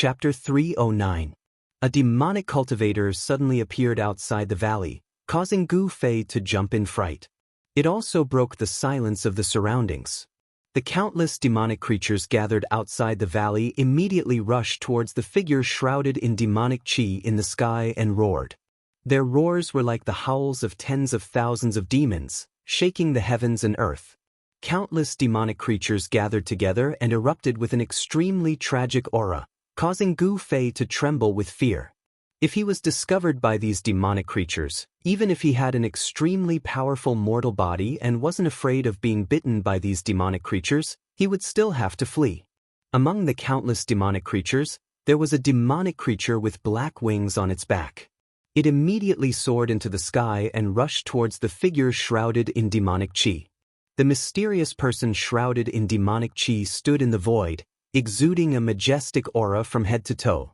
Chapter 309. A demonic cultivator suddenly appeared outside the valley, causing Gu Fei to jump in fright. It also broke the silence of the surroundings. The countless demonic creatures gathered outside the valley immediately rushed towards the figure shrouded in demonic chi in the sky and roared. Their roars were like the howls of tens of thousands of demons, shaking the heavens and earth. Countless demonic creatures gathered together and erupted with an extremely tragic aura, causing Gu Fei to tremble with fear. If he was discovered by these demonic creatures, even if he had an extremely powerful mortal body and wasn't afraid of being bitten by these demonic creatures, he would still have to flee. Among the countless demonic creatures, there was a demonic creature with black wings on its back. It immediately soared into the sky and rushed towards the figure shrouded in demonic chi. The mysterious person shrouded in demonic chi stood in the void, exuding a majestic aura from head to toe.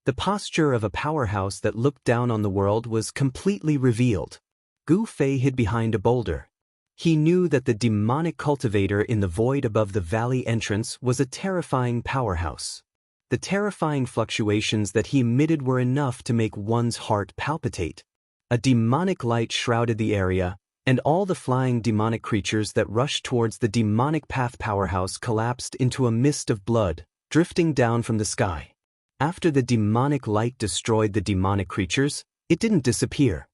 The posture of a powerhouse that looked down on the world was completely revealed. Gu Fei hid behind a boulder. He knew that the demonic cultivator in the void above the valley entrance was a terrifying powerhouse. The terrifying fluctuations that he emitted were enough to make one's heart palpitate. A demonic light shrouded the area, and all the flying demonic creatures that rushed towards the demonic path powerhouse collapsed into a mist of blood, drifting down from the sky. After the demonic light destroyed the demonic creatures, it didn't disappear.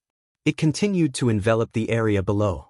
It continued to envelop the area below.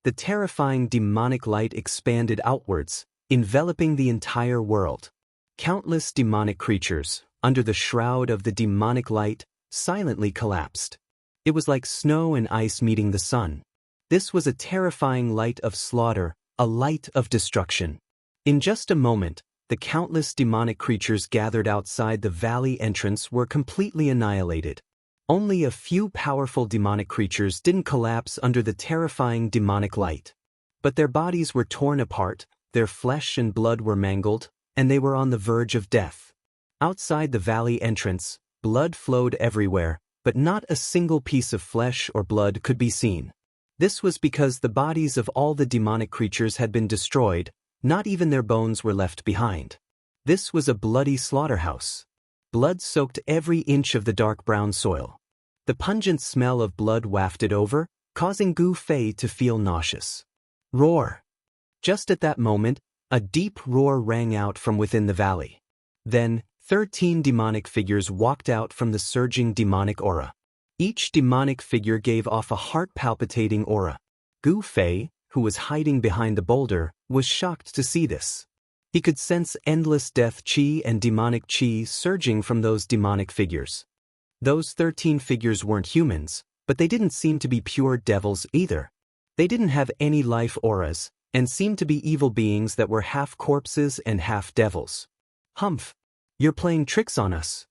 The terrifying demonic light expanded outwards, enveloping the entire world. Countless demonic creatures, under the shroud of the demonic light, silently collapsed. It was like snow and ice meeting the sun. This was a terrifying light of slaughter, a light of destruction. In just a moment, the countless demonic creatures gathered outside the valley entrance were completely annihilated. Only a few powerful demonic creatures didn't collapse under the terrifying demonic light. But their bodies were torn apart, their flesh and blood were mangled, and they were on the verge of death. Outside the valley entrance, blood flowed everywhere, but not a single piece of flesh or blood could be seen. This was because the bodies of all the demonic creatures had been destroyed, not even their bones were left behind. This was a bloody slaughterhouse. Blood soaked every inch of the dark brown soil. The pungent smell of blood wafted over, causing Gu Fei to feel nauseous. Roar! Just at that moment, a deep roar rang out from within the valley. Then, 13 demonic figures walked out from the surging demonic aura. Each demonic figure gave off a heart-palpitating aura. Gu Fei, who was hiding behind the boulder, was shocked to see this. He could sense endless death chi and demonic chi surging from those demonic figures. Those 13 figures weren't humans, but they didn't seem to be pure devils either. They didn't have any life auras, and seemed to be evil beings that were half corpses and half devils. Humph! You're playing tricks on us.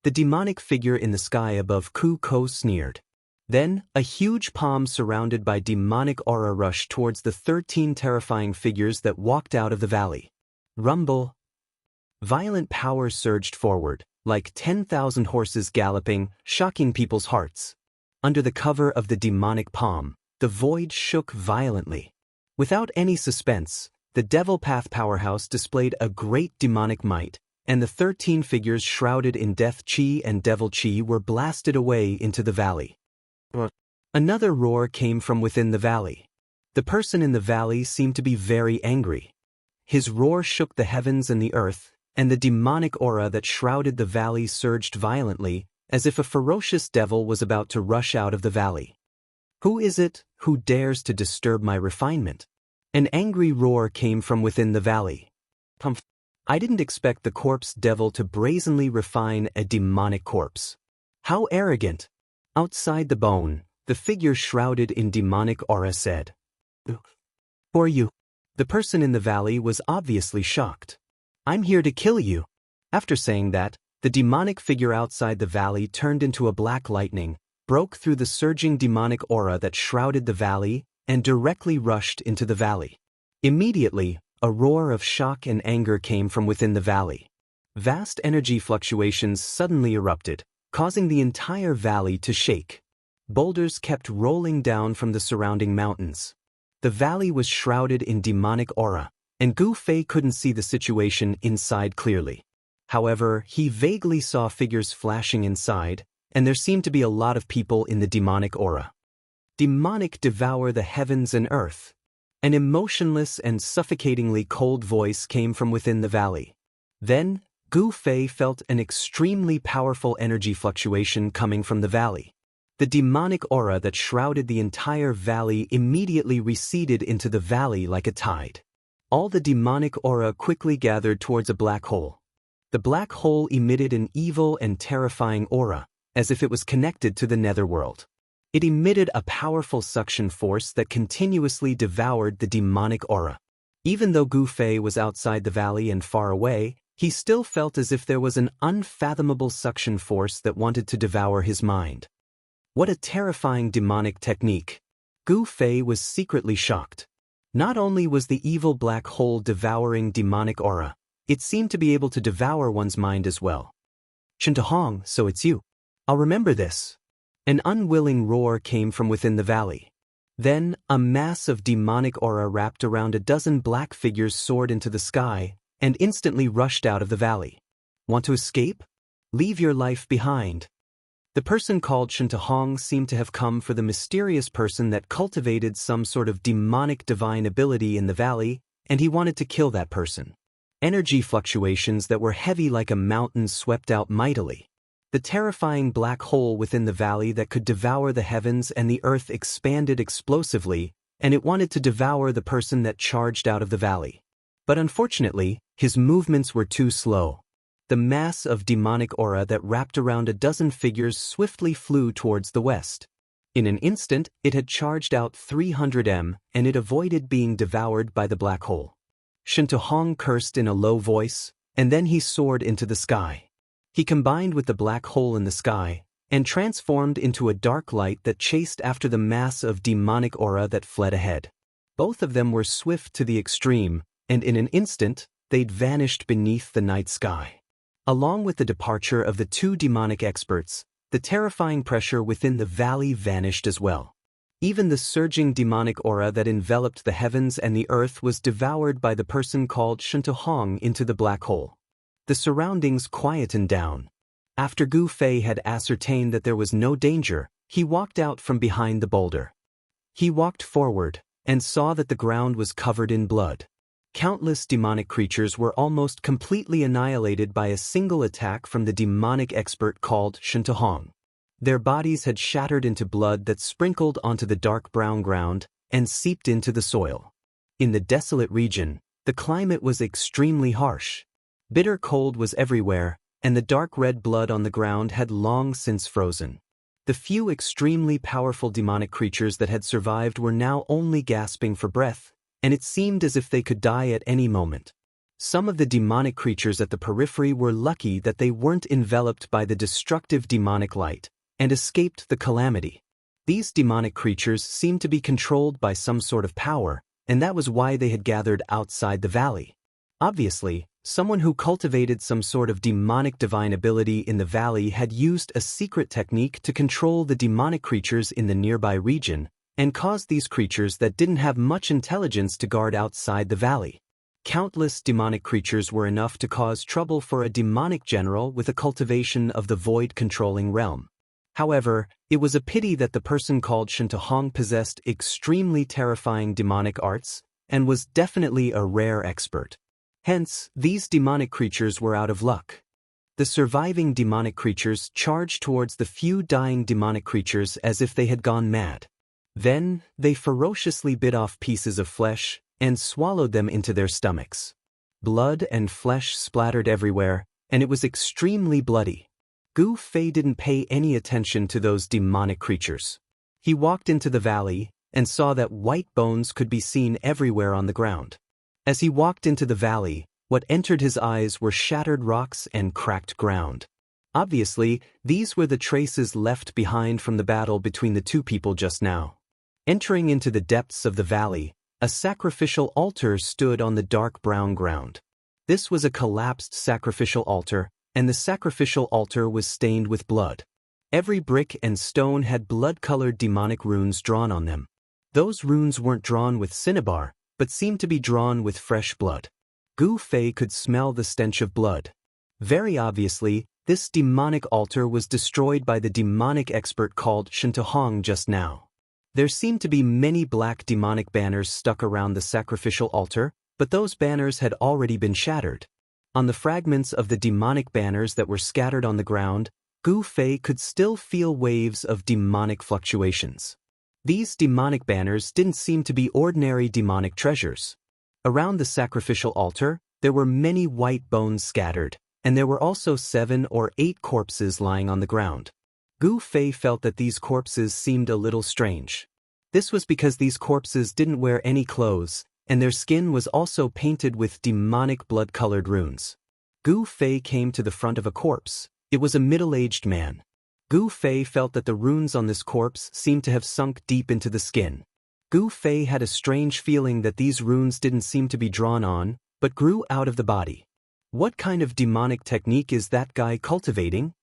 The demonic figure in the sky above Ku Ko sneered. Then, a huge palm surrounded by demonic aura rushed towards the 13 terrifying figures that walked out of the valley. Rumble! Violent power surged forward, like 10,000 horses galloping, shocking people's hearts. Under the cover of the demonic palm, the void shook violently. Without any suspense, the Devil Path powerhouse displayed a great demonic might, and the 13 figures shrouded in death chi and devil chi were blasted away into the valley. Another roar came from within the valley. The person in the valley seemed to be very angry. His roar shook the heavens and the earth, and the demonic aura that shrouded the valley surged violently, as if a ferocious devil was about to rush out of the valley. Who is it who dares to disturb my refinement? An angry roar came from within the valley. I didn't expect the corpse devil to brazenly refine a demonic corpse. How arrogant! Outside the bone, the figure shrouded in demonic aura said, "Who are you?" The person in the valley was obviously shocked. "I'm here to kill you." After saying that, the demonic figure outside the valley turned into a black lightning, broke through the surging demonic aura that shrouded the valley, and directly rushed into the valley. Immediately, a roar of shock and anger came from within the valley. Vast energy fluctuations suddenly erupted, causing the entire valley to shake. Boulders kept rolling down from the surrounding mountains. The valley was shrouded in demonic aura, and Gu Fei couldn't see the situation inside clearly. However, he vaguely saw figures flashing inside, and there seemed to be a lot of people in the demonic aura. Demonic devour the heavens and earth. An emotionless and suffocatingly cold voice came from within the valley. Then, Gu Fei felt an extremely powerful energy fluctuation coming from the valley. The demonic aura that shrouded the entire valley immediately receded into the valley like a tide. All the demonic aura quickly gathered towards a black hole. The black hole emitted an evil and terrifying aura, as if it was connected to the netherworld. It emitted a powerful suction force that continuously devoured the demonic aura. Even though Gu Fei was outside the valley and far away, he still felt as if there was an unfathomable suction force that wanted to devour his mind. What a terrifying demonic technique! Gu Fei was secretly shocked. Not only was the evil black hole devouring demonic aura, it seemed to be able to devour one's mind as well. "Shintahong, so it's you. I'll remember this." An unwilling roar came from within the valley. Then, a mass of demonic aura wrapped around a dozen black figures soared into the sky and instantly rushed out of the valley. "Want to escape? Leave your life behind." The person called Shintahong seemed to have come for the mysterious person that cultivated some sort of demonic divine ability in the valley, and he wanted to kill that person. Energy fluctuations that were heavy like a mountain swept out mightily. The terrifying black hole within the valley that could devour the heavens and the earth expanded explosively, and it wanted to devour the person that charged out of the valley. But unfortunately, his movements were too slow. The mass of demonic aura that wrapped around a dozen figures swiftly flew towards the west. In an instant, it had charged out 300 m, and it avoided being devoured by the black hole. Shintahong cursed in a low voice, and then he soared into the sky. He combined with the black hole in the sky, and transformed into a dark light that chased after the mass of demonic aura that fled ahead. Both of them were swift to the extreme, and in an instant, they'd vanished beneath the night sky. Along with the departure of the two demonic experts, the terrifying pressure within the valley vanished as well. Even the surging demonic aura that enveloped the heavens and the earth was devoured by the person called Shintahong into the black hole. The surroundings quietened down. After Gu Fei had ascertained that there was no danger, he walked out from behind the boulder. He walked forward, and saw that the ground was covered in blood. Countless demonic creatures were almost completely annihilated by a single attack from the demonic expert called Shintahong. Their bodies had shattered into blood that sprinkled onto the dark brown ground and seeped into the soil. In the desolate region, the climate was extremely harsh. Bitter cold was everywhere, and the dark red blood on the ground had long since frozen. The few extremely powerful demonic creatures that had survived were now only gasping for breath, and it seemed as if they could die at any moment. Some of the demonic creatures at the periphery were lucky that they weren't enveloped by the destructive demonic light, and escaped the calamity. These demonic creatures seemed to be controlled by some sort of power, and that was why they had gathered outside the valley. Obviously, someone who cultivated some sort of demonic divine ability in the valley had used a secret technique to control the demonic creatures in the nearby region, and caused these creatures that didn't have much intelligence to guard outside the valley. Countless demonic creatures were enough to cause trouble for a demonic general with a cultivation of the void-controlling realm. However, it was a pity that the person called Shintahong possessed extremely terrifying demonic arts, and was definitely a rare expert. Hence, these demonic creatures were out of luck. The surviving demonic creatures charged towards the few dying demonic creatures as if they had gone mad. Then, they ferociously bit off pieces of flesh and swallowed them into their stomachs. Blood and flesh splattered everywhere, and it was extremely bloody. Gu Fei didn't pay any attention to those demonic creatures. He walked into the valley and saw that white bones could be seen everywhere on the ground. As he walked into the valley, what entered his eyes were shattered rocks and cracked ground. Obviously, these were the traces left behind from the battle between the two people just now. Entering into the depths of the valley, a sacrificial altar stood on the dark brown ground. This was a collapsed sacrificial altar, and the sacrificial altar was stained with blood. Every brick and stone had blood-colored demonic runes drawn on them. Those runes weren't drawn with cinnabar, but seemed to be drawn with fresh blood. Gu Fei could smell the stench of blood. Very obviously, this demonic altar was destroyed by the demonic expert called Shintohong just now. There seemed to be many black demonic banners stuck around the sacrificial altar, but those banners had already been shattered. On the fragments of the demonic banners that were scattered on the ground, Gu Fei could still feel waves of demonic fluctuations. These demonic banners didn't seem to be ordinary demonic treasures. Around the sacrificial altar, there were many white bones scattered, and there were also 7 or 8 corpses lying on the ground. Gu Fei felt that these corpses seemed a little strange. This was because these corpses didn't wear any clothes, and their skin was also painted with demonic blood-colored runes. Gu Fei came to the front of a corpse. It was a middle-aged man. Gu Fei felt that the runes on this corpse seemed to have sunk deep into the skin. Gu Fei had a strange feeling that these runes didn't seem to be drawn on, but grew out of the body. What kind of demonic technique is that guy cultivating?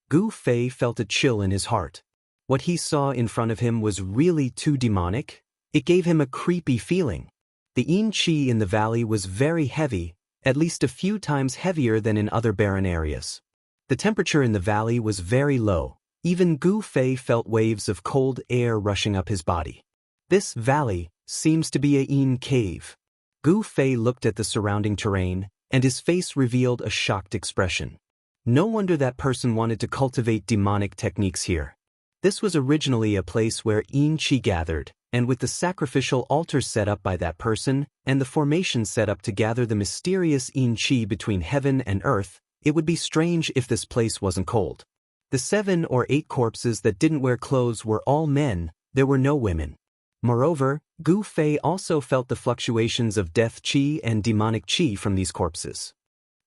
Gu Fei felt a chill in his heart. What he saw in front of him was really too demonic. It gave him a creepy feeling. The yin qi in the valley was very heavy, at least a few times heavier than in other barren areas. The temperature in the valley was very low. Even Gu Fei felt waves of cold air rushing up his body. This valley seems to be a yin cave. Gu Fei looked at the surrounding terrain, and his face revealed a shocked expression. No wonder that person wanted to cultivate demonic techniques here. This was originally a place where yin qi gathered, and with the sacrificial altar set up by that person, and the formation set up to gather the mysterious yin qi between heaven and earth, it would be strange if this place wasn't cold. The 7 or 8 corpses that didn't wear clothes were all men, there were no women. Moreover, Gu Fei also felt the fluctuations of death qi and demonic qi from these corpses.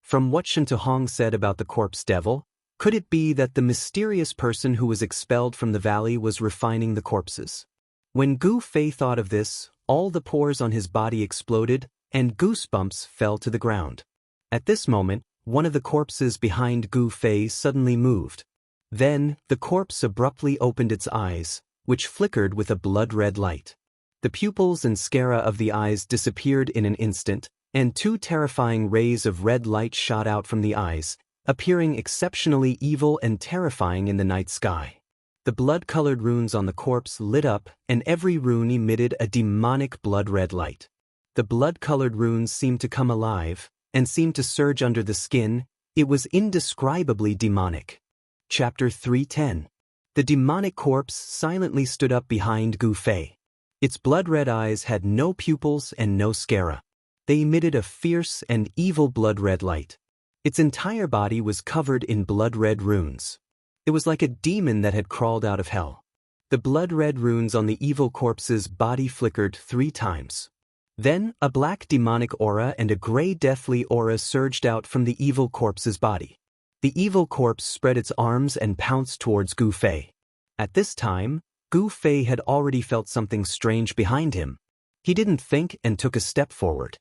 From what Shintohong said about the corpse devil, could it be that the mysterious person who was expelled from the valley was refining the corpses? When Gu Fei thought of this, all the pores on his body exploded, and goosebumps fell to the ground. At this moment, one of the corpses behind Gu Fei suddenly moved. Then, the corpse abruptly opened its eyes, which flickered with a blood-red light. The pupils and sclera of the eyes disappeared in an instant, and 2 terrifying rays of red light shot out from the eyes, appearing exceptionally evil and terrifying in the night sky. The blood-colored runes on the corpse lit up, and every rune emitted a demonic blood-red light. The blood-colored runes seemed to come alive, and seemed to surge under the skin. It was indescribably demonic. Chapter 310. The demonic corpse silently stood up behind Gu Fei. Its blood-red eyes had no pupils and no sclera. They emitted a fierce and evil blood-red light. Its entire body was covered in blood-red runes. It was like a demon that had crawled out of hell. The blood-red runes on the evil corpse's body flickered 3 times. Then, a black demonic aura and a gray deathly aura surged out from the evil corpse's body. The evil corpse spread its arms and pounced towards Gu Fei. At this time, Gu Fei had already felt something strange behind him. He didn't think and took a step forward.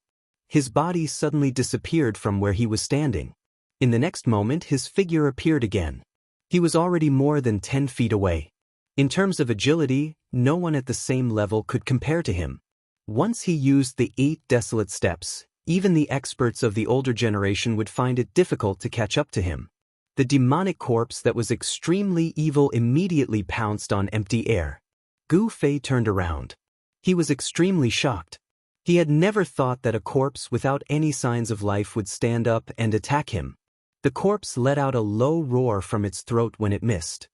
His body suddenly disappeared from where he was standing. In the next moment, his figure appeared again. He was already more than 10 feet away. In terms of agility, no one at the same level could compare to him. Once he used the 8 desolate steps, even the experts of the older generation would find it difficult to catch up to him. The demonic corpse that was extremely evil immediately pounced on empty air. Gu Fei turned around. He was extremely shocked. He had never thought that a corpse without any signs of life would stand up and attack him. The corpse let out a low roar from its throat when it missed.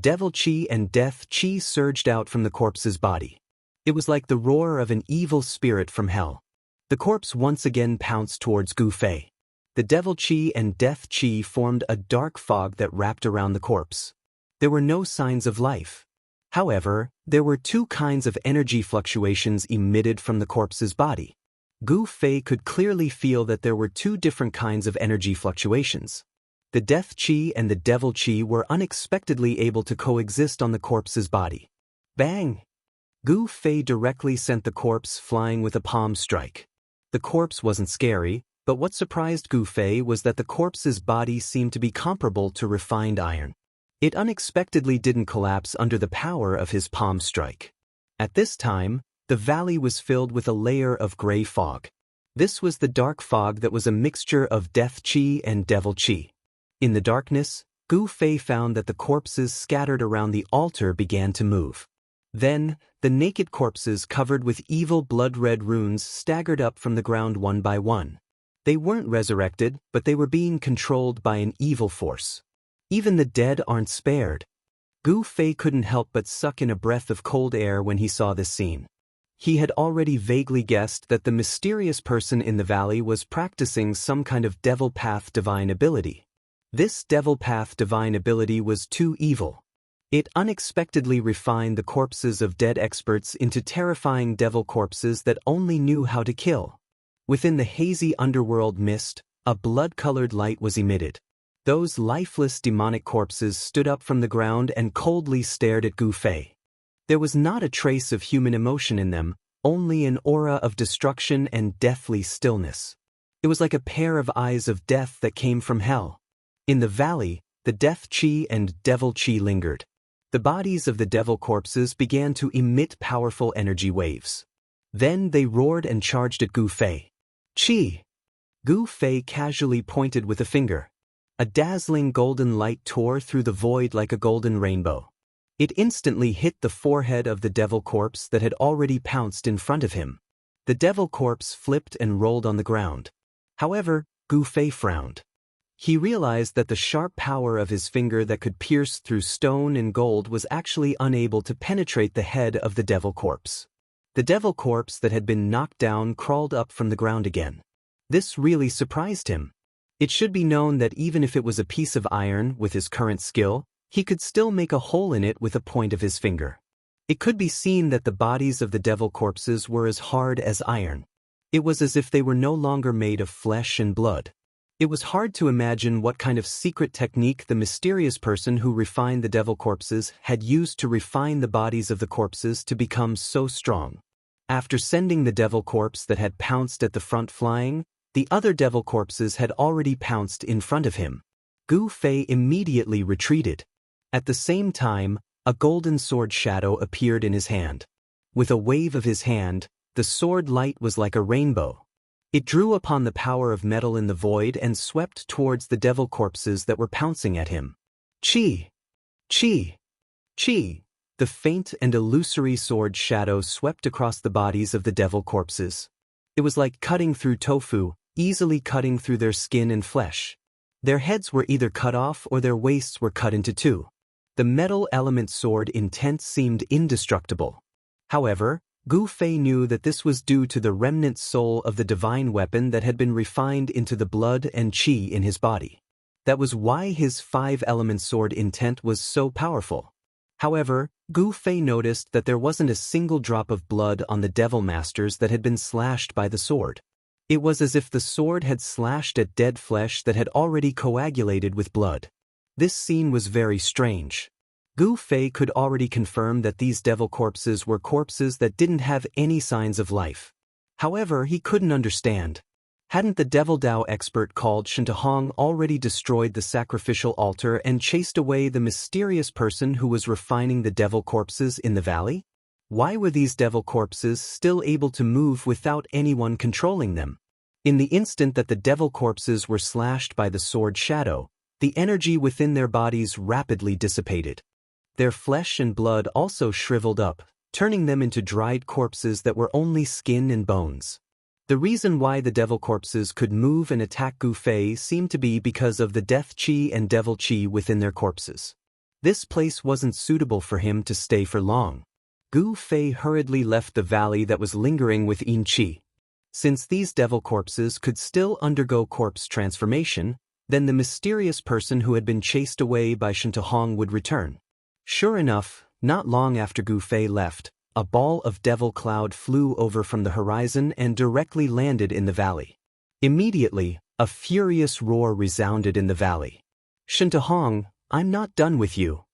Devil qi and death qi surged out from the corpse's body. It was like the roar of an evil spirit from hell. The corpse once again pounced towards Gu Fei. The devil qi and death qi formed a dark fog that wrapped around the corpse. There were no signs of life. However, there were 2 kinds of energy fluctuations emitted from the corpse's body. Gu Fei could clearly feel that there were 2 different kinds of energy fluctuations. The death qi and the devil qi were unexpectedly able to coexist on the corpse's body. Bang! Gu Fei directly sent the corpse flying with a palm strike. The corpse wasn't scary, but what surprised Gu Fei was that the corpse's body seemed to be comparable to refined iron. It unexpectedly didn't collapse under the power of his palm strike. At this time, the valley was filled with a layer of gray fog. This was the dark fog that was a mixture of death qi and devil qi. In the darkness, Gu Fei found that the corpses scattered around the altar began to move. Then, the naked corpses covered with evil blood-red runes staggered up from the ground one by one. They weren't resurrected, but they were being controlled by an evil force. Even the dead aren't spared. Gu Fei couldn't help but suck in a breath of cold air when he saw this scene. He had already vaguely guessed that the mysterious person in the valley was practicing some kind of devil path divine ability. This devil path divine ability was too evil. It unexpectedly refined the corpses of dead experts into terrifying devil corpses that only knew how to kill. Within the hazy underworld mist, a blood-colored light was emitted. Those lifeless demonic corpses stood up from the ground and coldly stared at Gu Fei. There was not a trace of human emotion in them, only an aura of destruction and deathly stillness. It was like a pair of eyes of death that came from hell. In the valley, the death chi and devil chi lingered. The bodies of the devil corpses began to emit powerful energy waves. Then they roared and charged at Gu Fei. Chi! Gu Fei casually pointed with a finger. A dazzling golden light tore through the void like a golden rainbow. It instantly hit the forehead of the devil corpse that had already pounced in front of him. The devil corpse flipped and rolled on the ground. However, Gu Fei frowned. He realized that the sharp power of his finger that could pierce through stone and gold was actually unable to penetrate the head of the devil corpse. The devil corpse that had been knocked down crawled up from the ground again. This really surprised him. It should be known that even if it was a piece of iron with his current skill, he could still make a hole in it with a point of his finger. It could be seen that the bodies of the devil corpses were as hard as iron. It was as if they were no longer made of flesh and blood. It was hard to imagine what kind of secret technique the mysterious person who refined the devil corpses had used to refine the bodies of the corpses to become so strong. After sending the devil corpse that had pounced at the front flying, the other devil corpses had already pounced in front of him. Gu Fei immediately retreated. At the same time, a golden sword shadow appeared in his hand. With a wave of his hand, the sword light was like a rainbow. It drew upon the power of metal in the void and swept towards the devil corpses that were pouncing at him. Chi! Chi! Chi! The faint and illusory sword shadow swept across the bodies of the devil corpses. It was like cutting through tofu, easily cutting through their skin and flesh. Their heads were either cut off or their waists were cut into two. The metal element sword intent seemed indestructible. However, Gu Fei knew that this was due to the remnant soul of the divine weapon that had been refined into the blood and chi in his body. That was why his 5-element sword intent was so powerful. However, Gu Fei noticed that there wasn't a single drop of blood on the devil masters that had been slashed by the sword. It was as if the sword had slashed at dead flesh that had already coagulated with blood. This scene was very strange. Gu Fei could already confirm that these devil corpses were corpses that didn't have any signs of life. However, he couldn't understand. Hadn't the Devil Dao expert called Shintahong already destroyed the sacrificial altar and chased away the mysterious person who was refining the devil corpses in the valley? Why were these devil corpses still able to move without anyone controlling them? In the instant that the devil corpses were slashed by the sword shadow, the energy within their bodies rapidly dissipated. Their flesh and blood also shriveled up, turning them into dried corpses that were only skin and bones. The reason why the devil corpses could move and attack Gu Fei seemed to be because of the death chi and devil chi within their corpses. This place wasn't suitable for him to stay for long. Gu Fei hurriedly left the valley that was lingering with Yin Chi. Since these devil corpses could still undergo corpse transformation, then the mysterious person who had been chased away by Shintahong would return. Sure enough, not long after Gu Fei left, a ball of devil cloud flew over from the horizon and directly landed in the valley. Immediately, a furious roar resounded in the valley. Shintahong, I'm not done with you.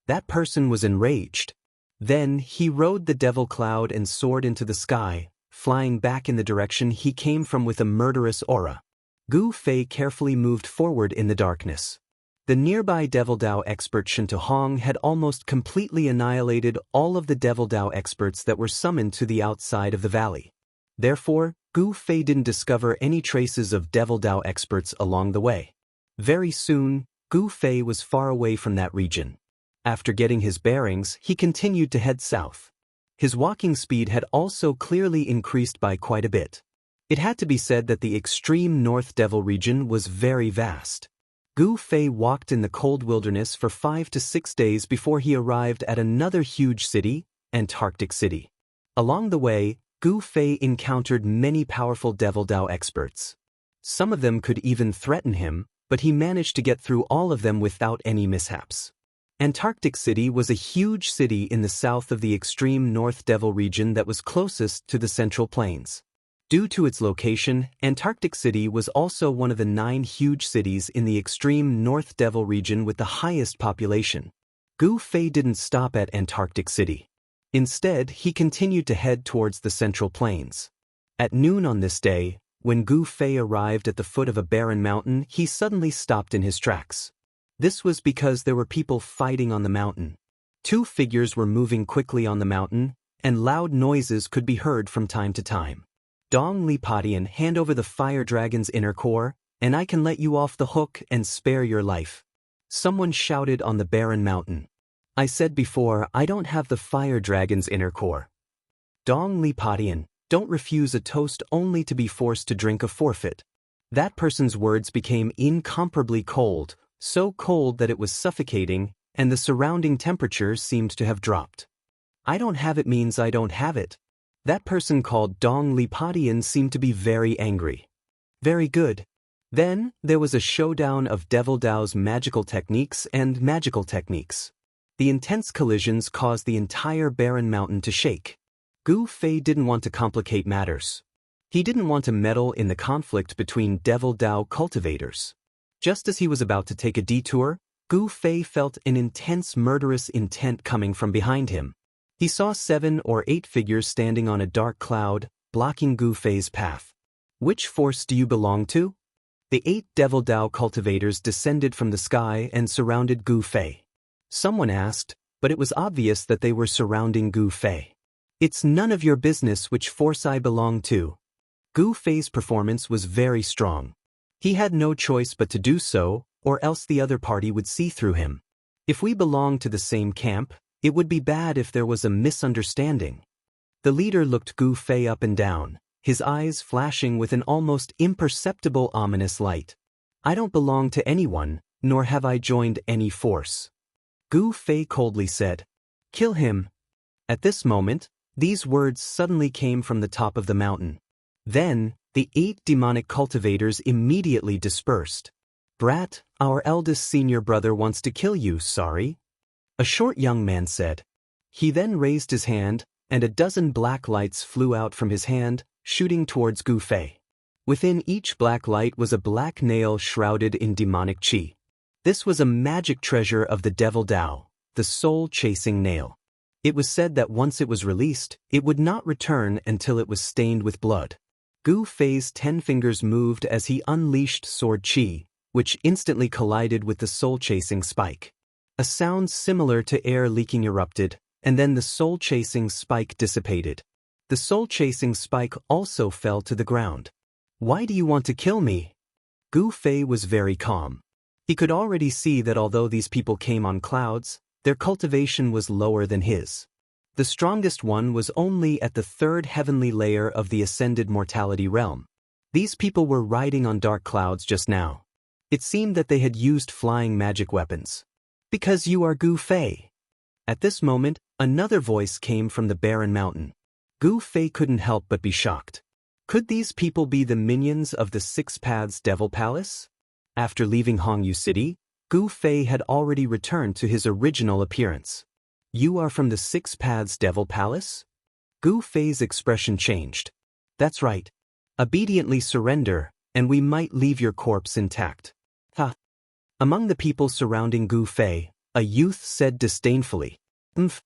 That person was enraged. Then he rode the devil cloud and soared into the sky, flying back in the direction he came from with a murderous aura. Gu Fei carefully moved forward in the darkness. The nearby Devil Dao expert Shintahong had almost completely annihilated all of the Devil Dao experts that were summoned to the outside of the valley. Therefore, Gu Fei didn't discover any traces of Devil Dao experts along the way. Very soon, Gu Fei was far away from that region. After getting his bearings, he continued to head south. His walking speed had also clearly increased by quite a bit. It had to be said that the extreme North Devil region was very vast. Gu Fei walked in the cold wilderness for 5 to 6 days before he arrived at another huge city, Antarctic City. Along the way, Gu Fei encountered many powerful Devil Dao experts. Some of them could even threaten him, but he managed to get through all of them without any mishaps. Antarctic City was a huge city in the south of the extreme North Devil region that was closest to the Central Plains. Due to its location, Antarctic City was also one of the 9 huge cities in the extreme North Devil region with the highest population. Gu Fei didn't stop at Antarctic City. Instead, he continued to head towards the Central Plains. At noon on this day, when Gu Fei arrived at the foot of a barren mountain, he suddenly stopped in his tracks. This was because there were people fighting on the mountain. 2 figures were moving quickly on the mountain, and loud noises could be heard from time to time. Dong Li Padian, hand over the fire dragon's inner core, and I can let you off the hook and spare your life. Someone shouted on the barren mountain. I said before, I don't have the fire dragon's inner core. Dong Li Padian, don't refuse a toast only to be forced to drink a forfeit. That person's words became incomparably cold, so cold that it was suffocating, and the surrounding temperature seemed to have dropped. I don't have it means I don't have it. That person called Dong Li Padian seemed to be very angry. Very good. Then, there was a showdown of Devil Dao's magical techniques and magical techniques. The intense collisions caused the entire barren mountain to shake. Gu Fei didn't want to complicate matters. He didn't want to meddle in the conflict between Devil Dao cultivators. Just as he was about to take a detour, Gu Fei felt an intense murderous intent coming from behind him. He saw 7 or 8 figures standing on a dark cloud, blocking Gu Fei's path. Which force do you belong to? The 8 Devil Dao cultivators descended from the sky and surrounded Gu Fei. Someone asked, but it was obvious that they were surrounding Gu Fei. It's none of your business which force I belong to. Gu Fei's performance was very strong. He had no choice but to do so, or else the other party would see through him. If we belong to the same camp, it would be bad if there was a misunderstanding. The leader looked Gu Fei up and down, his eyes flashing with an almost imperceptible ominous light. I don't belong to anyone, nor have I joined any force. Gu Fei coldly said, Kill him. At this moment, these words suddenly came from the top of the mountain. Then, the 8 demonic cultivators immediately dispersed. Brat, our eldest senior brother wants to kill you, sorry. A short young man said. He then raised his hand, and a dozen black lights flew out from his hand, shooting towards Gu Fei. Within each black light was a black nail shrouded in demonic qi. This was a magic treasure of the Devil Dao, the soul-chasing nail. It was said that once it was released, it would not return until it was stained with blood. Gu Fei's 10 fingers moved as he unleashed sword qi, which instantly collided with the soul-chasing spike. A sound similar to air leaking erupted, and then the soul-chasing spike dissipated. The soul-chasing spike also fell to the ground. Why do you want to kill me? Gu Fei was very calm. He could already see that although these people came on clouds, their cultivation was lower than his. The strongest one was only at the 3rd heavenly layer of the ascended mortality realm. These people were riding on dark clouds just now. It seemed that they had used flying magic weapons. Because you are Gu Fei. At this moment, another voice came from the barren mountain. Gu Fei couldn't help but be shocked. Could these people be the minions of the 6 Paths Devil Palace? After leaving Hongyu City, Gu Fei had already returned to his original appearance. You are from the 6 Paths Devil Palace? Gu Fei's expression changed. That's right. Obediently surrender, and we might leave your corpse intact. Ha! Among the people surrounding Gu Fei, a youth said disdainfully. Umph.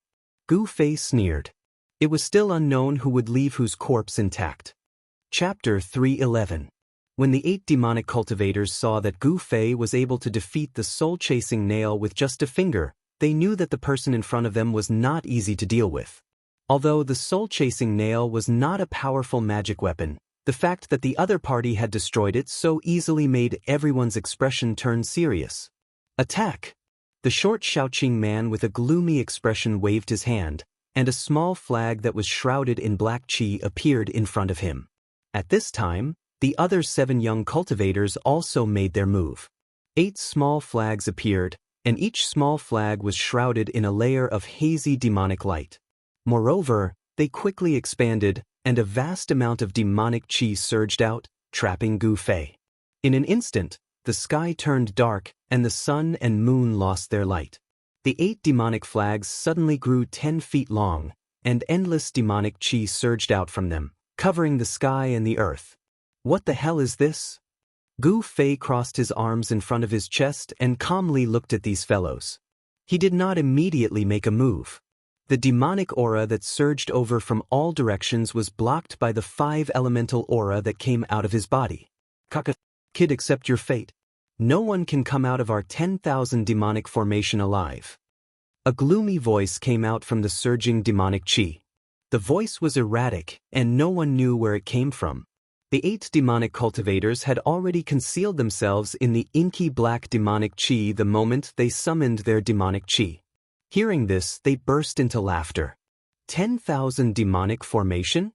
Gu Fei sneered. It was still unknown who would leave whose corpse intact. Chapter 311. When the 8 demonic cultivators saw that Gu Fei was able to defeat the soul-chasing nail with just a finger, they knew that the person in front of them was not easy to deal with. Although the soul-chasing nail was not a powerful magic weapon, the fact that the other party had destroyed it so easily made everyone's expression turn serious. Attack! The short Shaoqing man with a gloomy expression waved his hand, and a small flag that was shrouded in black qi appeared in front of him. At this time, the other 7 young cultivators also made their move. 8 small flags appeared, and each small flag was shrouded in a layer of hazy demonic light. Moreover, they quickly expanded, and a vast amount of demonic qi surged out, trapping Gu Fei. In an instant, the sky turned dark, and the sun and moon lost their light. The 8 demonic flags suddenly grew 10 feet long, and endless demonic qi surged out from them, covering the sky and the earth. What the hell is this? Gu Fei crossed his arms in front of his chest and calmly looked at these fellows. He did not immediately make a move. The demonic aura that surged over from all directions was blocked by the 5 elemental aura that came out of his body. Kid, accept your fate. No one can come out of our 10,000 demonic formation alive. A gloomy voice came out from the surging demonic qi. The voice was erratic, and no one knew where it came from. The 8 demonic cultivators had already concealed themselves in the inky black demonic qi the moment they summoned their demonic qi. Hearing this, they burst into laughter. 10,000 demonic formation?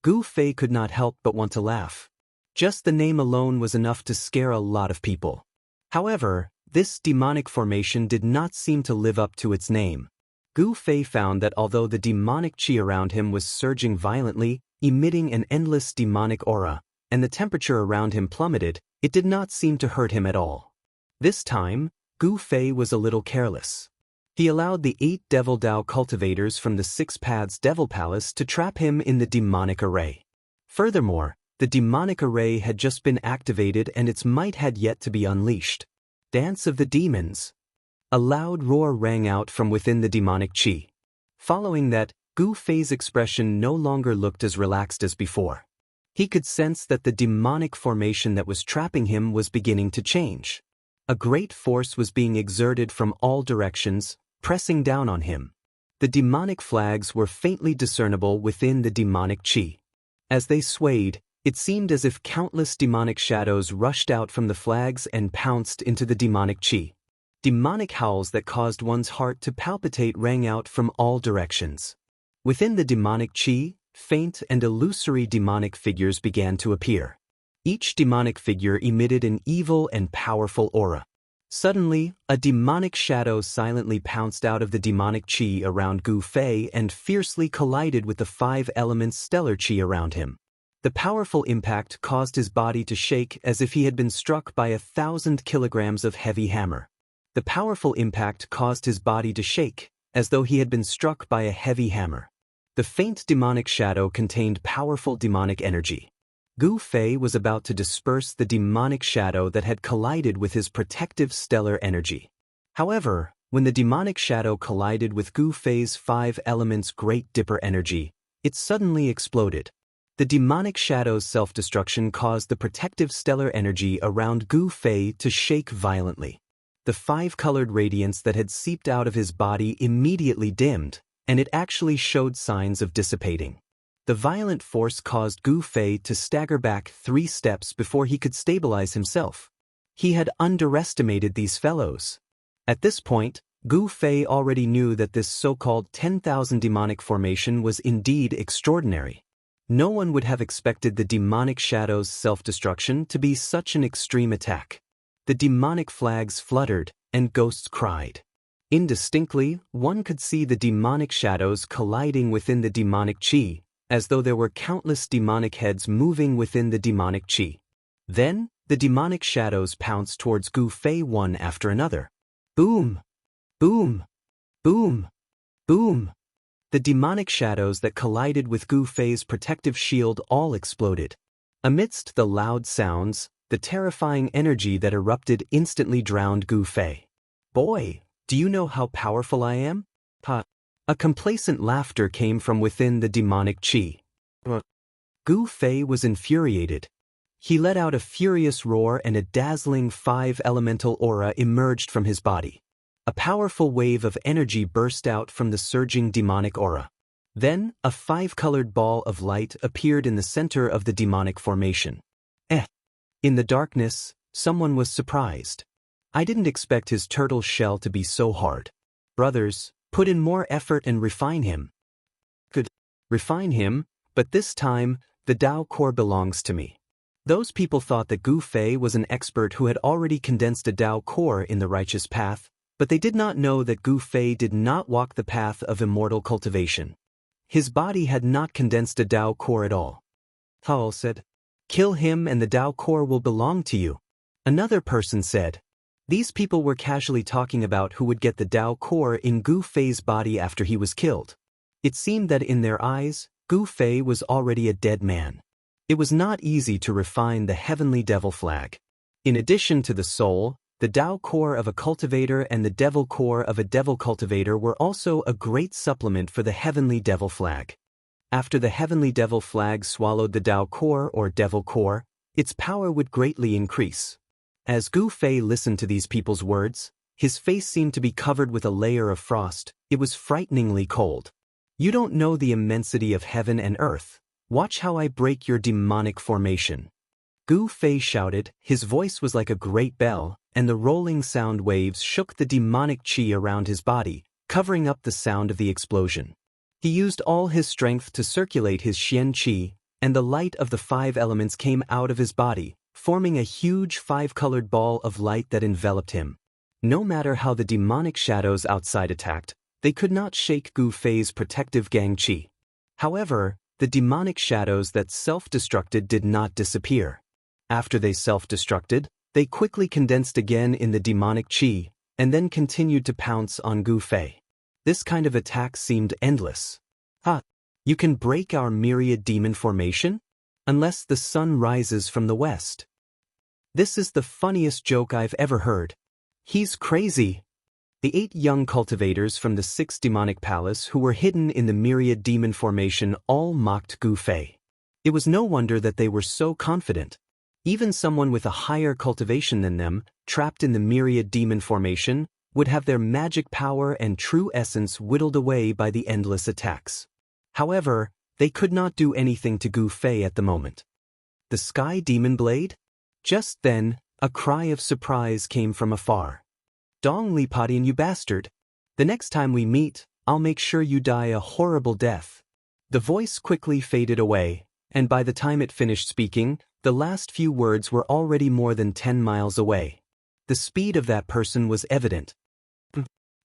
Gu Fei could not help but want to laugh. Just the name alone was enough to scare a lot of people. However, this demonic formation did not seem to live up to its name. Gu Fei found that although the demonic qi around him was surging violently, emitting an endless demonic aura, and the temperature around him plummeted, it did not seem to hurt him at all. This time, Gu Fei was a little careless. He allowed the 8 Devil Dao cultivators from the 6 Paths Devil Palace to trap him in the demonic array. Furthermore, the demonic array had just been activated and its might had yet to be unleashed. Dance of the Demons. A loud roar rang out from within the demonic qi. Following that, Gu Fei's expression no longer looked as relaxed as before. He could sense that the demonic formation that was trapping him was beginning to change. A great force was being exerted from all directions, pressing down on him. The demonic flags were faintly discernible within the demonic qi. As they swayed, it seemed as if countless demonic shadows rushed out from the flags and pounced into the demonic qi. Demonic howls that caused one's heart to palpitate rang out from all directions. Within the demonic qi, faint and illusory demonic figures began to appear. Each demonic figure emitted an evil and powerful aura. Suddenly, a demonic shadow silently pounced out of the demonic qi around Gu Fei and fiercely collided with the 5 elements stellar qi around him. The powerful impact caused his body to shake as if he had been struck by 1,000 kilograms of heavy hammer. The powerful impact caused his body to shake, as though he had been struck by a heavy hammer. The faint demonic shadow contained powerful demonic energy. Gu Fei was about to disperse the demonic shadow that had collided with his protective stellar energy. However, when the demonic shadow collided with Gu Fei's 5 elements Great Dipper energy, it suddenly exploded. The demonic shadow's self-destruction caused the protective stellar energy around Gu Fei to shake violently. The 5-colored radiance that had seeped out of his body immediately dimmed, and it actually showed signs of dissipating. The violent force caused Gu Fei to stagger back 3 steps before he could stabilize himself. He had underestimated these fellows. At this point, Gu Fei already knew that this so-called 10,000 demonic formation was indeed extraordinary. No one would have expected the demonic shadow's self-destruction to be such an extreme attack. The demonic flags fluttered, and ghosts cried. Indistinctly, one could see the demonic shadows colliding within the demonic qi, as though there were countless demonic heads moving within the demonic qi. Then, the demonic shadows pounced towards Gu Fei one after another. Boom! Boom! Boom! Boom! The demonic shadows that collided with Gu Fei's protective shield all exploded. Amidst the loud sounds, the terrifying energy that erupted instantly drowned Gu Fei. Boy, do you know how powerful I am? Ha! A complacent laughter came from within the demonic qi. Gu Fei was infuriated. He let out a furious roar and a dazzling 5 elemental aura emerged from his body. A powerful wave of energy burst out from the surging demonic aura. Then, a 5-colored ball of light appeared in the center of the demonic formation. In the darkness, someone was surprised. I didn't expect his turtle shell to be so hard. Brothers, put in more effort and refine him. Could refine him, but this time, the Tao core belongs to me. Those people thought that Gu Fei was an expert who had already condensed a Tao core in the righteous path, but they did not know that Gu Fei did not walk the path of immortal cultivation. His body had not condensed a Tao core at all. Hao said, "Kill him and the Tao core will belong to you." Another person said. These people were casually talking about who would get the Tao core in Gu Fei's body after he was killed. It seemed that in their eyes, Gu Fei was already a dead man. It was not easy to refine the heavenly devil flag. In addition to the soul, the Tao core of a cultivator and the devil core of a devil cultivator were also a great supplement for the heavenly devil flag. After the heavenly devil flag swallowed the Tao core or devil core, its power would greatly increase. As Gu Fei listened to these people's words, his face seemed to be covered with a layer of frost. It was frighteningly cold. You don't know the immensity of heaven and earth. Watch how I break your demonic formation. Gu Fei shouted. His voice was like a great bell, and the rolling sound waves shook the demonic qi around his body, covering up the sound of the explosion. He used all his strength to circulate his Xian qi, and the light of the 5 elements came out of his body, forming a huge 5-colored ball of light that enveloped him. No matter how the demonic shadows outside attacked, they could not shake Gu Fei's protective gang qi. However, the demonic shadows that self-destructed did not disappear. After they self-destructed, they quickly condensed again in the demonic qi, and then continued to pounce on Gu Fei. This kind of attack seemed endless. You can break our myriad demon formation? Unless the sun rises from the west. This is the funniest joke I've ever heard. He's crazy. The 8 young cultivators from the 6 demonic palace who were hidden in the myriad demon formation all mocked Gu Fei. It was no wonder that they were so confident. Even someone with a higher cultivation than them, trapped in the myriad demon formation, would have their magic power and true essence whittled away by the endless attacks. However, they could not do anything to Gu Fei at the moment. The sky demon blade? Just then, a cry of surprise came from afar. "Dong Lipadian, you bastard! The next time we meet, I'll make sure you die a horrible death." The voice quickly faded away, and by the time it finished speaking, the last few words were already more than 10 miles away. The speed of that person was evident.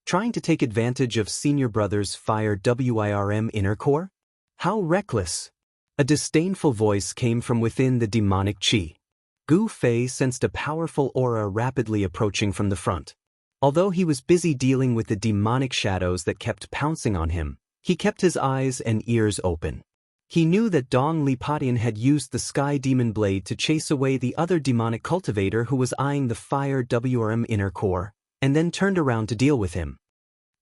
Trying to take advantage of senior brother's fire WIRM inner core? How reckless! A disdainful voice came from within the demonic qi. Gu Fei sensed a powerful aura rapidly approaching from the front. Although he was busy dealing with the demonic shadows that kept pouncing on him, he kept his eyes and ears open. He knew that Dong Lipadian had used the Sky Demon Blade to chase away the other demonic cultivator who was eyeing the Fire WRM inner core, and then turned around to deal with him.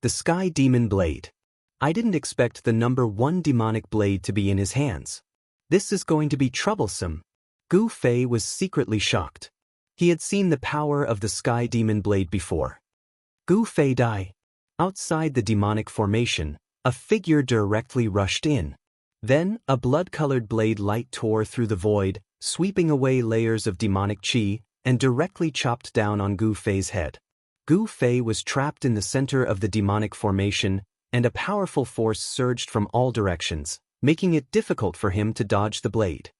The Sky Demon Blade. I didn't expect the number 1 demonic blade to be in his hands. This is going to be troublesome. Gu Fei was secretly shocked. He had seen the power of the Sky Demon Blade before. Gu Fei died. Outside the demonic formation, a figure directly rushed in. Then, a blood-colored blade light tore through the void, sweeping away layers of demonic qi, and directly chopped down on Gu Fei's head. Gu Fei was trapped in the center of the demonic formation, and a powerful force surged from all directions, making it difficult for him to dodge the blade.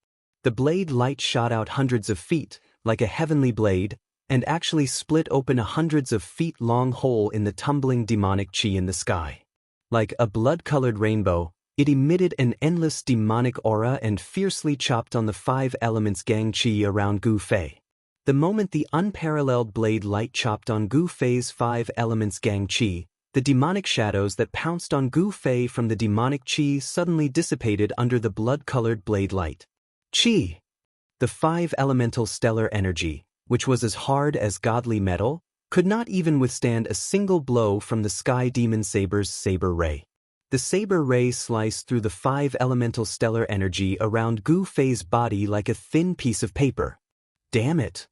The blade light shot out hundreds of feet, like a heavenly blade, and actually split open a hundreds of feet long hole in the tumbling demonic qi in the sky. Like a blood-colored rainbow, it emitted an endless demonic aura and fiercely chopped on the 5 elements gang qi around Gu Fei. The moment the unparalleled blade light chopped on Gu Fei's 5 elements gang qi, the demonic shadows that pounced on Gu Fei from the demonic qi suddenly dissipated under the blood-colored blade light. Qi! The 5 elemental stellar energy, which was as hard as godly metal, could not even withstand a single blow from the Sky Demon Saber's saber ray. The saber ray sliced through the 5 elemental stellar energy around Gu Fei's body like a thin piece of paper. Damn it!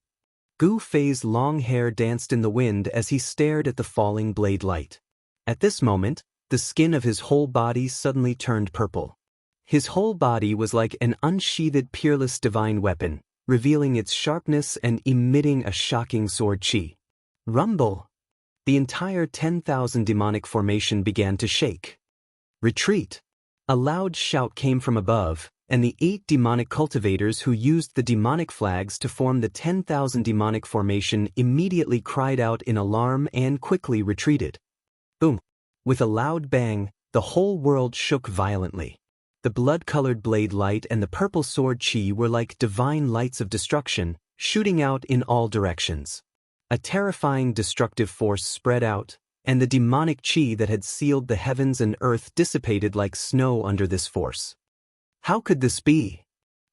Gu Fei's long hair danced in the wind as he stared at the falling blade light. At this moment, the skin of his whole body suddenly turned purple. His whole body was like an unsheathed peerless divine weapon, revealing its sharpness and emitting a shocking sword qi. Rumble! The entire 10,000 demonic formation began to shake. Retreat! A loud shout came from above, and the 8 demonic cultivators who used the demonic flags to form the 10,000 demonic formation immediately cried out in alarm and quickly retreated. Boom! With a loud bang, the whole world shook violently. The blood-colored blade light and the purple sword chi were like divine lights of destruction, shooting out in all directions. A terrifying destructive force spread out, and the demonic chi that had sealed the heavens and earth dissipated like snow under this force. How could this be?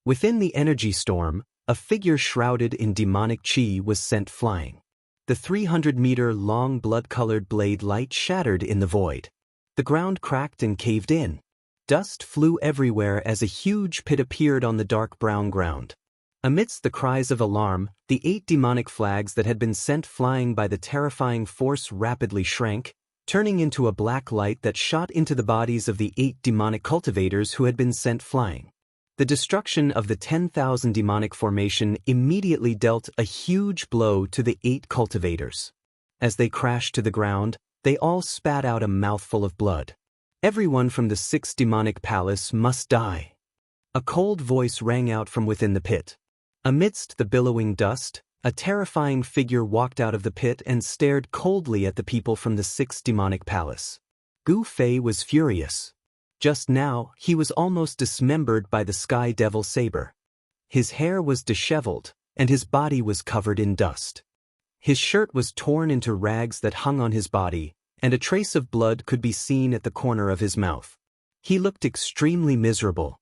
Within the energy storm, a figure shrouded in demonic chi was sent flying. The 300-meter-long blood-colored blade light shattered in the void. The ground cracked and caved in. Dust flew everywhere as a huge pit appeared on the dark brown ground. Amidst the cries of alarm, the 8 demonic flags that had been sent flying by the terrifying force rapidly shrank, turning into a black light that shot into the bodies of the 8 demonic cultivators who had been sent flying. The destruction of the 10,000 demonic formation immediately dealt a huge blow to the 8 cultivators. As they crashed to the ground, they all spat out a mouthful of blood. Everyone from the 6th demonic palace must die. A cold voice rang out from within the pit. Amidst the billowing dust, a terrifying figure walked out of the pit and stared coldly at the people from the 6th demonic palace. Gu Fei was furious. Just now, he was almost dismembered by the Sky Devil Saber. His hair was disheveled, and his body was covered in dust. His shirt was torn into rags that hung on his body, and a trace of blood could be seen at the corner of his mouth. He looked extremely miserable.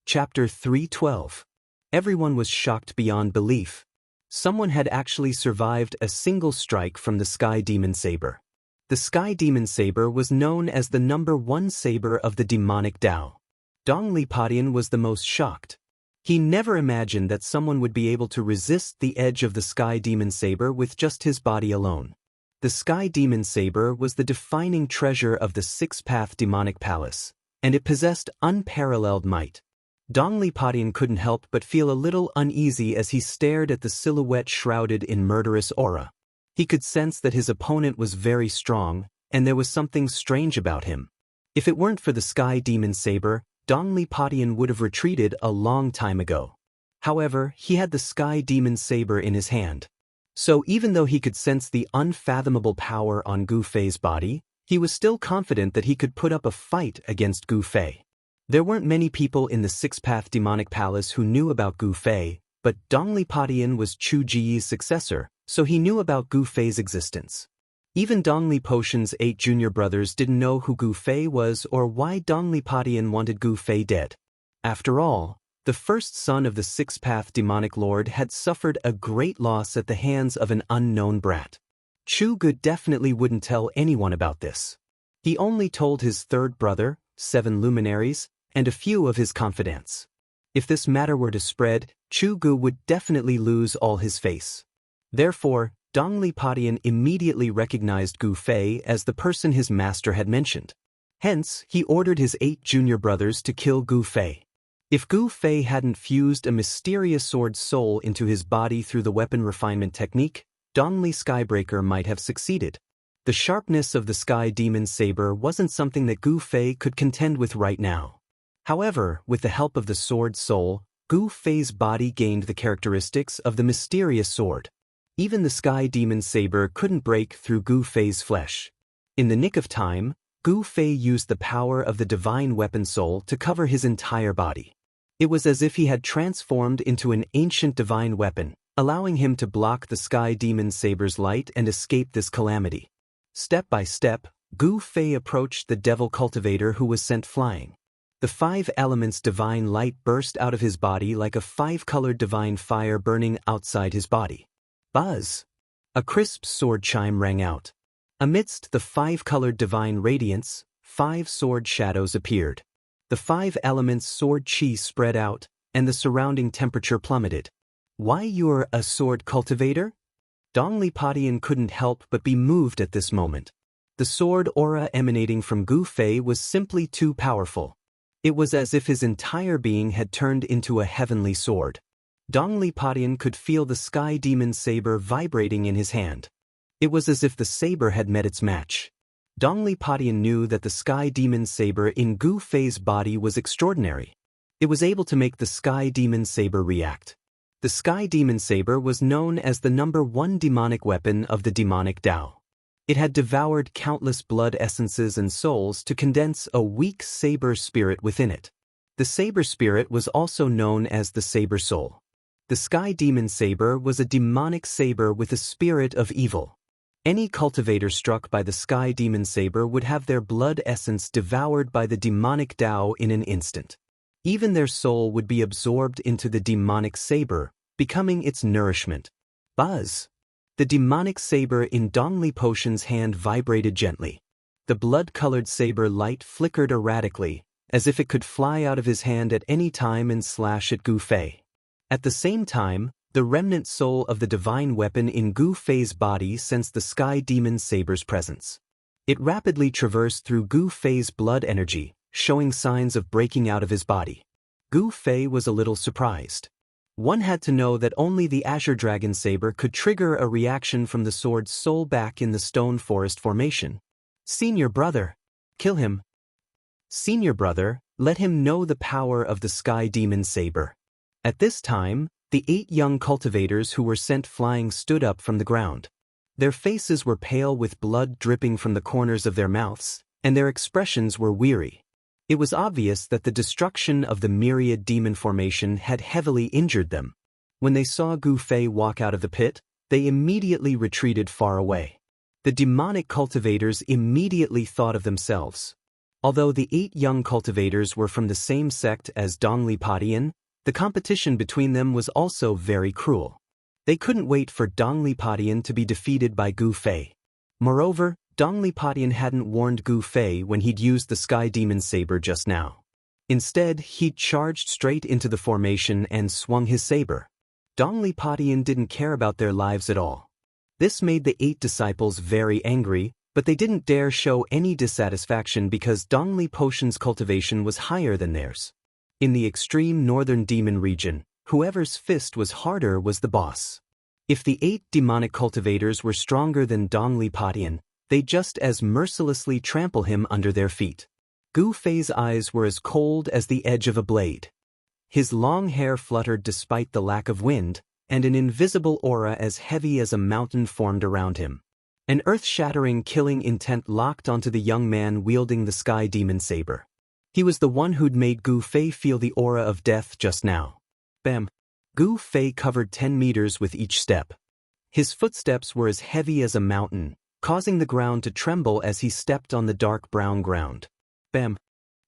Chapter 312. Everyone was shocked beyond belief. Someone had actually survived a single strike from the Sky Demon Saber. The Sky Demon Saber was known as the #1 saber of the demonic Tao. Dong Lipatian was the most shocked. He never imagined that someone would be able to resist the edge of the Sky Demon Saber with just his body alone. The Sky Demon Saber was the defining treasure of the 6th-path demonic palace, and it possessed unparalleled might. Dong Lipatian couldn't help but feel a little uneasy as he stared at the silhouette shrouded in murderous aura. He could sense that his opponent was very strong, and there was something strange about him. If it weren't for the Sky Demon Saber, Dong Lipatian would have retreated a long time ago. However, he had the Sky Demon Saber in his hand. So even though he could sense the unfathomable power on Gu Fei's body, he was still confident that he could put up a fight against Gu Fei. There weren't many people in the 6th-path demonic palace who knew about Gu Fei, but Dong Lipatian was Chu Ji's successor, so he knew about Gu Fei's existence. Even Dong Lipotian's 8 junior brothers didn't know who Gu Fei was or why Dong Lipatian wanted Gu Fei dead. After all, the first son of the 6th-path demonic lord had suffered a great loss at the hands of an unknown brat. Chu Gu definitely wouldn't tell anyone about this. He only told his 3rd brother, 7 luminaries, and a few of his confidants. If this matter were to spread, Chu Gu would definitely lose all his face. Therefore, Dong Lipatian immediately recognized Gu Fei as the person his master had mentioned. Hence, he ordered his 8 junior brothers to kill Gu Fei. If Gu Fei hadn't fused a mysterious sword soul into his body through the weapon refinement technique, Dong Li Skybreaker might have succeeded. The sharpness of the Sky Demon Saber wasn't something that Gu Fei could contend with right now. However, with the help of the sword soul, Gu Fei's body gained the characteristics of the mysterious sword. Even the Sky Demon Saber couldn't break through Gu Fei's flesh. In the nick of time, Gu Fei used the power of the divine weapon soul to cover his entire body. It was as if he had transformed into an ancient divine weapon, allowing him to block the Sky Demon Saber's light and escape this calamity. Step by step, Gu Fei approached the devil cultivator who was sent flying. The 5 elements divine light burst out of his body like a 5-colored divine fire burning outside his body. Buzz! A crisp sword chime rang out. Amidst the 5-colored divine radiance, 5 sword shadows appeared. The 5 elements sword chi spread out, and the surrounding temperature plummeted. Why you're a sword cultivator? Dong Lipatian couldn't help but be moved at this moment. The sword aura emanating from Gu Fei was simply too powerful. It was as if his entire being had turned into a heavenly sword. Dong Lipatian could feel the Sky Demon Saber vibrating in his hand. It was as if the saber had met its match. Dongli Padian knew that the Sky Demon Saber in Gu Fei's body was extraordinary. It was able to make the Sky Demon Saber react. The Sky Demon Saber was known as the #1 demonic weapon of the demonic Tao. It had devoured countless blood essences and souls to condense a weak saber spirit within it. The saber spirit was also known as the saber soul. The Sky Demon Saber was a demonic saber with a spirit of evil. Any cultivator struck by the Sky Demon Saber would have their blood essence devoured by the demonic Tao in an instant. Even their soul would be absorbed into the demonic saber, becoming its nourishment. Buzz! The demonic saber in Dongli Potion's hand vibrated gently. The blood-colored saber light flickered erratically, as if it could fly out of his hand at any time and slash at Gu Fei. At the same time, the remnant soul of the divine weapon in Gu Fei's body sensed the Sky Demon Saber's presence. It rapidly traversed through Gu Fei's blood energy, showing signs of breaking out of his body. Gu Fei was a little surprised. One had to know that only the Azure Dragon Saber could trigger a reaction from the sword's soul back in the Stone Forest formation. Senior brother, kill him. Senior brother, let him know the power of the Sky Demon Saber. At this time, the 8 young cultivators who were sent flying stood up from the ground. Their faces were pale with blood dripping from the corners of their mouths, and their expressions were weary. It was obvious that the destruction of the myriad demon formation had heavily injured them. When they saw Gu Fei walk out of the pit, they immediately retreated far away. The demonic cultivators immediately thought of themselves. Although the 8 young cultivators were from the same sect as Dongli Padian, the competition between them was also very cruel. They couldn't wait for Dongli Padian to be defeated by Gu Fei. Moreover, Dongli Padian hadn't warned Gu Fei when he'd used the Sky Demon Saber just now. Instead, he'd charged straight into the formation and swung his saber. Dongli Padian didn't care about their lives at all. This made the 8 disciples very angry, but they didn't dare show any dissatisfaction because Dongli Potion's cultivation was higher than theirs. In the extreme northern demon region, whoever's fist was harder was the boss. If the 8 demonic cultivators were stronger than Dongli Padian, they'd just as mercilessly trample him under their feet. Gu Fei's eyes were as cold as the edge of a blade. His long hair fluttered despite the lack of wind, and an invisible aura as heavy as a mountain formed around him. An earth-shattering killing intent locked onto the young man wielding the Sky Demon Saber. He was the one who'd made Gu Fei feel the aura of death just now. Bam! Gu Fei covered 10 meters with each step. His footsteps were as heavy as a mountain, causing the ground to tremble as he stepped on the dark brown ground. Bam!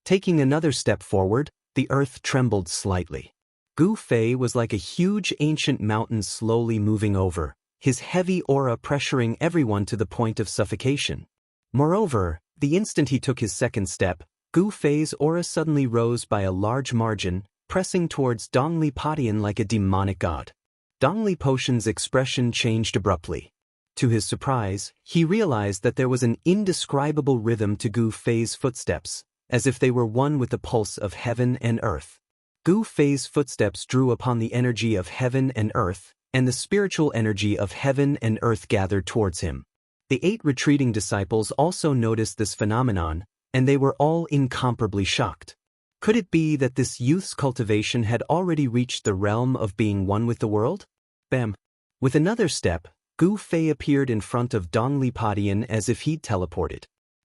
Taking another step forward, the earth trembled slightly. Gu Fei was like a huge ancient mountain slowly moving over, his heavy aura pressuring everyone to the point of suffocation. Moreover, the instant he took his second step, Gu Fei's aura suddenly rose by a large margin, pressing towards Dongli Padian like a demonic god. Dongli Potion's expression changed abruptly. To his surprise, he realized that there was an indescribable rhythm to Gu Fei's footsteps, as if they were one with the pulse of heaven and earth. Gu Fei's footsteps drew upon the energy of heaven and earth, and the spiritual energy of heaven and earth gathered towards him. The 8 retreating disciples also noticed this phenomenon, and they were all incomparably shocked. Could it be that this youth's cultivation had already reached the realm of being one with the world? Bam! With another step, Gu Fei appeared in front of Dongli Padian as if he'd teleported.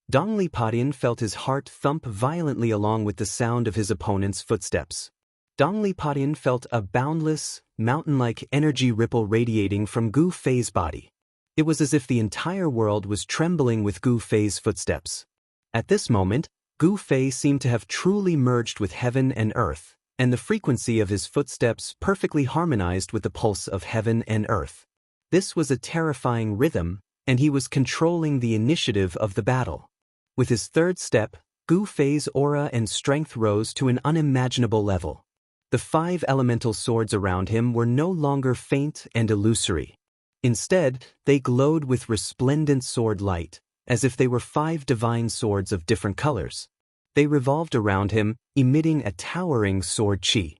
Dongli Padian felt his heart thump violently along with the sound of his opponent's footsteps. Dongli Padian felt a boundless, mountain-like energy ripple radiating from Gu Fei's body. It was as if the entire world was trembling with Gu Fei's footsteps. At this moment, Gu Fei seemed to have truly merged with heaven and earth, and the frequency of his footsteps perfectly harmonized with the pulse of heaven and earth. This was a terrifying rhythm, and he was controlling the initiative of the battle. With his third step, Gu Fei's aura and strength rose to an unimaginable level. The 5 elemental swords around him were no longer faint and illusory. Instead, they glowed with resplendent sword light, as if they were 5 divine swords of different colors. They revolved around him, emitting a towering sword chi.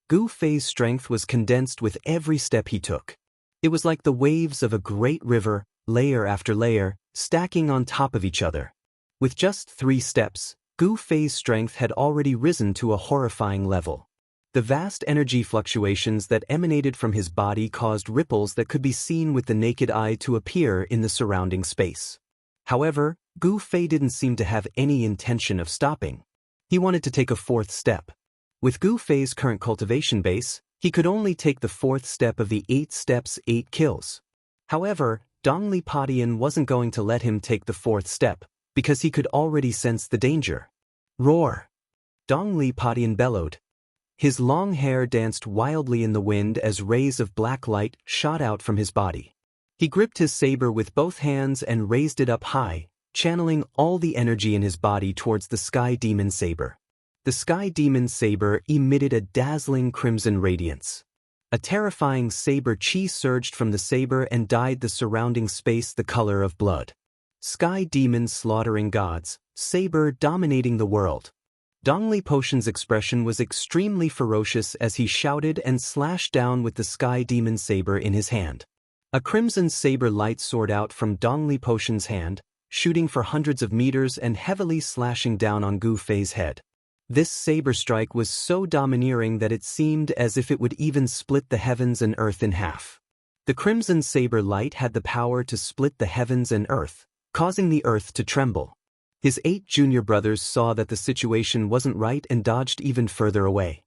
Gu Fei's strength was condensed with every step he took. It was like the waves of a great river, layer after layer, stacking on top of each other. With just 3 steps, Gu Fei's strength had already risen to a horrifying level. The vast energy fluctuations that emanated from his body caused ripples that could be seen with the naked eye to appear in the surrounding space. However, Gu Fei didn't seem to have any intention of stopping. He wanted to take a 4th step. With Gu Fei's current cultivation base, he could only take the 4th step of the 8 steps 8 kills. However, Dongli Padian wasn't going to let him take the 4th step, because he could already sense the danger. Roar! Dongli Padian bellowed. His long hair danced wildly in the wind as rays of black light shot out from his body. He gripped his saber with both hands and raised it up high, channeling all the energy in his body towards the Sky Demon Saber. The Sky Demon Saber emitted a dazzling crimson radiance. A terrifying saber chi surged from the saber and dyed the surrounding space the color of blood. Sky Demon slaughtering gods, saber dominating the world. Dongli Potion's expression was extremely ferocious as he shouted and slashed down with the Sky Demon Saber in his hand. A crimson saber light soared out from Dongli Potion's hand, shooting for hundreds of meters and heavily slashing down on Gu Fei's head. This saber strike was so domineering that it seemed as if it would even split the heavens and earth in half. The crimson saber light had the power to split the heavens and earth, causing the earth to tremble. His 8 junior brothers saw that the situation wasn't right and dodged even further away.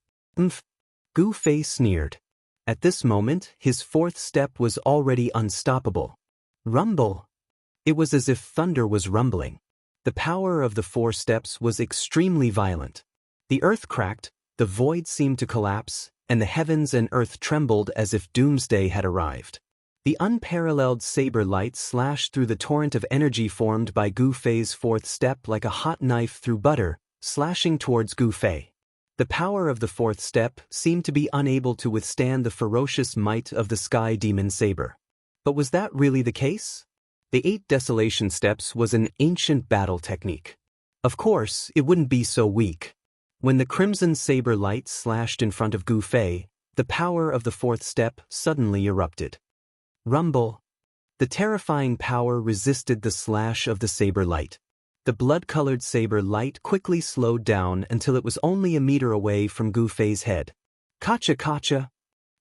Gu Fei sneered. At this moment, his 4th step was already unstoppable. Rumble! It was as if thunder was rumbling. The power of the 4 steps was extremely violent. The earth cracked, the void seemed to collapse, and the heavens and earth trembled as if doomsday had arrived. The unparalleled saber light slashed through the torrent of energy formed by Gu Fei's 4th step like a hot knife through butter, slashing towards Gu Fei. The power of the 4th step seemed to be unable to withstand the ferocious might of the Sky Demon Saber. But was that really the case? The 8 Desolation Steps was an ancient battle technique. Of course, it wouldn't be so weak. When the crimson saber light slashed in front of Gu Fei, the power of the 4th step suddenly erupted. Rumble! The terrifying power resisted the slash of the saber light. The blood-colored saber light quickly slowed down until it was only a meter away from Gu Fei's head. Kacha kacha!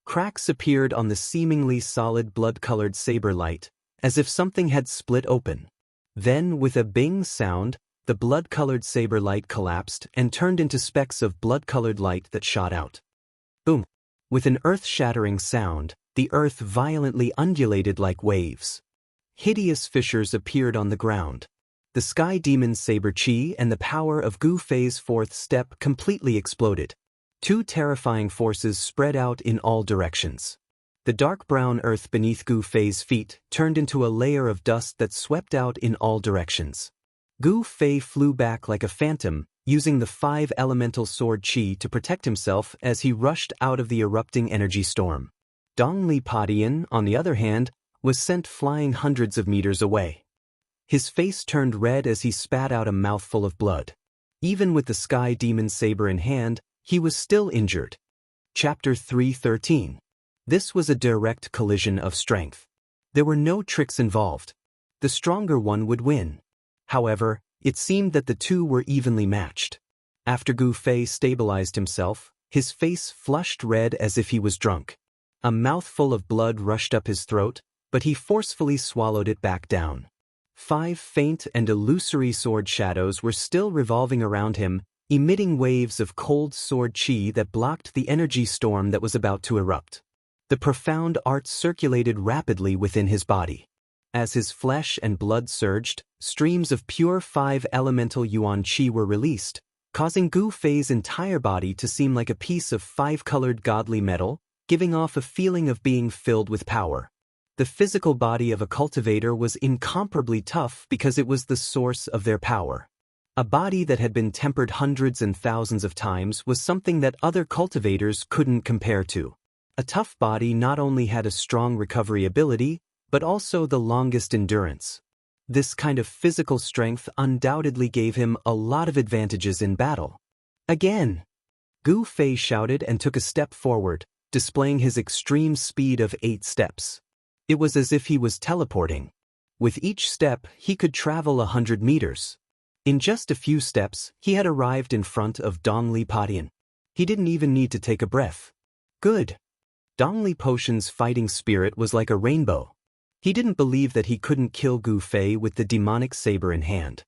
Cracks appeared on the seemingly solid blood-colored saber light, as if something had split open. Then, with a bing sound, the blood-colored saber light collapsed and turned into specks of blood-colored light that shot out. Boom! With an earth-shattering sound, the earth violently undulated like waves. Hideous fissures appeared on the ground. The Sky Demon Saber Chi and the power of Gu Fei's 4th step completely exploded. 2 terrifying forces spread out in all directions. The dark brown earth beneath Gu Fei's feet turned into a layer of dust that swept out in all directions. Gu Fei flew back like a phantom, using the 5 elemental sword chi to protect himself as he rushed out of the erupting energy storm. Dongli Padian, on the other hand, was sent flying hundreds of meters away. His face turned red as he spat out a mouthful of blood. Even with the Sky Demon Saber in hand, he was still injured. Chapter 313. This was a direct collision of strength. There were no tricks involved. The stronger one would win. However, it seemed that the 2 were evenly matched. After Gu Fei stabilized himself, his face flushed red as if he was drunk. A mouthful of blood rushed up his throat, but he forcefully swallowed it back down. 5 faint and illusory sword shadows were still revolving around him, emitting waves of cold sword chi that blocked the energy storm that was about to erupt. The profound art circulated rapidly within his body. As his flesh and blood surged, streams of pure 5 elemental yuan chi were released, causing Gu Fei's entire body to seem like a piece of 5-colored godly metal, giving off a feeling of being filled with power. The physical body of a cultivator was incomparably tough because it was the source of their power. A body that had been tempered hundreds and thousands of times was something that other cultivators couldn't compare to. A tough body not only had a strong recovery ability, but also the longest endurance. This kind of physical strength undoubtedly gave him a lot of advantages in battle. Again! Gu Fei shouted and took a step forward, displaying his extreme speed of 8 steps. It was as if he was teleporting. With each step, he could travel 100 meters. In just a few steps, he had arrived in front of Dongli Padian. He didn't even need to take a breath. Good. Dongli Potion's fighting spirit was like a rainbow. He didn't believe that he couldn't kill Gu Fei with the demonic saber in hand.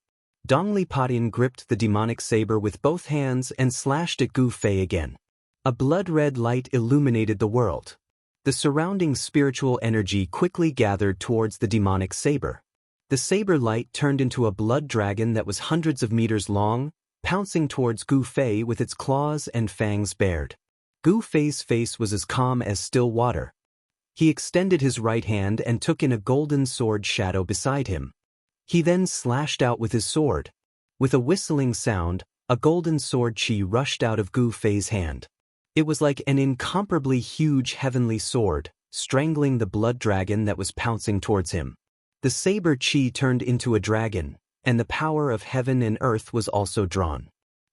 Dongli Padian gripped the demonic saber with both hands and slashed at Gu Fei again. A blood-red light illuminated the world. The surrounding spiritual energy quickly gathered towards the demonic saber. The saber light turned into a blood dragon that was hundreds of meters long, pouncing towards Gu Fei with its claws and fangs bared. Gu Fei's face was as calm as still water. He extended his right hand and took in a golden sword shadow beside him. He then slashed out with his sword. With a whistling sound, a golden sword chi rushed out of Gu Fei's hand. It was like an incomparably huge heavenly sword, strangling the blood dragon that was pouncing towards him. The saber chi turned into a dragon, and the power of heaven and earth was also drawn.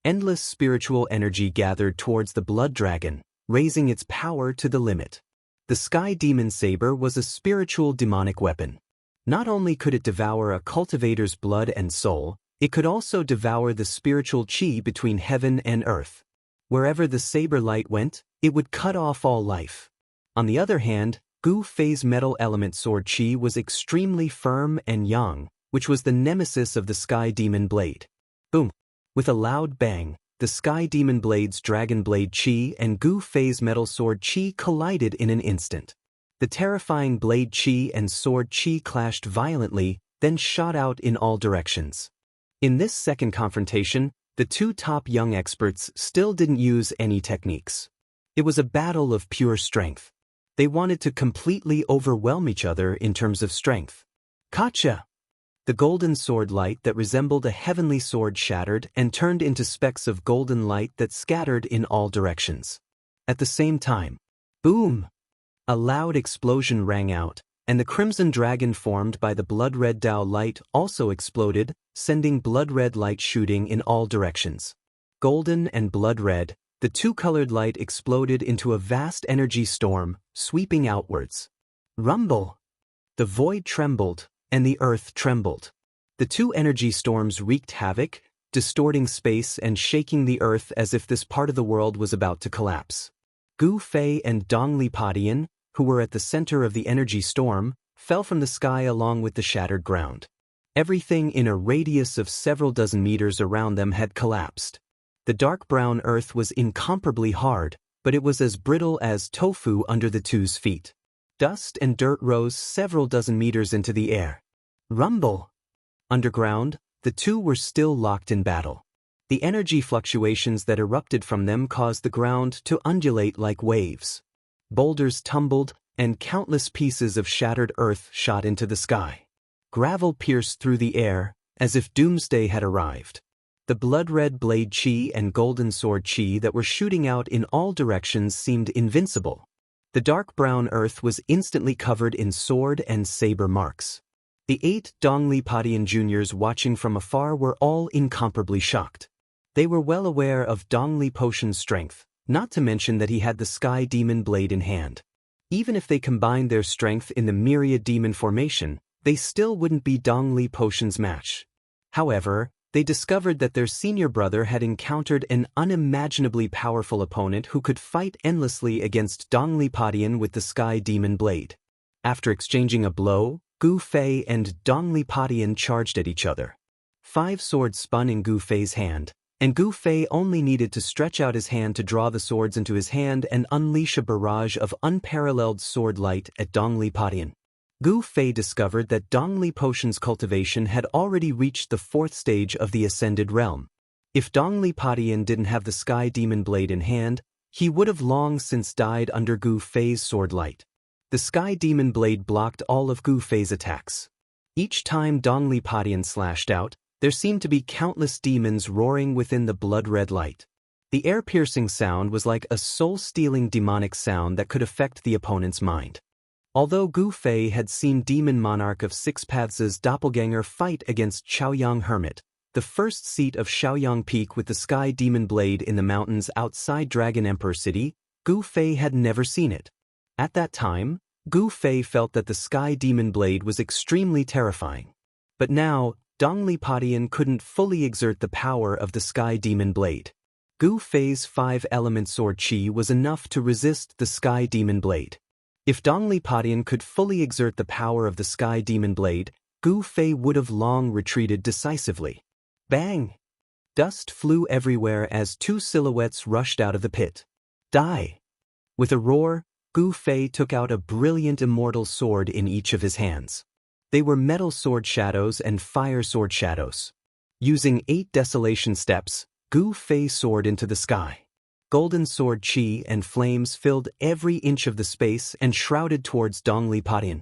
Endless spiritual energy gathered towards the blood dragon, raising its power to the limit. The sky demon saber was a spiritual demonic weapon. Not only could it devour a cultivator's blood and soul, it could also devour the spiritual chi between heaven and earth. Wherever the saber light went, it would cut off all life. On the other hand, Gu Fei's metal element sword chi was extremely firm and yang, which was the nemesis of the sky demon blade. Boom! With a loud bang, the sky demon blade's dragon blade chi and Gu Fei's metal sword chi collided in an instant. The terrifying blade chi and sword chi clashed violently, then shot out in all directions. In this second confrontation, the two top young experts still didn't use any techniques. It was a battle of pure strength. They wanted to completely overwhelm each other in terms of strength. Gotcha! The golden sword light that resembled a heavenly sword shattered and turned into specks of golden light that scattered in all directions. At the same time, boom! A loud explosion rang out, and the crimson dragon formed by the blood-red Dao light also exploded, sending blood-red light shooting in all directions. Golden and blood-red, the two-colored light exploded into a vast energy storm, sweeping outwards. Rumble! The void trembled, and the earth trembled. The two energy storms wreaked havoc, distorting space and shaking the earth as if this part of the world was about to collapse. Gu Fei and Dongli Padian, who were at the center of the energy storm, fell from the sky along with the shattered ground. Everything in a radius of several dozen meters around them had collapsed. The dark brown earth was incomparably hard, but it was as brittle as tofu under the two's feet. Dust and dirt rose several dozen meters into the air. Rumble! Underground, the two were still locked in battle. The energy fluctuations that erupted from them caused the ground to undulate like waves. Boulders tumbled, and countless pieces of shattered earth shot into the sky. Gravel pierced through the air, as if doomsday had arrived. The blood-red blade chi and golden sword chi that were shooting out in all directions seemed invincible. The dark brown earth was instantly covered in sword and saber marks. The 8 Dongli Padian juniors watching from afar were all incomparably shocked. They were well aware of Dongli Potion's strength, not to mention that he had the sky demon blade in hand. Even if they combined their strength in the myriad demon formation, they still wouldn't be Dongli Potion's match. However, they discovered that their senior brother had encountered an unimaginably powerful opponent who could fight endlessly against Dongli Padian with the sky demon blade. After exchanging a blow, Gu Fei and Dongli Padian charged at each other. 5 swords spun in Gu Fei's hand, and Gu Fei only needed to stretch out his hand to draw the swords into his hand and unleash a barrage of unparalleled sword light at Dongli Padian. Gu Fei discovered that Dongli Potion's cultivation had already reached the 4th stage of the Ascended Realm. If Dongli Padian didn't have the Sky Demon Blade in hand, he would have long since died under Gu Fei's sword light. The Sky Demon Blade blocked all of Gu Fei's attacks. Each time Dongli Padian slashed out, there seemed to be countless demons roaring within the blood-red light. The air-piercing sound was like a soul-stealing demonic sound that could affect the opponent's mind. Although Gu Fei had seen Demon Monarch of 6 Paths' doppelganger fight against Shaoyang Hermit, the first seat of Shaoyang Peak with the Sky Demon Blade in the mountains outside Dragon Emperor City, Gu Fei had never seen it. At that time, Gu Fei felt that the sky demon blade was extremely terrifying. But now, Dongli Padian couldn't fully exert the power of the sky demon blade. Gu Fei's 5-element sword qi was enough to resist the sky demon blade. If Dongli Padian could fully exert the power of the sky demon blade, Gu Fei would have long retreated decisively. Bang! Dust flew everywhere as 2 silhouettes rushed out of the pit. Die! With a roar, Gu Fei took out a brilliant immortal sword in each of his hands. They were metal sword shadows and fire sword shadows. Using 8 desolation steps, Gu Fei soared into the sky. Golden sword qi and flames filled every inch of the space and shrouded towards Dongli Padian.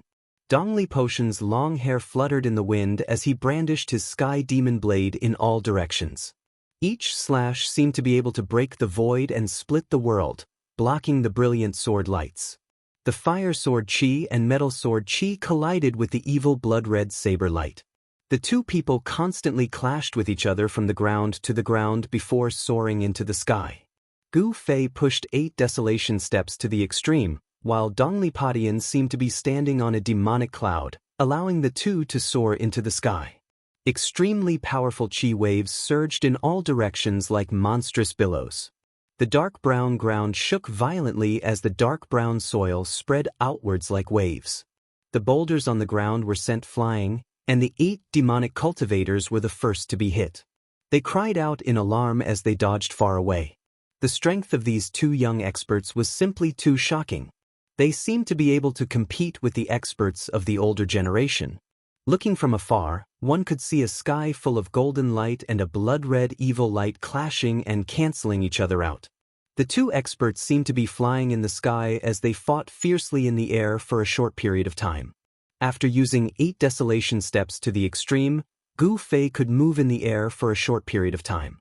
Dongli Potion's long hair fluttered in the wind as he brandished his sky demon blade in all directions. Each slash seemed to be able to break the void and split the world, blocking the brilliant sword lights. The fire sword qi and metal sword qi collided with the evil blood-red saber light. The two people constantly clashed with each other from the ground to the ground before soaring into the sky. Gu Fei pushed 8 desolation steps to the extreme, while Dongli Padian seemed to be standing on a demonic cloud, allowing the two to soar into the sky. Extremely powerful qi waves surged in all directions like monstrous billows. The dark brown ground shook violently as the dark brown soil spread outwards like waves. The boulders on the ground were sent flying, and the 8 demonic cultivators were the first to be hit. They cried out in alarm as they dodged far away. The strength of these 2 young experts was simply too shocking. They seemed to be able to compete with the experts of the older generation. Looking from afar, one could see a sky full of golden light and a blood-red evil light clashing and canceling each other out. The 2 experts seemed to be flying in the sky as they fought fiercely in the air for a short period of time. After using 8 desolation steps to the extreme, Gu Fei could move in the air for a short period of time.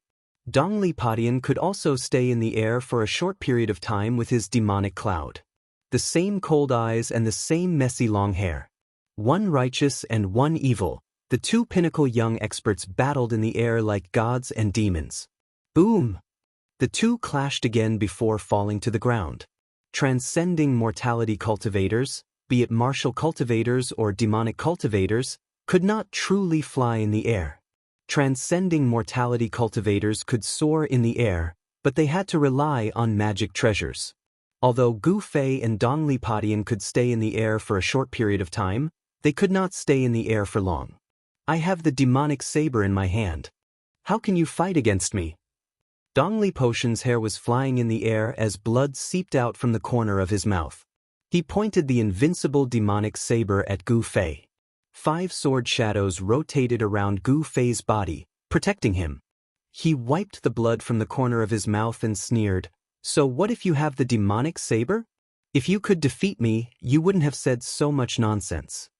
Dongli Padian could also stay in the air for a short period of time with his demonic cloud. The same cold eyes and the same messy long hair. One righteous and one evil, the 2 pinnacle young experts battled in the air like gods and demons. Boom! The 2 clashed again before falling to the ground. Transcending mortality cultivators, be it martial cultivators or demonic cultivators, could not truly fly in the air. Transcending mortality cultivators could soar in the air, but they had to rely on magic treasures. Although Gu Fei and Dongli Padian could stay in the air for a short period of time, they could not stay in the air for long. I have the demonic saber in my hand. How can you fight against me? Dongli Potion's hair was flying in the air as blood seeped out from the corner of his mouth. He pointed the invincible demonic saber at Gu Fei. 5 sword shadows rotated around Gu Fei's body, protecting him. He wiped the blood from the corner of his mouth and sneered, "So what if you have the demonic saber? If you could defeat me, you wouldn't have said so much nonsense."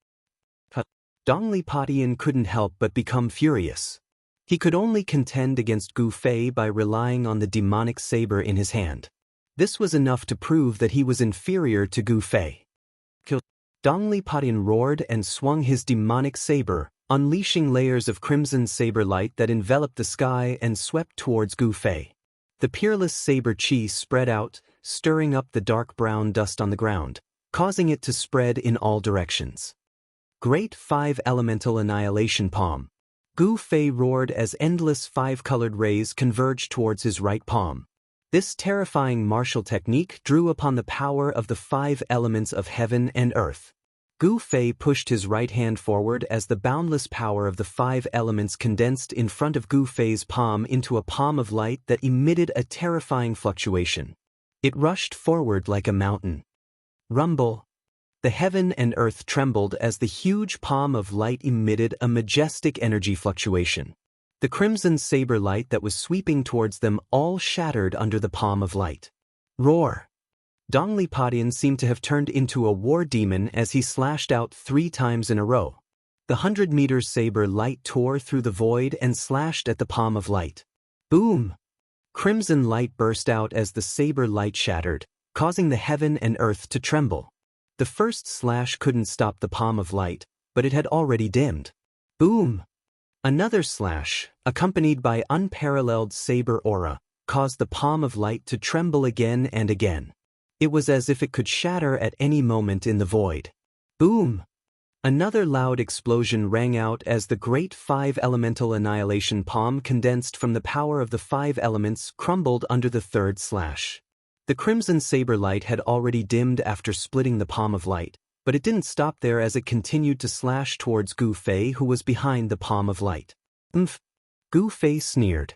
Dongli Padian couldn't help but become furious. He could only contend against Gu Fei by relying on the demonic saber in his hand. This was enough to prove that he was inferior to Gu Fei. Dongli Padian roared and swung his demonic saber, unleashing layers of crimson saber light that enveloped the sky and swept towards Gu Fei. The peerless saber qi spread out, stirring up the dark brown dust on the ground, causing it to spread in all directions. Great 5-elemental annihilation palm. Gu Fei roared as endless 5-colored rays converged towards his right palm. This terrifying martial technique drew upon the power of the 5 elements of heaven and earth. Gu Fei pushed his right hand forward as the boundless power of the 5 elements condensed in front of Gu Fei's palm into a palm of light that emitted a terrifying fluctuation. It rushed forward like a mountain. Rumble. The heaven and earth trembled as the huge palm of light emitted a majestic energy fluctuation. The crimson saber light that was sweeping towards them all shattered under the palm of light. Roar! Dongli Padian seemed to have turned into a war demon as he slashed out 3 times in a row. The 100-meter saber light tore through the void and slashed at the palm of light. Boom! Crimson light burst out as the saber light shattered, causing the heaven and earth to tremble. The first slash couldn't stop the palm of light, but it had already dimmed. Boom! Another slash, accompanied by unparalleled saber aura, caused the palm of light to tremble again and again. It was as if it could shatter at any moment in the void. Boom! Another loud explosion rang out as the great 5-elemental annihilation palm condensed from the power of the 5 elements crumbled under the third slash. The crimson saber light had already dimmed after splitting the palm of light, but it didn't stop there as it continued to slash towards Gu Fei, who was behind the palm of light. Umph! Gu Fei sneered.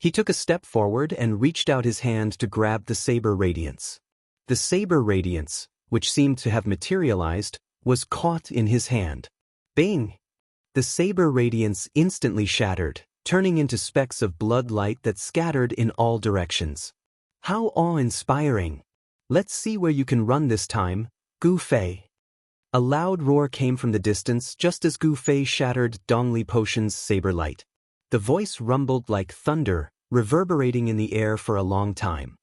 He took a step forward and reached out his hand to grab the saber radiance. The saber radiance, which seemed to have materialized, was caught in his hand. Bang! The saber radiance instantly shattered, turning into specks of blood light that scattered in all directions. How awe-inspiring! Let's see where you can run this time, Gu Fei. A loud roar came from the distance just as Gu Fei shattered Dongli Potion's saber light. The voice rumbled like thunder, reverberating in the air for a long time.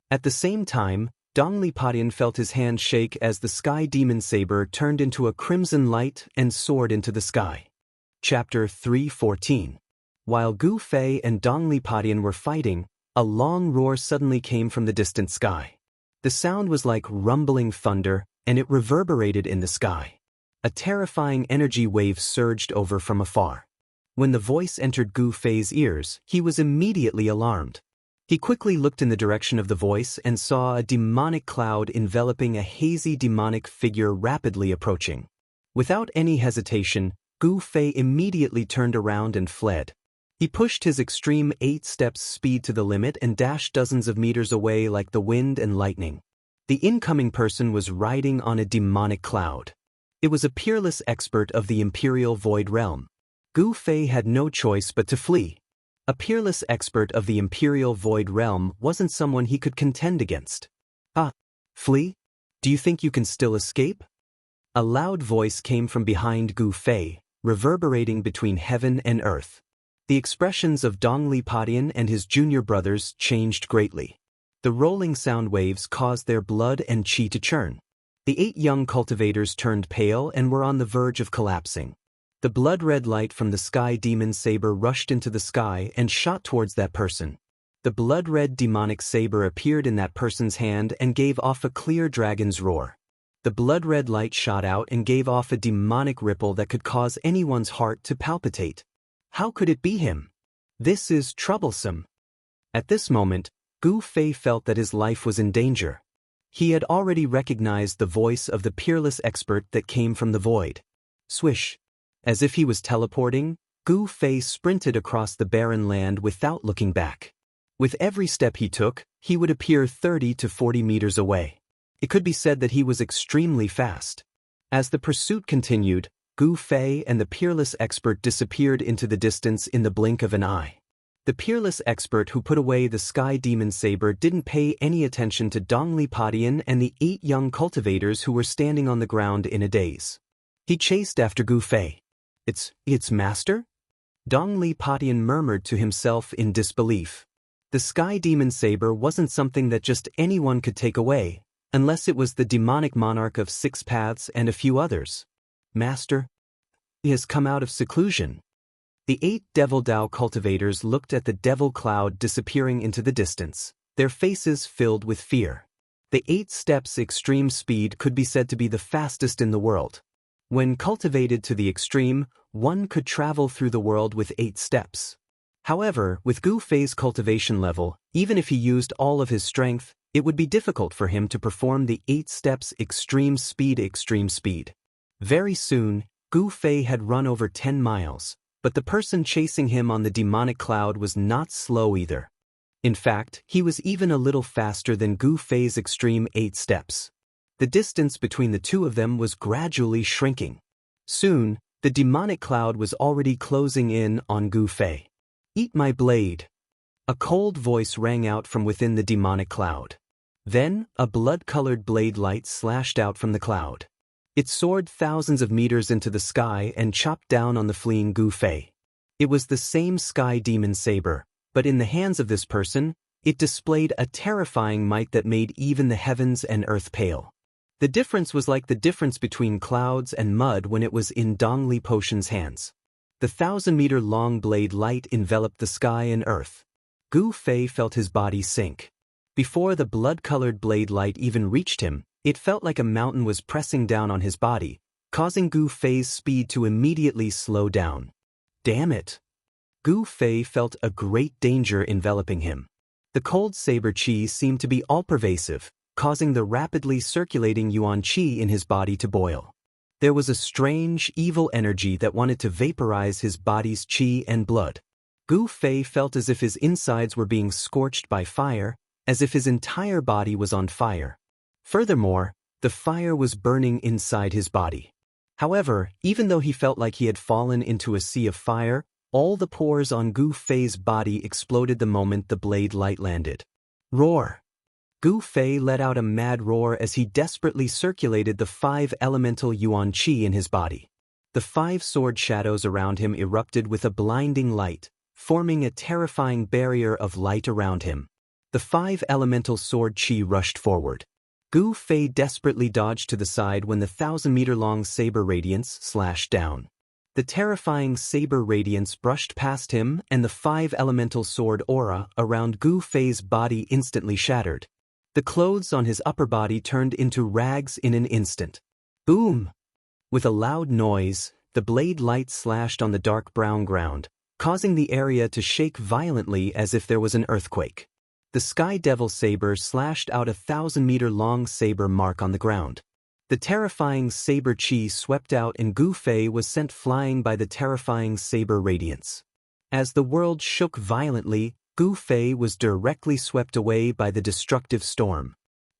At the same time, Dongli Potion felt his hand shake as the sky demon saber turned into a crimson light and soared into the sky. Chapter 3:14. While Gu Fei and Dongli Potion were fighting, a long roar suddenly came from the distant sky. The sound was like rumbling thunder, and it reverberated in the sky. A terrifying energy wave surged over from afar. When the voice entered Gu Fei's ears, he was immediately alarmed. He quickly looked in the direction of the voice and saw a demonic cloud enveloping a hazy demonic figure rapidly approaching. Without any hesitation, Gu Fei immediately turned around and fled. He pushed his extreme 8 steps speed to the limit and dashed dozens of meters away like the wind and lightning. The incoming person was riding on a demonic cloud. It was a peerless expert of the Imperial Void Realm. Gu Fei had no choice but to flee. A peerless expert of the Imperial Void Realm wasn't someone he could contend against. Ah, flee? Do you think you can still escape? A loud voice came from behind Gu Fei, reverberating between heaven and earth. The expressions of Dongli Potion and his junior brothers changed greatly. The rolling sound waves caused their blood and qi to churn. The 8 young cultivators turned pale and were on the verge of collapsing. The blood-red light from the sky demon saber rushed into the sky and shot towards that person. The blood-red demonic saber appeared in that person's hand and gave off a clear dragon's roar. The blood-red light shot out and gave off a demonic ripple that could cause anyone's heart to palpitate. How could it be him? This is troublesome. At this moment, Gu Fei felt that his life was in danger. He had already recognized the voice of the peerless expert that came from the void. Swish! As if he was teleporting, Gu Fei sprinted across the barren land without looking back. With every step he took, he would appear 30 to 40 meters away. It could be said that he was extremely fast. As the pursuit continued, Gu Fei and the peerless expert disappeared into the distance in the blink of an eye. The peerless expert who put away the sky demon saber didn't pay any attention to Dongli Potion and the 8 young cultivators who were standing on the ground in a daze. He chased after Gu Fei. It's master? Dongli Potion murmured to himself in disbelief. The sky demon saber wasn't something that just anyone could take away, unless it was the demonic monarch of 6 paths and a few others. Master? He has come out of seclusion. The 8 Devil Dao cultivators looked at the devil cloud disappearing into the distance, their faces filled with fear. The 8 steps extreme speed could be said to be the fastest in the world. When cultivated to the extreme, one could travel through the world with 8 steps. However, with Gu Fei's cultivation level, even if he used all of his strength, it would be difficult for him to perform the 8 steps extreme speed. Very soon, Gu Fei had run over 10 miles, but the person chasing him on the demonic cloud was not slow either. In fact, he was even a little faster than Gu Fei's extreme 8 steps. The distance between the two of them was gradually shrinking. Soon, the demonic cloud was already closing in on Gu Fei. Eat my blade! A cold voice rang out from within the demonic cloud. Then, a blood-colored blade light slashed out from the cloud. It soared thousands of meters into the sky and chopped down on the fleeing Gu Fei. It was the same sky demon saber, but in the hands of this person, it displayed a terrifying might that made even the heavens and earth pale. The difference was like the difference between clouds and mud when it was in Dongli Potion's hands. The 1,000-meter-long blade light enveloped the sky and earth. Gu Fei felt his body sink. Before the blood-colored blade light even reached him, it felt like a mountain was pressing down on his body, causing Gu Fei's speed to immediately slow down. Damn it! Gu Fei felt a great danger enveloping him. The cold saber qi seemed to be all-pervasive, causing the rapidly circulating yuan qi in his body to boil. There was a strange, evil energy that wanted to vaporize his body's qi and blood. Gu Fei felt as if his insides were being scorched by fire, as if his entire body was on fire. Furthermore, the fire was burning inside his body. However, even though he felt like he had fallen into a sea of fire, all the pores on Gu Fei's body exploded the moment the blade light landed. Roar! Gu Fei let out a mad roar as he desperately circulated the 5 elemental yuan qi in his body. The 5 sword shadows around him erupted with a blinding light, forming a terrifying barrier of light around him. The 5 elemental sword qi rushed forward. Gu Fei desperately dodged to the side when the 1,000-meter-long saber radiance slashed down. The terrifying saber radiance brushed past him and the 5 elemental sword aura around Gu Fei's body instantly shattered. The clothes on his upper body turned into rags in an instant. Boom! With a loud noise, the blade light slashed on the dark brown ground, causing the area to shake violently as if there was an earthquake. The Sky Devil saber slashed out a 1,000-meter-long saber mark on the ground. The terrifying saber qi swept out and Gu Fei was sent flying by the terrifying saber radiance. As the world shook violently, Gu Fei was directly swept away by the destructive storm.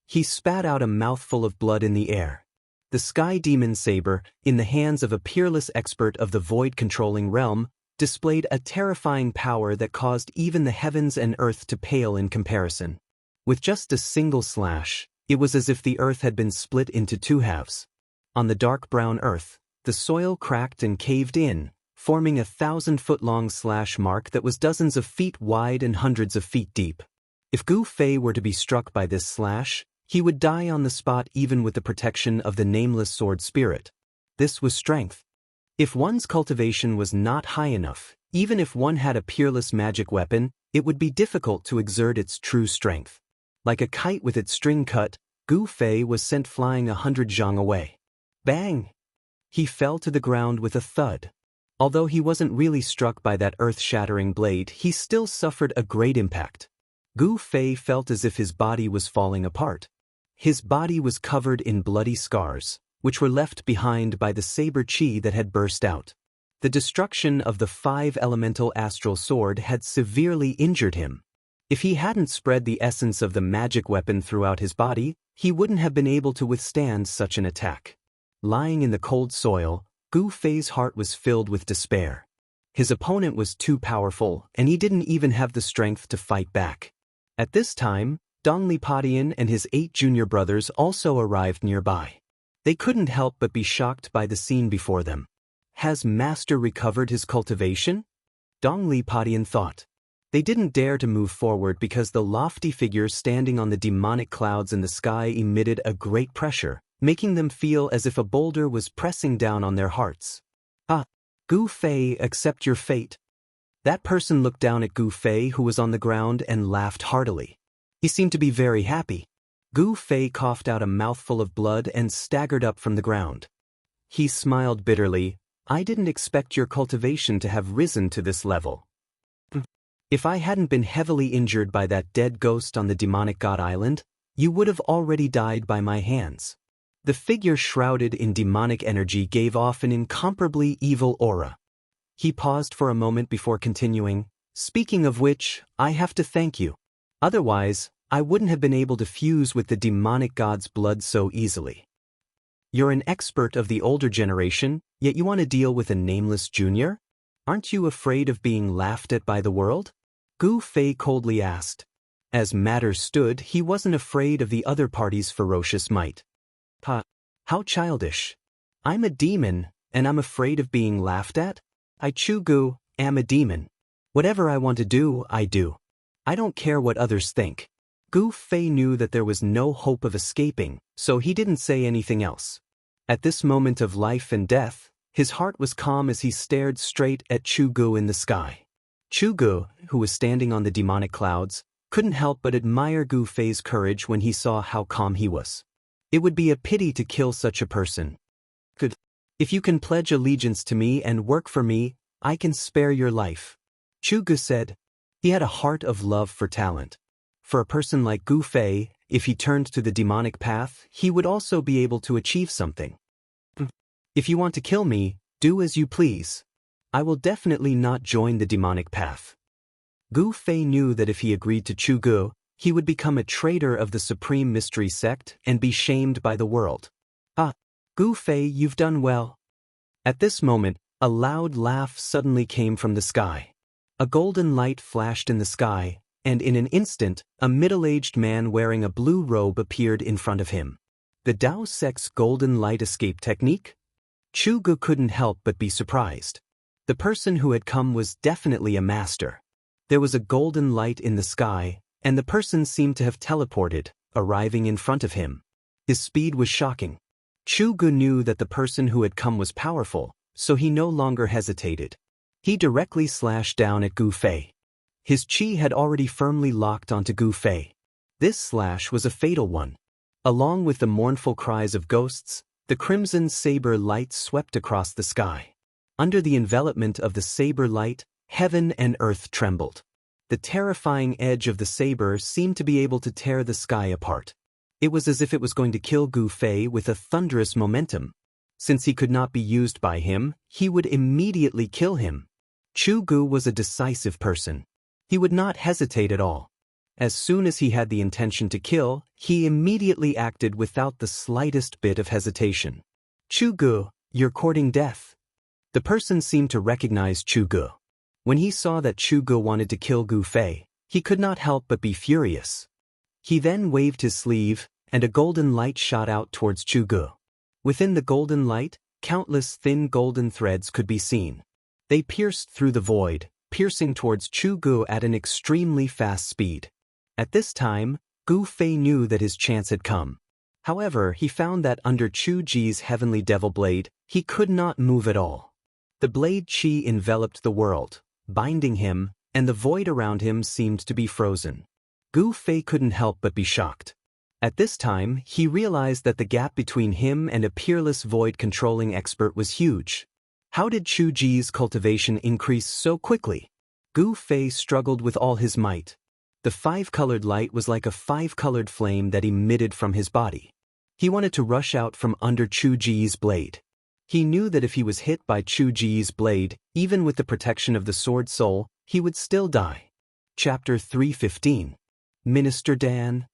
He spat out a mouthful of blood in the air. The Sky Demon saber, in the hands of a peerless expert of the void-controlling realm, displayed a terrifying power that caused even the heavens and earth to pale in comparison. With just a single slash, it was as if the earth had been split into 2 halves. On the dark brown earth, the soil cracked and caved in, forming a 1,000-foot-long slash mark that was dozens of feet wide and hundreds of feet deep. If Gu Fei were to be struck by this slash, he would die on the spot even with the protection of the nameless sword spirit. This was strength. If one's cultivation was not high enough, even if one had a peerless magic weapon, it would be difficult to exert its true strength. Like a kite with its string cut, Gu Fei was sent flying 100 zhang away. Bang! He fell to the ground with a thud. Although he wasn't really struck by that earth-shattering blade, he still suffered a great impact. Gu Fei felt as if his body was falling apart. His body was covered in bloody scars, which were left behind by the saber qi that had burst out. The destruction of the 5 elemental astral sword had severely injured him. If he hadn't spread the essence of the magic weapon throughout his body, he wouldn't have been able to withstand such an attack. Lying in the cold soil, Gu Fei's heart was filled with despair. His opponent was too powerful, and he didn't even have the strength to fight back. At this time, Dongli Padian and his 8 junior brothers also arrived nearby. They couldn't help but be shocked by the scene before them. Has Master recovered his cultivation? Dongli Padian thought. They didn't dare to move forward because the lofty figure standing on the demonic clouds in the sky emitted a great pressure, making them feel as if a boulder was pressing down on their hearts. Ah, Gu Fei, accept your fate. That person looked down at Gu Fei, who was on the ground, and laughed heartily. He seemed to be very happy. Gu Fei coughed out a mouthful of blood and staggered up from the ground. He smiled bitterly. I didn't expect your cultivation to have risen to this level. If I hadn't been heavily injured by that dead ghost on the demonic god island, you would have already died by my hands. The figure shrouded in demonic energy gave off an incomparably evil aura. He paused for a moment before continuing, speaking of which, I have to thank you. Otherwise, I wouldn't have been able to fuse with the demonic god's blood so easily. You're an expert of the older generation, yet you want to deal with a nameless junior? Aren't you afraid of being laughed at by the world? Gu Fei coldly asked. As matters stood, he wasn't afraid of the other party's ferocious might. How childish. I'm a demon, and I'm afraid of being laughed at? I Chugu am a demon. Whatever I want to do, I do. I don't care what others think. Gu Fei knew that there was no hope of escaping, so he didn't say anything else. At this moment of life and death, his heart was calm as he stared straight at Chugu in the sky. Chugu, who was standing on the demonic clouds, couldn't help but admire Gu Fei's courage when he saw how calm he was. It would be a pity to kill such a person. Good. If you can pledge allegiance to me and work for me, I can spare your life. Chu Gu said. He had a heart of love for talent. For a person like Gu Fei, if he turned to the demonic path, he would also be able to achieve something. If you want to kill me, do as you please. I will definitely not join the demonic path. Gu Fei knew that if he agreed to Chu Gu, he would become a traitor of the Supreme Mystery Sect and be shamed by the world. Ah, Gu Fei, you've done well. At this moment, a loud laugh suddenly came from the sky. A golden light flashed in the sky, and in an instant, a middle-aged man wearing a blue robe appeared in front of him. The Dao Sect's golden light escape technique? Chu Gu couldn't help but be surprised. The person who had come was definitely a master. There was a golden light in the sky, and the person seemed to have teleported, arriving in front of him. His speed was shocking. Chu Gu knew that the person who had come was powerful, so he no longer hesitated. He directly slashed down at Gu Fei. His chi had already firmly locked onto Gu Fei. This slash was a fatal one. Along with the mournful cries of ghosts, the crimson saber light swept across the sky. Under the envelopment of the saber light, heaven and earth trembled. The terrifying edge of the saber seemed to be able to tear the sky apart. It was as if it was going to kill Gu Fei with a thunderous momentum. Since he could not be used by him, he would immediately kill him. Chu Gu was a decisive person. He would not hesitate at all. As soon as he had the intention to kill, he immediately acted without the slightest bit of hesitation. Chu Gu, you're courting death. The person seemed to recognize Chu Gu. When he saw that Chu Gu wanted to kill Gu Fei, he could not help but be furious. He then waved his sleeve, and a golden light shot out towards Chu Gu. Within the golden light, countless thin golden threads could be seen. They pierced through the void, piercing towards Chu Gu at an extremely fast speed. At this time, Gu Fei knew that his chance had come. However, he found that under Chu Ji's heavenly devil blade, he could not move at all. The blade chi enveloped the world, binding him, and the void around him seemed to be frozen. Gu Fei couldn't help but be shocked. At this time, he realized that the gap between him and a peerless void-controlling expert was huge. How did Chu Ji's cultivation increase so quickly? Gu Fei struggled with all his might. The five-colored light was like a five-colored flame that emitted from his body. He wanted to rush out from under Chu Ji's blade. He knew that if he was hit by Chu Ji's blade, even with the protection of the Sword Soul, he would still die. Chapter 315. Minister Dan.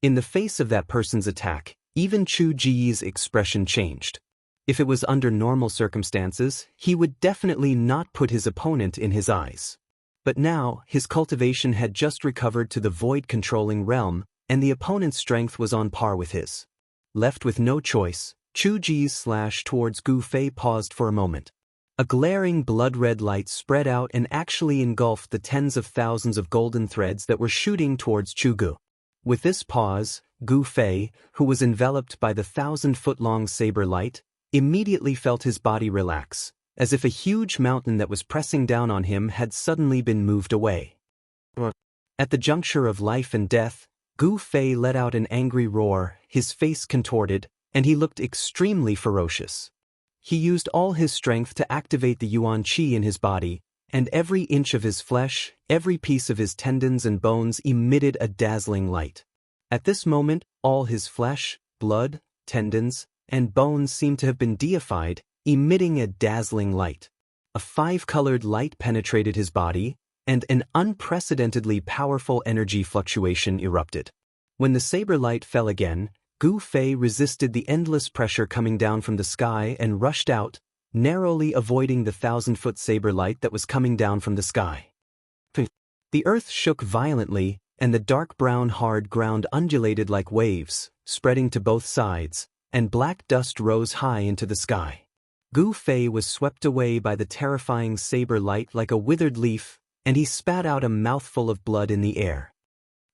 In the face of that person's attack, even Chu Ji's expression changed. If it was under normal circumstances, he would definitely not put his opponent in his eyes. But now, his cultivation had just recovered to the void-controlling realm, and the opponent's strength was on par with his. Left with no choice, Chu Ji's slash towards Gu Fei paused for a moment. A glaring blood-red light spread out and actually engulfed the tens of thousands of golden threads that were shooting towards Chu Gu. With this pause, Gu Fei, who was enveloped by the 1,000-foot-long saber light, immediately felt his body relax, as if a huge mountain that was pressing down on him had suddenly been moved away. At the juncture of life and death, Gu Fei let out an angry roar, his face contorted, and he looked extremely ferocious. He used all his strength to activate the Yuan Qi in his body, and every inch of his flesh, every piece of his tendons and bones emitted a dazzling light. At this moment, all his flesh, blood, tendons, and bones seemed to have been deified, emitting a dazzling light. A five-colored light penetrated his body, and an unprecedentedly powerful energy fluctuation erupted. When the saber light fell again, Gu Fei resisted the endless pressure coming down from the sky and rushed out, narrowly avoiding the 1,000-foot saber light that was coming down from the sky. The earth shook violently, and the dark brown hard ground undulated like waves, spreading to both sides, and black dust rose high into the sky. Gu Fei was swept away by the terrifying saber light like a withered leaf, and he spat out a mouthful of blood in the air.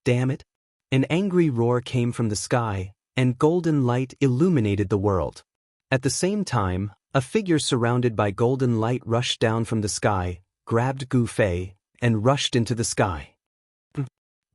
Damn it! An angry roar came from the sky, and golden light illuminated the world. At the same time, a figure surrounded by golden light rushed down from the sky, grabbed Gu Fei, and rushed into the sky.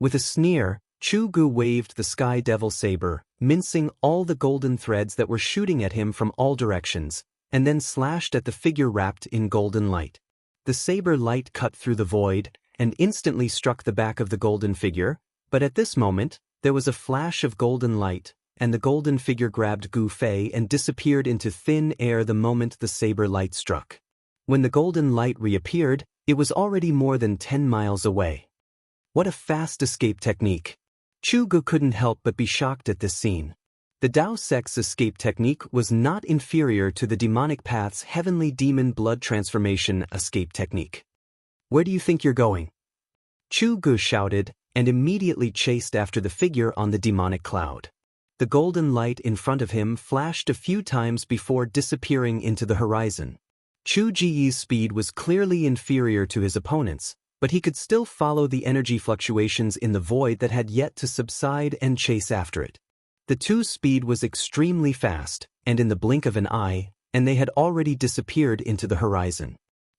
With a sneer, Chu Gu waved the Sky Devil saber, mincing all the golden threads that were shooting at him from all directions, and then slashed at the figure wrapped in golden light. The saber light cut through the void, and instantly struck the back of the golden figure, but at this moment, there was a flash of golden light, and the golden figure grabbed Gu Fei and disappeared into thin air the moment the saber light struck. When the golden light reappeared, it was already more than 10 miles away. What a fast escape technique! Chu Gu couldn't help but be shocked at this scene. The Dao sect's escape technique was not inferior to the demonic path's heavenly demon blood transformation escape technique. Where do you think you're going? Chu Gu shouted, and immediately chased after the figure on the demonic cloud. The golden light in front of him flashed a few times before disappearing into the horizon. Chu Ji's speed was clearly inferior to his opponent's, but he could still follow the energy fluctuations in the void that had yet to subside and chase after it. The two's speed was extremely fast, and in the blink of an eye, and they had already disappeared into the horizon.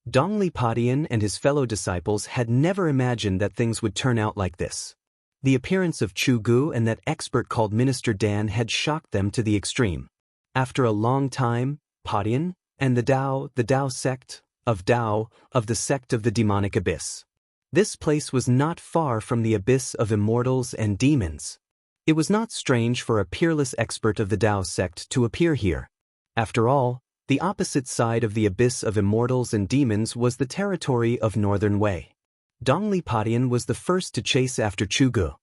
Dongli Padian and his fellow disciples had never imagined that things would turn out like this. The appearance of Chu Gu and that expert called Minister Dan had shocked them to the extreme. After a long time, Padian and the Dao sect of the sect of the demonic abyss. This place was not far from the abyss of immortals and demons. It was not strange for a peerless expert of the Dao sect to appear here. After all, the opposite side of the abyss of immortals and demons was the territory of Northern Wei. Dongli Padian was the first to chase after Chu Gu.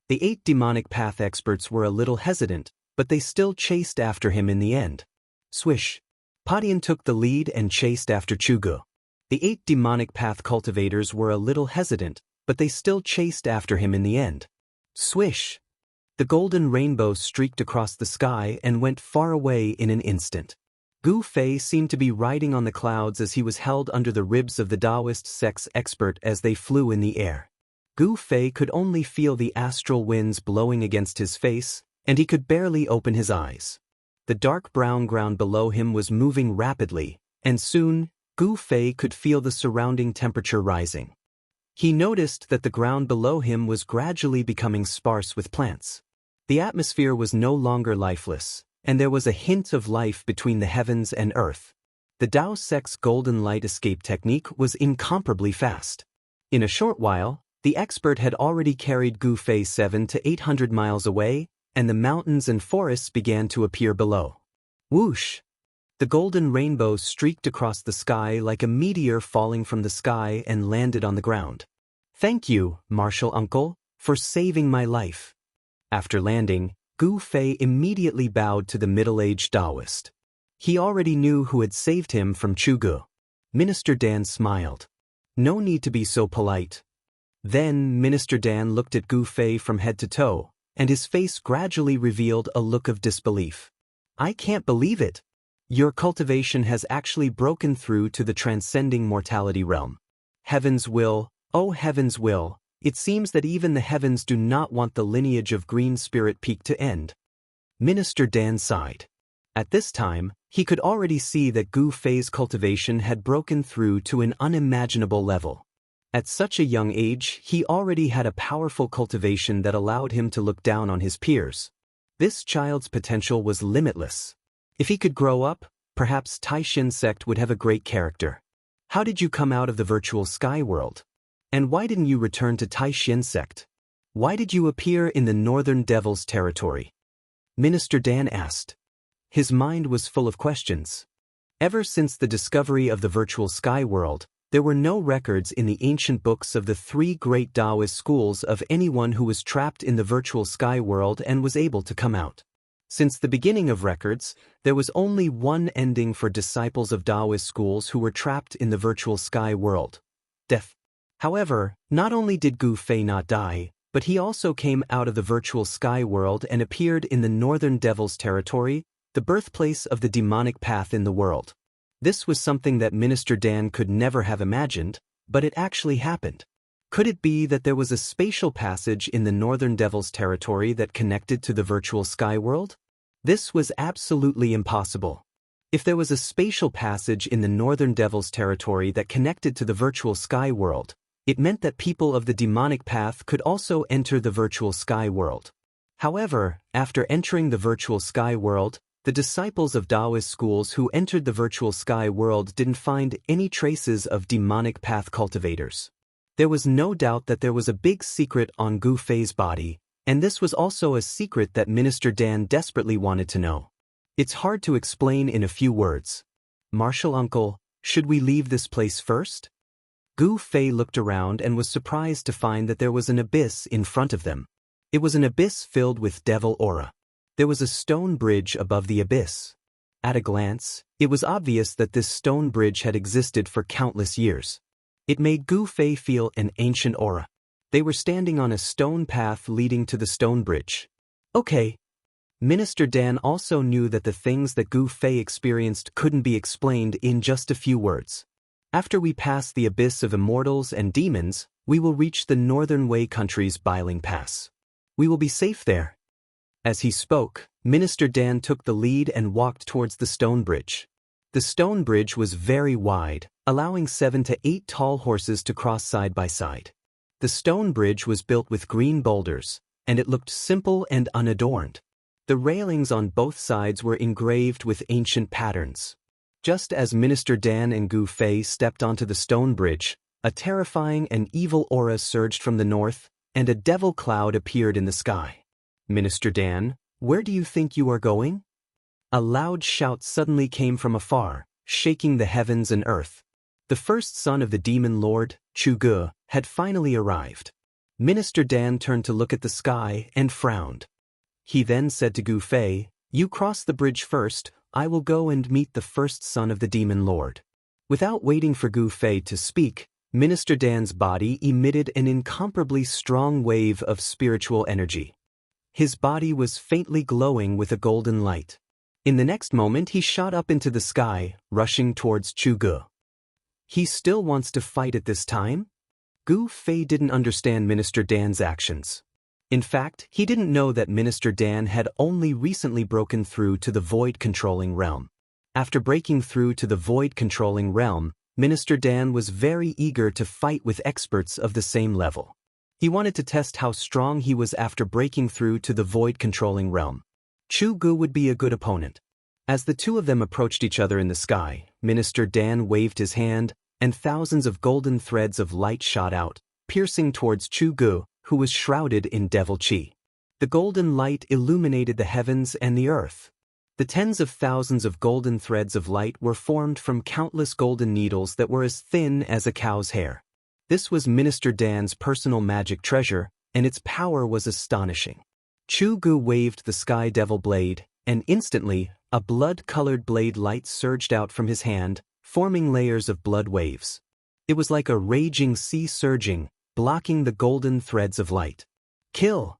The 8 demonic path experts were a little hesitant, but they still chased after him in the end. Swish! Padian took the lead and chased after Chu Gu. The 8 demonic path cultivators were a little hesitant, but they still chased after him in the end. Swish! The golden rainbow streaked across the sky and went far away in an instant. Gu Fei seemed to be riding on the clouds as he was held under the ribs of the Taoist sect's expert as they flew in the air. Gu Fei could only feel the astral winds blowing against his face, and he could barely open his eyes. The dark brown ground below him was moving rapidly, and soon, Gu Fei could feel the surrounding temperature rising. He noticed that the ground below him was gradually becoming sparse with plants. The atmosphere was no longer lifeless, and there was a hint of life between the heavens and earth. The Dao sect's golden light escape technique was incomparably fast. In a short while, the expert had already carried Gu Fei 700 to 800 miles away, and the mountains and forests began to appear below. Whoosh! The golden rainbow streaked across the sky like a meteor falling from the sky and landed on the ground. Thank you, Martial Uncle, for saving my life. After landing, Gu Fei immediately bowed to the middle-aged Taoist. He already knew who had saved him from Chu Gu. Minister Dan smiled. No need to be so polite. Then Minister Dan looked at Gu Fei from head to toe, and his face gradually revealed a look of disbelief. I can't believe it. Your cultivation has actually broken through to the transcending mortality realm. Heaven's will, oh heaven's will, it seems that even the heavens do not want the lineage of Green Spirit Peak to end. Minister Dan sighed. At this time, he could already see that Gu Fei's cultivation had broken through to an unimaginable level. At such a young age, he already had a powerful cultivation that allowed him to look down on his peers. This child's potential was limitless. If he could grow up, perhaps Taishin sect would have a great character. How did you come out of the virtual sky world? And why didn't you return to Taishin sect? Why did you appear in the Northern Devil's territory? Minister Dan asked. His mind was full of questions. Ever since the discovery of the virtual sky world, there were no records in the ancient books of the 3 great Taoist schools of anyone who was trapped in the virtual sky world and was able to come out. Since the beginning of records, there was only one ending for disciples of Taoist schools who were trapped in the virtual sky world: death. However, not only did Gu Fei not die, but he also came out of the virtual sky world and appeared in the Northern Devil's territory, the birthplace of the demonic path in the world. This was something that Minister Dan could never have imagined, but it actually happened. Could it be that there was a spatial passage in the Northern Devil's territory that connected to the virtual sky world? This was absolutely impossible. If there was a spatial passage in the Northern Devil's territory that connected to the virtual sky world, It meant that people of the demonic path could also enter the virtual sky world. However, after entering the virtual sky world, the disciples of Taoist schools who entered the virtual sky world didn't find any traces of demonic path cultivators. There was no doubt that there was a big secret on Gu Fei's body, and this was also a secret that Minister Dan desperately wanted to know. It's hard to explain in a few words. Martial uncle, should we leave this place first? Gu Fei looked around and was surprised to find that there was an abyss in front of them. It was an abyss filled with devil aura. There was a stone bridge above the abyss. At a glance, it was obvious that this stone bridge had existed for countless years. It made Gu Fei feel an ancient aura. They were standing on a stone path leading to the stone bridge. Okay. Minister Dan also knew that the things that Gu Fei experienced couldn't be explained in just a few words. After we pass the abyss of immortals and demons, we will reach the Northern Wei country's Biling Pass. We will be safe there. As he spoke, Minister Dan took the lead and walked towards the stone bridge. The stone bridge was very wide, allowing 7 to 8 tall horses to cross side by side. The stone bridge was built with green boulders, and it looked simple and unadorned. The railings on both sides were engraved with ancient patterns. Just as Minister Dan and Gu Fei stepped onto the stone bridge, a terrifying and evil aura surged from the north, and a devil cloud appeared in the sky. Minister Dan, where do you think you are going? A loud shout suddenly came from afar, shaking the heavens and earth. The first son of the demon lord, Chu, had finally arrived. Minister Dan turned to look at the sky and frowned. He then said to Gu Fei, "You cross the bridge first, I will go and meet the first son of the demon lord." Without waiting for Gu Fei to speak, Minister Dan's body emitted an incomparably strong wave of spiritual energy. His body was faintly glowing with a golden light. In the next moment he shot up into the sky, rushing towards Chu. He still wants to fight at this time? Gu Fei didn't understand Minister Dan's actions. In fact, he didn't know that Minister Dan had only recently broken through to the void-controlling realm. After breaking through to the void-controlling realm, Minister Dan was very eager to fight with experts of the same level. He wanted to test how strong he was after breaking through to the void-controlling realm. Chu would be a good opponent. As the two of them approached each other in the sky, Minister Dan waved his hand, and thousands of golden threads of light shot out, piercing towards Chu, who was shrouded in devil chi. The golden light illuminated the heavens and the earth. The tens of thousands of golden threads of light were formed from countless golden needles that were as thin as a cow's hair. This was Minister Dan's personal magic treasure, and its power was astonishing. Chu waved the sky devil blade, and instantly, a blood-colored blade light surged out from his hand, forming layers of blood waves. It was like a raging sea surging, blocking the golden threads of light. Kill!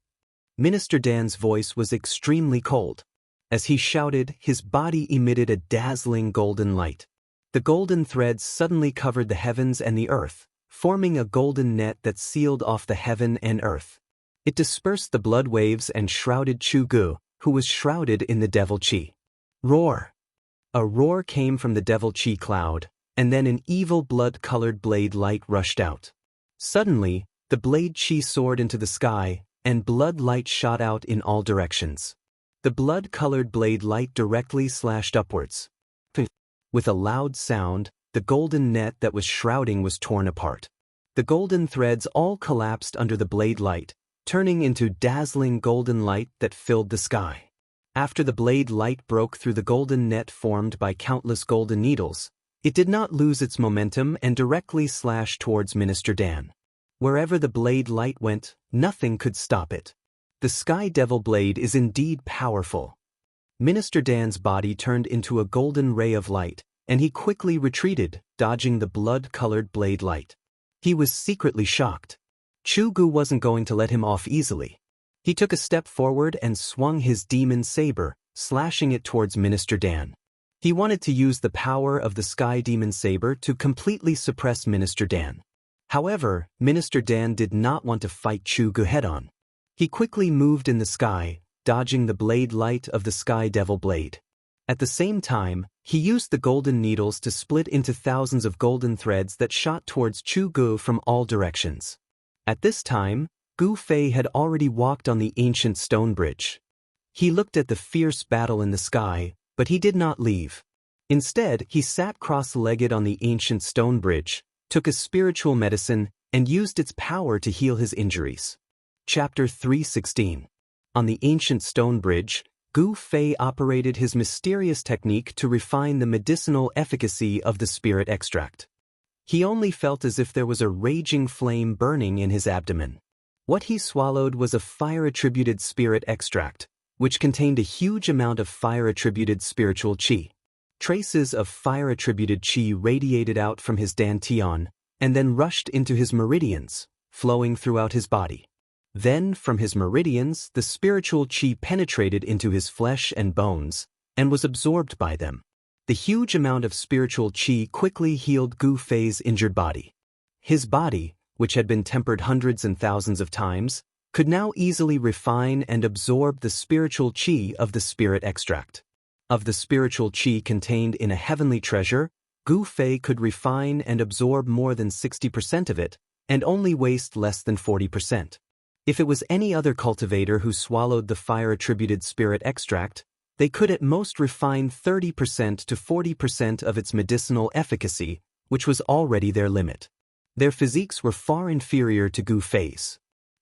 Minister Dan's voice was extremely cold. As he shouted, his body emitted a dazzling golden light. The golden threads suddenly covered the heavens and the earth, forming a golden net that sealed off the heaven and earth. It dispersed the blood waves and shrouded Chu, who was shrouded in the devil chi. Roar! A roar came from the devil chi cloud, and then an evil blood-colored blade light rushed out. Suddenly, the blade chi soared into the sky, and blood light shot out in all directions. The blood-colored blade light directly slashed upwards. With a loud sound, the golden net that was shrouding was torn apart. The golden threads all collapsed under the blade light, turning into dazzling golden light that filled the sky. After the blade light broke through the golden net formed by countless golden needles, it did not lose its momentum and directly slashed towards Minister Dan. Wherever the blade light went, nothing could stop it. The Sky Devil Blade is indeed powerful. Minister Dan's body turned into a golden ray of light, and he quickly retreated, dodging the blood-colored blade light. He was secretly shocked. Chu wasn't going to let him off easily. He took a step forward and swung his demon saber, slashing it towards Minister Dan. He wanted to use the power of the Sky Demon Saber to completely suppress Minister Dan. However, Minister Dan did not want to fight Chu head-on. He quickly moved in the sky, dodging the blade light of the Sky Devil Blade. At the same time, He used the golden needles to split into thousands of golden threads that shot towards Chu Gu from all directions. At this time, Gu Fei had already walked on the ancient stone bridge. He looked at the fierce battle in the sky, but he did not leave. Instead, he sat cross-legged on the ancient stone bridge, took a spiritual medicine, and used its power to heal his injuries. Chapter 3:16. On the ancient stone bridge, Gu Fei operated his mysterious technique to refine the medicinal efficacy of the spirit extract. He only felt as if there was a raging flame burning in his abdomen. What he swallowed was a fire-attributed spirit extract, which contained a huge amount of fire-attributed spiritual qi. Traces of fire-attributed qi radiated out from his dantian, and then rushed into his meridians, flowing throughout his body. Then, from his meridians, the spiritual qi penetrated into his flesh and bones, and was absorbed by them. The huge amount of spiritual qi quickly healed Gu Fei's injured body. His body, which had been tempered hundreds and thousands of times, could now easily refine and absorb the spiritual qi of the spirit extract. Of the spiritual qi contained in a heavenly treasure, Gu Fei could refine and absorb more than 60% of it, and only waste less than 40%. If it was any other cultivator who swallowed the fire-attributed spirit extract, they could at most refine 30% to 40% of its medicinal efficacy, which was already their limit. Their physiques were far inferior to Gu Fei's.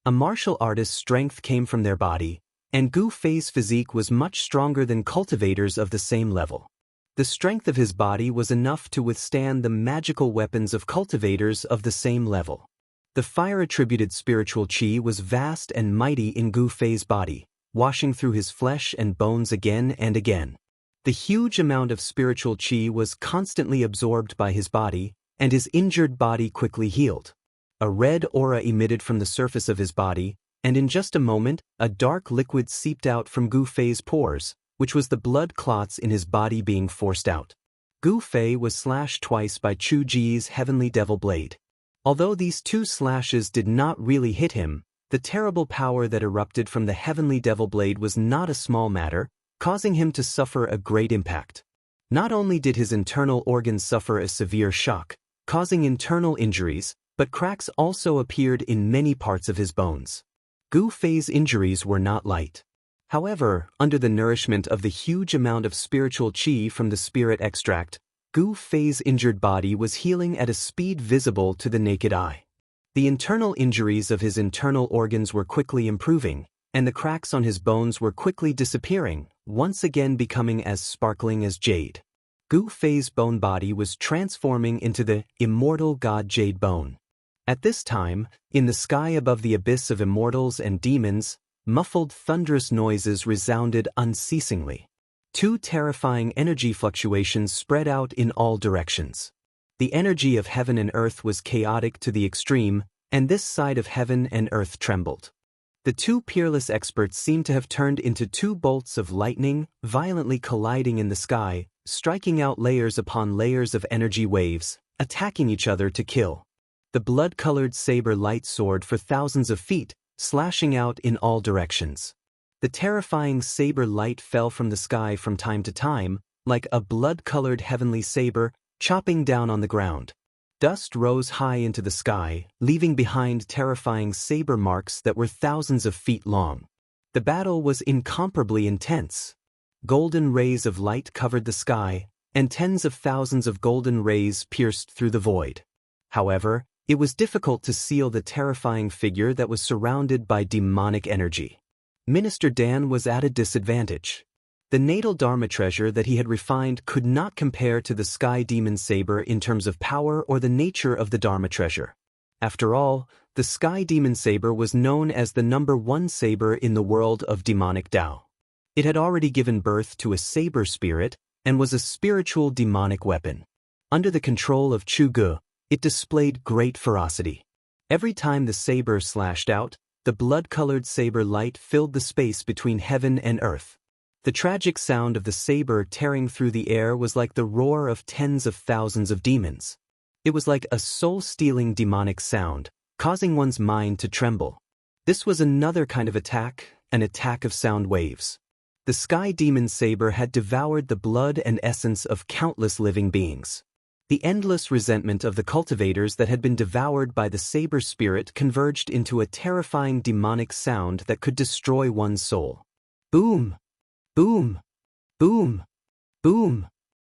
A martial artist's strength came from their body, and Gu Fei's physique was much stronger than cultivators of the same level. The strength of his body was enough to withstand the magical weapons of cultivators of the same level. The fire-attributed spiritual qi was vast and mighty in Gu Fei's body, washing through his flesh and bones again and again. The huge amount of spiritual qi was constantly absorbed by his body, and his injured body quickly healed. A red aura emitted from the surface of his body, and in just a moment, a dark liquid seeped out from Gu Fei's pores, which was the blood clots in his body being forced out. Gu Fei was slashed twice by Chu Ji's heavenly devil blade. Although these two slashes did not really hit him, the terrible power that erupted from the heavenly devil blade was not a small matter, causing him to suffer a great impact. Not only did his internal organs suffer a severe shock, causing internal injuries, but cracks also appeared in many parts of his bones. Gu Fei's injuries were not light. However, under the nourishment of the huge amount of spiritual qi from the spirit extract, Gu Fei's injured body was healing at a speed visible to the naked eye. The internal injuries of his internal organs were quickly improving, and the cracks on his bones were quickly disappearing, once again becoming as sparkling as jade. Gu Fei's bone body was transforming into the immortal god Jade Bone. At this time, in the sky above the abyss of immortals and demons, muffled thunderous noises resounded unceasingly. Two terrifying energy fluctuations spread out in all directions. The energy of heaven and earth was chaotic to the extreme, and this side of heaven and earth trembled. The two peerless experts seemed to have turned into two bolts of lightning, violently colliding in the sky, striking out layers upon layers of energy waves, attacking each other to kill. The blood-colored saber light soared for thousands of feet, slashing out in all directions. The terrifying saber light fell from the sky from time to time, like a blood-colored heavenly saber, chopping down on the ground. Dust rose high into the sky, leaving behind terrifying saber marks that were thousands of feet long. The battle was incomparably intense. Golden rays of light covered the sky, and tens of thousands of golden rays pierced through the void. However, it was difficult to seal the terrifying figure that was surrounded by demonic energy. Minister Dan was at a disadvantage. The natal Dharma treasure that he had refined could not compare to the Sky Demon Saber in terms of power or the nature of the Dharma treasure. After all, the Sky Demon Saber was known as the #1 saber in the world of demonic Tao. It had already given birth to a saber spirit and was a spiritual demonic weapon. Under the control of Chu Gu, it displayed great ferocity. Every time the saber slashed out, the blood-colored saber light filled the space between heaven and earth. The tragic sound of the saber tearing through the air was like the roar of tens of thousands of demons. It was like a soul-stealing demonic sound, causing one's mind to tremble. This was another kind of attack, an attack of sound waves. The sky demon saber had devoured the blood and essence of countless living beings. The endless resentment of the cultivators that had been devoured by the saber spirit converged into a terrifying demonic sound that could destroy one's soul. Boom! Boom! Boom! Boom!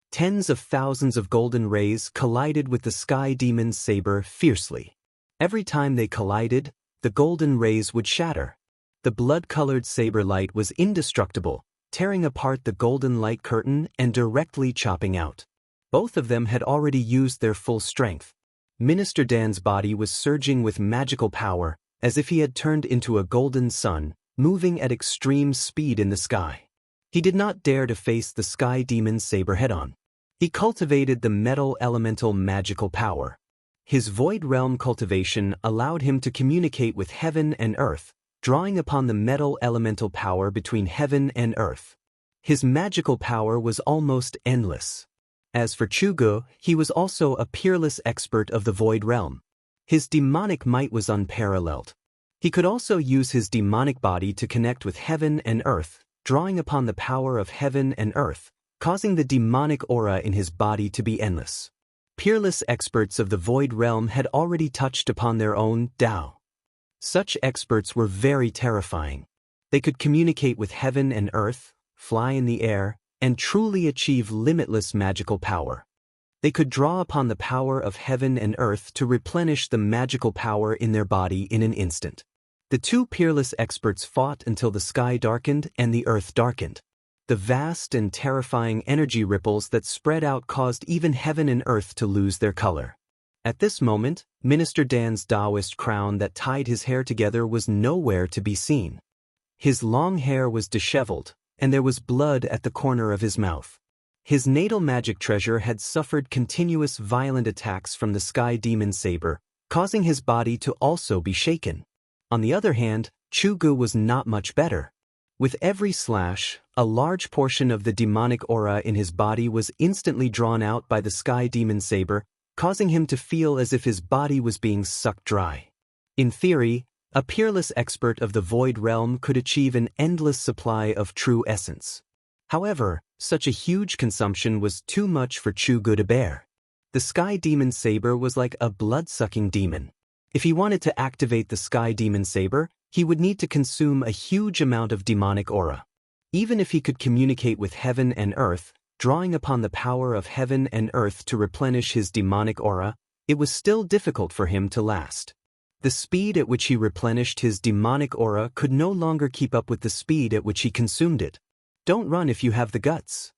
Tens of thousands of golden rays collided with the sky demon's saber fiercely. Every time they collided, the golden rays would shatter. The blood-colored saber light was indestructible, tearing apart the golden light curtain and directly chopping out. Both of them had already used their full strength. Minister Dan's body was surging with magical power, as if he had turned into a golden sun, moving at extreme speed in the sky. He did not dare to face the sky demon's saber head-on. He cultivated the metal elemental magical power. His void realm cultivation allowed him to communicate with heaven and earth, drawing upon the metal elemental power between heaven and earth. His magical power was almost endless. As for Jianghu, he was also a peerless expert of the void realm. His demonic might was unparalleled. He could also use his demonic body to connect with heaven and earth, drawing upon the power of heaven and earth, causing the demonic aura in his body to be endless. Peerless experts of the void realm had already touched upon their own Tao. Such experts were very terrifying. They could communicate with heaven and earth, fly in the air, and truly achieve limitless magical power. They could draw upon the power of heaven and earth to replenish the magical power in their body in an instant. The two peerless experts fought until the sky darkened and the earth darkened. The vast and terrifying energy ripples that spread out caused even heaven and earth to lose their color. At this moment, Minister Dan's Taoist crown that tied his hair together was nowhere to be seen. His long hair was disheveled, and there was blood at the corner of his mouth. His natal magic treasure had suffered continuous violent attacks from the sky demon saber, causing his body to also be shaken. On the other hand, Jianghu was not much better. With every slash, a large portion of the demonic aura in his body was instantly drawn out by the sky demon saber, causing him to feel as if his body was being sucked dry. In theory, a peerless expert of the void realm could achieve an endless supply of true essence. However, such a huge consumption was too much for Jianghu to bear. The sky demon saber was like a blood-sucking demon. If he wanted to activate the sky demon saber, he would need to consume a huge amount of demonic aura. Even if he could communicate with heaven and earth, drawing upon the power of heaven and earth to replenish his demonic aura, it was still difficult for him to last. The speed at which he replenished his demonic aura could no longer keep up with the speed at which he consumed it. "Don't run if you have the guts!"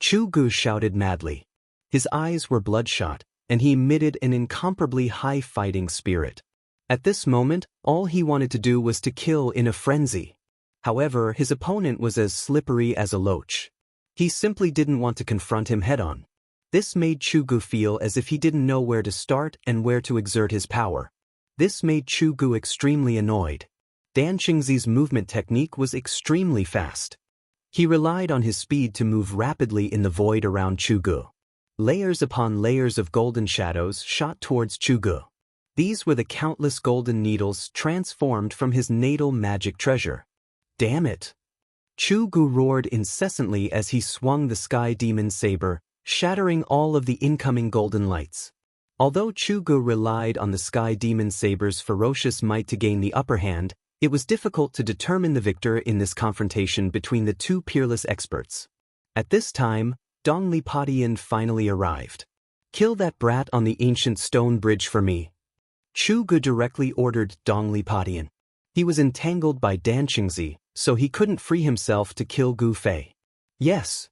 Jianghu shouted madly. His eyes were bloodshot, and he emitted an incomparably high fighting spirit. At this moment, all he wanted to do was to kill in a frenzy. However, his opponent was as slippery as a loach. He simply didn't want to confront him head-on. This made Jianghu feel as if he didn't know where to start and where to exert his power. This made Jianghu extremely annoyed. Dan Qingzi's movement technique was extremely fast. He relied on his speed to move rapidly in the void around Jianghu. Layers upon layers of golden shadows shot towards Jianghu. These were the countless golden needles transformed from his natal magic treasure. Damn it! Jianghu roared incessantly as he swung the sky demon saber, shattering all of the incoming golden lights. Although Jianghu relied on the sky demon saber's ferocious might to gain the upper hand, it was difficult to determine the victor in this confrontation between the two peerless experts. At this time, Dongli Padian finally arrived. "Kill that brat on the ancient stone bridge for me." Jianghu directly ordered Dongli Padian. He was entangled by Dan Qingzi, so he couldn't free himself to kill Gu Fei. Yes.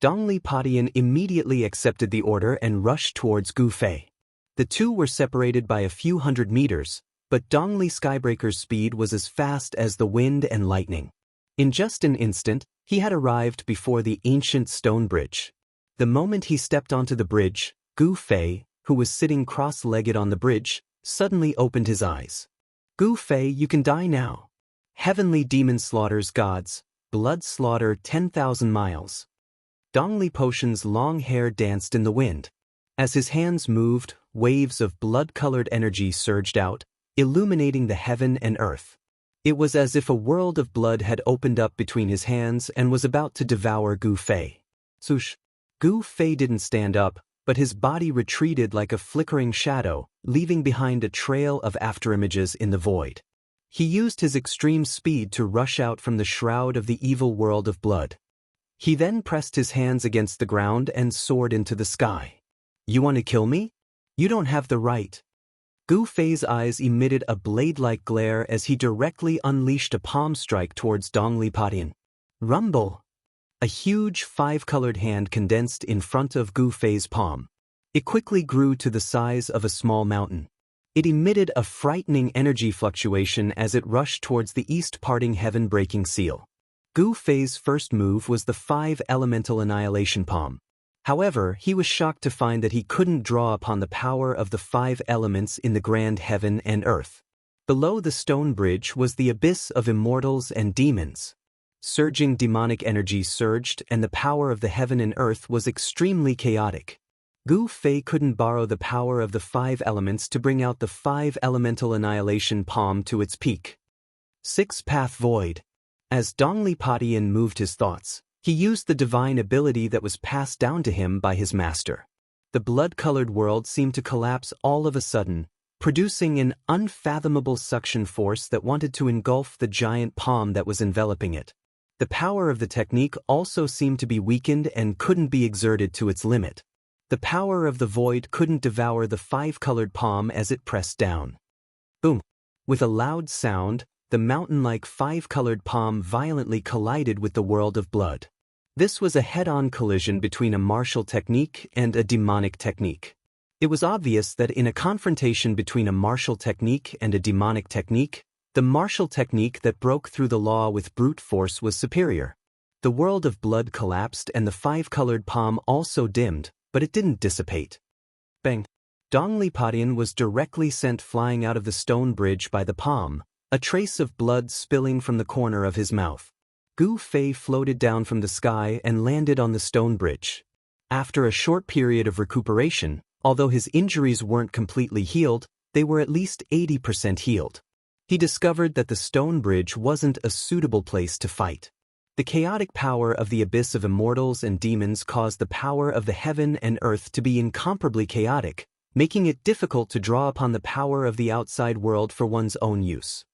Dongli Padian immediately accepted the order and rushed towards Gu Fei. The two were separated by a few hundred meters, but Dongli Skybreaker's speed was as fast as the wind and lightning. In just an instant, he had arrived before the ancient stone bridge. The moment he stepped onto the bridge, Gu Fei, who was sitting cross-legged on the bridge, suddenly opened his eyes. "Gu Fei, you can die now. Heavenly demon slaughters gods, blood slaughter 10,000 miles." Dongli Potion's long hair danced in the wind. As his hands moved, waves of blood-colored energy surged out, illuminating the heaven and earth. It was as if a world of blood had opened up between his hands and was about to devour Gu Fei. Swoosh! Gu Fei didn't stand up, but his body retreated like a flickering shadow, leaving behind a trail of afterimages in the void. He used his extreme speed to rush out from the shroud of the evil world of blood. He then pressed his hands against the ground and soared into the sky. You want to kill me? You don't have the right. Gu Fei's eyes emitted a blade-like glare as he directly unleashed a palm strike towards Dongli Padian. Rumble! A huge five-colored hand condensed in front of Gu Fei's palm. It quickly grew to the size of a small mountain. It emitted a frightening energy fluctuation as it rushed towards the east, parting heaven-breaking seal. Gu Fei's first move was the 5-elemental annihilation palm. However, he was shocked to find that he couldn't draw upon the power of the 5 elements in the grand heaven and earth. Below the stone bridge was the abyss of immortals and demons. Surging demonic energy surged, and the power of the heaven and earth was extremely chaotic. Gu Fei couldn't borrow the power of the 5 elements to bring out the 5-elemental annihilation palm to its peak. 6-path void. As Dongli Padian moved his thoughts, he used the divine ability that was passed down to him by his master. The blood-colored world seemed to collapse all of a sudden, producing an unfathomable suction force that wanted to engulf the giant palm that was enveloping it. The power of the technique also seemed to be weakened and couldn't be exerted to its limit. The power of the void couldn't devour the 5-colored palm as it pressed down. Boom! With a loud sound, the mountain-like 5-colored palm violently collided with the world of blood. This was a head-on collision between a martial technique and a demonic technique. It was obvious that in a confrontation between a martial technique and a demonic technique, the martial technique that broke through the law with brute force was superior. The world of blood collapsed and the 5-colored palm also dimmed, but it didn't dissipate. Bang! Dongli Padian was directly sent flying out of the stone bridge by the palm, a trace of blood spilling from the corner of his mouth. Gu Fei floated down from the sky and landed on the stone bridge. After a short period of recuperation, although his injuries weren't completely healed, they were at least 80% healed. He discovered that the stone bridge wasn't a suitable place to fight. The chaotic power of the abyss of immortals and demons caused the power of the heaven and earth to be incomparably chaotic, making it difficult to draw upon the power of the outside world for one's own use.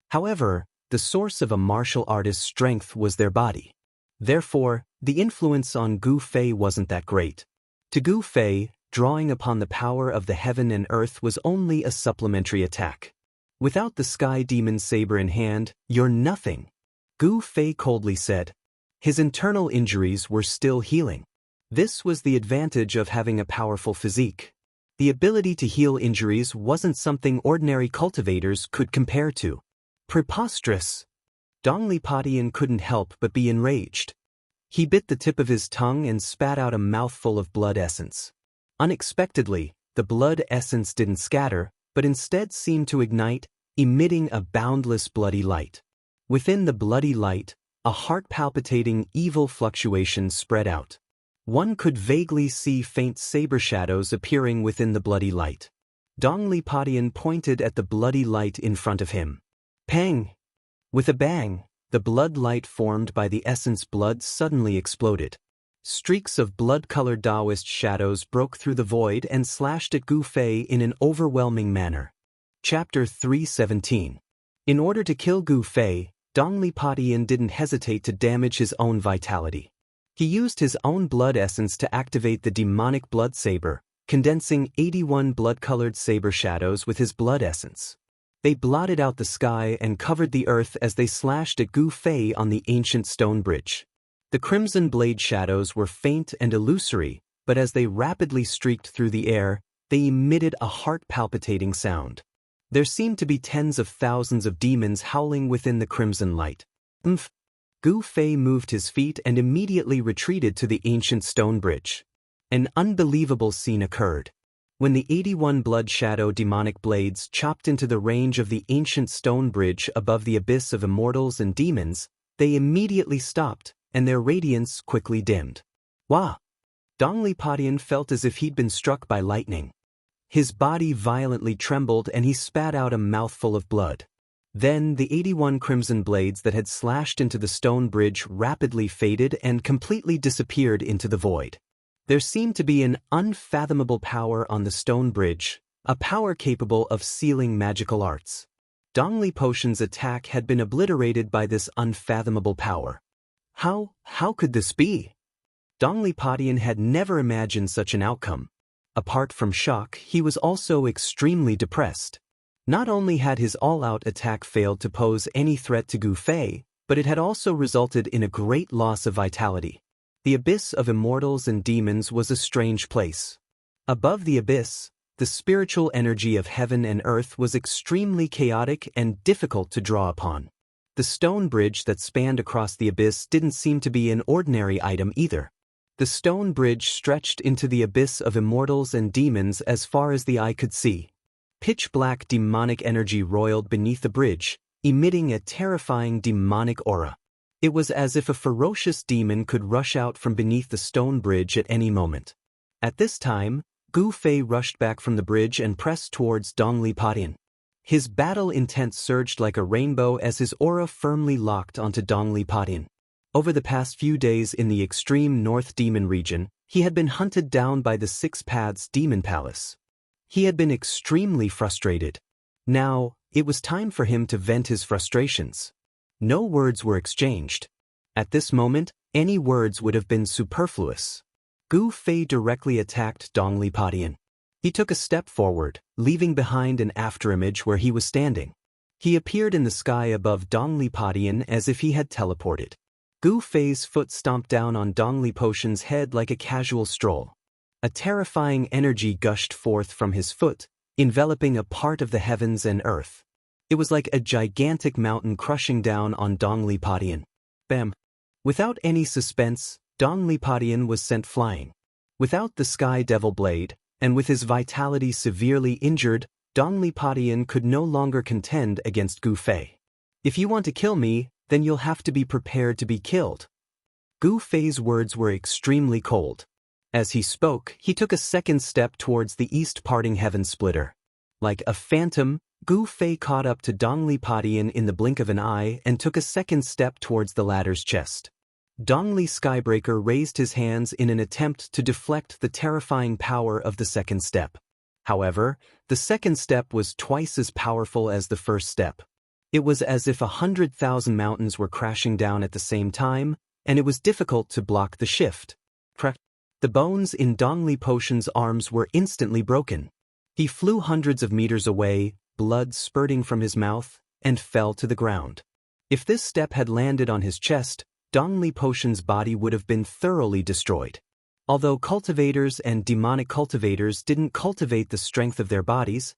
However, the source of a martial artist's strength was their body. Therefore, the influence on Gu Fei wasn't that great. To Gu Fei, drawing upon the power of the heaven and earth was only a supplementary attack. Without the sky demon's saber in hand, you're nothing. Gu Fei coldly said. His internal injuries were still healing. This was the advantage of having a powerful physique. The ability to heal injuries wasn't something ordinary cultivators could compare to. Preposterous! Dongli Padian couldn't help but be enraged. He bit the tip of his tongue and spat out a mouthful of blood essence. Unexpectedly, the blood essence didn't scatter, but instead seemed to ignite, emitting a boundless bloody light. Within the bloody light, a heart-palpitating evil fluctuation spread out. One could vaguely see faint saber shadows appearing within the bloody light. Dongli Padian pointed at the bloody light in front of him. Pang! With a bang, the blood light formed by the essence blood suddenly exploded. Streaks of blood-colored Taoist shadows broke through the void and slashed at Gu Fei in an overwhelming manner. Chapter 317. In order to kill Gu Fei, Dongli Padian didn't hesitate to damage his own vitality. He used his own blood essence to activate the demonic blood saber, condensing 81 blood-colored saber shadows with his blood essence. They blotted out the sky and covered the earth as they slashed at Gu Fei on the ancient stone bridge. The crimson blade shadows were faint and illusory, but as they rapidly streaked through the air, they emitted a heart-palpitating sound. There seemed to be tens of thousands of demons howling within the crimson light. Gu Fei moved his feet and immediately retreated to the ancient stone bridge. An unbelievable scene occurred. When the 81 blood shadow demonic blades chopped into the range of the ancient stone bridge above the abyss of immortals and demons, they immediately stopped, and their radiance quickly dimmed. Wah! Dongli Padian felt as if he'd been struck by lightning. His body violently trembled and he spat out a mouthful of blood. Then the 81 crimson blades that had slashed into the stone bridge rapidly faded and completely disappeared into the void. There seemed to be an unfathomable power on the stone bridge, a power capable of sealing magical arts. Dongli Potion's attack had been obliterated by this unfathomable power. How could this be? Dongli Padian had never imagined such an outcome. Apart from shock, he was also extremely depressed. Not only had his all-out attack failed to pose any threat to Gu Fei, but it had also resulted in a great loss of vitality. The abyss of immortals and demons was a strange place. Above the abyss, the spiritual energy of heaven and earth was extremely chaotic and difficult to draw upon. The stone bridge that spanned across the abyss didn't seem to be an ordinary item either. The stone bridge stretched into the abyss of immortals and demons as far as the eye could see. Pitch-black demonic energy roiled beneath the bridge, emitting a terrifying demonic aura. It was as if a ferocious demon could rush out from beneath the stone bridge at any moment. At this time, Gu Fei rushed back from the bridge and pressed towards Dongli Padian. His battle intent surged like a rainbow as his aura firmly locked onto Dongli Padian. Over the past few days in the extreme North Demon region, he had been hunted down by the Six Paths Demon Palace. He had been extremely frustrated. Now, it was time for him to vent his frustrations. No words were exchanged. At this moment, any words would have been superfluous. Gu Fei directly attacked Dongli Padian. He took a step forward, leaving behind an afterimage where he was standing. He appeared in the sky above Dongli Padian as if he had teleported. Gu Fei's foot stomped down on Dongli Potion's head like a casual stroll. A terrifying energy gushed forth from his foot, enveloping a part of the heavens and earth. It was like a gigantic mountain crushing down on Dongli Padian. Bam! Without any suspense, Dongli Padian was sent flying. Without the Sky Devil Blade, and with his vitality severely injured, Dongli Padian could no longer contend against Gu Fei. If you want to kill me, then you'll have to be prepared to be killed. Gu Fei's words were extremely cold. As he spoke, he took a second step towards the east-parting heaven splitter. Like a phantom, Gu Fei caught up to Dongli Padian in the blink of an eye and took a second step towards the latter's chest. Dongli Skybreaker raised his hands in an attempt to deflect the terrifying power of the second step. However, the second step was twice as powerful as the first step. It was as if 100,000 mountains were crashing down at the same time, and it was difficult to block the shift. The bones in Dongli Potion's arms were instantly broken. He flew hundreds of meters away, blood spurting from his mouth, and fell to the ground. If this step had landed on his chest, Dongli Potion's body would have been thoroughly destroyed. Although cultivators and demonic cultivators didn't cultivate the strength of their bodies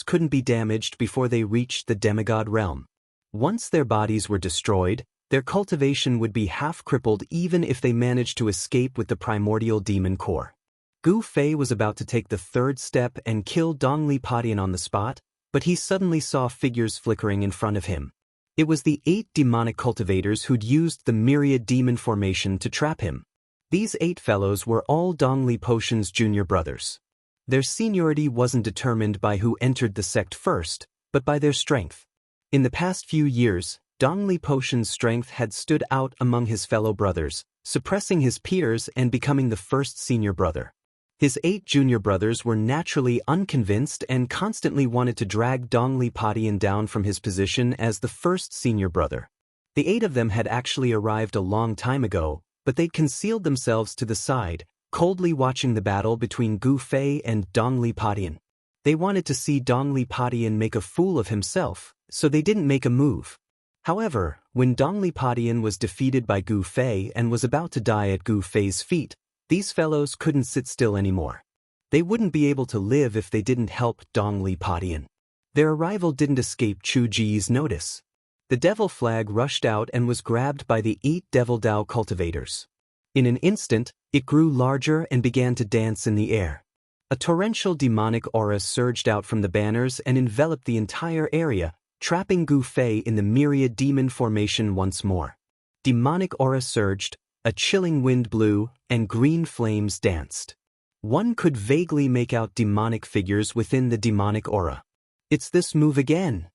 couldn't be damaged before they reached the demigod realm. Once their bodies were destroyed, their cultivation would be half-crippled even if they managed to escape with the primordial demon core. Gu Fei was about to take the third step and kill Dongli Padian on the spot, but he suddenly saw figures flickering in front of him. It was the 8 demonic cultivators who'd used the myriad demon formation to trap him. These 8 fellows were all Dongli Potion's junior brothers. Their seniority wasn't determined by who entered the sect first, but by their strength. In the past few years, Dongli Potion's strength had stood out among his fellow brothers, suppressing his peers and becoming the first senior brother. His 8 junior brothers were naturally unconvinced and constantly wanted to drag Dongli Padian down from his position as the first senior brother. The 8 of them had actually arrived a long time ago, but they'd concealed themselves to the side, coldly watching the battle between Gu Fei and Dongli Padian. They wanted to see Dongli Padian make a fool of himself, so they didn't make a move. However, when Dongli Padian was defeated by Gu Fei and was about to die at Gu Fei's feet, these fellows couldn't sit still anymore. They wouldn't be able to live if they didn't help Dongli Padian. Their arrival didn't escape Chu Ji's notice. The devil flag rushed out and was grabbed by the 8 Devil Dao cultivators. In an instant, it grew larger and began to dance in the air. A torrential demonic aura surged out from the banners and enveloped the entire area, trapping Gu Fei in the myriad demon formation once more. Demonic aura surged, a chilling wind blew, and green flames danced. One could vaguely make out demonic figures within the demonic aura. It's this move again.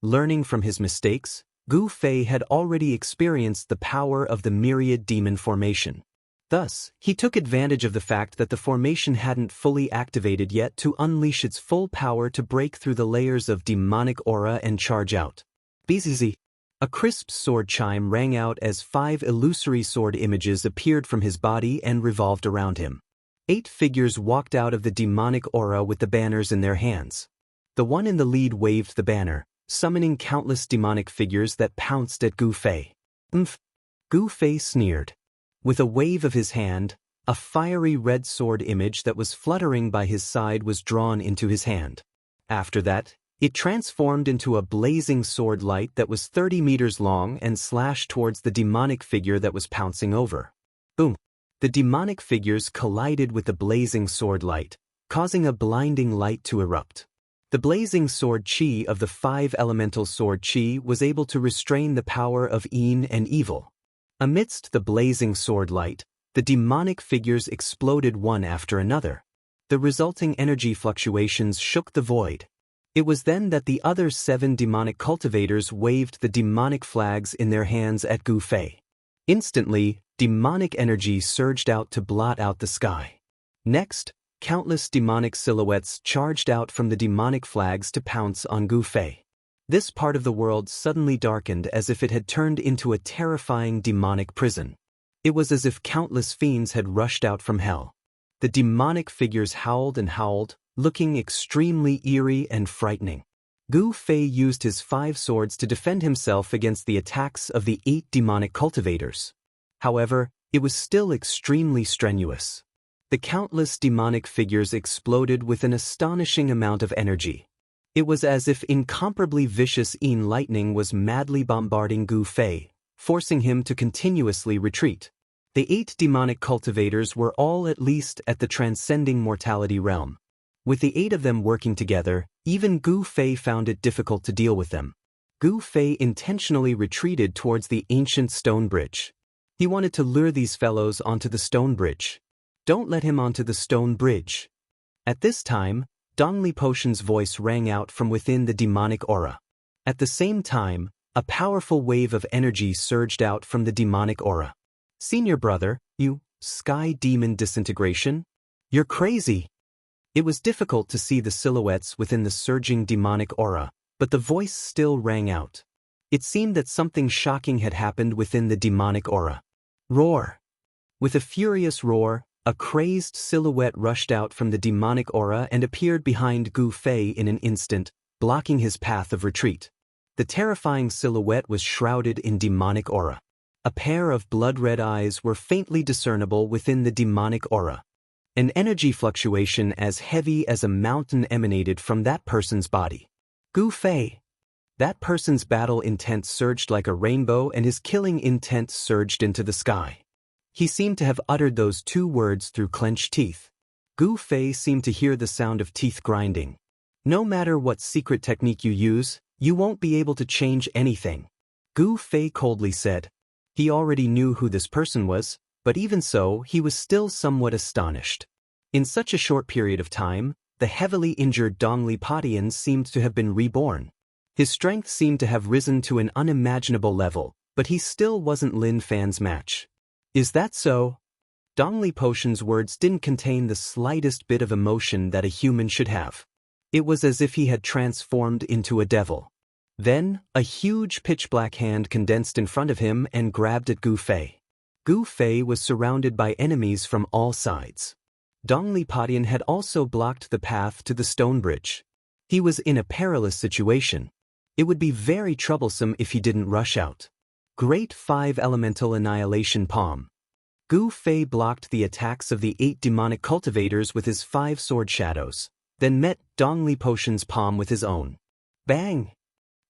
Learning from his mistakes, Gu Fei had already experienced the power of the myriad demon formation. Thus, he took advantage of the fact that the formation hadn't fully activated yet to unleash its full power to break through the layers of demonic aura and charge out. Bzz. A crisp sword chime rang out as 5 illusory sword images appeared from his body and revolved around him. 8 figures walked out of the demonic aura with the banners in their hands. The one in the lead waved the banner, summoning countless demonic figures that pounced at Gu Fei. Gu Fei sneered. With a wave of his hand, a fiery red sword image that was fluttering by his side was drawn into his hand. After that, it transformed into a blazing sword light that was 30 meters long and slashed towards the demonic figure that was pouncing over. Boom! The demonic figures collided with the blazing sword light, causing a blinding light to erupt. The blazing sword chi of the 5 elemental sword chi was able to restrain the power of Yin and evil. Amidst the blazing sword light, the demonic figures exploded one after another. The resulting energy fluctuations shook the void. It was then that the other 7 demonic cultivators waved the demonic flags in their hands at Gu Fei. Instantly, demonic energy surged out to blot out the sky. Next, countless demonic silhouettes charged out from the demonic flags to pounce on Gu Fei. This part of the world suddenly darkened as if it had turned into a terrifying demonic prison. It was as if countless fiends had rushed out from hell. The demonic figures howled and howled, looking extremely eerie and frightening. Gu Fei used his 5 swords to defend himself against the attacks of the 8 demonic cultivators. However, it was still extremely strenuous. The countless demonic figures exploded with an astonishing amount of energy. It was as if incomparably vicious Yin lightning was madly bombarding Gu Fei, forcing him to continuously retreat. The 8 demonic cultivators were all at least at the transcending mortality realm. With the 8 of them working together, even Gu Fei found it difficult to deal with them. Gu Fei intentionally retreated towards the ancient stone bridge. He wanted to lure these fellows onto the stone bridge. Don't let him onto the stone bridge. At this time, Dongli Potion's voice rang out from within the demonic aura. At the same time, a powerful wave of energy surged out from the demonic aura. Senior brother, you, sky demon disintegration? You're crazy! It was difficult to see the silhouettes within the surging demonic aura, but the voice still rang out. It seemed that something shocking had happened within the demonic aura. Roar! With a furious roar, a crazed silhouette rushed out from the demonic aura and appeared behind Gu Fei in an instant, blocking his path of retreat. The terrifying silhouette was shrouded in demonic aura. A pair of blood-red eyes were faintly discernible within the demonic aura. An energy fluctuation as heavy as a mountain emanated from that person's body. Gu Fei! That person's battle intent surged like a rainbow and his killing intent surged into the sky. He seemed to have uttered those 2 words through clenched teeth. Gu Fei seemed to hear the sound of teeth grinding. No matter what secret technique you use, you won't be able to change anything. Gu Fei coldly said. He already knew who this person was, but even so, he was still somewhat astonished. In such a short period of time, the heavily injured Dongli Potian seemed to have been reborn. His strength seemed to have risen to an unimaginable level, but he still wasn't Lin Fan's match. Is that so? Dongli Potion's words didn't contain the slightest bit of emotion that a human should have. It was as if he had transformed into a devil. Then, a huge pitch-black hand condensed in front of him and grabbed at Gu Fei. Gu Fei was surrounded by enemies from all sides. Dongli Potian had also blocked the path to the stone bridge. He was in a perilous situation. It would be very troublesome if he didn't rush out. Great 5 Elemental Annihilation Palm. Gu Fei blocked the attacks of the 8 demonic cultivators with his 5 sword shadows, then met Dongli Potion's palm with his own. Bang!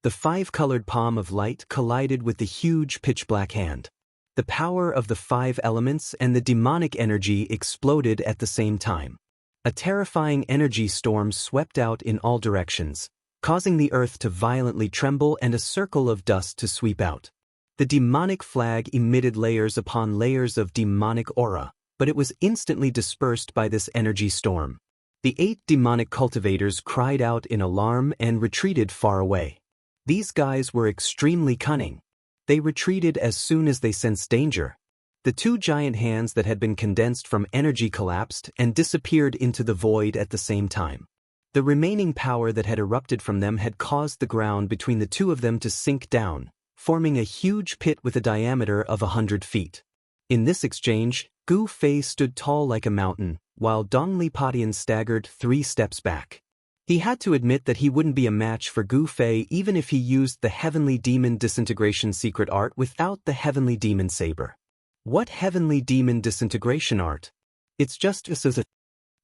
The 5-colored palm of light collided with the huge pitch-black hand. The power of the 5 elements and the demonic energy exploded at the same time. A terrifying energy storm swept out in all directions, causing the earth to violently tremble and a circle of dust to sweep out. The demonic flag emitted layers upon layers of demonic aura, but it was instantly dispersed by this energy storm. The 8 demonic cultivators cried out in alarm and retreated far away. These guys were extremely cunning. They retreated as soon as they sensed danger. The two giant hands that had been condensed from energy collapsed and disappeared into the void at the same time. The remaining power that had erupted from them had caused the ground between the two of them to sink down, forming a huge pit with a diameter of 100 feet. In this exchange, Gu Fei stood tall like a mountain, while Dongli Padian staggered 3 steps back. He had to admit that he wouldn't be a match for Gu Fei even if he used the Heavenly Demon Disintegration secret art without the Heavenly Demon Saber. What Heavenly Demon Disintegration art? It's just as a...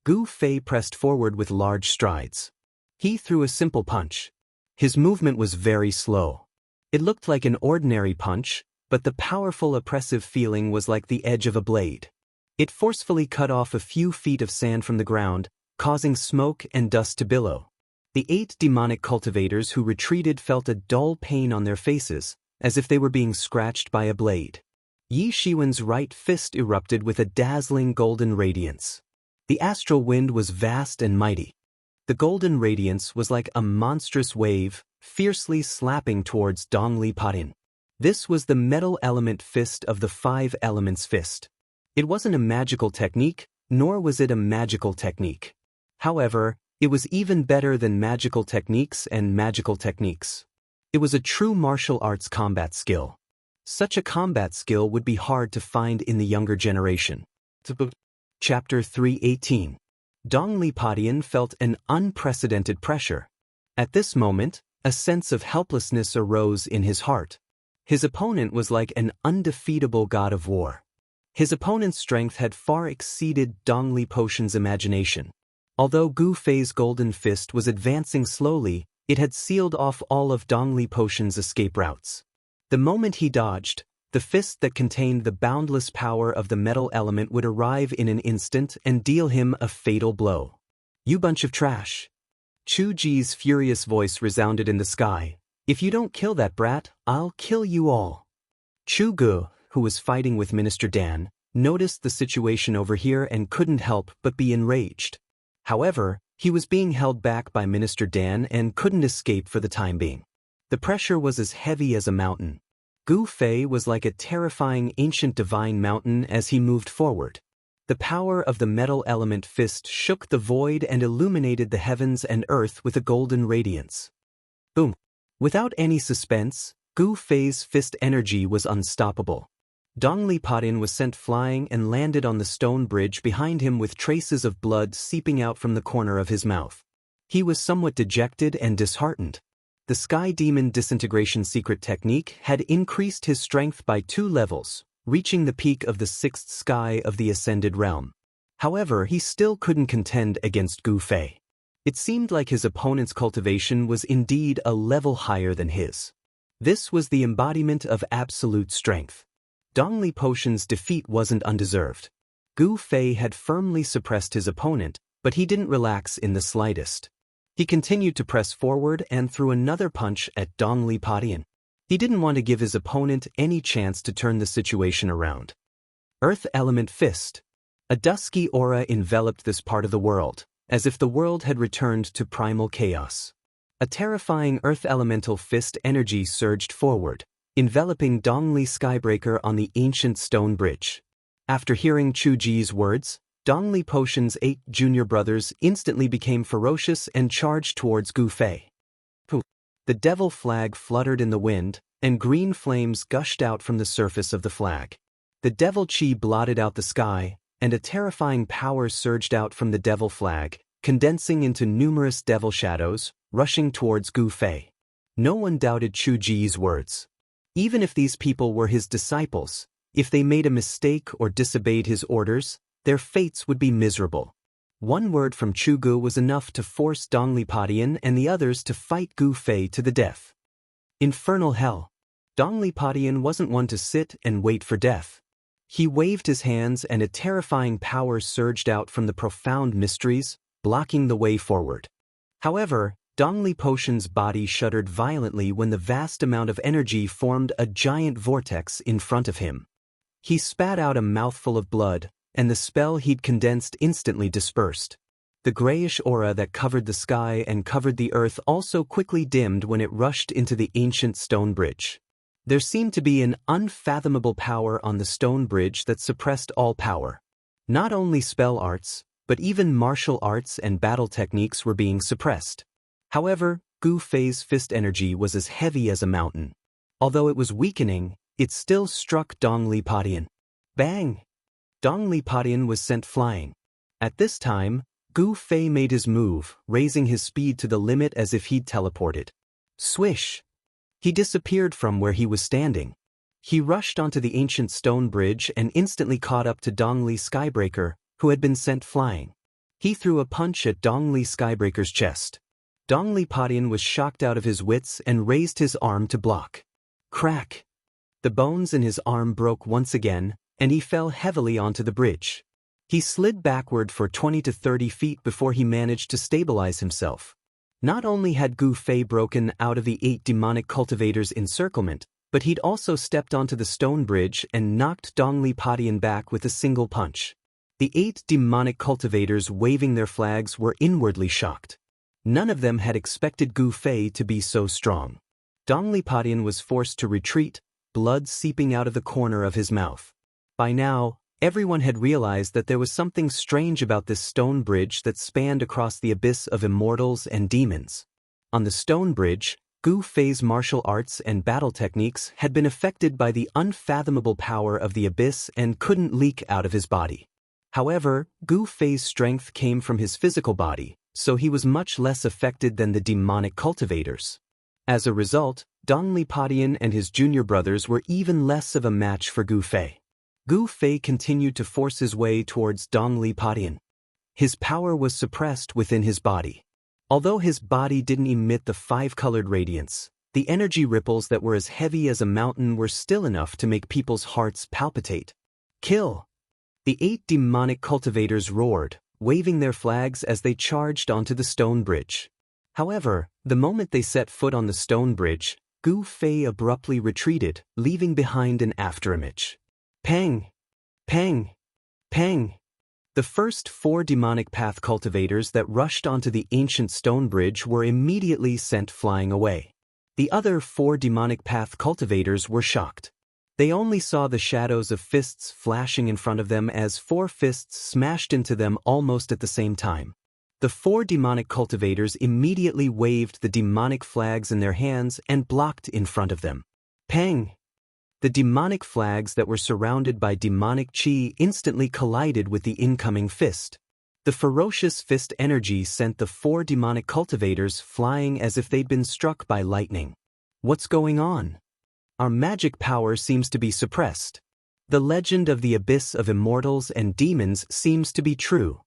Gu Fei pressed forward with large strides. He threw a simple punch. His movement was very slow. It looked like an ordinary punch, but the powerful oppressive feeling was like the edge of a blade. It forcefully cut off a few feet of sand from the ground, causing smoke and dust to billow. The 8 demonic cultivators who retreated felt a dull pain on their faces, as if they were being scratched by a blade. Yi Shiwen's right fist erupted with a dazzling golden radiance. The astral wind was vast and mighty. The golden radiance was like a monstrous wave, fiercely slapping towards Dongli Padian. This was the metal element fist of the 5 elements fist. It wasn't a magical technique, nor was it a magical technique. However, it was even better than magical techniques and magical techniques. It was a true martial arts combat skill. Such a combat skill would be hard to find in the younger generation. Chapter 318. Dongli Padian felt an unprecedented pressure. At this moment, a sense of helplessness arose in his heart. His opponent was like an undefeatable god of war. His opponent's strength had far exceeded Dongli Potion's imagination. Although Gu Fei's golden fist was advancing slowly, it had sealed off all of Dongli Potion's escape routes. The moment he dodged, the fist that contained the boundless power of the metal element would arrive in an instant and deal him a fatal blow. "You bunch of trash." Chu Ji's furious voice resounded in the sky. "If you don't kill that brat, I'll kill you all." Chu Gu, who was fighting with Minister Dan, noticed the situation over here and couldn't help but be enraged. However, he was being held back by Minister Dan and couldn't escape for the time being. The pressure was as heavy as a mountain. Gu Fei was like a terrifying ancient divine mountain as he moved forward. The power of the metal element fist shook the void and illuminated the heavens and earth with a golden radiance. Boom! Without any suspense, Gu Fei's fist energy was unstoppable. Dongli Padian was sent flying and landed on the stone bridge behind him with traces of blood seeping out from the corner of his mouth. He was somewhat dejected and disheartened. The Sky Demon Disintegration secret technique had increased his strength by 2 levels, reaching the peak of the 6th sky of the Ascended Realm. However, he still couldn't contend against Gu Fei. It seemed like his opponent's cultivation was indeed a level higher than his. This was the embodiment of absolute strength. Dongli Potion's defeat wasn't undeserved. Gu Fei had firmly suppressed his opponent, but he didn't relax in the slightest. He continued to press forward and threw another punch at Dongli Padian. He didn't want to give his opponent any chance to turn the situation around. Earth Element Fist. A dusky aura enveloped this part of the world, as if the world had returned to primal chaos. A terrifying Earth Elemental Fist energy surged forward, enveloping Dongli Skybreaker on the ancient stone bridge. After hearing Chu Ji's words, Dongli Potion's 8 junior brothers instantly became ferocious and charged towards Gu Fei. The devil flag fluttered in the wind, and green flames gushed out from the surface of the flag. The devil chi blotted out the sky, and a terrifying power surged out from the devil flag, condensing into numerous devil shadows, rushing towards Gu Fei. No one doubted Chu Ji's words. Even if these people were his disciples, if they made a mistake or disobeyed his orders, their fates would be miserable. One word from Chu Gu was enough to force Dongli Padian and the others to fight Gu Fei to the death. Infernal hell. Dongli Padian wasn't one to sit and wait for death. He waved his hands and a terrifying power surged out from the profound mysteries, blocking the way forward. However, Dongli Potion's body shuddered violently when the vast amount of energy formed a giant vortex in front of him. He spat out a mouthful of blood, and the spell he'd condensed instantly dispersed. The grayish aura that covered the sky and covered the earth also quickly dimmed when it rushed into the ancient stone bridge. There seemed to be an unfathomable power on the stone bridge that suppressed all power. Not only spell arts, but even martial arts and battle techniques were being suppressed. However, Gu Fei's fist energy was as heavy as a mountain. Although it was weakening, it still struck Dong Li Padian. Bang! Dong Li Padian was sent flying. At this time, Gu Fei made his move, raising his speed to the limit as if he'd teleported. Swish! He disappeared from where he was standing. He rushed onto the ancient stone bridge and instantly caught up to Dong Li Skybreaker, who had been sent flying. He threw a punch at Dong Li Skybreaker's chest. Dong Li Padian was shocked out of his wits and raised his arm to block. Crack! The bones in his arm broke once again, and he fell heavily onto the bridge. He slid backward for 20 to 30 feet before he managed to stabilize himself. Not only had Gu Fei broken out of the 8 demonic cultivators' encirclement, but he'd also stepped onto the stone bridge and knocked Dong Li Padian back with a single punch. The 8 demonic cultivators waving their flags were inwardly shocked. None of them had expected Gu Fei to be so strong. Dong Li Padian was forced to retreat, blood seeping out of the corner of his mouth. By now, everyone had realized that there was something strange about this stone bridge that spanned across the abyss of immortals and demons. On the stone bridge, Gu Fei's martial arts and battle techniques had been affected by the unfathomable power of the abyss and couldn't leak out of his body. However, Gu Fei's strength came from his physical body, so he was much less affected than the demonic cultivators. As a result, Dong Li Padian and his junior brothers were even less of a match for Gu Fei. Gu Fei continued to force his way towards Dong Li Padian. His power was suppressed within his body. Although his body didn't emit the 5-colored radiance, the energy ripples that were as heavy as a mountain were still enough to make people's hearts palpitate. Kill! The 8 demonic cultivators roared, waving their flags as they charged onto the stone bridge. However, the moment they set foot on the stone bridge, Gu Fei abruptly retreated, leaving behind an afterimage. Pang! Pang! Pang! The first 4 demonic path cultivators that rushed onto the ancient stone bridge were immediately sent flying away. The other 4 demonic path cultivators were shocked. They only saw the shadows of fists flashing in front of them as 4 fists smashed into them almost at the same time. The 4 demonic cultivators immediately waved the demonic flags in their hands and blocked in front of them. Pang! The demonic flags that were surrounded by demonic chi instantly collided with the incoming fist. The ferocious fist energy sent the 4 demonic cultivators flying as if they'd been struck by lightning. What's going on? Our magic power seems to be suppressed. The legend of the abyss of immortals and demons seems to be true.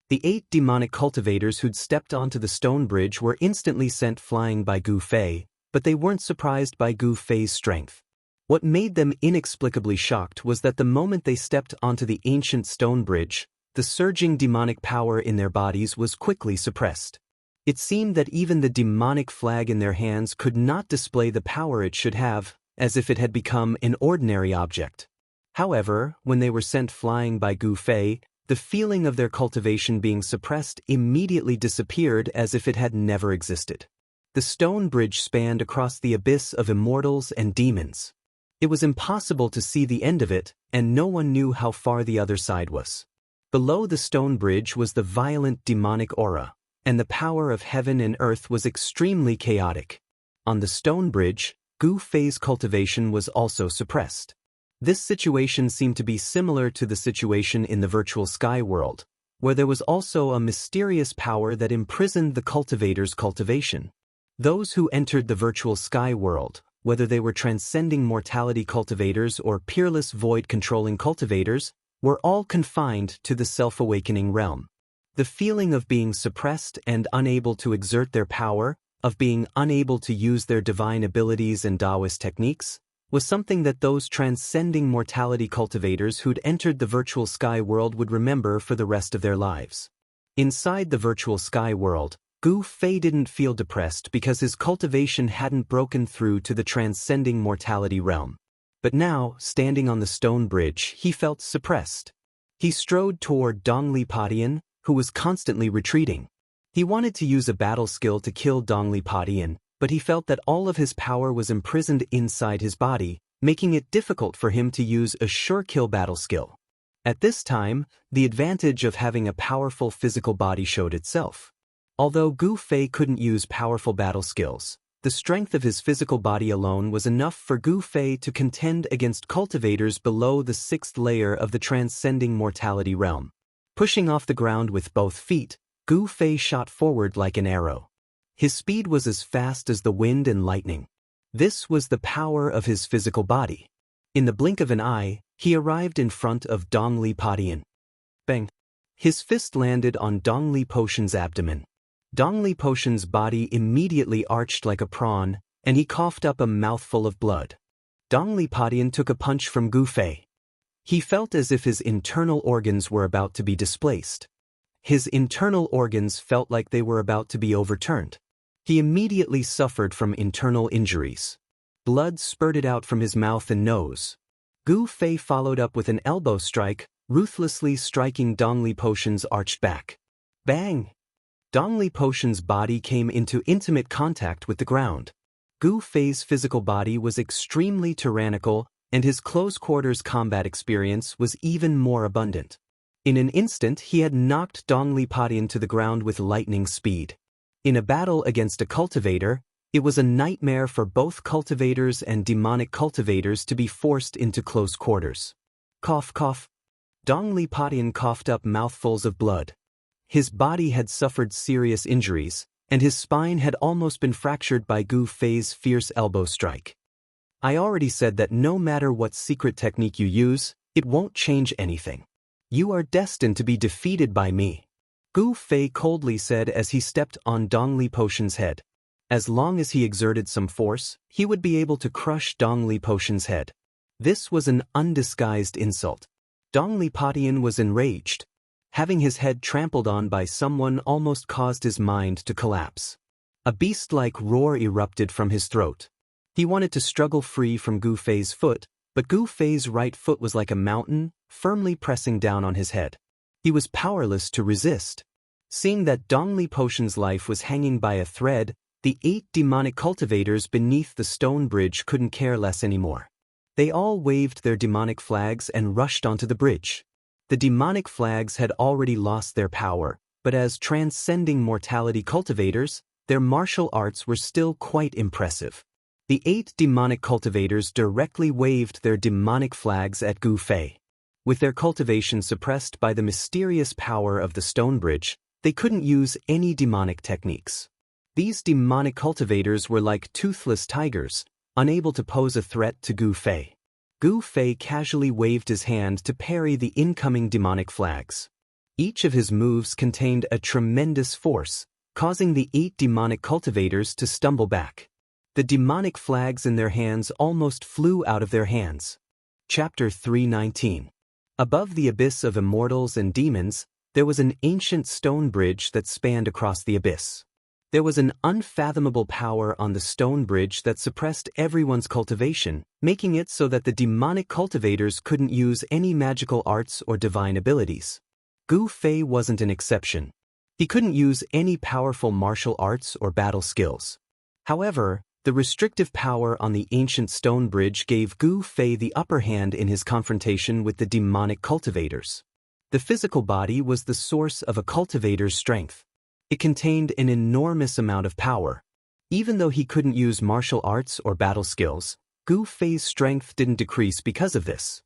The 8 demonic cultivators who'd stepped onto the stone bridge were instantly sent flying by Gu Fei, but they weren't surprised by Gu Fei's strength. What made them inexplicably shocked was that the moment they stepped onto the ancient stone bridge, the surging demonic power in their bodies was quickly suppressed. It seemed that even the demonic flag in their hands could not display the power it should have, as if it had become an ordinary object. However, when they were sent flying by Gu Fei, the feeling of their cultivation being suppressed immediately disappeared as if it had never existed. The stone bridge spanned across the abyss of immortals and demons. It was impossible to see the end of it, and no one knew how far the other side was. Below the stone bridge was the violent demonic aura, and the power of heaven and earth was extremely chaotic. On the stone bridge, Gu Fei's cultivation was also suppressed. This situation seemed to be similar to the situation in the virtual sky world, where there was also a mysterious power that imprisoned the cultivator's cultivation. Those who entered the virtual sky world, whether they were transcending mortality cultivators or peerless void-controlling cultivators, were all confined to the self-awakening realm. The feeling of being suppressed and unable to exert their power, of being unable to use their divine abilities and Taoist techniques, was something that those transcending mortality cultivators who'd entered the virtual sky world would remember for the rest of their lives. Inside the virtual sky world, Gu Fei didn't feel depressed because his cultivation hadn't broken through to the transcending mortality realm. But now, standing on the stone bridge, he felt suppressed. He strode toward Dong Li Padian, who was constantly retreating. He wanted to use a battle skill to kill Dongli Padian, but he felt that all of his power was imprisoned inside his body, making it difficult for him to use a sure-kill battle skill. At this time, the advantage of having a powerful physical body showed itself. Although Gu Fei couldn't use powerful battle skills, the strength of his physical body alone was enough for Gu Fei to contend against cultivators below the 6th layer of the transcending mortality realm. Pushing off the ground with both feet, Gu Fei shot forward like an arrow. His speed was as fast as the wind and lightning. This was the power of his physical body. In the blink of an eye, he arrived in front of Dongli Padian. Bang! His fist landed on Dongli Potion's abdomen. Dongli Potion's body immediately arched like a prawn, and he coughed up a mouthful of blood. Dongli Padian took a punch from Gu Fei. He felt as if his internal organs were about to be displaced. His internal organs felt like they were about to be overturned. He immediately suffered from internal injuries. Blood spurted out from his mouth and nose. Gu Fei followed up with an elbow strike, ruthlessly striking Dongli Potion's arched back. Bang! Dongli Potion's body came into intimate contact with the ground. Gu Fei's physical body was extremely tyrannical, and his close-quarters combat experience was even more abundant. In an instant, he had knocked Dongli Padian to the ground with lightning speed. In a battle against a cultivator, it was a nightmare for both cultivators and demonic cultivators to be forced into close quarters. Cough, cough. Dongli Padian coughed up mouthfuls of blood. His body had suffered serious injuries, and his spine had almost been fractured by Gu Fei's fierce elbow strike. I already said that no matter what secret technique you use, it won't change anything. You are destined to be defeated by me, Gu Fei coldly said as he stepped on Dongli Potion's head. As long as he exerted some force, he would be able to crush Dongli Potion's head. This was an undisguised insult. Dongli Padian was enraged. Having his head trampled on by someone almost caused his mind to collapse. A beast-like roar erupted from his throat. He wanted to struggle free from Gu Fei's foot, but Gu Fei's right foot was like a mountain, firmly pressing down on his head. He was powerless to resist. Seeing that Dongli Potion's life was hanging by a thread, the 8 demonic cultivators beneath the stone bridge couldn't care less anymore. They all waved their demonic flags and rushed onto the bridge. The demonic flags had already lost their power, but as transcending mortality cultivators, their martial arts were still quite impressive. The 8 demonic cultivators directly waved their demonic flags at Gu Fei. With their cultivation suppressed by the mysterious power of the stone bridge, they couldn't use any demonic techniques. These demonic cultivators were like toothless tigers, unable to pose a threat to Gu Fei. Gu Fei casually waved his hand to parry the incoming demonic flags. Each of his moves contained a tremendous force, causing the 8 demonic cultivators to stumble back. The demonic flags in their hands almost flew out of their hands. Chapter 319. Above the abyss of immortals and demons, there was an ancient stone bridge that spanned across the abyss. There was an unfathomable power on the stone bridge that suppressed everyone's cultivation, making it so that the demonic cultivators couldn't use any magical arts or divine abilities. Gu Fei wasn't an exception. He couldn't use any powerful martial arts or battle skills. However, the restrictive power on the ancient stone bridge gave Gu Fei the upper hand in his confrontation with the demonic cultivators. The physical body was the source of a cultivator's strength. It contained an enormous amount of power. Even though he couldn't use martial arts or battle skills, Gu Fei's strength didn't decrease because of this.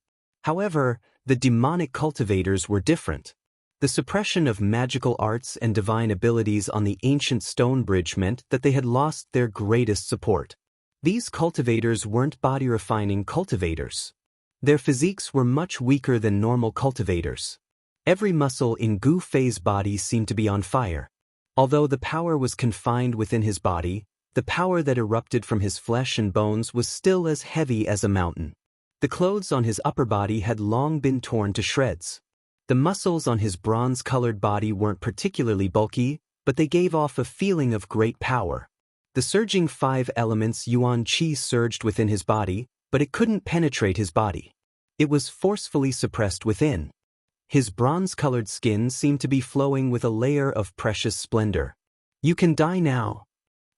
However, the demonic cultivators were different. The suppression of magical arts and divine abilities on the ancient stone bridge meant that they had lost their greatest support. These cultivators weren't body-refining cultivators. Their physiques were much weaker than normal cultivators. Every muscle in Gu Fei's body seemed to be on fire. Although the power was confined within his body, the power that erupted from his flesh and bones was still as heavy as a mountain. The clothes on his upper body had long been torn to shreds. The muscles on his bronze-colored body weren't particularly bulky, but they gave off a feeling of great power. The surging 5 elements Yuan Qi surged within his body, but it couldn't penetrate his body. It was forcefully suppressed within. His bronze-colored skin seemed to be flowing with a layer of precious splendor. "You can die now,"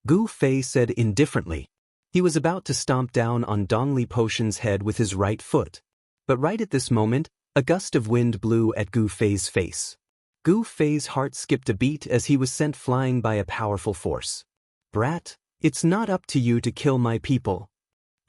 Gu Fei said indifferently. He was about to stomp down on Dongli Potion's head with his right foot. But right at this moment, a gust of wind blew at Gu Fei's face. Gu Fei's heart skipped a beat as he was sent flying by a powerful force. "Brat, it's not up to you to kill my people."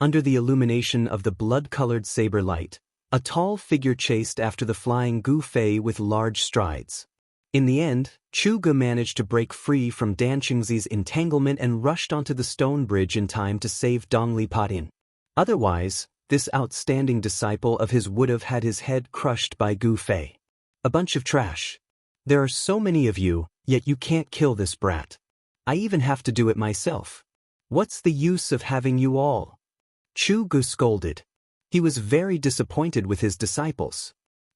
Under the illumination of the blood-colored saber light, a tall figure chased after the flying Gu Fei with large strides. In the end, Chu Ge managed to break free from Dan Qingzi's entanglement and rushed onto the stone bridge in time to save Dongli Podin. Otherwise, this outstanding disciple of his would have had his head crushed by Gu Fei. "A bunch of trash. There are so many of you, yet you can't kill this brat. I even have to do it myself. What's the use of having you all?" Chu Ge scolded. He was very disappointed with his disciples.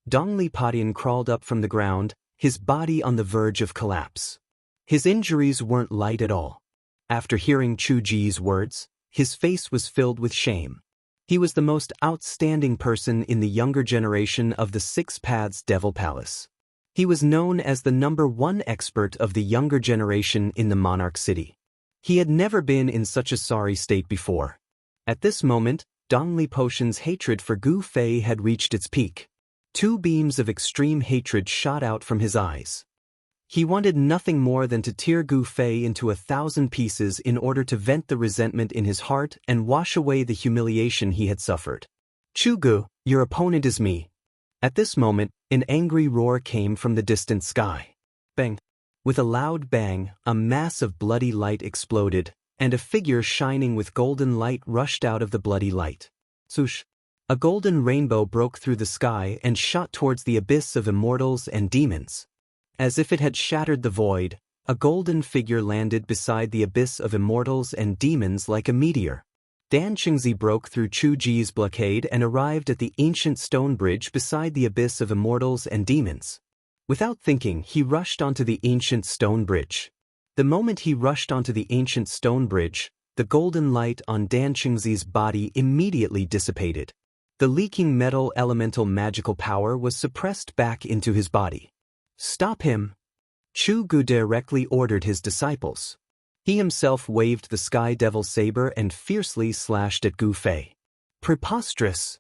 Dongli Podin crawled up from the ground, his body on the verge of collapse. His injuries weren't light at all. After hearing Chu Ji's words, his face was filled with shame. He was the most outstanding person in the younger generation of the Six Paths Devil Palace. He was known as the #1 expert of the younger generation in the Monarch City. He had never been in such a sorry state before. At this moment, Dongli Potion's hatred for Gu Fei had reached its peak. Two beams of extreme hatred shot out from his eyes. He wanted nothing more than to tear Gu Fei into 1,000 pieces in order to vent the resentment in his heart and wash away the humiliation he had suffered. "Chu Ge, your opponent is me." At this moment, an angry roar came from the distant sky. Bang! With a loud bang, a mass of bloody light exploded, and a figure shining with golden light rushed out of the bloody light. Swoosh! A golden rainbow broke through the sky and shot towards the abyss of immortals and demons. As if it had shattered the void, a golden figure landed beside the abyss of immortals and demons like a meteor. Dan Qingzi broke through Chu Ji's blockade and arrived at the ancient stone bridge beside the abyss of immortals and demons. Without thinking, he rushed onto the ancient stone bridge. The moment he rushed onto the ancient stone bridge, the golden light on Dan Qingzi's body immediately dissipated. The leaking metal elemental magical power was suppressed back into his body. "Stop him!" Chu Ge directly ordered his disciples. He himself waved the Sky Devil Saber and fiercely slashed at Gu Fei. Preposterous!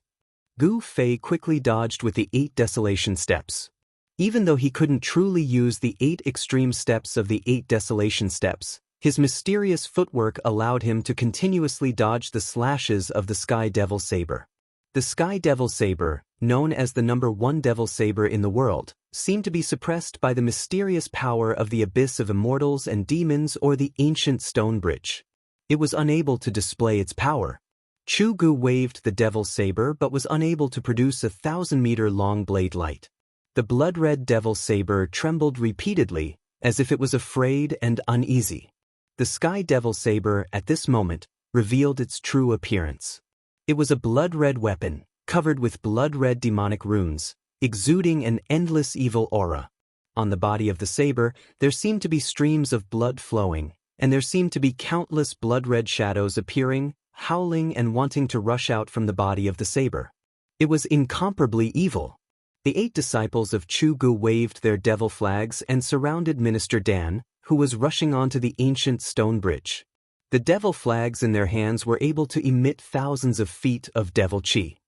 Gu Fei quickly dodged with the 8 Desolation Steps. Even though he couldn't truly use the 8 extreme steps of the 8 Desolation Steps, his mysterious footwork allowed him to continuously dodge the slashes of the Sky Devil Saber. The Sky Devil Saber, known as the #1 Devil Saber in the world, seemed to be suppressed by the mysterious power of the abyss of immortals and demons or the ancient stone bridge. It was unable to display its power. Chu Ge waved the Devil Saber but was unable to produce a 1,000-meter-long blade light. The blood-red Devil Saber trembled repeatedly, as if it was afraid and uneasy. The Sky Devil Saber, at this moment, revealed its true appearance. It was a blood-red weapon, covered with blood-red demonic runes, exuding an endless evil aura. On the body of the saber, there seemed to be streams of blood flowing, and there seemed to be countless blood-red shadows appearing, howling and wanting to rush out from the body of the saber. It was incomparably evil. The 8 disciples of Chu Ge waved their devil flags and surrounded Minister Dan, who was rushing onto the ancient stone bridge. The devil flags in their hands were able to emit thousands of feet of devil chi.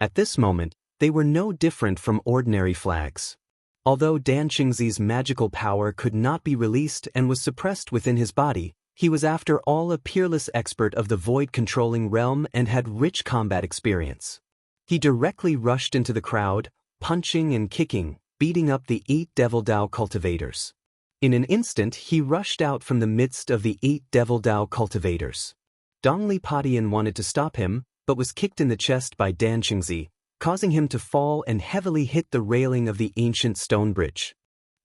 At this moment, they were no different from ordinary flags. Although Dan Qingzi's magical power could not be released and was suppressed within his body, he was after all a peerless expert of the void-controlling realm and had rich combat experience. He directly rushed into the crowd, punching and kicking, beating up the 8 Devil Dao cultivators. In an instant, he rushed out from the midst of the 8 Devil Dao cultivators. Dongli Podin wanted to stop him, but was kicked in the chest by Dan Qingzi, causing him to fall and heavily hit the railing of the ancient stone bridge.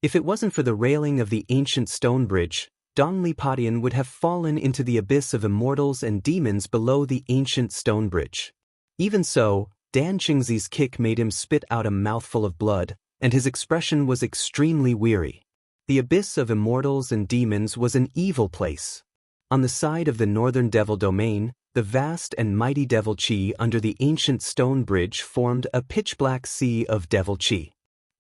If it wasn't for the railing of the ancient stone bridge, Dongli Podin would have fallen into the abyss of immortals and demons below the ancient stone bridge. Even so, Dan Qingzi's kick made him spit out a mouthful of blood, and his expression was extremely weary. The abyss of immortals and demons was an evil place. On the side of the northern devil domain, the vast and mighty devil chi under the ancient stone bridge formed a pitch-black sea of devil chi.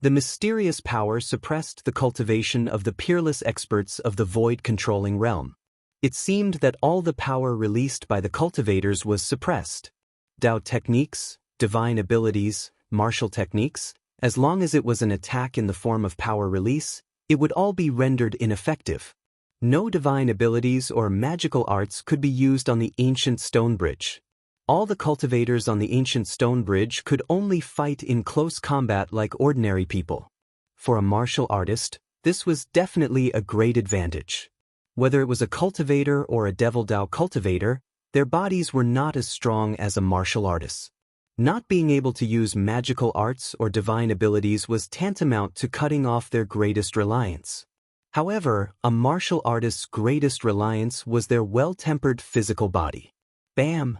The mysterious power suppressed the cultivation of the peerless experts of the void-controlling realm. It seemed that all the power released by the cultivators was suppressed. Dao techniques, divine abilities, martial techniques, as long as it was an attack in the form of power release, it would all be rendered ineffective. No divine abilities or magical arts could be used on the ancient stone bridge. All the cultivators on the ancient stone bridge could only fight in close combat like ordinary people. For a martial artist, this was definitely a great advantage. Whether it was a cultivator or a devil Dao cultivator, their bodies were not as strong as a martial artist's. Not being able to use magical arts or divine abilities was tantamount to cutting off their greatest reliance. However, a martial artist's greatest reliance was their well-tempered physical body. Bam!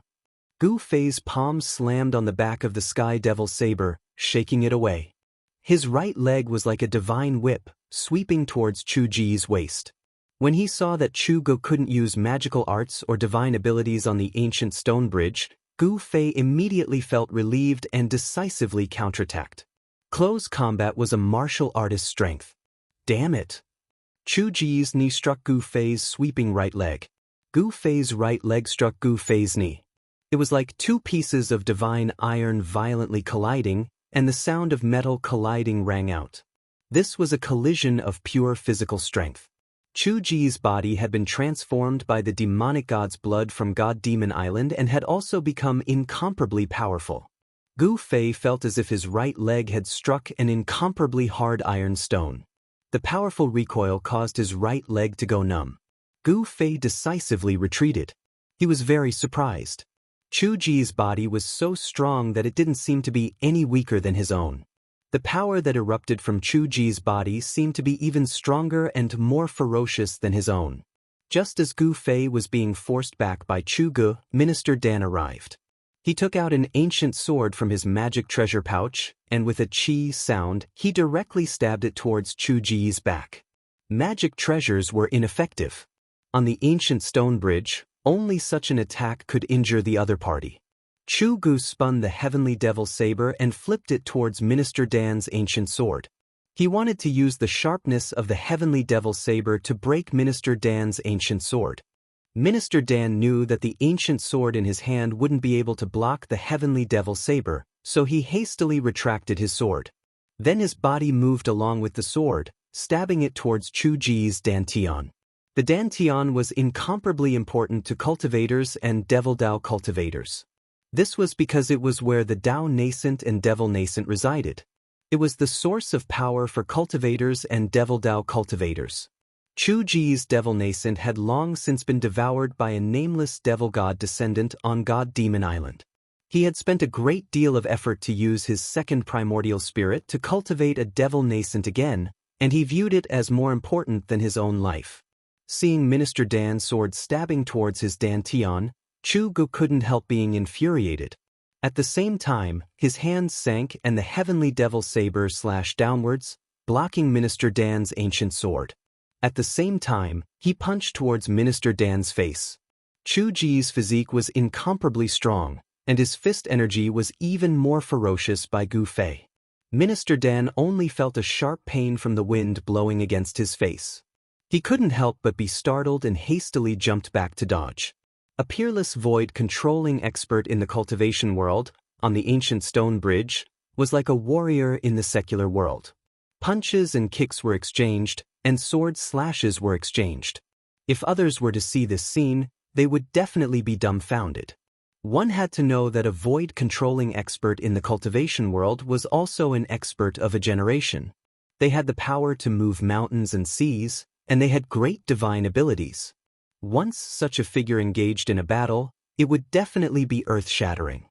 Gu Fei's palm slammed on the back of the Sky Devil's saber, shaking it away. His right leg was like a divine whip, sweeping towards Chu Ji's waist. When he saw that Chu Gu couldn't use magical arts or divine abilities on the ancient stone bridge, Gu Fei immediately felt relieved and decisively counterattacked. Close combat was a martial artist's strength. Damn it! Chu Ji's knee struck Gu Fei's sweeping right leg. Gu Fei's right leg struck Gu Fei's knee. It was like two pieces of divine iron violently colliding, and the sound of metal colliding rang out. This was a collision of pure physical strength. Chu Ji's body had been transformed by the demonic god's blood from God Demon Island and had also become incomparably powerful. Gu Fei felt as if his right leg had struck an incomparably hard iron stone. The powerful recoil caused his right leg to go numb. Gu Fei decisively retreated. He was very surprised. Chu Ji's body was so strong that it didn't seem to be any weaker than his own. The power that erupted from Chu Ji's body seemed to be even stronger and more ferocious than his own. Just as Gu Fei was being forced back by Chu Gu, Minister Dan arrived. He took out an ancient sword from his magic treasure pouch, and with a chi sound, he directly stabbed it towards Chu Ji's back. Magic treasures were ineffective. On the ancient stone bridge, only such an attack could injure the other party. Chu Gu spun the heavenly devil saber and flipped it towards Minister Dan's ancient sword. He wanted to use the sharpness of the heavenly devil saber to break Minister Dan's ancient sword. Minister Dan knew that the ancient sword in his hand wouldn't be able to block the heavenly devil saber, so he hastily retracted his sword. Then his body moved along with the sword, stabbing it towards Chu Ji's dantian. The dantian was incomparably important to cultivators and devil Dao cultivators. This was because it was where the Dao nascent and devil nascent resided. It was the source of power for cultivators and devil Dao cultivators. Chu Ji's devil nascent had long since been devoured by a nameless devil god descendant on God Demon Island. He had spent a great deal of effort to use his second primordial spirit to cultivate a devil nascent again, and he viewed it as more important than his own life. Seeing Minister Dan's sword stabbing towards his dantian, Chu Gu couldn't help being infuriated. At the same time, his hands sank and the heavenly devil saber slashed downwards, blocking Minister Dan's ancient sword. At the same time, he punched towards Minister Dan's face. Chu Ji's physique was incomparably strong, and his fist energy was even more ferocious by Gu Fei. Minister Dan only felt a sharp pain from the wind blowing against his face. He couldn't help but be startled and hastily jumped back to dodge. A peerless void-controlling expert in the cultivation world, on the ancient stone bridge, was like a warrior in the secular world. Punches and kicks were exchanged, and sword slashes were exchanged. If others were to see this scene, they would definitely be dumbfounded. One had to know that a void-controlling expert in the cultivation world was also an expert of a generation. They had the power to move mountains and seas, and they had great divine abilities. Once such a figure engaged in a battle, it would definitely be earth-shattering.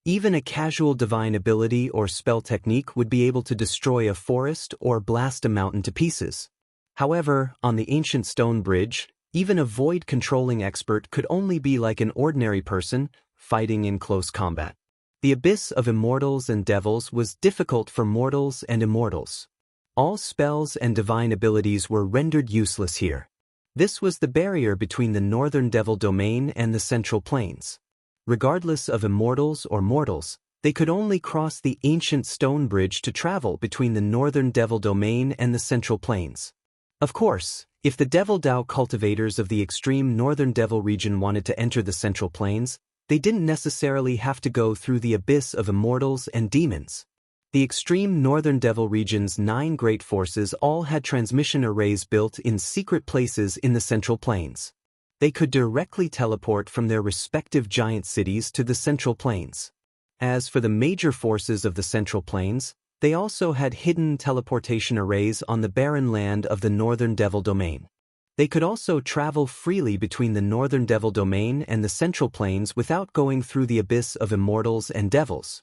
Even a casual divine ability or spell technique would be able to destroy a forest or blast a mountain to pieces. However, on the ancient stone bridge, even a void-controlling expert could only be like an ordinary person, fighting in close combat. The abyss of immortals and devils was difficult for mortals and immortals. All spells and divine abilities were rendered useless here. This was the barrier between the northern devil domain and the central plains. Regardless of immortals or mortals, They could only cross the ancient stone bridge to travel between the northern Devil Domain and the Central Plains. Of course, if the Devil Dao cultivators of the extreme northern Devil region wanted to enter the Central Plains, they didn't necessarily have to go through the abyss of immortals and demons. The extreme northern Devil region's 9 great forces all had transmission arrays built in secret places in the Central Plains. They could directly teleport from their respective giant cities to the Central Plains. As for the major forces of the Central Plains, they also had hidden teleportation arrays on the barren land of the Northern Devil Domain. They could also travel freely between the Northern Devil Domain and the Central Plains without going through the abyss of immortals and devils.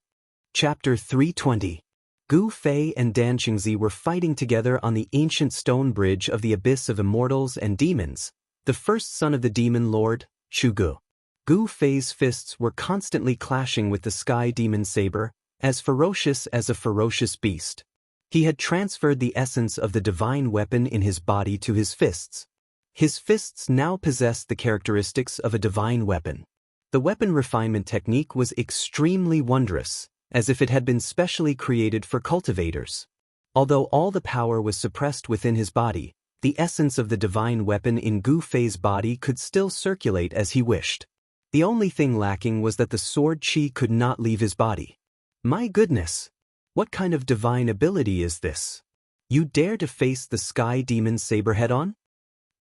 Chapter 320. Gu Fei and Dan Qingzi were fighting together on the ancient stone bridge of the abyss of immortals and demons, the first son of the demon lord, Chu. Gu Fei's fists were constantly clashing with the sky demon saber, as ferocious as a ferocious beast. He had transferred the essence of the divine weapon in his body to his fists. His fists now possessed the characteristics of a divine weapon. The weapon refinement technique was extremely wondrous, as if it had been specially created for cultivators. Although all the power was suppressed within his body, the essence of the divine weapon in Gu Fei's body could still circulate as he wished. The only thing lacking was that the sword chi could not leave his body. My goodness! What kind of divine ability is this? You dare to face the sky demon saber head-on?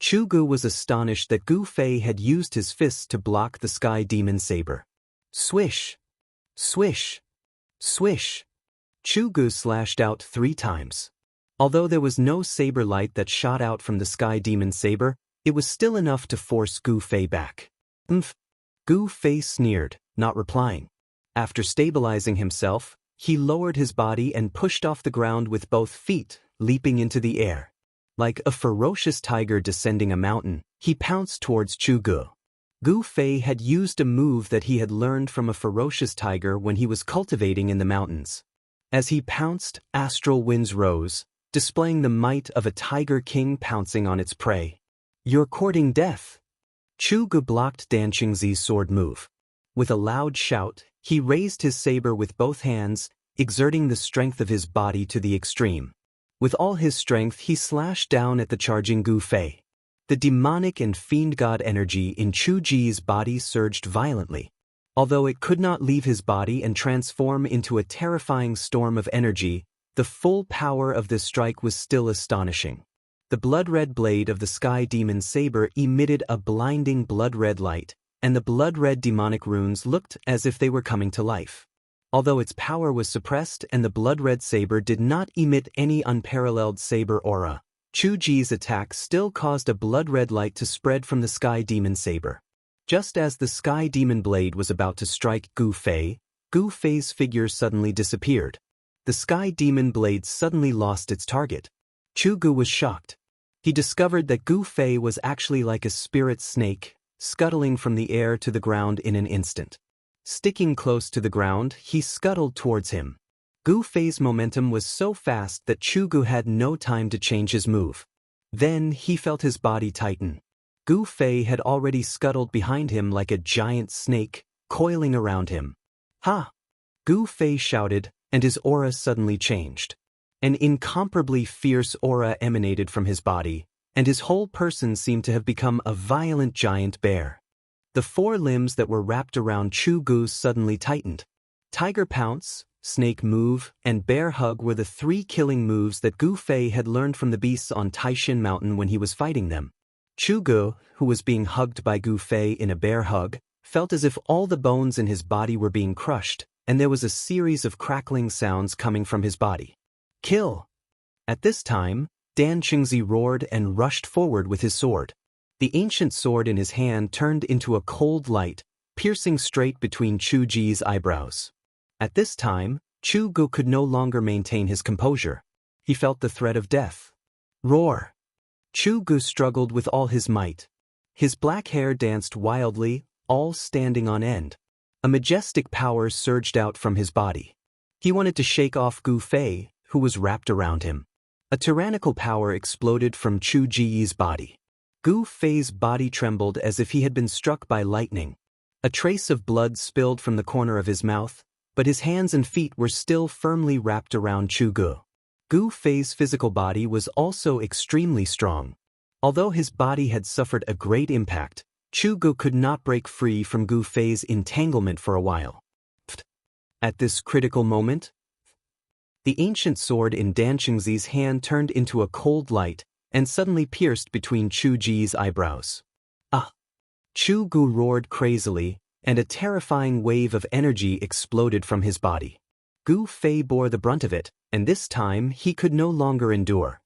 Chu Gu was astonished that Gu Fei had used his fists to block the sky demon saber. Swish! Swish! Swish! Chu Gu slashed out 3 times. Although there was no saber light that shot out from the sky demon saber, it was still enough to force Gu Fei back. Gu Fei sneered, not replying. After stabilizing himself, he lowered his body and pushed off the ground with both feet, leaping into the air. Like a ferocious tiger descending a mountain, he pounced towards Chu Gu. Gu Fei had used a move that he had learned from a ferocious tiger when he was cultivating in the mountains. As he pounced, astral winds rose, displaying the might of a tiger king pouncing on its prey. You're courting death. Chu Gu blocked Dan Qingzi's sword move. With a loud shout, he raised his saber with both hands, exerting the strength of his body to the extreme. With all his strength, he slashed down at the charging Gu Fei. The demonic and fiend god energy in Chu Ji's body surged violently. Although it could not leave his body and transform into a terrifying storm of energy, the full power of this strike was still astonishing. The blood-red blade of the sky demon saber emitted a blinding blood-red light, and the blood-red demonic runes looked as if they were coming to life. Although its power was suppressed and the blood-red saber did not emit any unparalleled saber aura, Chu Ji's attack still caused a blood-red light to spread from the sky demon saber. Just as the sky demon blade was about to strike Gu Fei's figure suddenly disappeared. The sky demon blade suddenly lost its target. Chu Gu was shocked. He discovered that Gu Fei was actually like a spirit snake, scuttling from the air to the ground in an instant. Sticking close to the ground, he scuttled towards him. Gu Fei's momentum was so fast that Chu Gu had no time to change his move. Then he felt his body tighten. Gu Fei had already scuttled behind him like a giant snake, coiling around him. Ha! Gu Fei shouted, and his aura suddenly changed. An incomparably fierce aura emanated from his body, and his whole person seemed to have become a violent giant bear. The 4 limbs that were wrapped around Chu Gu suddenly tightened. Tiger Pounce, Snake Move, and Bear Hug were the 3 killing moves that Gu Fei had learned from the beasts on Taishin Mountain when he was fighting them. Chu Gu, who was being hugged by Gu Fei in a bear hug, felt as if all the bones in his body were being crushed, and there was a series of crackling sounds coming from his body. Kill! At this time, Dan Qingzi roared and rushed forward with his sword. The ancient sword in his hand turned into a cold light, piercing straight between Chu Ji's eyebrows. At this time, Chu Gu could no longer maintain his composure. He felt the threat of death. Roar! Chu Gu struggled with all his might. His black hair danced wildly, all standing on end. A majestic power surged out from his body. He wanted to shake off Gu Fei, who was wrapped around him. A tyrannical power exploded from Chu Ji's body. Gu Fei's body trembled as if he had been struck by lightning. A trace of blood spilled from the corner of his mouth, but his hands and feet were still firmly wrapped around Chu Gu. Gu Fei's physical body was also extremely strong. Although his body had suffered a great impact, Chu Gu could not break free from Gu Fei's entanglement for a while. At this critical moment, the ancient sword in Dan Qingzi's hand turned into a cold light and suddenly pierced between Chu Ji's eyebrows. Ah! Chu Gu roared crazily, and a terrifying wave of energy exploded from his body. Gu Fei bore the brunt of it, and this time he could no longer endure.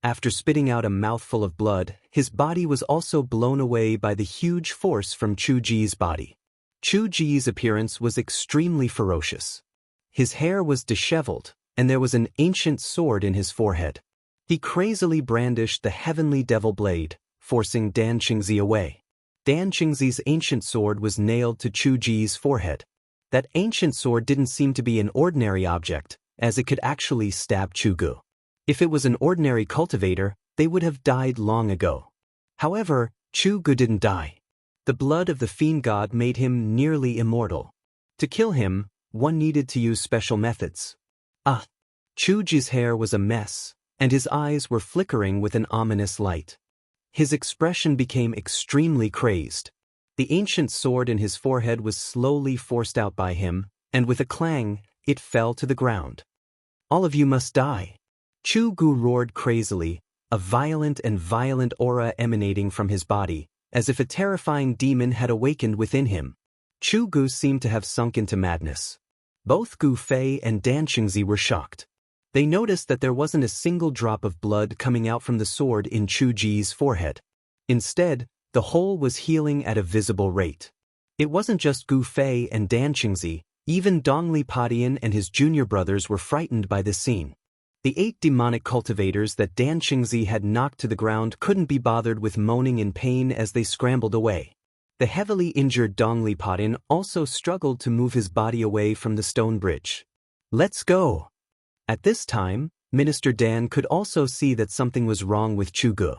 After spitting out a mouthful of blood, his body was also blown away by the huge force from Chu Ji's body. Chu Ji's appearance was extremely ferocious. His hair was disheveled, and there was an ancient sword in his forehead. He crazily brandished the heavenly devil blade, forcing Dan Qingzi away. Dan Qingzi's ancient sword was nailed to Chu Ji's forehead. That ancient sword didn't seem to be an ordinary object, as it could actually stab Chu Gu. If it was an ordinary cultivator, they would have died long ago. However, Chu Gu didn't die. The blood of the fiend god made him nearly immortal. To kill him, one needed to use special methods. Chu Ji's hair was a mess, and his eyes were flickering with an ominous light. His expression became extremely crazed. The ancient sword in his forehead was slowly forced out by him, and with a clang, it fell to the ground. "All of you must die." Chu Gu roared crazily, a violent aura emanating from his body, as if a terrifying demon had awakened within him. Chu Gu seemed to have sunk into madness. Both Gu Fei and Dan Qingzi were shocked. They noticed that there wasn't a single drop of blood coming out from the sword in Chu Ji's forehead. Instead, the hole was healing at a visible rate. It wasn't just Gu Fei and Dan Qingzi, even Dongli Padian and his junior brothers were frightened by this scene. The 8 demonic cultivators that Dan Qingzi had knocked to the ground couldn't be bothered with moaning in pain as they scrambled away. The heavily injured Dongli Padian also struggled to move his body away from the stone bridge. "Let's go!" At this time, Minister Dan could also see that something was wrong with Chu Gu.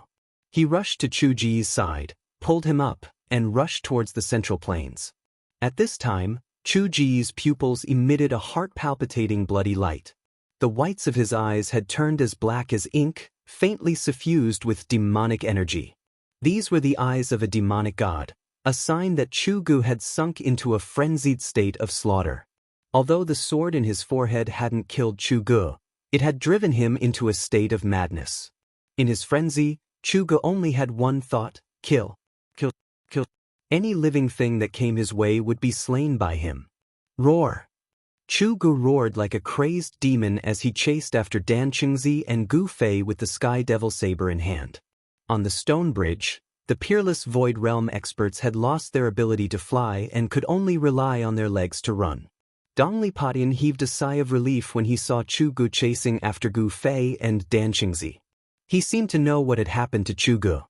He rushed to Chu Ji's side, pulled him up, and rushed towards the central plains. At this time, Chu Ji's pupils emitted a heart-palpitating bloody light. The whites of his eyes had turned as black as ink, faintly suffused with demonic energy. These were the eyes of a demonic god, a sign that Chu Gu had sunk into a frenzied state of slaughter. Although the sword in his forehead hadn't killed Chu Gu, it had driven him into a state of madness. In his frenzy, Chu Gu only had one thought: kill. Any living thing that came his way would be slain by him. Roar! Chu Gu roared like a crazed demon as he chased after Dan Qingzi and Gu Fei with the Sky Devil Saber in hand. On the stone bridge, the peerless Void Realm experts had lost their ability to fly and could only rely on their legs to run. Dongli Padian heaved a sigh of relief when he saw Chu Gu chasing after Gu Fei and Dan Qingzi. He seemed to know what had happened to Chu Gu.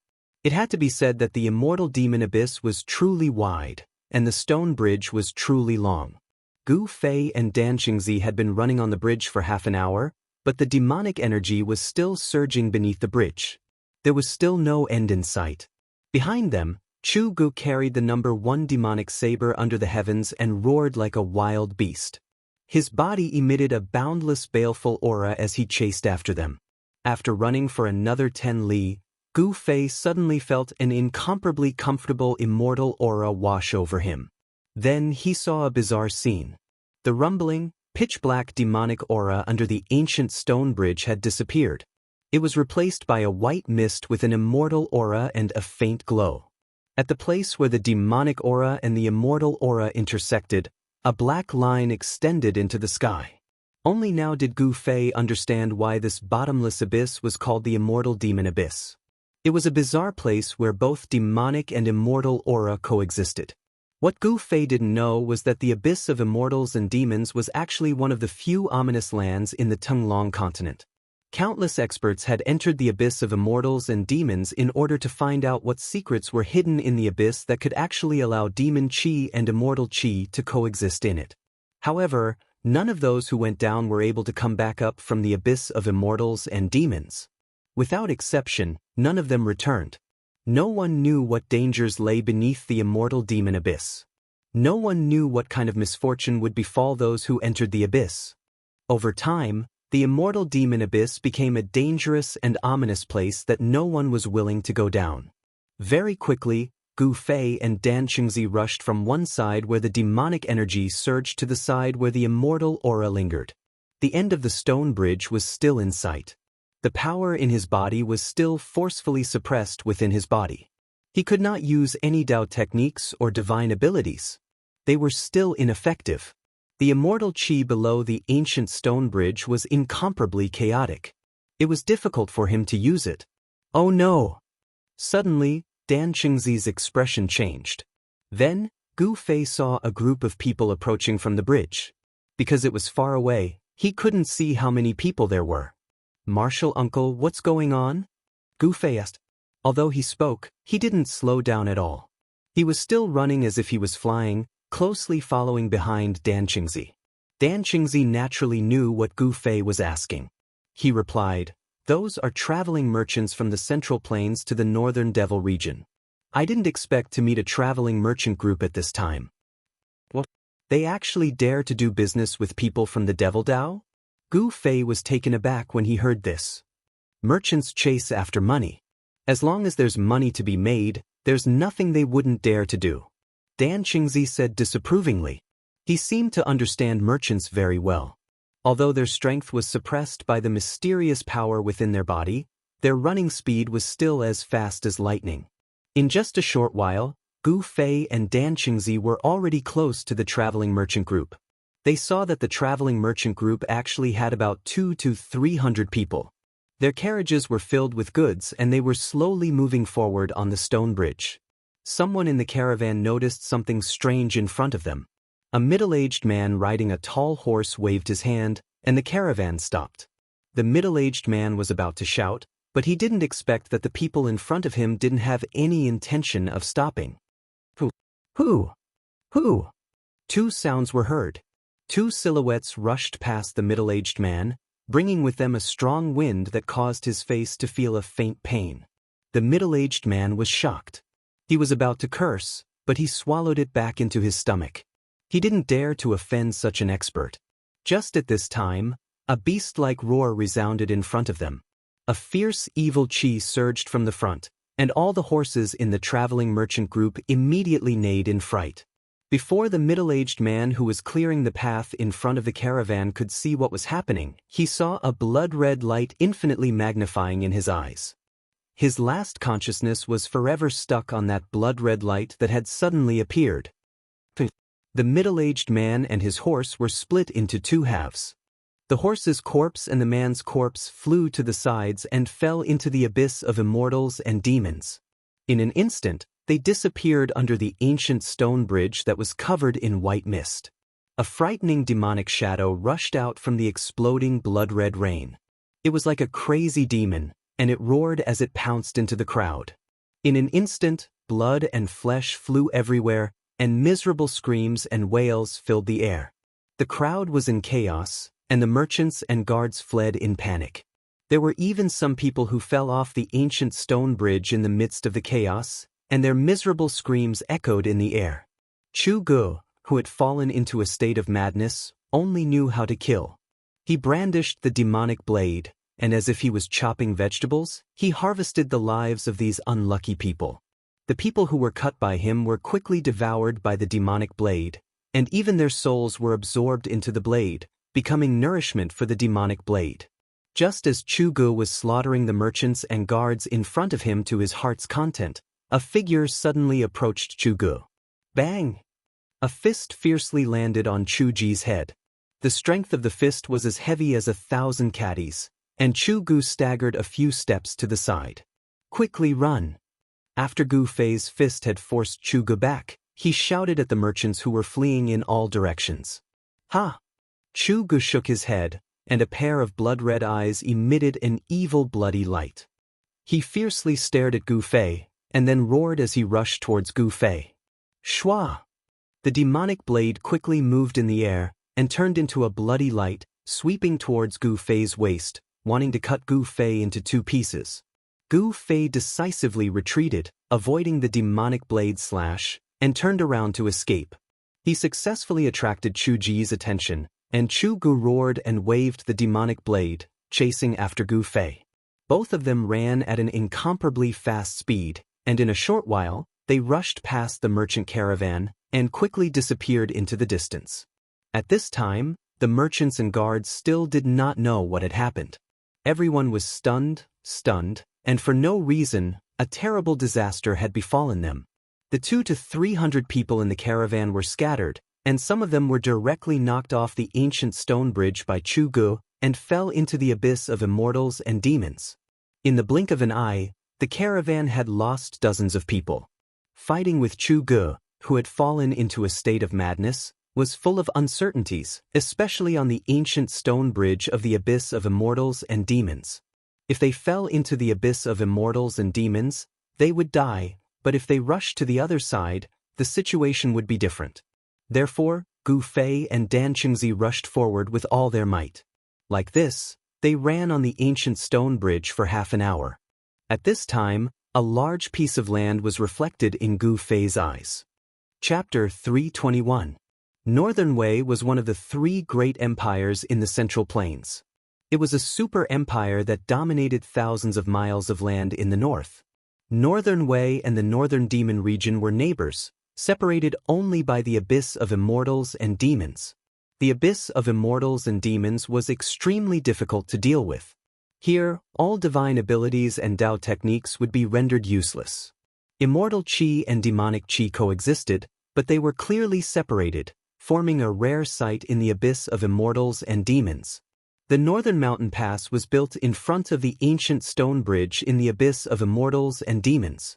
It had to be said that the immortal demon abyss was truly wide, and the stone bridge was truly long. Gu Fei and Dan Qingzi had been running on the bridge for half an hour, but the demonic energy was still surging beneath the bridge. There was still no end in sight. Behind them, Chu Gu carried the number 1 demonic saber under the heavens and roared like a wild beast. His body emitted a boundless baleful aura as he chased after them. After running for another 10 li, Gu Fei suddenly felt an incomparably comfortable immortal aura wash over him. Then he saw a bizarre scene. The rumbling, pitch-black demonic aura under the ancient stone bridge had disappeared. It was replaced by a white mist with an immortal aura and a faint glow. At the place where the demonic aura and the immortal aura intersected, a black line extended into the sky. Only now did Gu Fei understand why this bottomless abyss was called the Immortal Demon Abyss. It was a bizarre place where both demonic and immortal aura coexisted. What Gu Fei didn't know was that the abyss of immortals and demons was actually one of the few ominous lands in the Tenglong continent. Countless experts had entered the abyss of immortals and demons in order to find out what secrets were hidden in the abyss that could actually allow demon chi and immortal chi to coexist in it. However, none of those who went down were able to come back up from the abyss of immortals and demons. Without exception, none of them returned. No one knew what dangers lay beneath the immortal demon abyss. No one knew what kind of misfortune would befall those who entered the abyss. Over time, the immortal demon abyss became a dangerous and ominous place that no one was willing to go down. Very quickly, Gu Fei and Dan Qingzi rushed from one side where the demonic energy surged to the side where the immortal aura lingered. The end of the stone bridge was still in sight. The power in his body was still forcefully suppressed within his body. He could not use any Dao techniques or divine abilities. They were still ineffective. The immortal qi below the ancient stone bridge was incomparably chaotic. It was difficult for him to use it. Oh no! Suddenly, Dan Qingzi's expression changed. Then, Gu Fei saw a group of people approaching from the bridge. Because it was far away, he couldn't see how many people there were. "Martial uncle, what's going on?" Gu Fei asked. Although he spoke, he didn't slow down at all. He was still running as if he was flying, closely following behind Dan Qingzi. Dan Qingzi naturally knew what Gu Fei was asking. He replied, "Those are traveling merchants from the Central Plains to the Northern Devil region. I didn't expect to meet a traveling merchant group at this time." "What? They actually dare to do business with people from the Devil Dao?" Gu Fei was taken aback when he heard this. Merchants chase after money. As long as there's money to be made, there's nothing they wouldn't dare to do. Dan Qingzi said disapprovingly. He seemed to understand merchants very well. Although their strength was suppressed by the mysterious power within their body, their running speed was still as fast as lightning. In just a short while, Gu Fei and Dan Qingzi were already close to the traveling merchant group. They saw that the traveling merchant group actually had about 200 to 300 people. Their carriages were filled with goods and they were slowly moving forward on the stone bridge. Someone in the caravan noticed something strange in front of them. A middle-aged man riding a tall horse waved his hand, and the caravan stopped. The middle-aged man was about to shout, but he didn't expect that the people in front of him didn't have any intention of stopping. Who? Two sounds were heard. Two silhouettes rushed past the middle-aged man, bringing with them a strong wind that caused his face to feel a faint pain. The middle-aged man was shocked. He was about to curse, but he swallowed it back into his stomach. He didn't dare to offend such an expert. Just at this time, a beast-like roar resounded in front of them. A fierce evil qi surged from the front, and all the horses in the traveling merchant group immediately neighed in fright. Before the middle-aged man who was clearing the path in front of the caravan could see what was happening, he saw a blood-red light infinitely magnifying in his eyes. His last consciousness was forever stuck on that blood-red light that had suddenly appeared. The middle-aged man and his horse were split into two halves. The horse's corpse and the man's corpse flew to the sides and fell into the abyss of immortals and demons. In an instant, they disappeared under the ancient stone bridge that was covered in white mist. A frightening demonic shadow rushed out from the exploding blood-red rain. It was like a crazy demon, and it roared as it pounced into the crowd. In an instant, blood and flesh flew everywhere, and miserable screams and wails filled the air. The crowd was in chaos, and the merchants and guards fled in panic. There were even some people who fell off the ancient stone bridge in the midst of the chaos, and their miserable screams echoed in the air. Chu Gu, who had fallen into a state of madness, only knew how to kill. He brandished the demonic blade, and as if he was chopping vegetables, he harvested the lives of these unlucky people. The people who were cut by him were quickly devoured by the demonic blade, and even their souls were absorbed into the blade, becoming nourishment for the demonic blade. Just as Chu Gu was slaughtering the merchants and guards in front of him to his heart's content, a figure suddenly approached Chu Gu. Bang! A fist fiercely landed on Chu Ji's head. The strength of the fist was as heavy as 1,000 caddies, and Chu Gu staggered a few steps to the side. Quickly run! After Gu Fei's fist had forced Chu Gu back, he shouted at the merchants who were fleeing in all directions. Ha! Chu Gu shook his head, and a pair of blood-red eyes emitted an evil bloody light. He fiercely stared at Gu Fei, and then roared as he rushed towards Gu Fei. Shua! The demonic blade quickly moved in the air, and turned into a bloody light, sweeping towards Gu Fei's waist, wanting to cut Gu Fei into two pieces. Gu Fei decisively retreated, avoiding the demonic blade slash, and turned around to escape. He successfully attracted Chu Ji's attention, and Chu Gu roared and waved the demonic blade, chasing after Gu Fei. Both of them ran at an incomparably fast speed, and in a short while, they rushed past the merchant caravan and quickly disappeared into the distance. At this time, the merchants and guards still did not know what had happened. Everyone was stunned, and for no reason, a terrible disaster had befallen them. The 200 to 300 people in the caravan were scattered, and some of them were directly knocked off the ancient stone bridge by Chu Gu and fell into the abyss of immortals and demons. In the blink of an eye, the caravan had lost dozens of people. Fighting with Chu Gu, who had fallen into a state of madness, was full of uncertainties, especially on the ancient stone bridge of the abyss of immortals and demons. If they fell into the abyss of immortals and demons, they would die, but if they rushed to the other side, the situation would be different. Therefore, Gu Fei and Dan Qingzi rushed forward with all their might. Like this, they ran on the ancient stone bridge for half an hour. At this time, a large piece of land was reflected in Gu Fei's eyes. Chapter 321. Northern Wei was one of the 3 great empires in the Central Plains. It was a super empire that dominated thousands of miles of land in the north. Northern Wei and the Northern Demon region were neighbors, separated only by the abyss of immortals and demons. The abyss of immortals and demons was extremely difficult to deal with. Here, all divine abilities and Dao techniques would be rendered useless. Immortal Qi and demonic Qi coexisted, but they were clearly separated, forming a rare sight in the abyss of immortals and demons. The Northern Mountain Pass was built in front of the ancient stone bridge in the abyss of immortals and demons.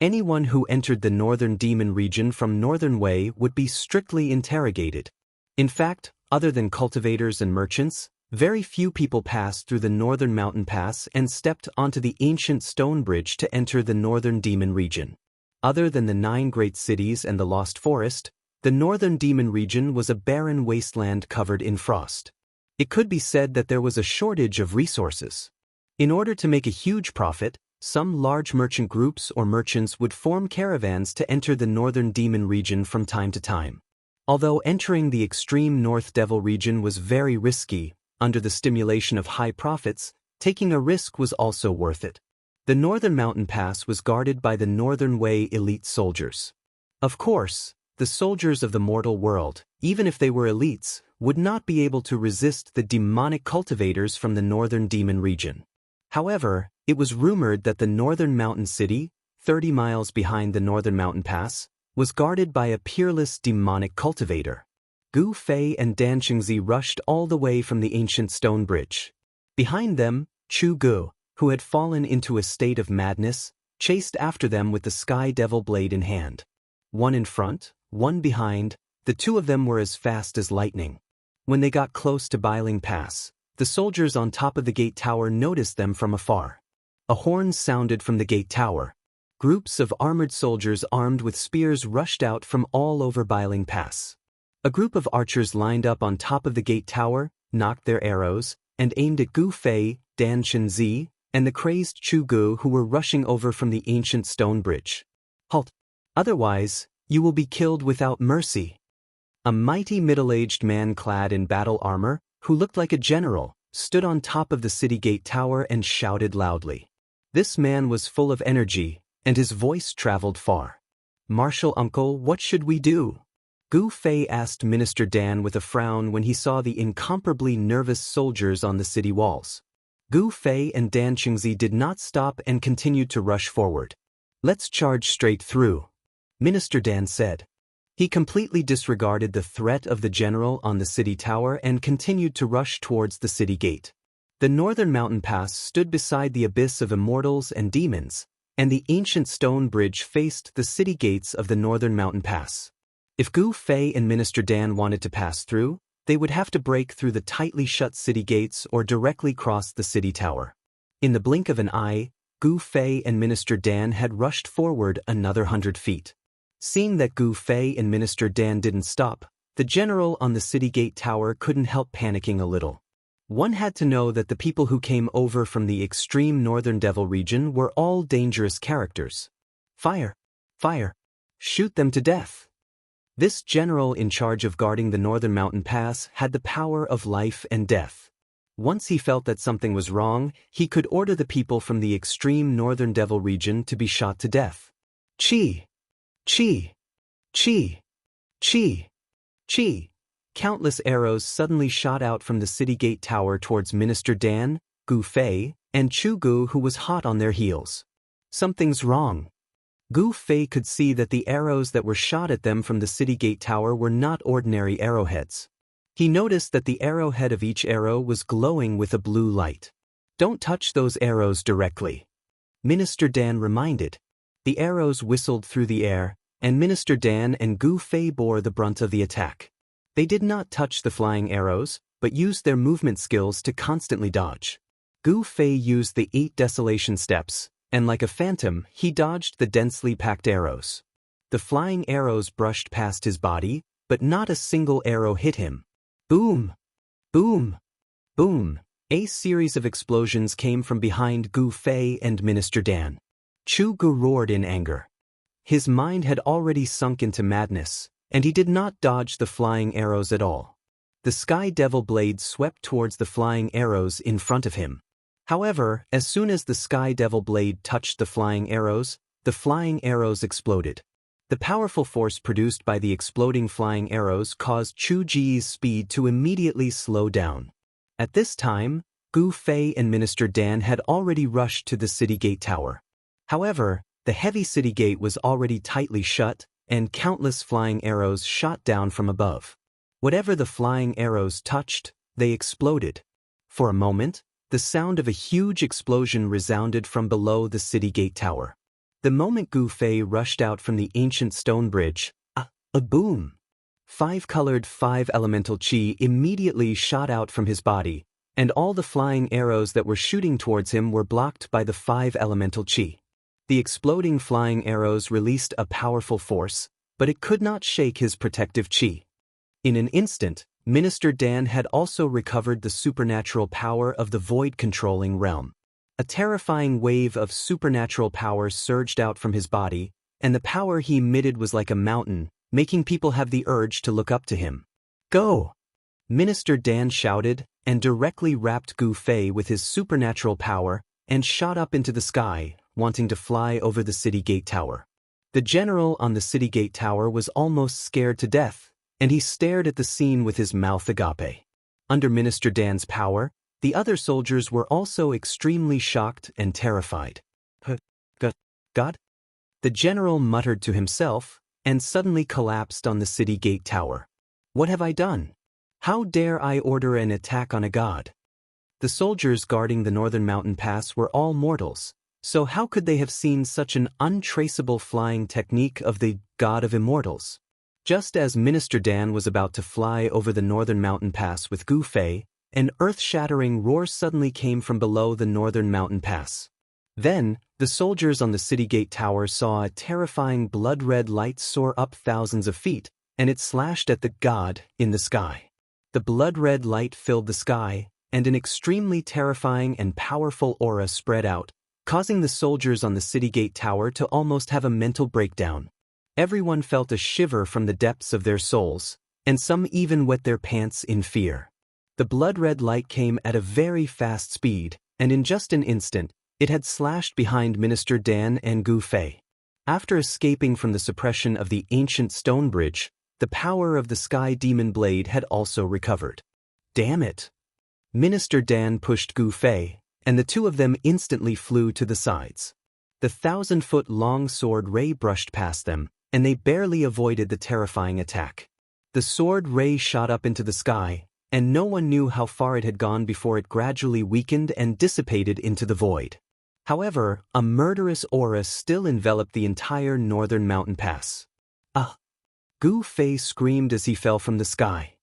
Anyone who entered the Northern Demon region from Northern Wei would be strictly interrogated. In fact, other than cultivators and merchants, very few people passed through the Northern Mountain Pass and stepped onto the ancient stone bridge to enter the Northern Demon region. Other than the 9 great cities and the Lost Forest, the Northern Demon region was a barren wasteland covered in frost. It could be said that there was a shortage of resources. In order to make a huge profit, some large merchant groups or merchants would form caravans to enter the Northern Demon region from time to time. Although entering the extreme North Devil region was very risky, under the stimulation of high profits, taking a risk was also worth it. The Northern Mountain Pass was guarded by the Northern Wei elite soldiers. Of course, the soldiers of the mortal world, even if they were elites, would not be able to resist the demonic cultivators from the Northern Demon region. However, it was rumored that the Northern Mountain City, 30 miles behind the Northern Mountain Pass, was guarded by a peerless demonic cultivator. Gu Fei and Dan Qingzi rushed all the way from the ancient stone bridge. Behind them, Chu Gu, who had fallen into a state of madness, chased after them with the Sky Devil blade in hand. One in front, one behind, the 2 of them were as fast as lightning. When they got close to Bailing Pass, the soldiers on top of the gate tower noticed them from afar. A horn sounded from the gate tower. Groups of armored soldiers armed with spears rushed out from all over Bailing Pass. A group of archers lined up on top of the gate tower, knocked their arrows, and aimed at Gu Fei, Dan Qingzi, and the crazed Chu Gu who were rushing over from the ancient stone bridge. Halt! Otherwise, you will be killed without mercy. A mighty middle-aged man clad in battle armor, who looked like a general, stood on top of the city gate tower and shouted loudly. This man was full of energy, and his voice traveled far. "Marshal Uncle, what should we do?" Gu Fei asked Minister Dan with a frown when he saw the incomparably nervous soldiers on the city walls. Gu Fei and Dan Qingzi did not stop and continued to rush forward. "Let's charge straight through," Minister Dan said. He completely disregarded the threat of the general on the city tower and continued to rush towards the city gate. The Northern Mountain Pass stood beside the abyss of immortals and demons, and the ancient stone bridge faced the city gates of the Northern Mountain Pass. If Gu Fei and Minister Dan wanted to pass through, they would have to break through the tightly shut city gates or directly cross the city tower. In the blink of an eye, Gu Fei and Minister Dan had rushed forward another 100 feet. Seeing that Gu Fei and Minister Dan didn't stop, the general on the city gate tower couldn't help panicking a little. One had to know that the people who came over from the extreme Northern Devil region were all dangerous characters. Fire! Fire! Shoot them to death! This general in charge of guarding the northern mountain pass had the power of life and death. Once he felt that something was wrong, he could order the people from the extreme northern devil region to be shot to death. Chi! Chi! Chi! Chi! Chi! Countless arrows suddenly shot out from the city gate tower towards Minister Dan, Gu Fei, and Chu Gu, who was hot on their heels. Something's wrong. Gu Fei could see that the arrows that were shot at them from the city gate tower were not ordinary arrowheads. He noticed that the arrowhead of each arrow was glowing with a blue light. Don't touch those arrows directly, Minister Dan reminded. The arrows whistled through the air, and Minister Dan and Gu Fei bore the brunt of the attack. They did not touch the flying arrows, but used their movement skills to constantly dodge. Gu Fei used the 8 desolation steps, and like a phantom, he dodged the densely packed arrows. The flying arrows brushed past his body, but not a single arrow hit him. Boom! Boom! Boom! A series of explosions came from behind Gu Fei and Minister Dan. Chu Gu roared in anger. His mind had already sunk into madness, and he did not dodge the flying arrows at all. The Sky Devil blade swept towards the flying arrows in front of him. However, as soon as the Sky Devil blade touched the flying arrows exploded. The powerful force produced by the exploding flying arrows caused Chu Ji's speed to immediately slow down. At this time, Gu Fei and Minister Dan had already rushed to the city gate tower. However, the heavy city gate was already tightly shut, and countless flying arrows shot down from above. Whatever the flying arrows touched, they exploded. For a moment, the sound of a huge explosion resounded from below the city gate tower. The moment Gu Fei rushed out from the ancient stone bridge, a boom! 5-colored 5-elemental chi immediately shot out from his body, and all the flying arrows that were shooting towards him were blocked by the 5-elemental chi. The exploding flying arrows released a powerful force, but it could not shake his protective chi. In an instant, Minister Dan had also recovered the supernatural power of the void-controlling realm. A terrifying wave of supernatural power surged out from his body, and the power he emitted was like a mountain, making people have the urge to look up to him. Go! Minister Dan shouted, and directly wrapped Gu Fei with his supernatural power, and shot up into the sky, wanting to fly over the city gate tower. The general on the city gate tower was almost scared to death, and he stared at the scene with his mouth agape. Under Minister Dan's power, the other soldiers were also extremely shocked and terrified. God? The general muttered to himself, and suddenly collapsed on the city gate tower. What have I done? How dare I order an attack on a god? The soldiers guarding the northern mountain pass were all mortals, so how could they have seen such an untraceable flying technique of the god of immortals? Just as Minister Dan was about to fly over the northern mountain pass with Gu Fei, an earth-shattering roar suddenly came from below the northern mountain pass. Then, the soldiers on the city gate tower saw a terrifying blood-red light soar up thousands of feet, and it slashed at the god in the sky. The blood-red light filled the sky, and an extremely terrifying and powerful aura spread out, causing the soldiers on the city gate tower to almost have a mental breakdown. Everyone felt a shiver from the depths of their souls, and some even wet their pants in fear. The blood-red light came at a very fast speed, and in just an instant, it had slashed behind Minister Dan and Gu Fei. After escaping from the suppression of the ancient stone bridge, the power of the Sky Demon Blade had also recovered. Damn it! Minister Dan pushed Gu Fei, and the two of them instantly flew to the sides. The 1,000-foot-long sword ray brushed past them, and they barely avoided the terrifying attack. The sword ray shot up into the sky, and no one knew how far it had gone before it gradually weakened and dissipated into the void. However, a murderous aura still enveloped the entire northern mountain pass. Gu Fei screamed as he fell from the sky.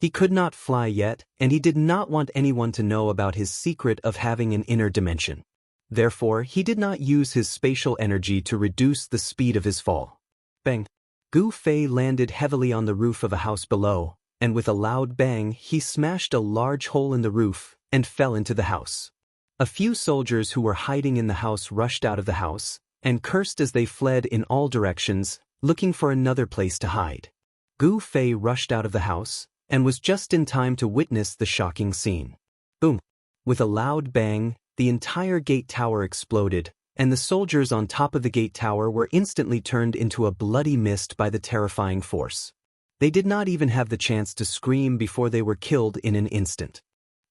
He could not fly yet, and he did not want anyone to know about his secret of having an inner dimension. Therefore, he did not use his spatial energy to reduce the speed of his fall. Bang! Gu Fei landed heavily on the roof of a house below, and with a loud bang, he smashed a large hole in the roof and fell into the house. A few soldiers who were hiding in the house rushed out of the house and cursed as they fled in all directions, looking for another place to hide. Gu Fei rushed out of the house, and was just in time to witness the shocking scene. Boom! With a loud bang, the entire gate tower exploded, and the soldiers on top of the gate tower were instantly turned into a bloody mist by the terrifying force. They did not even have the chance to scream before they were killed in an instant.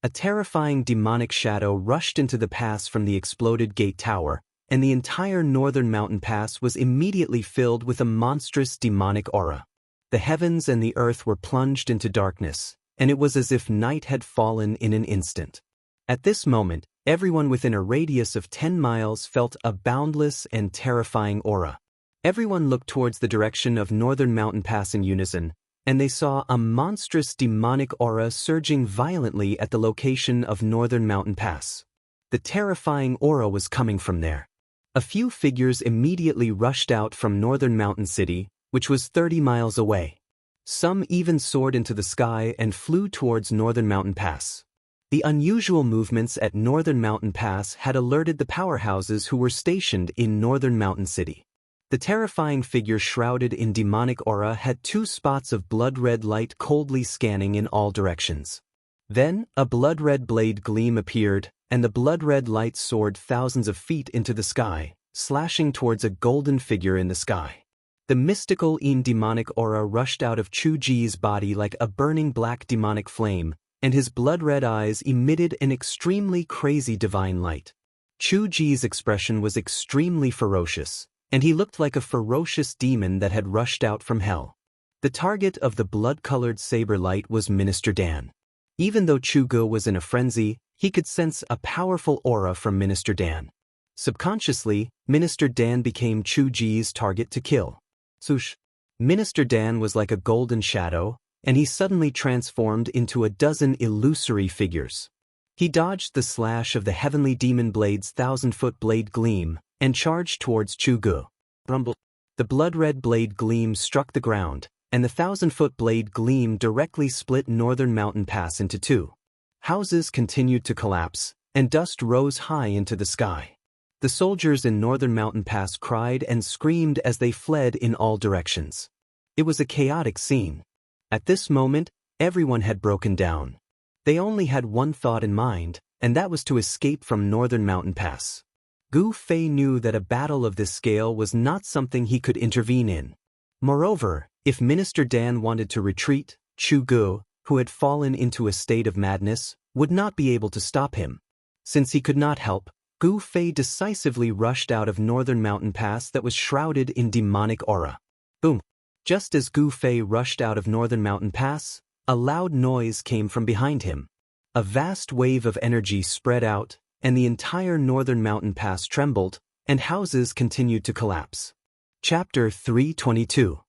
A terrifying demonic shadow rushed into the pass from the exploded gate tower, and the entire northern mountain pass was immediately filled with a monstrous demonic aura. The heavens and the earth were plunged into darkness, and it was as if night had fallen in an instant. At this moment, everyone within a radius of 10 miles felt a boundless and terrifying aura. Everyone looked towards the direction of Northern Mountain Pass in unison, and they saw a monstrous demonic aura surging violently at the location of Northern Mountain Pass. The terrifying aura was coming from there. A few figures immediately rushed out from Northern Mountain City, which was 30 miles away. Some even soared into the sky and flew towards Northern Mountain Pass. The unusual movements at Northern Mountain Pass had alerted the powerhouses who were stationed in Northern Mountain City. The terrifying figure shrouded in demonic aura had 2 spots of blood-red light coldly scanning in all directions. Then, a blood-red blade gleam appeared, and the blood-red light soared thousands of feet into the sky, slashing towards a golden figure in the sky. The mystical demonic aura rushed out of Chu Ji's body like a burning black demonic flame, and his blood-red eyes emitted an extremely crazy divine light. Chu Ji's expression was extremely ferocious, and he looked like a ferocious demon that had rushed out from hell. The target of the blood-colored saber light was Minister Dan. Even though Chu Gu was in a frenzy, he could sense a powerful aura from Minister Dan. Subconsciously, Minister Dan became Chu Ji's target to kill. Swoosh! Minister Dan was like a golden shadow, and he suddenly transformed into a dozen illusory figures. He dodged the slash of the heavenly demon blade's 1,000-foot blade gleam, and charged towards Chu Gu. Rumble! The blood-red blade gleam struck the ground, and the 1,000-foot blade gleam directly split Northern Mountain Pass into 2. Houses continued to collapse, and dust rose high into the sky. The soldiers in Northern Mountain Pass cried and screamed as they fled in all directions. It was a chaotic scene. At this moment, everyone had broken down. They only had one thought in mind, and that was to escape from Northern Mountain Pass. Gu Fei knew that a battle of this scale was not something he could intervene in. Moreover, if Minister Dan wanted to retreat, Chu Gu, who had fallen into a state of madness, would not be able to stop him. Since he could not help, Gu Fei decisively rushed out of Northern Mountain Pass that was shrouded in demonic aura. Boom! Just as Gu Fei rushed out of Northern Mountain Pass, a loud noise came from behind him. A vast wave of energy spread out, and the entire Northern Mountain Pass trembled, and houses continued to collapse. Chapter 322.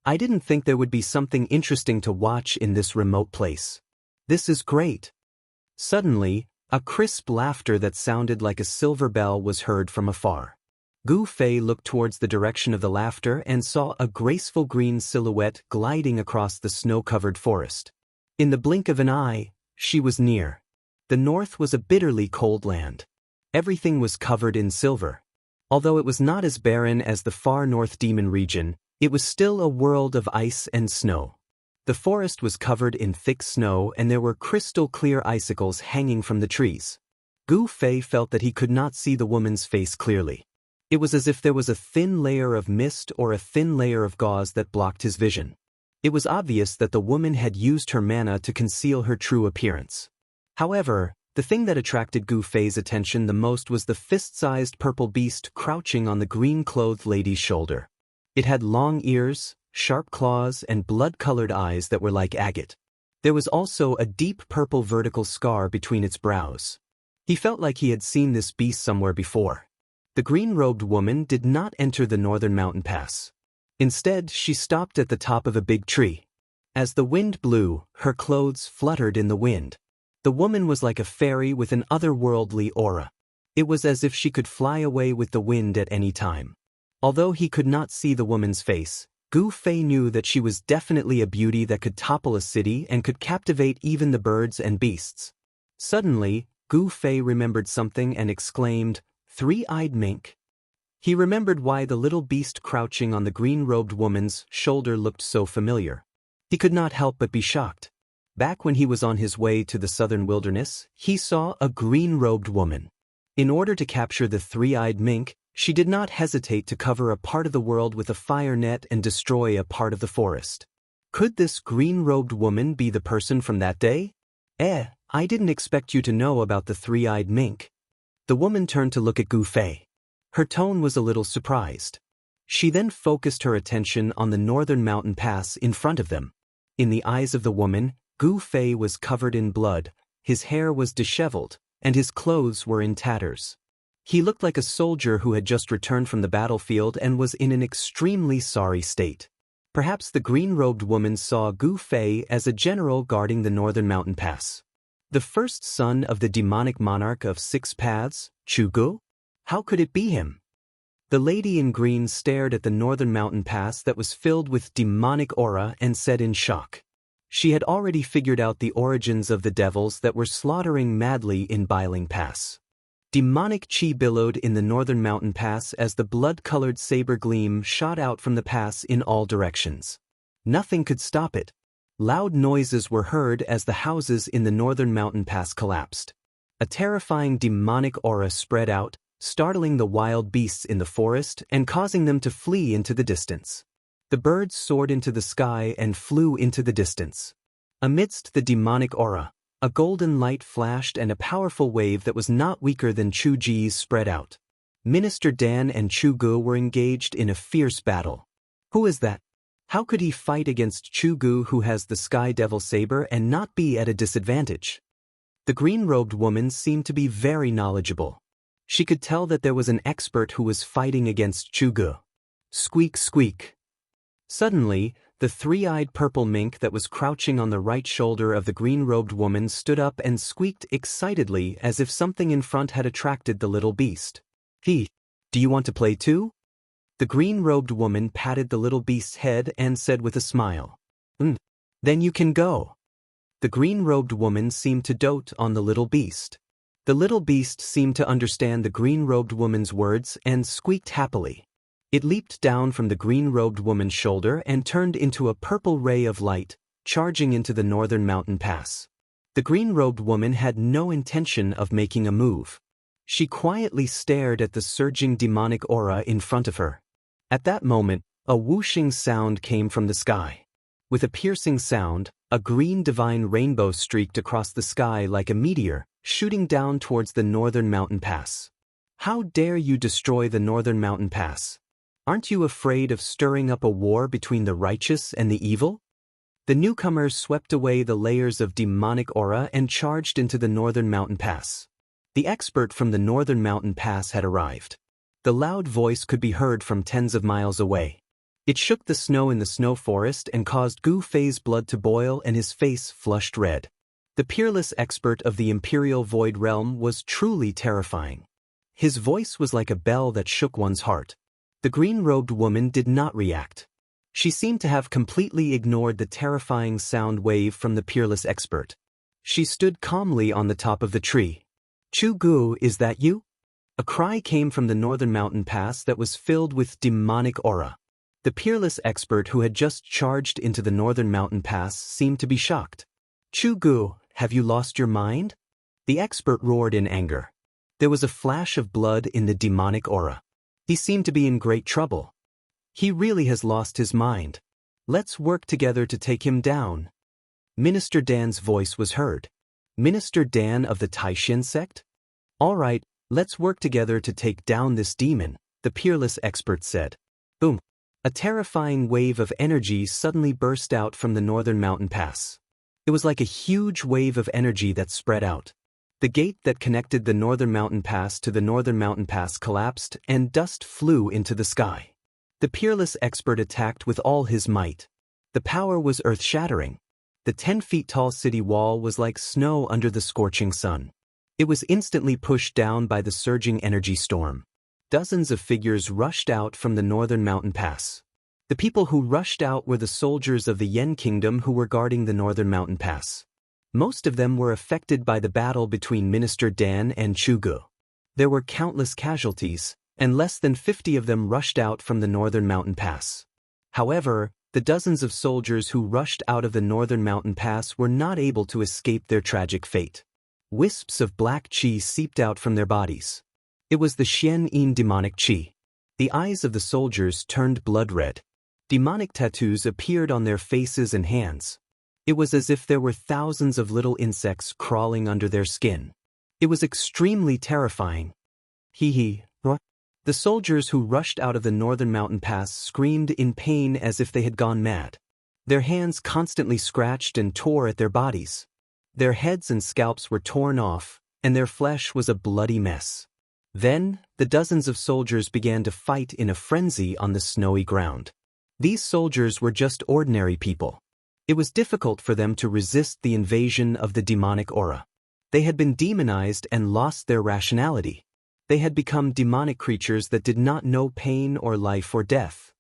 I didn't think there would be something interesting to watch in this remote place. This is great. Suddenly, a crisp laughter that sounded like a silver bell was heard from afar. Gu Fei looked towards the direction of the laughter and saw a graceful green silhouette gliding across the snow-covered forest. In the blink of an eye, she was near. The north was a bitterly cold land. Everything was covered in silver. Although it was not as barren as the far north demon region, it was still a world of ice and snow. The forest was covered in thick snow and there were crystal-clear icicles hanging from the trees. Gu Fei felt that he could not see the woman's face clearly. It was as if there was a thin layer of mist or a thin layer of gauze that blocked his vision. It was obvious that the woman had used her mana to conceal her true appearance. However, the thing that attracted Gu Fei's attention the most was the fist-sized purple beast crouching on the green-clothed lady's shoulder. It had long ears, sharp claws, and blood-colored eyes that were like agate. There was also a deep purple vertical scar between its brows. He felt like he had seen this beast somewhere before. The green-robed woman did not enter the Northern Mountain Pass. Instead, she stopped at the top of a big tree. As the wind blew, her clothes fluttered in the wind. The woman was like a fairy with an otherworldly aura. It was as if she could fly away with the wind at any time. Although he could not see the woman's face, Gu Fei knew that she was definitely a beauty that could topple a city and could captivate even the birds and beasts. Suddenly, Gu Fei remembered something and exclaimed, "Three-eyed mink." He remembered why the little beast crouching on the green-robed woman's shoulder looked so familiar. He could not help but be shocked. Back when he was on his way to the southern wilderness, he saw a green-robed woman. In order to capture the three-eyed mink, she did not hesitate to cover a part of the world with a fire net and destroy a part of the forest. Could this green-robed woman be the person from that day? I didn't expect you to know about the three-eyed mink. The woman turned to look at Gu Fei. Her tone was a little surprised. She then focused her attention on the northern mountain pass in front of them. In the eyes of the woman, Gu Fei was covered in blood, his hair was disheveled, and his clothes were in tatters. He looked like a soldier who had just returned from the battlefield and was in an extremely sorry state. Perhaps the green-robed woman saw Gu Fei as a general guarding the northern mountain pass. The first son of the demonic monarch of Six Paths, Jianghu? How could it be him? The lady in green stared at the northern mountain pass that was filled with demonic aura and said in shock. She had already figured out the origins of the devils that were slaughtering madly in Biling Pass. Demonic chi billowed in the northern mountain pass as the blood-colored saber gleam shot out from the pass in all directions. Nothing could stop it. Loud noises were heard as the houses in the northern mountain pass collapsed. A terrifying demonic aura spread out, startling the wild beasts in the forest and causing them to flee into the distance. The birds soared into the sky and flew into the distance. Amidst the demonic aura, a golden light flashed and a powerful wave that was not weaker than Chu Ji's spread out. Minister Dan and Chu Gu were engaged in a fierce battle. Who is that? How could he fight against Chu Gu, who has the Sky Devil Saber, and not be at a disadvantage? The green-robed woman seemed to be very knowledgeable. She could tell that there was an expert who was fighting against Chu Gu. Squeak, squeak. Suddenly, the three-eyed purple mink that was crouching on the right shoulder of the green-robed woman stood up and squeaked excitedly as if something in front had attracted the little beast. Do you want to play too? The green-robed woman patted the little beast's head and said with a smile, Then you can go. The green-robed woman seemed to dote on the little beast. The little beast seemed to understand the green-robed woman's words and squeaked happily. It leaped down from the green-robed woman's shoulder and turned into a purple ray of light, charging into the northern mountain pass. The green-robed woman had no intention of making a move. She quietly stared at the surging demonic aura in front of her. At that moment, a whooshing sound came from the sky. With a piercing sound, a green divine rainbow streaked across the sky like a meteor, shooting down towards the northern mountain pass. How dare you destroy the northern mountain pass? Aren't you afraid of stirring up a war between the righteous and the evil? The newcomers swept away the layers of demonic aura and charged into the northern mountain pass. The expert from the northern mountain pass had arrived. The loud voice could be heard from tens of miles away. It shook the snow in the snow forest and caused Gu Fei's blood to boil and his face flushed red. The peerless expert of the Imperial Void Realm was truly terrifying. His voice was like a bell that shook one's heart. The green-robed woman did not react. She seemed to have completely ignored the terrifying sound wave from the peerless expert. She stood calmly on the top of the tree. Chu Gu, is that you? A cry came from the northern mountain pass that was filled with demonic aura. The peerless expert who had just charged into the northern mountain pass seemed to be shocked. Chu Gu, have you lost your mind? The expert roared in anger. There was a flash of blood in the demonic aura. He seemed to be in great trouble. He really has lost his mind. Let's work together to take him down. Minister Dan's voice was heard. Minister Dan of the Taishin sect? All right, let's work together to take down this demon, the peerless expert said. Boom. A terrifying wave of energy suddenly burst out from the northern mountain pass. It was like a huge wave of energy that spread out. The gate that connected the northern mountain pass to the northern mountain pass collapsed and dust flew into the sky. The peerless expert attacked with all his might. The power was earth-shattering. The 10-feet-tall city wall was like snow under the scorching sun. It was instantly pushed down by the surging energy storm. Dozens of figures rushed out from the northern mountain pass. The people who rushed out were the soldiers of the Yen Kingdom who were guarding the northern mountain pass. Most of them were affected by the battle between Minister Dan and Chu Gu. There were countless casualties, and less than 50 of them rushed out from the northern mountain pass. However, the dozens of soldiers who rushed out of the northern mountain pass were not able to escape their tragic fate. Wisps of black qi seeped out from their bodies. It was the Xian-yin demonic qi. The eyes of the soldiers turned blood red. Demonic tattoos appeared on their faces and hands. It was as if there were thousands of little insects crawling under their skin. It was extremely terrifying. What? The soldiers who rushed out of the northern mountain pass screamed in pain as if they had gone mad. Their hands constantly scratched and tore at their bodies. Their heads and scalps were torn off, and their flesh was a bloody mess. Then, the dozens of soldiers began to fight in a frenzy on the snowy ground. These soldiers were just ordinary people. It was difficult for them to resist the invasion of the demonic aura. They had been demonized and lost their rationality. They had become demonic creatures that did not know pain or life or death.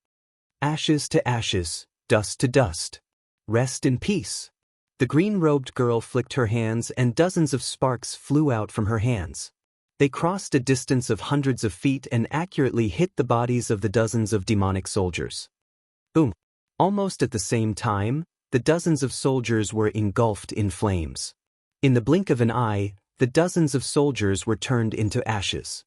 Ashes to ashes, dust to dust. Rest in peace. The green-robed girl flicked her hands and dozens of sparks flew out from her hands. They crossed a distance of hundreds of feet and accurately hit the bodies of the dozens of demonic soldiers. Boom! Almost at the same time, the dozens of soldiers were engulfed in flames. In the blink of an eye, the dozens of soldiers were turned into ashes.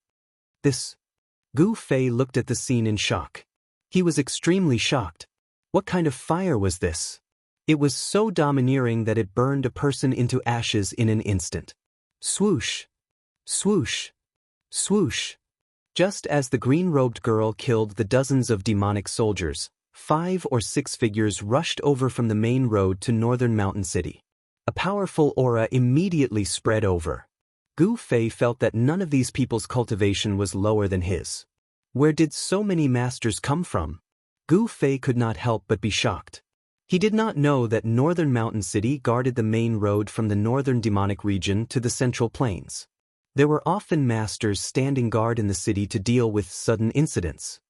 Gu Fei looked at the scene in shock. He was extremely shocked. What kind of fire was this? It was so domineering that it burned a person into ashes in an instant. Swoosh! Swoosh! Swoosh! Just as the green-robed girl killed the dozens of demonic soldiers, 5 or 6 figures rushed over from the main road to northern mountain city. A powerful aura immediately spread over. Gu Fei felt that none of these people's cultivation was lower than his. Where did so many masters come from? Gu Fei could not help but be shocked. He did not know that northern mountain city guarded the main road from the northern demonic region to the central plains. There were often masters standing guard in the city to deal with sudden incidents.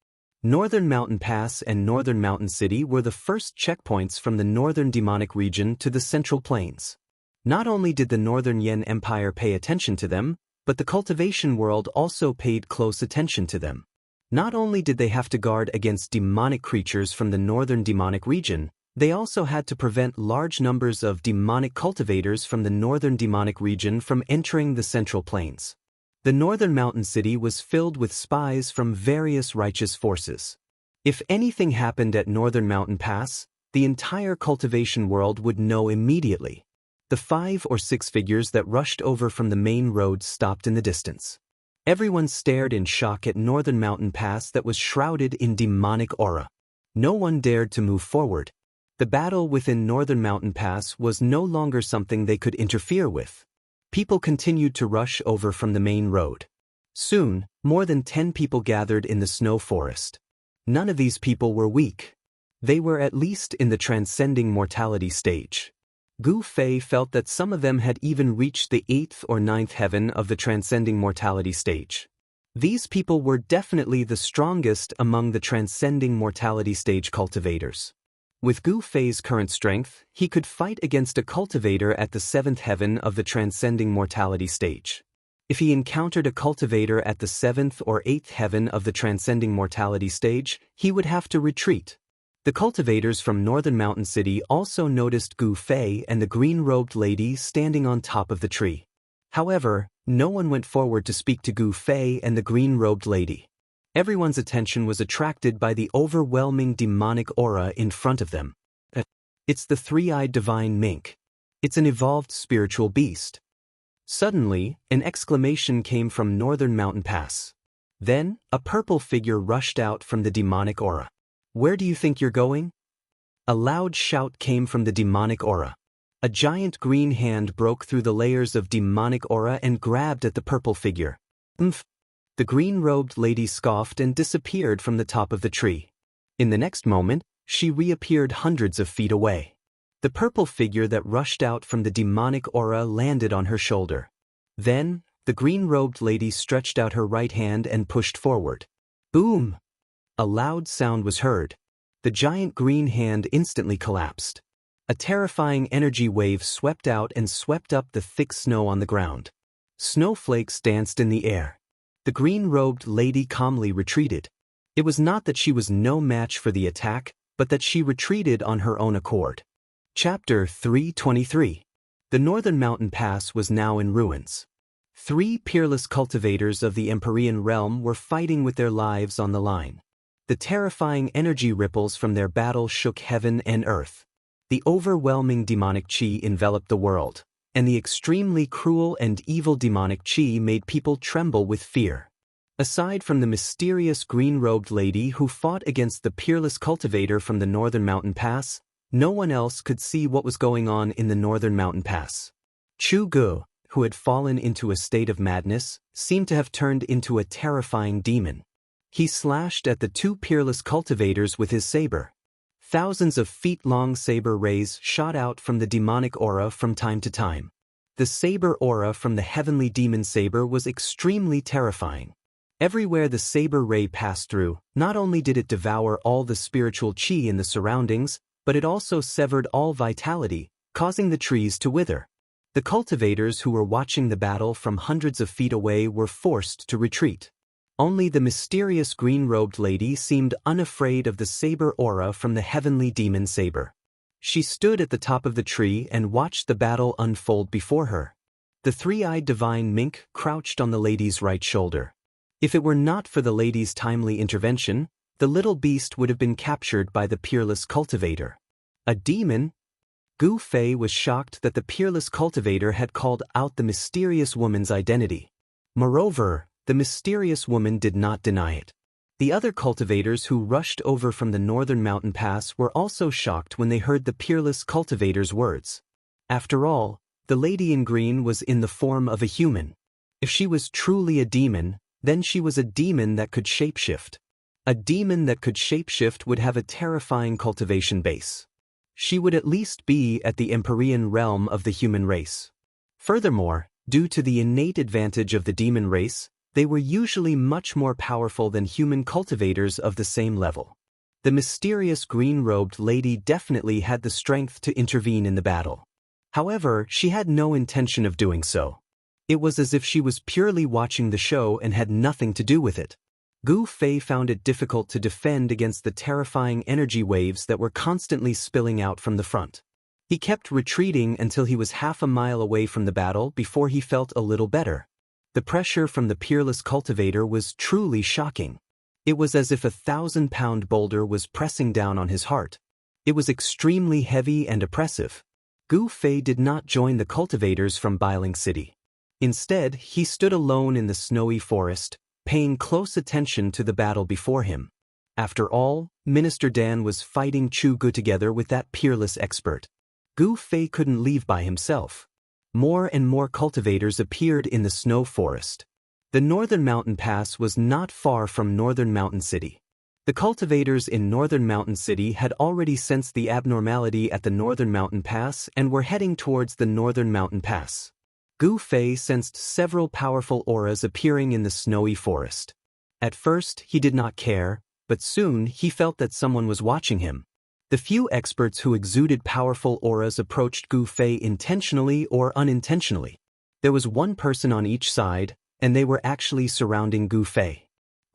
Northern Mountain Pass and Northern Mountain City were the first checkpoints from the northern demonic region to the central plains. Not only did the Northern Yen Empire pay attention to them, but the cultivation world also paid close attention to them. Not only did they have to guard against demonic creatures from the northern demonic region, they also had to prevent large numbers of demonic cultivators from the northern demonic region from entering the central plains. The northern mountain city was filled with spies from various righteous forces. If anything happened at Northern Mountain Pass, the entire cultivation world would know immediately. The 5 or 6 figures that rushed over from the main road stopped in the distance. Everyone stared in shock at Northern Mountain Pass that was shrouded in demonic aura. No one dared to move forward. The battle within Northern Mountain Pass was no longer something they could interfere with. People continued to rush over from the main road. Soon, more than 10 people gathered in the snow forest. None of these people were weak. They were at least in the transcending mortality stage. Gu Fei felt that some of them had even reached the 8th or 9th heaven of the transcending mortality stage. These people were definitely the strongest among the transcending mortality stage cultivators. With Gu Fei's current strength, he could fight against a cultivator at the 7th heaven of the transcending mortality stage. If he encountered a cultivator at the 7th or 8th heaven of the transcending mortality stage, he would have to retreat. The cultivators from Northern Mountain City also noticed Gu Fei and the green-robed lady standing on top of the tree. However, no one went forward to speak to Gu Fei and the green-robed lady. Everyone's attention was attracted by the overwhelming demonic aura in front of them. It's the three-eyed divine mink. It's an evolved spiritual beast. Suddenly, an exclamation came from Northern Mountain Pass. Then, a purple figure rushed out from the demonic aura. Where do you think you're going? A loud shout came from the demonic aura. A giant green hand broke through the layers of demonic aura and grabbed at the purple figure. Umph! The green-robed lady scoffed and disappeared from the top of the tree. In the next moment, she reappeared hundreds of feet away. The purple figure that rushed out from the demonic aura landed on her shoulder. Then, the green-robed lady stretched out her right hand and pushed forward. Boom! A loud sound was heard. The giant green hand instantly collapsed. A terrifying energy wave swept out and swept up the thick snow on the ground. Snowflakes danced in the air. The green-robed lady calmly retreated. It was not that she was no match for the attack, but that she retreated on her own accord. Chapter 323. The northern mountain pass was now in ruins. 3 peerless cultivators of the Empyrean realm were fighting with their lives on the line. The terrifying energy ripples from their battle shook heaven and earth. The overwhelming demonic chi enveloped the world, and the extremely cruel and evil demonic chi made people tremble with fear. Aside from the mysterious green-robed lady who fought against the peerless cultivator from the northern mountain pass, no one else could see what was going on in the northern mountain pass. Jianghu, who had fallen into a state of madness, seemed to have turned into a terrifying demon. He slashed at the 2 peerless cultivators with his saber. Thousands of feet-long saber rays shot out from the demonic aura from time to time. The saber aura from the heavenly demon saber was extremely terrifying. Everywhere the saber ray passed through, not only did it devour all the spiritual chi in the surroundings, but it also severed all vitality, causing the trees to wither. The cultivators who were watching the battle from hundreds of feet away were forced to retreat. Only the mysterious green-robed lady seemed unafraid of the saber aura from the heavenly demon saber. She stood at the top of the tree and watched the battle unfold before her. The 3-eyed divine mink crouched on the lady's right shoulder. If it were not for the lady's timely intervention, the little beast would have been captured by the peerless cultivator. A demon? Gu Fei was shocked that the peerless cultivator had called out the mysterious woman's identity. Moreover, the mysterious woman did not deny it. The other cultivators who rushed over from the northern mountain pass were also shocked when they heard the peerless cultivator's words. After all, the lady in green was in the form of a human. If she was truly a demon, then she was a demon that could shapeshift. A demon that could shapeshift would have a terrifying cultivation base. She would at least be at the Empyrean realm of the human race. Furthermore, due to the innate advantage of the demon race, they were usually much more powerful than human cultivators of the same level. The mysterious green-robed lady definitely had the strength to intervene in the battle. However, she had no intention of doing so. It was as if she was purely watching the show and had nothing to do with it. Gu Fei found it difficult to defend against the terrifying energy waves that were constantly spilling out from the front. He kept retreating until he was half a mile away from the battle before he felt a little better. The pressure from the peerless cultivator was truly shocking. It was as if a 1,000-pound boulder was pressing down on his heart. It was extremely heavy and oppressive. Gu Fei did not join the cultivators from Biling City. Instead, he stood alone in the snowy forest, paying close attention to the battle before him. After all, Minister Dan was fighting Jianghu together with that peerless expert. Gu Fei couldn't leave by himself. More and more cultivators appeared in the snow forest. The northern mountain pass was not far from northern mountain city. The cultivators in northern mountain city had already sensed the abnormality at the northern mountain pass and were heading towards the northern mountain pass. Gu Fei sensed several powerful auras appearing in the snowy forest. At first, he did not care, but soon he felt that someone was watching him. The few experts who exuded powerful auras approached Gu Fei intentionally or unintentionally. There was one person on each side, and they were actually surrounding Gu Fei.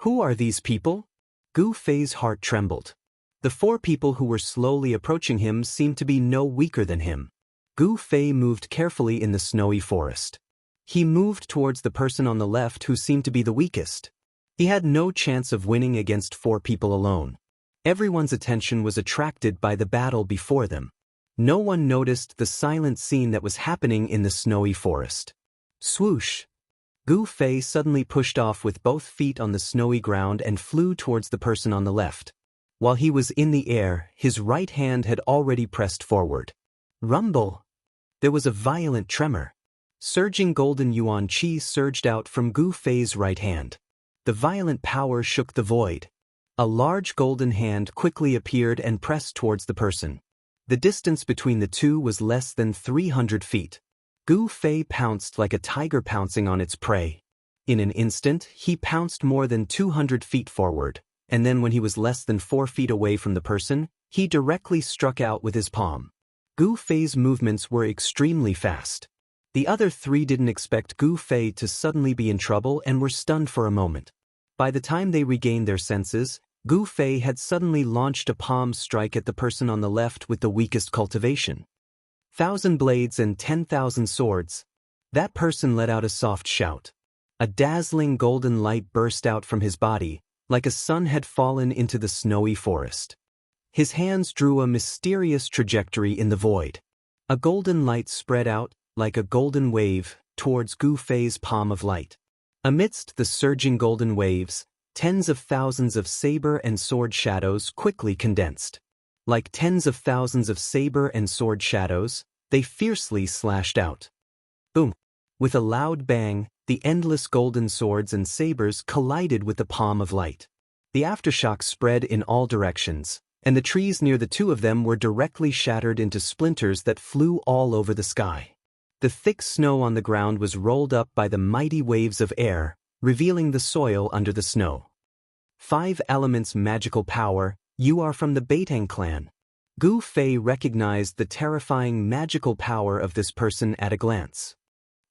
Who are these people? Gu Fei's heart trembled. The 4 people who were slowly approaching him seemed to be no weaker than him. Gu Fei moved carefully in the snowy forest. He moved towards the person on the left who seemed to be the weakest. He had no chance of winning against 4 people alone. Everyone's attention was attracted by the battle before them. No one noticed the silent scene that was happening in the snowy forest. Swoosh! Gu Fei suddenly pushed off with both feet on the snowy ground and flew towards the person on the left. While he was in the air, his right hand had already pressed forward. Rumble! There was a violent tremor. Surging golden yuan qi surged out from Gu Fei's right hand. The violent power shook the void. A large golden hand quickly appeared and pressed towards the person. The distance between the two was less than 300 feet. Gu Fei pounced like a tiger pouncing on its prey. In an instant, he pounced more than 200 feet forward, and then when he was less than 4 feet away from the person, he directly struck out with his palm. Gu Fei's movements were extremely fast. The other three didn't expect Gu Fei to suddenly be in trouble and were stunned for a moment. By the time they regained their senses, Gu Fei had suddenly launched a palm strike at the person on the left with the weakest cultivation. 1,000 blades and 10,000 swords. That person let out a soft shout. A dazzling golden light burst out from his body, like a sun had fallen into the snowy forest. His hands drew a mysterious trajectory in the void. A golden light spread out, like a golden wave, towards Gu Fei's palm of light. Amidst the surging golden waves, tens of thousands of saber and sword shadows quickly condensed. Like tens of thousands of saber and sword shadows, they fiercely slashed out. Boom! With a loud bang, the endless golden swords and sabers collided with the palm of light. The aftershock spread in all directions, and the trees near the two of them were directly shattered into splinters that flew all over the sky. The thick snow on the ground was rolled up by the mighty waves of air, revealing the soil under the snow. 5 elements magical power. You are from the Beitang clan. Gu Fei recognized the terrifying magical power of this person at a glance.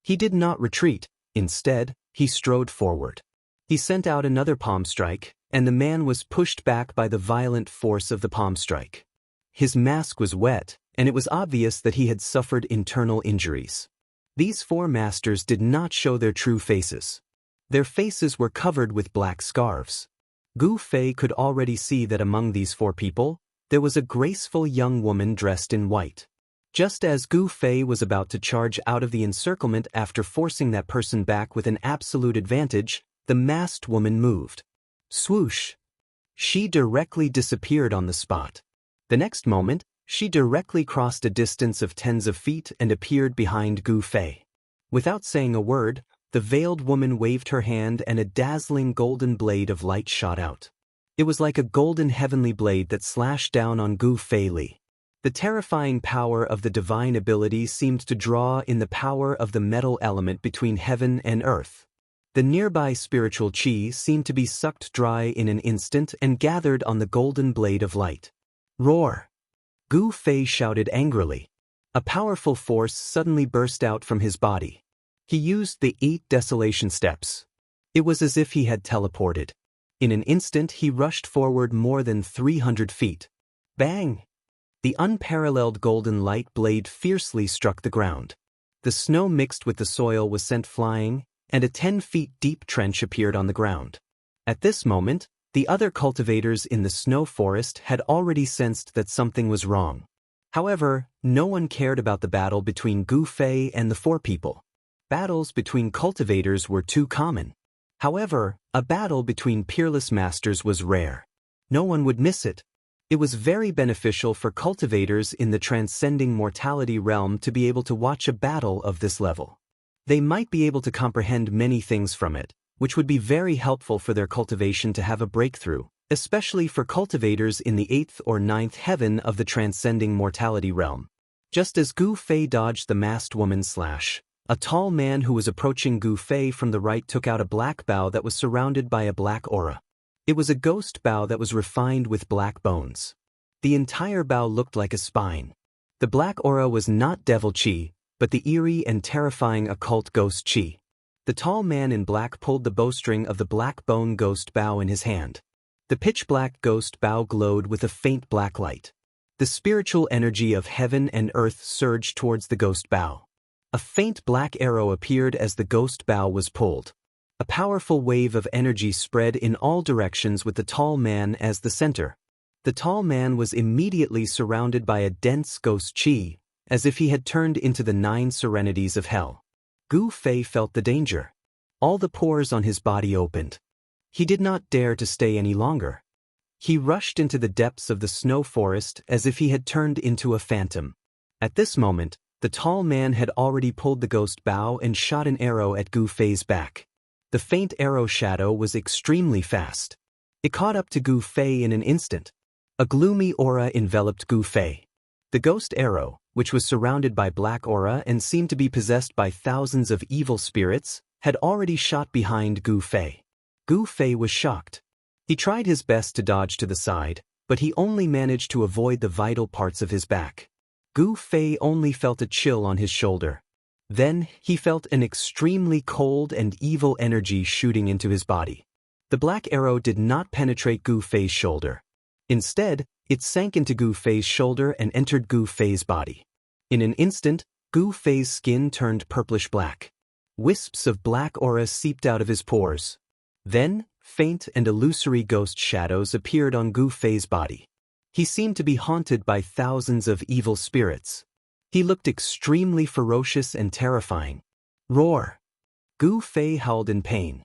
He did not retreat. Instead, he strode forward. He sent out another palm strike, and the man was pushed back by the violent force of the palm strike. His mask was wet, and it was obvious that he had suffered internal injuries. These 4 masters did not show their true faces. Their faces were covered with black scarves. Gu Fei could already see that among these 4 people, there was a graceful young woman dressed in white. Just as Gu Fei was about to charge out of the encirclement after forcing that person back with an absolute advantage, the masked woman moved. Swoosh! She directly disappeared on the spot. The next moment, she directly crossed a distance of tens of feet and appeared behind Gu Fei. Without saying a word, the veiled woman waved her hand and a dazzling golden blade of light shot out. It was like a golden heavenly blade that slashed down on Gu Fei Li. The terrifying power of the divine ability seemed to draw in the power of the metal element between heaven and earth. The nearby spiritual qi seemed to be sucked dry in an instant and gathered on the golden blade of light. Roar! Gu Fei shouted angrily. A powerful force suddenly burst out from his body. He used the 8 desolation steps. It was as if he had teleported. In an instant he rushed forward more than 300 feet. Bang! The unparalleled golden light blade fiercely struck the ground. The snow mixed with the soil was sent flying, and a 10 feet deep trench appeared on the ground. At this moment, the other cultivators in the snow forest had already sensed that something was wrong. However, no one cared about the battle between Gu Fei and the 4 people. Battles between cultivators were too common. However, a battle between peerless masters was rare. No one would miss it. It was very beneficial for cultivators in the transcending mortality realm to be able to watch a battle of this level. They might be able to comprehend many things from it, which would be very helpful for their cultivation to have a breakthrough, especially for cultivators in the 8th or 9th heaven of the transcending mortality realm. Just as Gu Fei dodged the masked woman's slash, a tall man who was approaching Gu Fei from the right took out a black bow that was surrounded by a black aura. It was a ghost bow that was refined with black bones. The entire bow looked like a spine. The black aura was not devil chi, but the eerie and terrifying occult ghost chi. The tall man in black pulled the bowstring of the black bone ghost bow in his hand. The pitch-black ghost bow glowed with a faint black light. The spiritual energy of heaven and earth surged towards the ghost bow. A faint black arrow appeared as the ghost bow was pulled. A powerful wave of energy spread in all directions with the tall man as the center. The tall man was immediately surrounded by a dense ghost chi, as if he had turned into the 9 serenities of hell. Gu Fei felt the danger. All the pores on his body opened. He did not dare to stay any longer. He rushed into the depths of the snow forest as if he had turned into a phantom. At this moment, the tall man had already pulled the ghost bow and shot an arrow at Gu Fei's back. The faint arrow shadow was extremely fast. It caught up to Gu Fei in an instant. A gloomy aura enveloped Gu Fei. The ghost arrow, which was surrounded by black aura and seemed to be possessed by thousands of evil spirits, had already shot behind Gu Fei. Gu Fei was shocked. He tried his best to dodge to the side, but he only managed to avoid the vital parts of his back. Gu Fei only felt a chill on his shoulder. Then, he felt an extremely cold and evil energy shooting into his body. The black arrow did not penetrate Gu Fei's shoulder. Instead, it sank into Gu Fei's shoulder and entered Gu Fei's body. In an instant, Gu Fei's skin turned purplish-black. Wisps of black aura seeped out of his pores. Then, faint and illusory ghost shadows appeared on Gu Fei's body. He seemed to be haunted by thousands of evil spirits. He looked extremely ferocious and terrifying. Roar! Gu Fei howled in pain.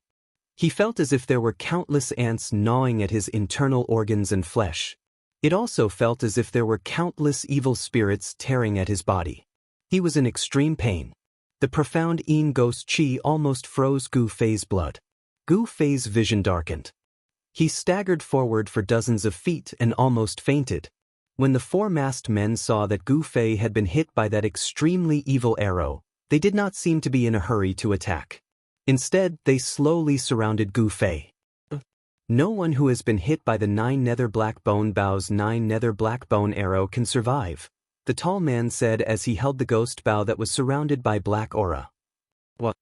He felt as if there were countless ants gnawing at his internal organs and flesh. It also felt as if there were countless evil spirits tearing at his body. He was in extreme pain. The profound Yin ghost chi almost froze Gu Fei's blood. Gu Fei's vision darkened. He staggered forward for dozens of feet and almost fainted. When the four masked men saw that Gu Fei had been hit by that extremely evil arrow, they did not seem to be in a hurry to attack. Instead, they slowly surrounded Gu Fei. No one who has been hit by the 9 nether black bone bow's 9 nether black bone arrow can survive, the tall man said as he held the ghost bow that was surrounded by black aura. What?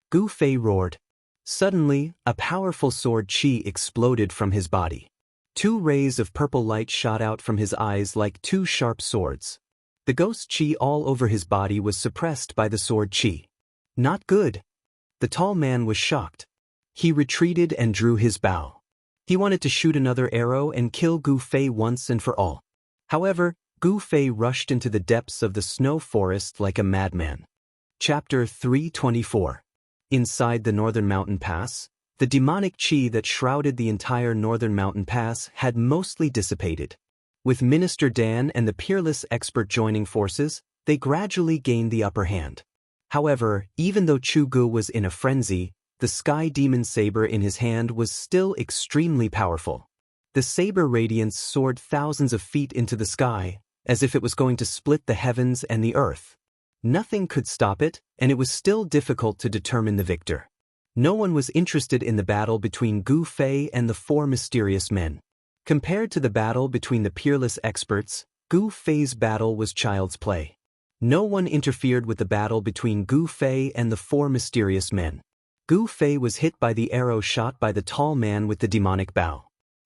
Gu Fei roared. Suddenly, a powerful sword chi exploded from his body. 2 rays of purple light shot out from his eyes like 2 sharp swords. The ghost chi all over his body was suppressed by the sword chi. Not good. The tall man was shocked. He retreated and drew his bow. He wanted to shoot another arrow and kill Gu Fei once and for all. However, Gu Fei rushed into the depths of the snow forest like a madman. Chapter 324. Inside the Northern Mountain Pass, the demonic chi that shrouded the entire Northern Mountain Pass had mostly dissipated. With Minister Dan and the peerless expert joining forces, they gradually gained the upper hand. However, even though Chu Gu was in a frenzy, the sky demon saber in his hand was still extremely powerful. The saber radiance soared thousands of feet into the sky, as if it was going to split the heavens and the earth. Nothing could stop it, and it was still difficult to determine the victor. No one was interested in the battle between Gu Fei and the 4 mysterious men. Compared to the battle between the peerless experts, Gu Fei's battle was child's play. No one interfered with the battle between Gu Fei and the 4 mysterious men. Gu Fei was hit by the arrow shot by the tall man with the demonic bow.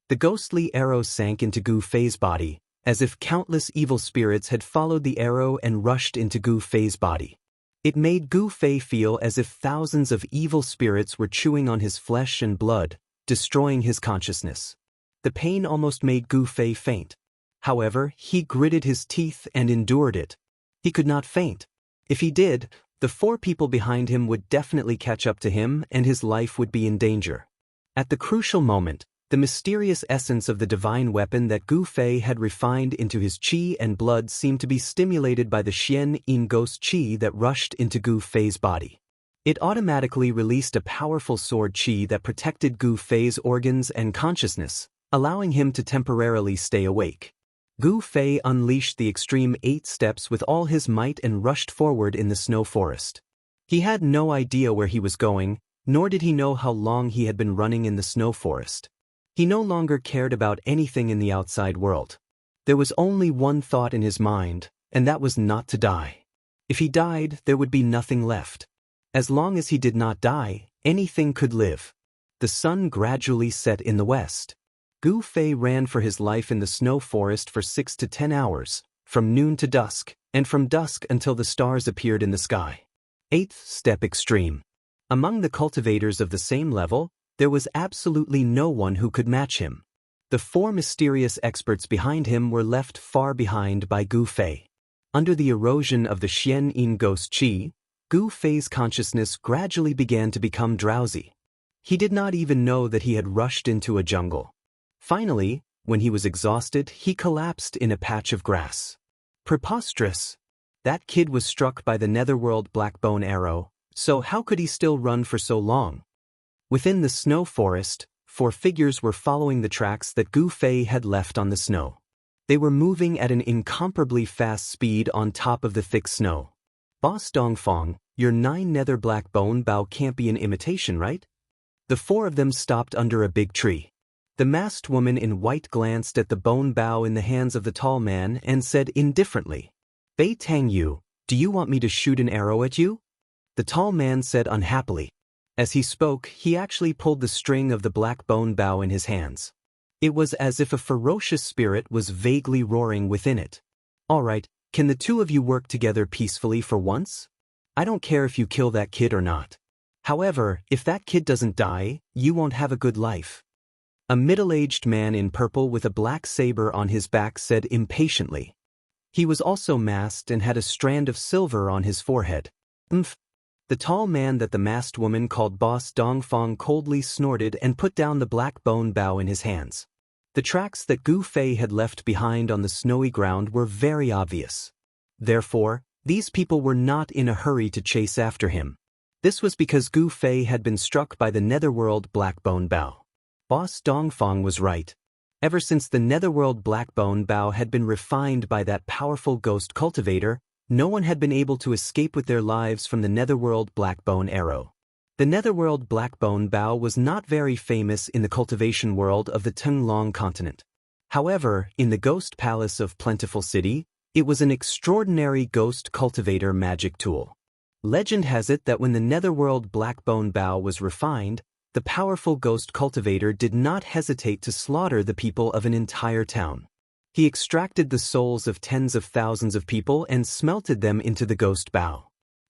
The ghostly arrow sank into Gu Fei's body, as if countless evil spirits had followed the arrow and rushed into Gu Fei's body. It made Gu Fei feel as if thousands of evil spirits were chewing on his flesh and blood, destroying his consciousness. The pain almost made Gu Fei faint. However, he gritted his teeth and endured it. He could not faint. If he did, the 4 people behind him would definitely catch up to him and his life would be in danger. At the crucial moment, the mysterious essence of the divine weapon that Gu Fei had refined into his chi and blood seemed to be stimulated by the Xian Yin ghost chi that rushed into Gu Fei's body. It automatically released a powerful sword chi that protected Gu Fei's organs and consciousness, allowing him to temporarily stay awake. Gu Fei unleashed the extreme 8 steps with all his might and rushed forward in the snow forest. He had no idea where he was going, nor did he know how long he had been running in the snow forest. He no longer cared about anything in the outside world. There was only one thought in his mind, and that was not to die. If he died, there would be nothing left. As long as he did not die, anything could live. The sun gradually set in the west. Gu Fei ran for his life in the snow forest for 6 to 10 hours, from noon to dusk, and from dusk until the stars appeared in the sky. 8th step extreme. Among the cultivators of the same level, there was absolutely no one who could match him. The 4 mysterious experts behind him were left far behind by Gu Fei. Under the erosion of the Xian Yin ghost chi, Gu Fei's consciousness gradually began to become drowsy. He did not even know that he had rushed into a jungle. Finally, when he was exhausted, he collapsed in a patch of grass. Preposterous! That kid was struck by the netherworld black bone arrow, so how could he still run for so long? Within the snow forest, 4 figures were following the tracks that Gu Fei had left on the snow. They were moving at an incomparably fast speed on top of the thick snow. Boss Dongfang, your 9 nether black bone bow can't be an imitation, right? The 4 of them stopped under a big tree. The masked woman in white glanced at the bone bow in the hands of the tall man and said indifferently, "Bei Tang Yu, do you want me to shoot an arrow at you?" the tall man said unhappily. As he spoke, he actually pulled the string of the black bone bow in his hands. It was as if a ferocious spirit was vaguely roaring within it. All right, can the two of you work together peacefully for once? I don't care if you kill that kid or not. However, if that kid doesn't die, you won't have a good life. A middle-aged man in purple with a black saber on his back said impatiently. He was also masked and had a strand of silver on his forehead. Umph. The tall man that the masked woman called Boss Dongfang coldly snorted and put down the black bone bow in his hands. The tracks that Gu Fei had left behind on the snowy ground were very obvious. Therefore, these people were not in a hurry to chase after him. This was because Gu Fei had been struck by the netherworld black bone bow. Boss Dongfang was right. Ever since the netherworld black bone bow had been refined by that powerful ghost cultivator, no one had been able to escape with their lives from the netherworld black bone arrow. The netherworld black bone bow was not very famous in the cultivation world of the Tenglong continent. However, in the ghost palace of Plentiful City, it was an extraordinary ghost cultivator magic tool. Legend has it that when the netherworld black bone bow was refined, the powerful ghost cultivator did not hesitate to slaughter the people of an entire town. He extracted the souls of tens of thousands of people and smelted them into the ghost bow.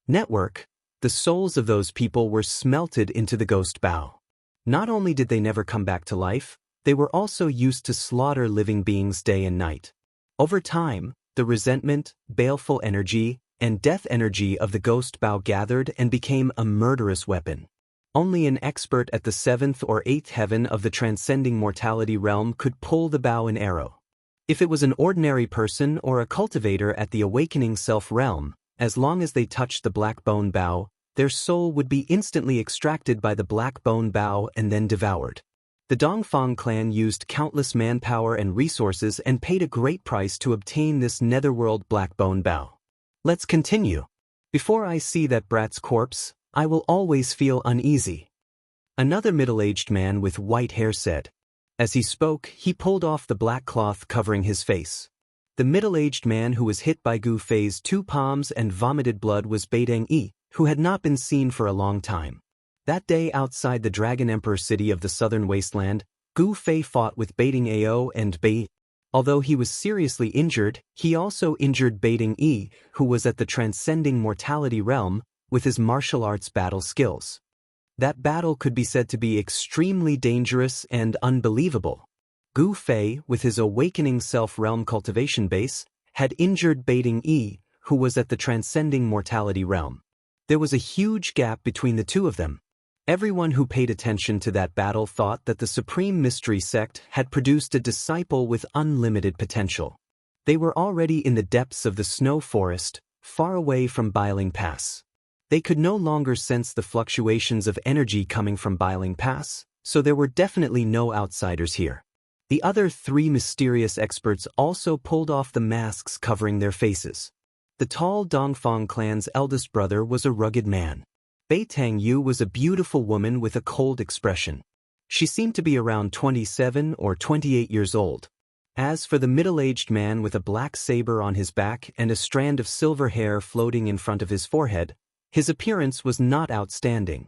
Network, the souls of those people were smelted into the ghost bow. Not only did they never come back to life, they were also used to slaughter living beings day and night. Over time, the resentment, baleful energy, and death energy of the ghost bow gathered and became a murderous weapon. Only an expert at the 7th or 8th heaven of the transcending mortality realm could pull the bow and arrow. If it was an ordinary person or a cultivator at the awakening self realm, as long as they touched the black bone bow, their soul would be instantly extracted by the black bone bow and then devoured. The Dongfang clan used countless manpower and resources and paid a great price to obtain this netherworld black bone bow. Let's continue. Before I see that brat's corpse, I will always feel uneasy. Another middle-aged man with white hair said. As he spoke, he pulled off the black cloth covering his face. The middle-aged man who was hit by Gu Fei's two palms and vomited blood was Beideng Yi, who had not been seen for a long time. That day outside the Dragon Emperor city of the southern wasteland, Gu Fei fought with Beideng Ao and Bei. Although he was seriously injured, he also injured Beideng Yi, who was at the transcending mortality realm, with his martial arts battle skills. That battle could be said to be extremely dangerous and unbelievable. Gu Fei, with his awakening self-realm cultivation base, had injured Beideng Yi, who was at the transcending mortality realm. There was a huge gap between the two of them. Everyone who paid attention to that battle thought that the Supreme Mystery Sect had produced a disciple with unlimited potential. They were already in the depths of the snow forest, far away from Biling Pass. They could no longer sense the fluctuations of energy coming from Biling Pass, so there were definitely no outsiders here. The other three mysterious experts also pulled off the masks covering their faces. The tall Dongfang clan's eldest brother was a rugged man. Bei Tangyu was a beautiful woman with a cold expression. She seemed to be around 27 or 28 years old. As for the middle-aged man with a black saber on his back and a strand of silver hair floating in front of his forehead, his appearance was not outstanding.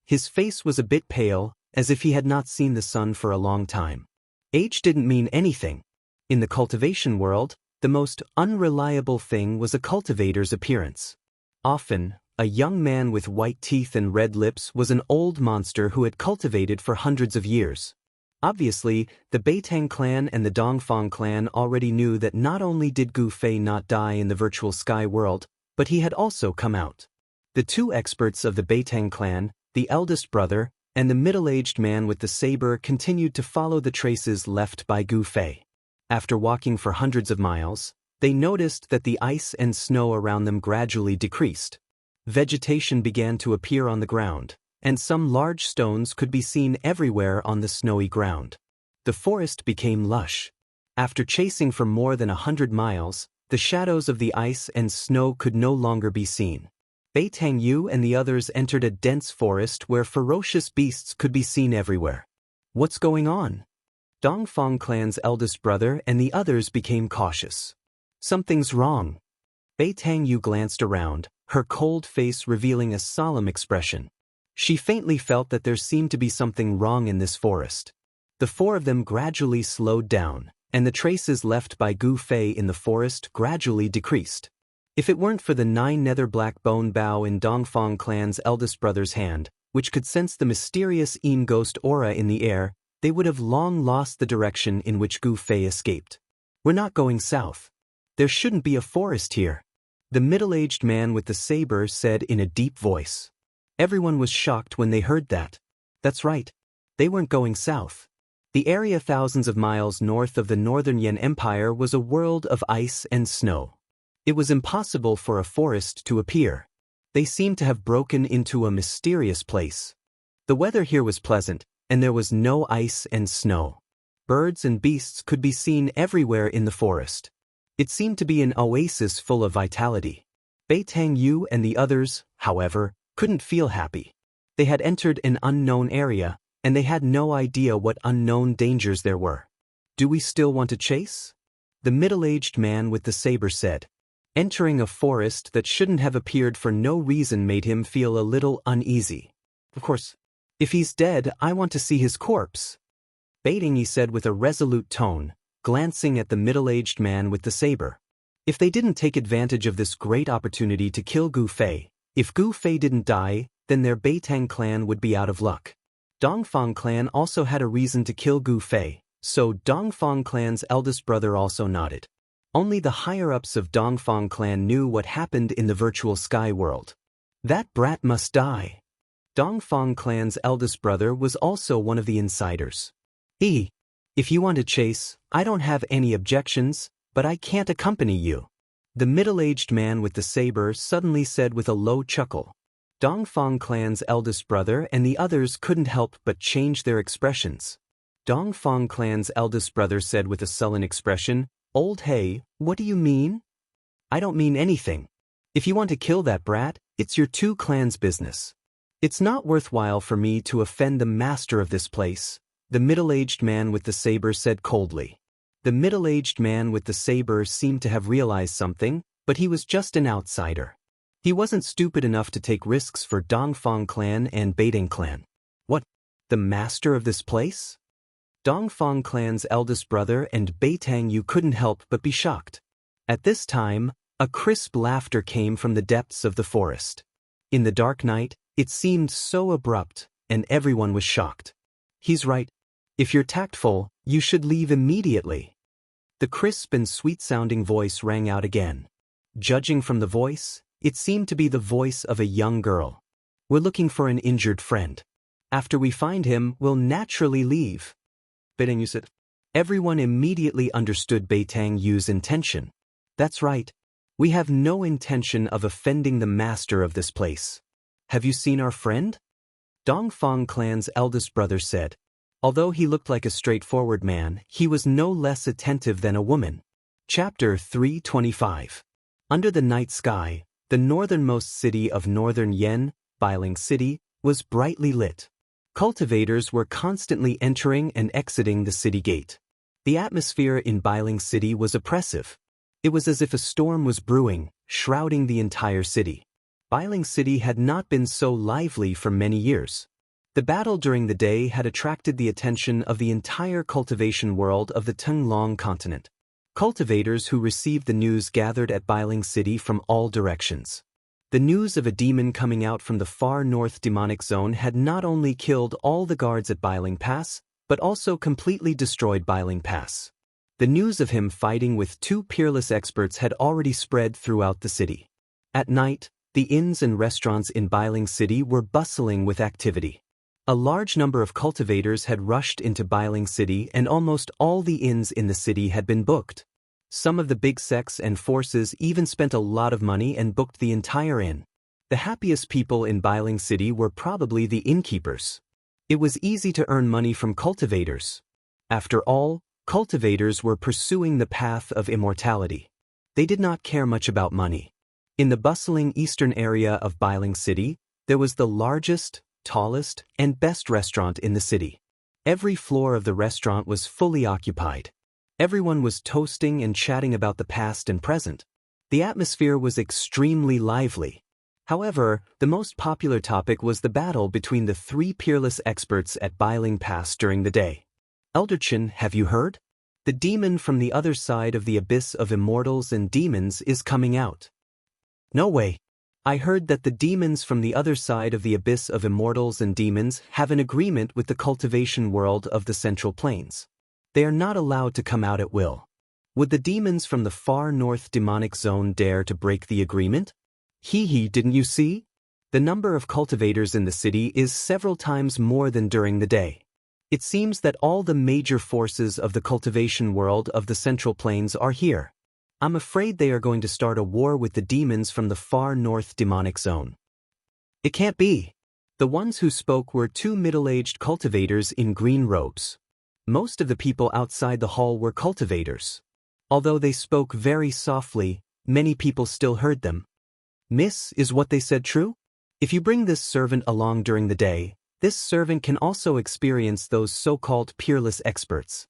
His face was a bit pale, as if he had not seen the sun for a long time. Age didn't mean anything. In the cultivation world, the most unreliable thing was a cultivator's appearance. Often, a young man with white teeth and red lips was an old monster who had cultivated for hundreds of years. Obviously, the Beitang clan and the Dongfang clan already knew that not only did Gu Fei not die in the virtual sky world, but he had also come out. The two experts of the Beitang clan, the eldest brother, and the middle-aged man with the saber continued to follow the traces left by Gu Fei. After walking for hundreds of miles, they noticed that the ice and snow around them gradually decreased. Vegetation began to appear on the ground, and some large stones could be seen everywhere on the snowy ground. The forest became lush. After chasing for more than 100 miles, the shadows of the ice and snow could no longer be seen. Bei Tangyu and the others entered a dense forest where ferocious beasts could be seen everywhere. What's going on? Dongfang clan's eldest brother and the others became cautious. Something's wrong. Bei Tangyu glanced around, her cold face revealing a solemn expression. She faintly felt that there seemed to be something wrong in this forest. The four of them gradually slowed down, and the traces left by Gu Fei in the forest gradually decreased. If it weren't for the 9 nether black bone bow in Dongfang clan's eldest brother's hand, which could sense the mysterious Yin ghost aura in the air, they would have long lost the direction in which Gu Fei escaped. We're not going south. There shouldn't be a forest here, the middle-aged man with the saber said in a deep voice. Everyone was shocked when they heard that. That's right. They weren't going south. The area thousands of miles north of the northern Yan Empire was a world of ice and snow. It was impossible for a forest to appear. They seemed to have broken into a mysterious place. The weather here was pleasant, and there was no ice and snow. Birds and beasts could be seen everywhere in the forest. It seemed to be an oasis full of vitality. Bei Tang Yu and the others, however, couldn't feel happy. They had entered an unknown area, and they had no idea what unknown dangers there were. Do we still want to chase? The middle-aged man with the saber said. Entering a forest that shouldn't have appeared for no reason made him feel a little uneasy. Of course, if he's dead, I want to see his corpse. Bei Tang Yu said with a resolute tone, glancing at the middle-aged man with the saber. If they didn't take advantage of this great opportunity to kill Gu Fei, if Gu Fei didn't die, then their Bei Tang clan would be out of luck. Dongfang clan also had a reason to kill Gu Fei, so Dongfang clan's eldest brother also nodded. Only the higher-ups of Dongfang clan knew what happened in the virtual sky world. That brat must die. Dongfang clan's eldest brother was also one of the insiders. If you want to chase, I don't have any objections, but I can't accompany you. The middle-aged man with the saber suddenly said with a low chuckle. Dongfang clan's eldest brother and the others couldn't help but change their expressions. Dongfang clan's eldest brother said with a sullen expression, Old Hey, what do you mean? I don't mean anything. If you want to kill that brat, it's your two clans' business. It's not worthwhile for me to offend the master of this place, the middle-aged man with the saber said coldly. The middle-aged man with the saber seemed to have realized something, but he was just an outsider. He wasn't stupid enough to take risks for Dongfang clan and Bei Tang clan. What? The master of this place? Dongfang clan's eldest brother and Bei Tang Yu couldn't help but be shocked. At this time, a crisp laughter came from the depths of the forest. In the dark night, it seemed so abrupt, and everyone was shocked. He's right. If you're tactful, you should leave immediately. The crisp and sweet-sounding voice rang out again. Judging from the voice, it seemed to be the voice of a young girl. We're looking for an injured friend. After we find him, we'll naturally leave. Bei Tang Yu said. Everyone immediately understood Bei Tang Yu's intention. That's right. We have no intention of offending the master of this place. Have you seen our friend? Dongfang clan's eldest brother said. Although he looked like a straightforward man, he was no less attentive than a woman. Chapter 325. Under the night sky, the northernmost city of northern Yen, Bailing City, was brightly lit. Cultivators were constantly entering and exiting the city gate. The atmosphere in Bailing City was oppressive. It was as if a storm was brewing, shrouding the entire city. Bailing City had not been so lively for many years. The battle during the day had attracted the attention of the entire cultivation world of the Tenglong continent. Cultivators who received the news gathered at Bailing City from all directions. The news of a demon coming out from the far north demonic zone had not only killed all the guards at Bailing Pass, but also completely destroyed Bailing Pass. The news of him fighting with two peerless experts had already spread throughout the city. At night, the inns and restaurants in Bailing City were bustling with activity. A large number of cultivators had rushed into Bailing City and almost all the inns in the city had been booked. Some of the big sects and forces even spent a lot of money and booked the entire inn. The happiest people in Bailing City were probably the innkeepers. It was easy to earn money from cultivators. After all, cultivators were pursuing the path of immortality. They did not care much about money. In the bustling eastern area of Bailing City, there was the largest, tallest, and best restaurant in the city. Every floor of the restaurant was fully occupied. Everyone was toasting and chatting about the past and present. The atmosphere was extremely lively. However, the most popular topic was the battle between the three peerless experts at Bailing Pass during the day. Elderchen, have you heard? The demon from the other side of the abyss of immortals and demons is coming out. No way. I heard that the demons from the other side of the abyss of immortals and demons have an agreement with the cultivation world of the Central Plains. They are not allowed to come out at will. Would the demons from the far north demonic zone dare to break the agreement? Didn't you see? The number of cultivators in the city is several times more than during the day. It seems that all the major forces of the cultivation world of the Central Plains are here. I'm afraid they are going to start a war with the demons from the far north demonic zone. It can't be. The ones who spoke were two middle-aged cultivators in green robes. Most of the people outside the hall were cultivators. Although they spoke very softly, many people still heard them. Miss, is what they said true? If you bring this servant along during the day, this servant can also experience those so-called peerless experts.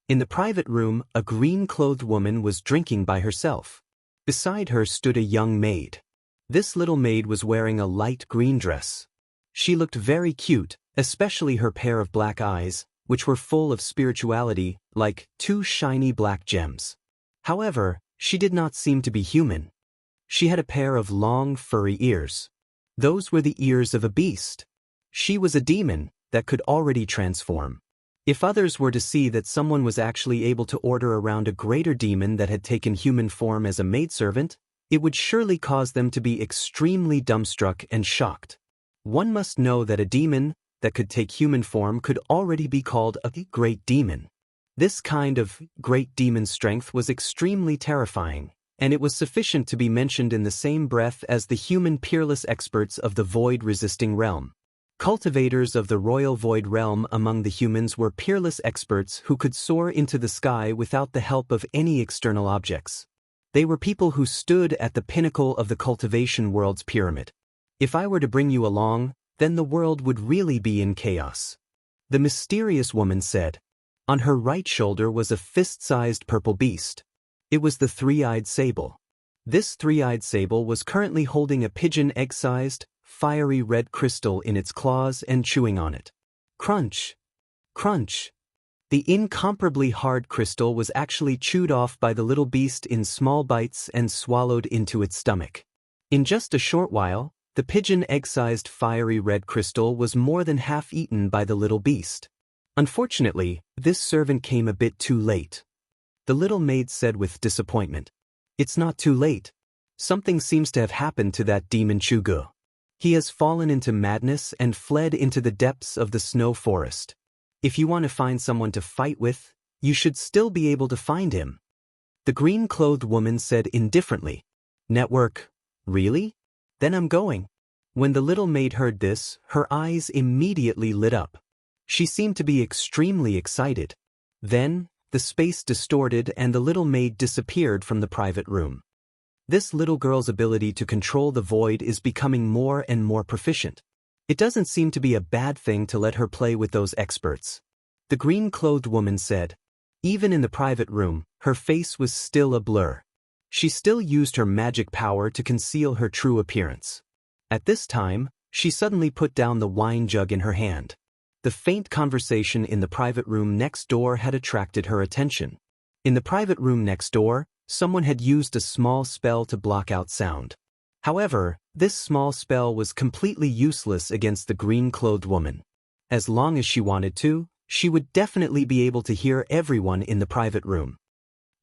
In the private room, a green-clothed woman was drinking by herself. Beside her stood a young maid. This little maid was wearing a light green dress. She looked very cute, especially her pair of black eyes, which were full of spirituality, like two shiny black gems. However, she did not seem to be human. She had a pair of long, furry ears. Those were the ears of a beast. She was a demon that could already transform. If others were to see that someone was actually able to order around a greater demon that had taken human form as a maidservant, it would surely cause them to be extremely dumbstruck and shocked. One must know that a demon that could take human form could already be called a great demon. This kind of great demon strength was extremely terrifying, and it was sufficient to be mentioned in the same breath as the human peerless experts of the void-resisting realm. Cultivators of the royal void realm among the humans were peerless experts who could soar into the sky without the help of any external objects. They were people who stood at the pinnacle of the cultivation world's pyramid. If I were to bring you along, then the world would really be in chaos. The mysterious woman said. On her right shoulder was a fist-sized purple beast. It was the three-eyed sable. This three-eyed sable was currently holding a pigeon egg-sized, fiery red crystal in its claws and chewing on it. Crunch! Crunch! The incomparably hard crystal was actually chewed off by the little beast in small bites and swallowed into its stomach. In just a short while, the pigeon egg-sized fiery red crystal was more than half eaten by the little beast. Unfortunately, this servant came a bit too late. The little maid said with disappointment. It's not too late. Something seems to have happened to that demon Chugu. He has fallen into madness and fled into the depths of the snow forest. If you want to find someone to fight with, you should still be able to find him. The green-clothed woman said indifferently. Network, really? Then I'm going. When the little maid heard this, her eyes immediately lit up. She seemed to be extremely excited. Then, the space distorted and the little maid disappeared from the private room. This little girl's ability to control the void is becoming more and more proficient. It doesn't seem to be a bad thing to let her play with those experts. The green-clothed woman said. Even in the private room, her face was still a blur. She still used her magic power to conceal her true appearance. At this time, she suddenly put down the wine jug in her hand. The faint conversation in the private room next door had attracted her attention. In the private room next door, someone had used a small spell to block out sound. However, this small spell was completely useless against the green-clothed woman. As long as she wanted to, she would definitely be able to hear everyone in the private room.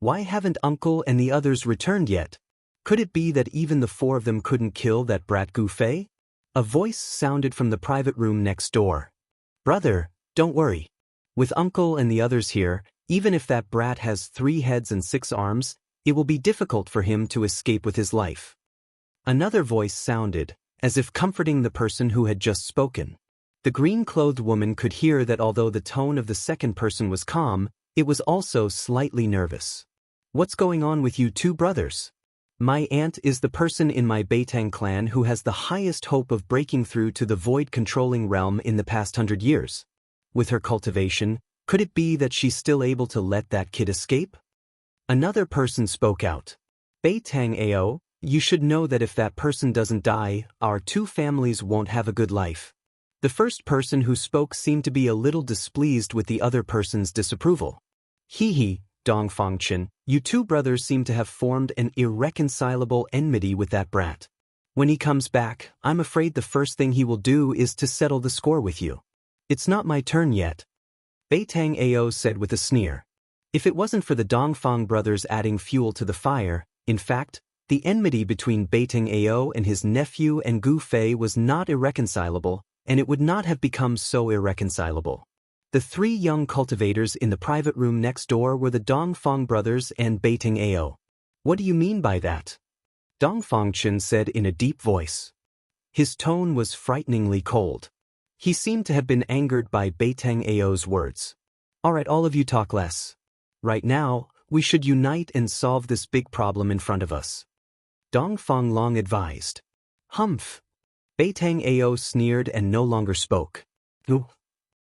Why haven't Uncle and the others returned yet? Could it be that even the four of them couldn't kill that brat Gu Fei? A voice sounded from the private room next door. Brother, don't worry. With Uncle and the others here, even if that brat has 3 heads and 6 arms, it will be difficult for him to escape with his life. Another voice sounded, as if comforting the person who had just spoken. The green-clothed woman could hear that although the tone of the second person was calm, it was also slightly nervous. What's going on with you two brothers? My aunt is the person in my Beitang clan who has the highest hope of breaking through to the void-controlling realm in the past 100 years. With her cultivation, could it be that she's still able to let that kid escape? Another person spoke out. Beitang Ao, You should know that if that person doesn't die, our two families won't have a good life. The first person who spoke seemed to be a little displeased with the other person's disapproval. Hee, Dongfangchen, you two brothers seem to have formed an irreconcilable enmity with that brat. When he comes back, I'm afraid the first thing he will do is to settle the score with you. It's not my turn yet, Beitang Ao said with a sneer. If it wasn't for the Dongfang brothers adding fuel to the fire, in fact, the enmity between Beitang Ao and his nephew and Gu Fei was not irreconcilable, and it would not have become so irreconcilable. The three young cultivators in the private room next door were the Dongfang brothers and Beitang Ao. What do you mean by that? Dongfangchen said in a deep voice. His tone was frighteningly cold. He seemed to have been angered by Beitang Ao's words. Alright, all of you talk less. Right now, we should unite and solve this big problem in front of us. Dongfang Long advised. Humph. Beitang Ao sneered and no longer spoke. Ooh.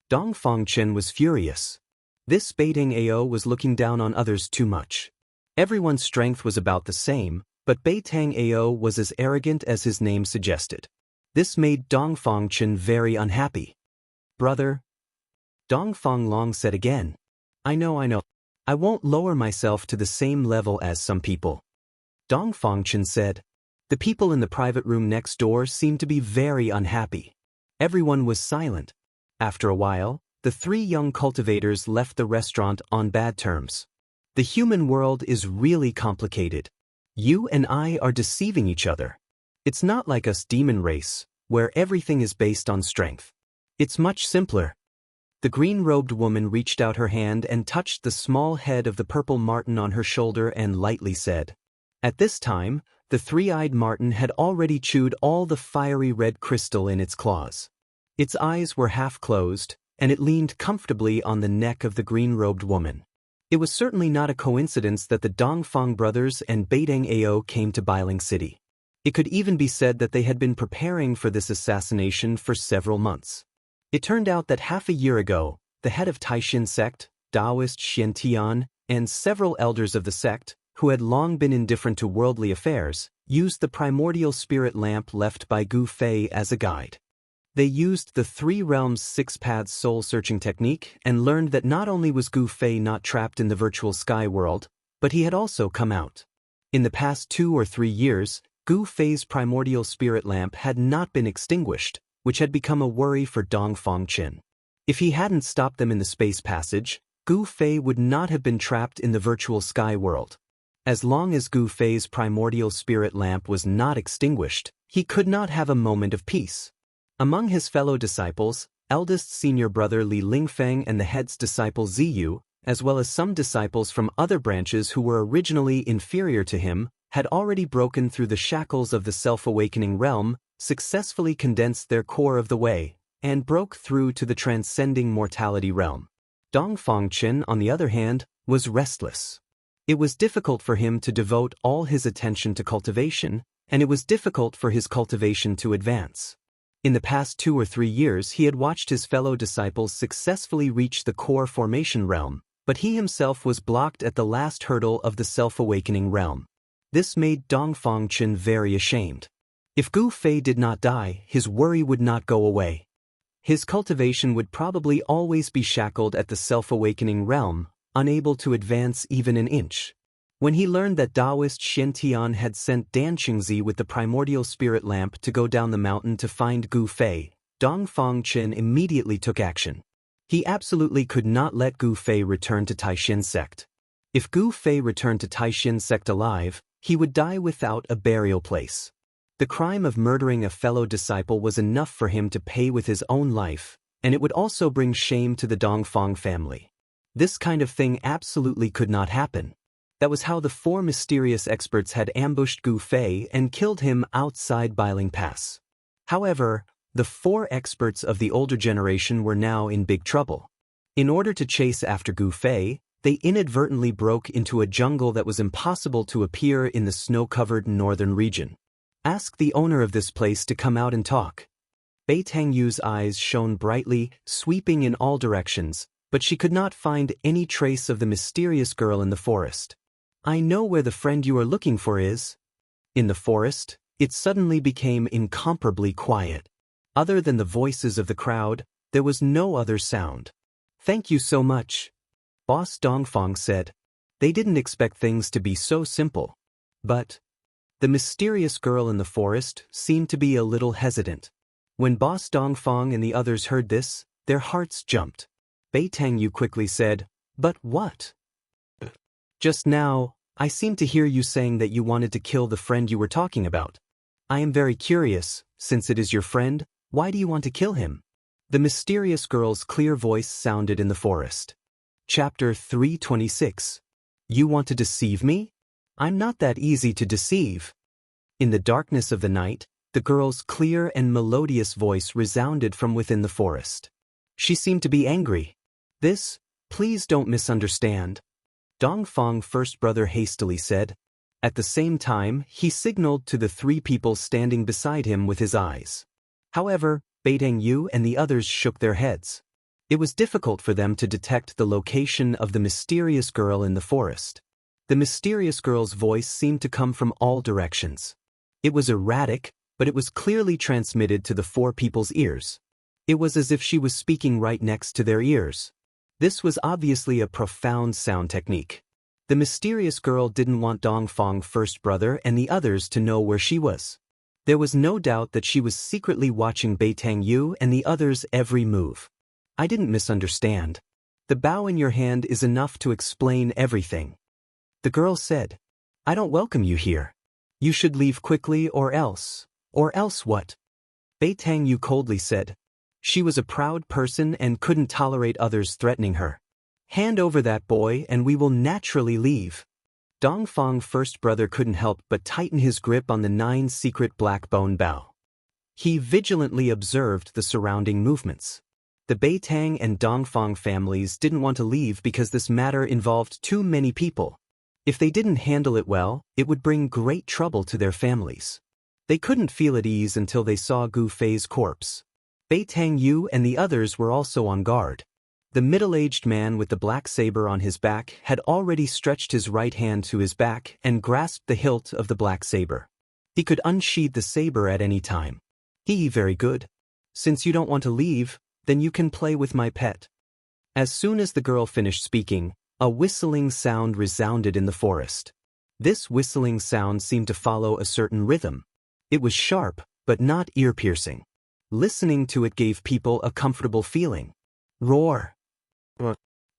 Dongfangchen was furious. This Beitang Ao was looking down on others too much. Everyone's strength was about the same, but Beitang Ao was as arrogant as his name suggested. This made Dongfangchen very unhappy. Brother, Dongfang Long said again. I know. I won't lower myself to the same level as some people. Dongfangchen said. The people in the private room next door seemed to be very unhappy. Everyone was silent. After a while, the three young cultivators left the restaurant on bad terms. The human world is really complicated. You and I are deceiving each other. It's not like us demon race, where everything is based on strength. It's much simpler. The green-robed woman reached out her hand and touched the small head of the purple marten on her shoulder and lightly said. At this time, the three-eyed marten had already chewed all the fiery red crystal in its claws. Its eyes were half closed, and it leaned comfortably on the neck of the green-robed woman. It was certainly not a coincidence that the Dongfang brothers and Beitang Ao came to Bailing City. It could even be said that they had been preparing for this assassination for several months. It turned out that half a year ago, the head of Taishin sect, Taoist Xiantian, and several elders of the sect, who had long been indifferent to worldly affairs, used the primordial spirit lamp left by Gu Fei as a guide. They used the Three Realms Six Paths soul-searching technique and learned that not only was Gu Fei not trapped in the virtual sky world, but he had also come out. In the past 2 or 3 years, Gu Fei's primordial spirit lamp had not been extinguished, which had become a worry for Dongfangchen. If he hadn't stopped them in the space passage, Gu Fei would not have been trapped in the virtual sky world. As long as Gu Fei's primordial spirit lamp was not extinguished, he could not have a moment of peace. Among his fellow disciples, eldest senior brother Li Lingfeng and the head's disciple Ziyu, as well as some disciples from other branches who were originally inferior to him, had already broken through the shackles of the self-awakening realm, successfully condensed their core of the way, and broke through to the transcending mortality realm. Dongfangchen, on the other hand, was restless. It was difficult for him to devote all his attention to cultivation, and it was difficult for his cultivation to advance. In the past 2 or 3 years he had watched his fellow disciples successfully reach the core formation realm, but he himself was blocked at the last hurdle of the self-awakening realm. This made Dongfangchen very ashamed. If Gu Fei did not die, his worry would not go away. His cultivation would probably always be shackled at the self-awakening realm, unable to advance even an inch. When he learned that Taoist Xiantian had sent Dan Qingzi with the primordial spirit lamp to go down the mountain to find Gu Fei, Dongfangchen immediately took action. He absolutely could not let Gu Fei return to Taishin sect. If Gu Fei returned to Taishin sect alive, he would die without a burial place. The crime of murdering a fellow disciple was enough for him to pay with his own life, and it would also bring shame to the Dongfang family. This kind of thing absolutely could not happen. That was how the 4 mysterious experts had ambushed Gu Fei and killed him outside Bailing Pass. However, the 4 experts of the older generation were now in big trouble. In order to chase after Gu Fei, they inadvertently broke into a jungle that was impossible to appear in the snow-covered northern region. Ask the owner of this place to come out and talk. Beitang Yu's eyes shone brightly, sweeping in all directions, but she could not find any trace of the mysterious girl in the forest. I know where the friend you are looking for is. In the forest, it suddenly became incomparably quiet. Other than the voices of the crowd, there was no other sound. "Thank you so much," Boss Dongfang said. They didn't expect things to be so simple. But the mysterious girl in the forest seemed to be a little hesitant. When Boss Dongfang and the others heard this, their hearts jumped. Bei Tangyu quickly said, "But what?" "Just now, I seemed to hear you saying that you wanted to kill the friend you were talking about. I am very curious, since it is your friend, why do you want to kill him?" The mysterious girl's clear voice sounded in the forest. Chapter 326. You want to deceive me? I'm not that easy to deceive. In the darkness of the night, the girl's clear and melodious voice resounded from within the forest. She seemed to be angry. Please don't misunderstand," Dongfang first brother hastily said. At the same time, he signaled to the three people standing beside him with his eyes. However, Bei Tangyu and the others shook their heads. It was difficult for them to detect the location of the mysterious girl in the forest. The mysterious girl's voice seemed to come from all directions. It was erratic, but it was clearly transmitted to the four people's ears. It was as if she was speaking right next to their ears. This was obviously a profound sound technique. The mysterious girl didn't want Dongfang first brother and the others to know where she was. There was no doubt that she was secretly watching Bei Tangyu and the others' every move. "I didn't misunderstand. The bow in your hand is enough to explain everything," the girl said. "I don't welcome you here. You should leave quickly or else. Or else what?" Bei Tangyu coldly said. She was a proud person and couldn't tolerate others threatening her. "Hand over that boy and we will naturally leave." Dongfang first brother couldn't help but tighten his grip on the 9 secret black bone bow. He vigilantly observed the surrounding movements. The Beitang and Dongfang families didn't want to leave because this matter involved too many people. If they didn't handle it well, it would bring great trouble to their families. They couldn't feel at ease until they saw Gu Fei's corpse. Bei Tangyu and the others were also on guard. The middle-aged man with the black saber on his back had already stretched his right hand to his back and grasped the hilt of the black saber. He could unsheath the saber at any time. Very good. Since you don't want to leave, then you can play with my pet." As soon as the girl finished speaking, a whistling sound resounded in the forest. This whistling sound seemed to follow a certain rhythm. It was sharp, but not ear-piercing. Listening to it gave people a comfortable feeling. Roar.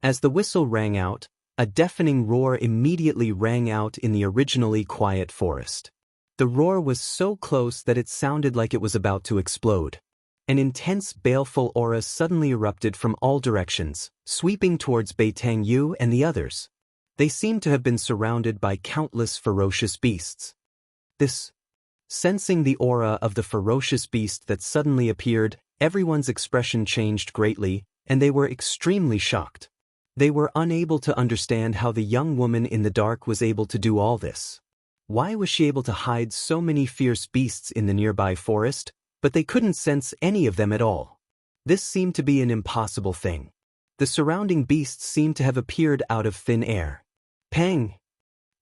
As the whistle rang out, a deafening roar immediately rang out in the originally quiet forest. The roar was so close that it sounded like it was about to explode. An intense, baleful aura suddenly erupted from all directions, sweeping towards Bei Tangyu and the others. They seemed to have been surrounded by countless ferocious beasts. Sensing the aura of the ferocious beast that suddenly appeared, everyone's expression changed greatly, and they were extremely shocked. They were unable to understand how the young woman in the dark was able to do all this. Why was she able to hide so many fierce beasts in the nearby forest, but they couldn't sense any of them at all? This seemed to be an impossible thing. The surrounding beasts seemed to have appeared out of thin air. Pang!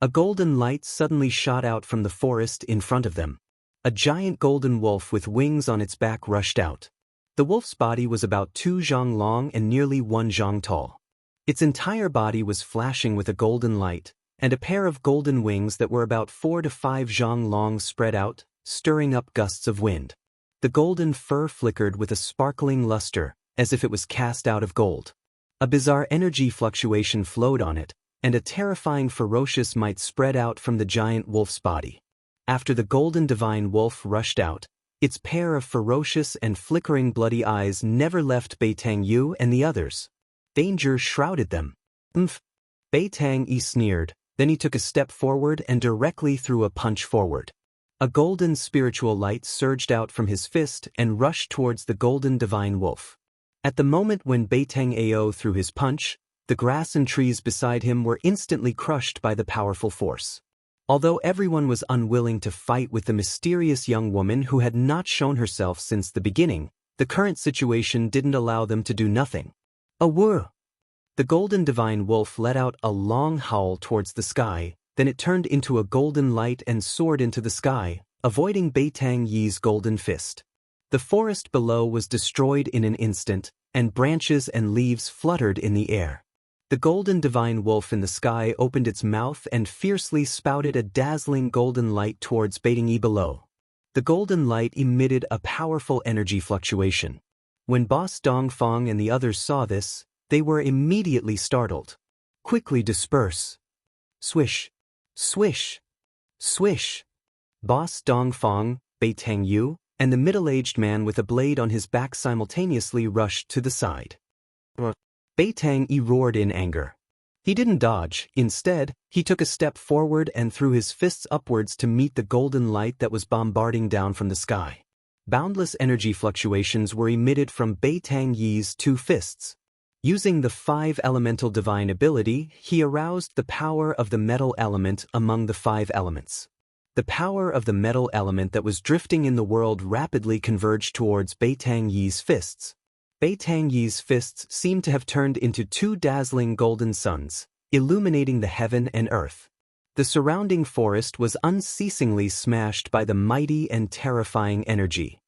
A golden light suddenly shot out from the forest in front of them. A giant golden wolf with wings on its back rushed out. The wolf's body was about 2 zhang long and nearly 1 zhang tall. Its entire body was flashing with a golden light, and a pair of golden wings that were about 4 to 5 zhang long spread out, stirring up gusts of wind. The golden fur flickered with a sparkling luster, as if it was cast out of gold. A bizarre energy fluctuation flowed on it, and a terrifying ferocious might spread out from the giant wolf's body. After the golden divine wolf rushed out, its pair of ferocious and flickering bloody eyes never left Bei Tangyu and the others. Danger shrouded them. Bei Tangyu sneered, then he took a step forward and directly threw a punch forward. A golden spiritual light surged out from his fist and rushed towards the golden divine wolf. At the moment when Bei Tangyu threw his punch, the grass and trees beside him were instantly crushed by the powerful force. Although everyone was unwilling to fight with the mysterious young woman who had not shown herself since the beginning, the current situation didn't allow them to do nothing. A whir! The golden divine wolf let out a long howl towards the sky, Then it turned into a golden light and soared into the sky, avoiding Beitang Yi's golden fist. The forest below was destroyed in an instant, and branches and leaves fluttered in the air. The golden divine wolf in the sky opened its mouth and fiercely spouted a dazzling golden light towards Beitang Yi below. The golden light emitted a powerful energy fluctuation. When Boss Dongfang and the others saw this, they were immediately startled. Quickly disperse. Swish. Swish. Swish. Boss Dongfang, Beitang Yi, and the middle-aged man with a blade on his back simultaneously rushed to the side. Beitang Yi roared in anger. He didn't dodge. Instead, he took a step forward and threw his fists upwards to meet the golden light that was bombarding down from the sky. Boundless energy fluctuations were emitted from Beitang Yi's two fists. Using the 5 elemental divine ability, he aroused the power of the metal element among the 5 elements. The power of the metal element that was drifting in the world rapidly converged towards Beitang Yi's fists. Beitang Yi's fists seemed to have turned into 2 dazzling golden suns, illuminating the heaven and earth. The surrounding forest was unceasingly smashed by the mighty and terrifying energy.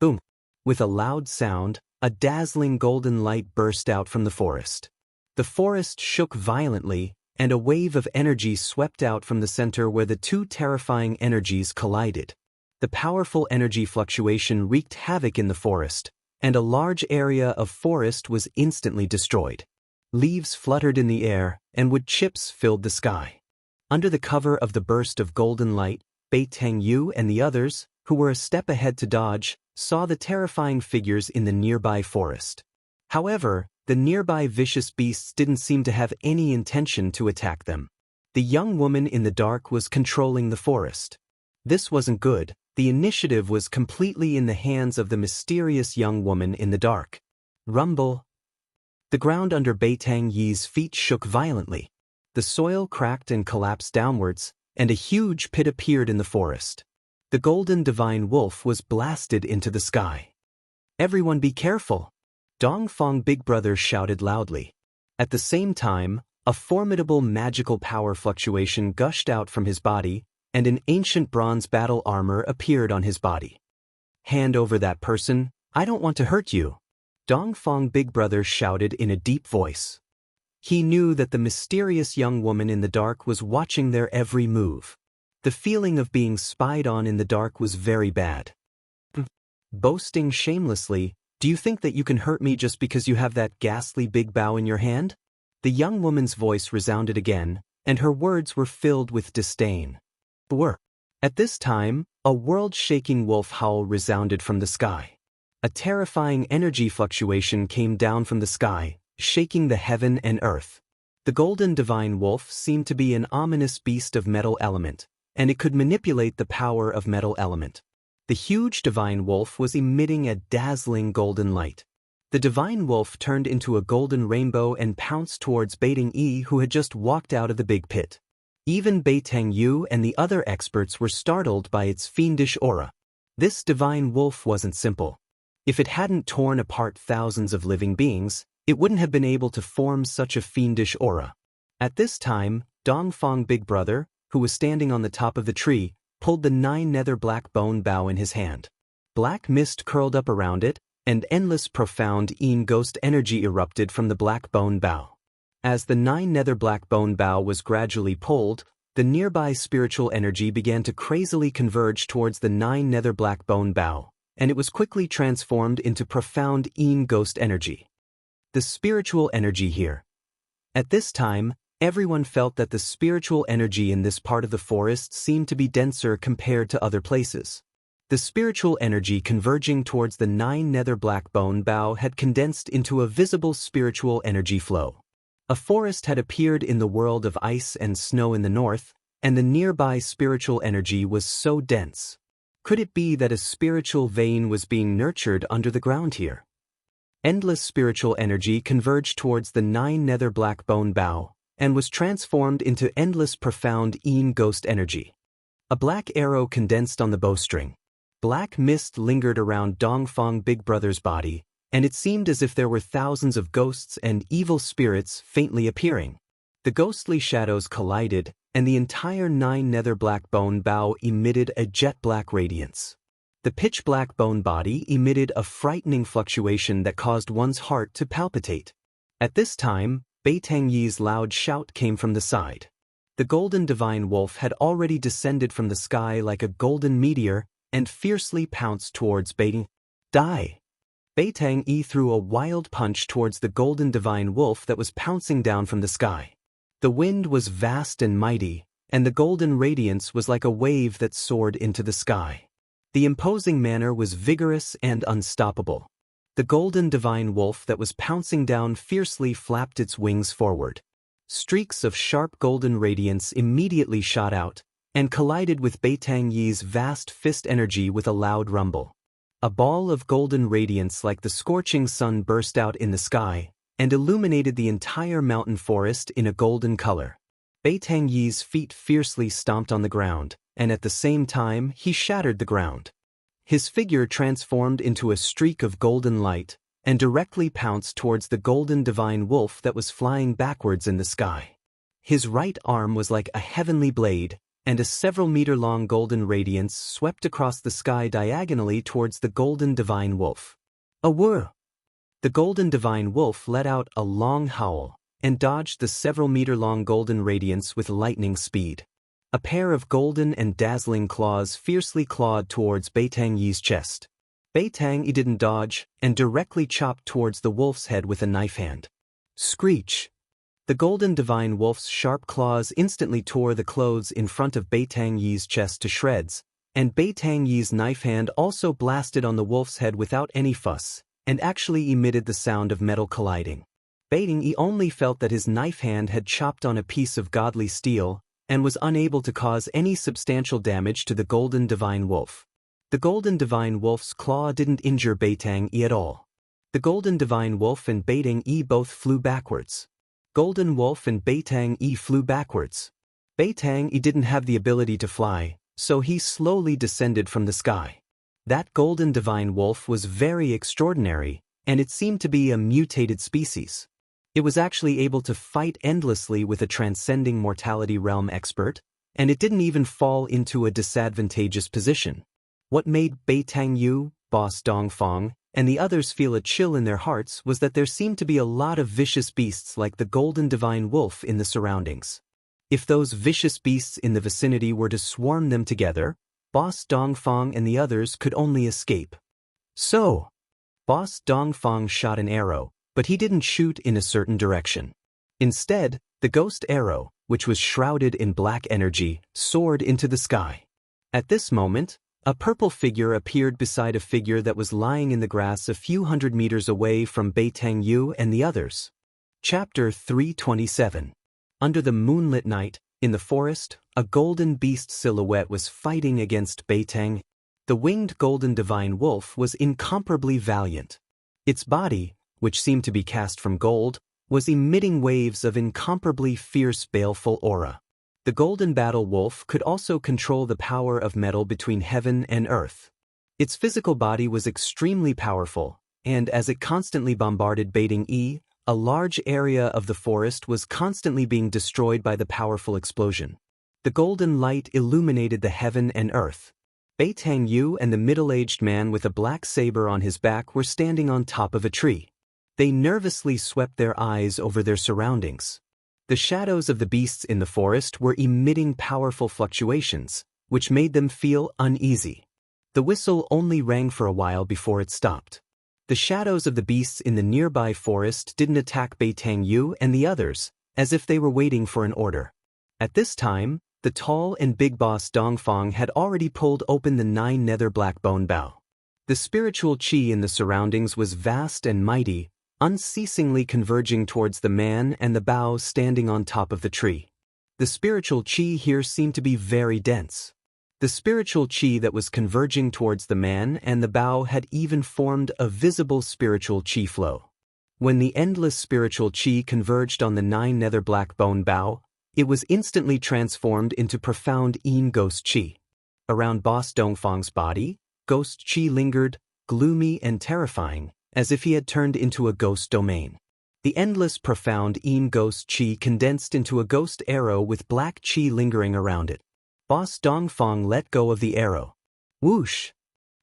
Boom! With a loud sound, a dazzling golden light burst out from the forest. The forest shook violently, and a wave of energy swept out from the center where the 2 terrifying energies collided. The powerful energy fluctuation wreaked havoc in the forest, and a large area of forest was instantly destroyed. Leaves fluttered in the air, and wood chips filled the sky. Under the cover of the burst of golden light, Beitang Yi and the others, who were a step ahead to dodge, saw the terrifying figures in the nearby forest. However, the nearby vicious beasts didn't seem to have any intention to attack them. The young woman in the dark was controlling the forest. This wasn't good. The initiative was completely in the hands of the mysterious young woman in the dark. Rumble. The ground under Beitang Yi's feet shook violently. The soil cracked and collapsed downwards, and a huge pit appeared in the forest. The golden divine wolf was blasted into the sky. Everyone be careful! Dongfang Big Brother shouted loudly. At the same time, a formidable magical power fluctuation gushed out from his body, and an ancient bronze battle armor appeared on his body. Hand over that person, I don't want to hurt you. Dongfang Big Brother shouted in a deep voice. He knew that the mysterious young woman in the dark was watching their every move. The feeling of being spied on in the dark was very bad. Boasting shamelessly, do you think that you can hurt me just because you have that ghastly big bow in your hand? The young woman's voice resounded again, and her words were filled with disdain. At this time, a world-shaking wolf howl resounded from the sky. A terrifying energy fluctuation came down from the sky, shaking the heaven and earth. The golden divine wolf seemed to be an ominous beast of metal element, and it could manipulate the power of metal element. The huge divine wolf was emitting a dazzling golden light. The divine wolf turned into a golden rainbow and pounced towards Beitang Yi, who had just walked out of the big pit. Even Beitang Yi and the other experts were startled by its fiendish aura. This divine wolf wasn't simple. If it hadn't torn apart thousands of living beings, it wouldn't have been able to form such a fiendish aura. At this time, Dongfang Big Brother, who was standing on the top of the tree, pulled the 9 nether black bone bow in his hand. Black mist curled up around it, and endless profound ghost energy erupted from the black bone bow. As the 9 nether black bone bow was gradually pulled, the nearby spiritual energy began to crazily converge towards the 9 nether black bone bow, and it was quickly transformed into profound ghost energy. The spiritual energy here. At this time, everyone felt that the spiritual energy in this part of the forest seemed to be denser compared to other places. The spiritual energy converging towards the 9 nether black bone bow had condensed into a visible spiritual energy flow. A forest had appeared in the world of ice and snow in the north, and the nearby spiritual energy was so dense. Could it be that a spiritual vein was being nurtured under the ground here? Endless spiritual energy converged towards the 9 nether black bone bow, and was transformed into endless profound ghost energy. A black arrow condensed on the bowstring. Black mist lingered around Dongfang Big Brother's body, and it seemed as if there were thousands of ghosts and evil spirits faintly appearing. The ghostly shadows collided, and the entire 9 nether black bone bow emitted a jet-black radiance. The pitch-black bone body emitted a frightening fluctuation that caused one's heart to palpitate. At this time, Beitang Yi's loud shout came from the side. The golden divine wolf had already descended from the sky like a golden meteor and fiercely pounced towards Beitang. Die! Beitang Yi threw a wild punch towards the golden divine wolf that was pouncing down from the sky. The wind was vast and mighty, and the golden radiance was like a wave that soared into the sky. The imposing manner was vigorous and unstoppable. The golden divine wolf that was pouncing down fiercely flapped its wings forward. Streaks of sharp golden radiance immediately shot out and collided with Beitang Yi's vast fist energy with a loud rumble. A ball of golden radiance like the scorching sun burst out in the sky and illuminated the entire mountain forest in a golden color. Beitang Yi's feet fiercely stomped on the ground, and at the same time he shattered the ground. His figure transformed into a streak of golden light and directly pounced towards the golden divine wolf that was flying backwards in the sky. His right arm was like a heavenly blade, and a several-meter-long golden radiance swept across the sky diagonally towards the golden divine wolf. A whir! The golden divine wolf let out a long howl and dodged the several-meter-long golden radiance with lightning speed. A pair of golden and dazzling claws fiercely clawed towards Beitang Yi's chest. Beitang Yi didn't dodge and directly chopped towards the wolf's head with a knife hand. Screech! The golden divine wolf's sharp claws instantly tore the clothes in front of Beitang Yi's chest to shreds, and Beitang Yi's knife hand also blasted on the wolf's head without any fuss, and actually emitted the sound of metal colliding. Beitang Yi only felt that his knife hand had chopped on a piece of godly steel, and was unable to cause any substantial damage to the golden divine wolf. The golden divine wolf's claw didn't injure Beitang Yi at all. The golden divine wolf and Beitang Yi both flew backwards. Golden Wolf and Beitang Yi flew backwards. Beitang Yi didn't have the ability to fly, so he slowly descended from the sky. That golden divine wolf was very extraordinary, and it seemed to be a mutated species. It was actually able to fight endlessly with a transcending mortality realm expert, and it didn't even fall into a disadvantageous position. What made Beitang Yi, Boss Dongfang, and the others feel a chill in their hearts was that there seemed to be a lot of vicious beasts like the golden divine wolf in the surroundings. If those vicious beasts in the vicinity were to swarm them together, Boss Dongfang and the others could only escape. So, Boss Dongfang shot an arrow, but he didn't shoot in a certain direction. Instead, the ghost arrow, which was shrouded in black energy, soared into the sky. At this moment, a purple figure appeared beside a figure that was lying in the grass a few hundred meters away from Beitang Yi and the others. Chapter 327. Under the moonlit night, in the forest, a golden beast silhouette was fighting against Beitang. The winged golden divine wolf was incomparably valiant. Its body, which seemed to be cast from gold, was emitting waves of incomparably fierce baleful aura. The golden battle wolf could also control the power of metal between heaven and earth. Its physical body was extremely powerful, and as it constantly bombarded Beitang Yi, a large area of the forest was constantly being destroyed by the powerful explosion. The golden light illuminated the heaven and earth. Beitang Yi and the middle-aged man with a black saber on his back were standing on top of a tree. They nervously swept their eyes over their surroundings. The shadows of the beasts in the forest were emitting powerful fluctuations, which made them feel uneasy. The whistle only rang for a while before it stopped. The shadows of the beasts in the nearby forest didn't attack Beitang Yi and the others, as if they were waiting for an order. At this time, the tall and big boss Dongfang had already pulled open the 9 nether black bone bow. The spiritual qi in the surroundings was vast and mighty, unceasingly converging towards the man and the bough standing on top of the tree. The spiritual qi here seemed to be very dense. The spiritual qi that was converging towards the man and the bough had even formed a visible spiritual qi flow. When the endless spiritual qi converged on the 9 nether black bone bough, it was instantly transformed into profound Yin ghost qi. Around Boss Dongfang's body, ghost qi lingered, gloomy and terrifying, as if he had turned into a ghost domain. The endless profound Yin ghost chi condensed into a ghost arrow with black chi lingering around it. Boss Dongfang let go of the arrow. Whoosh!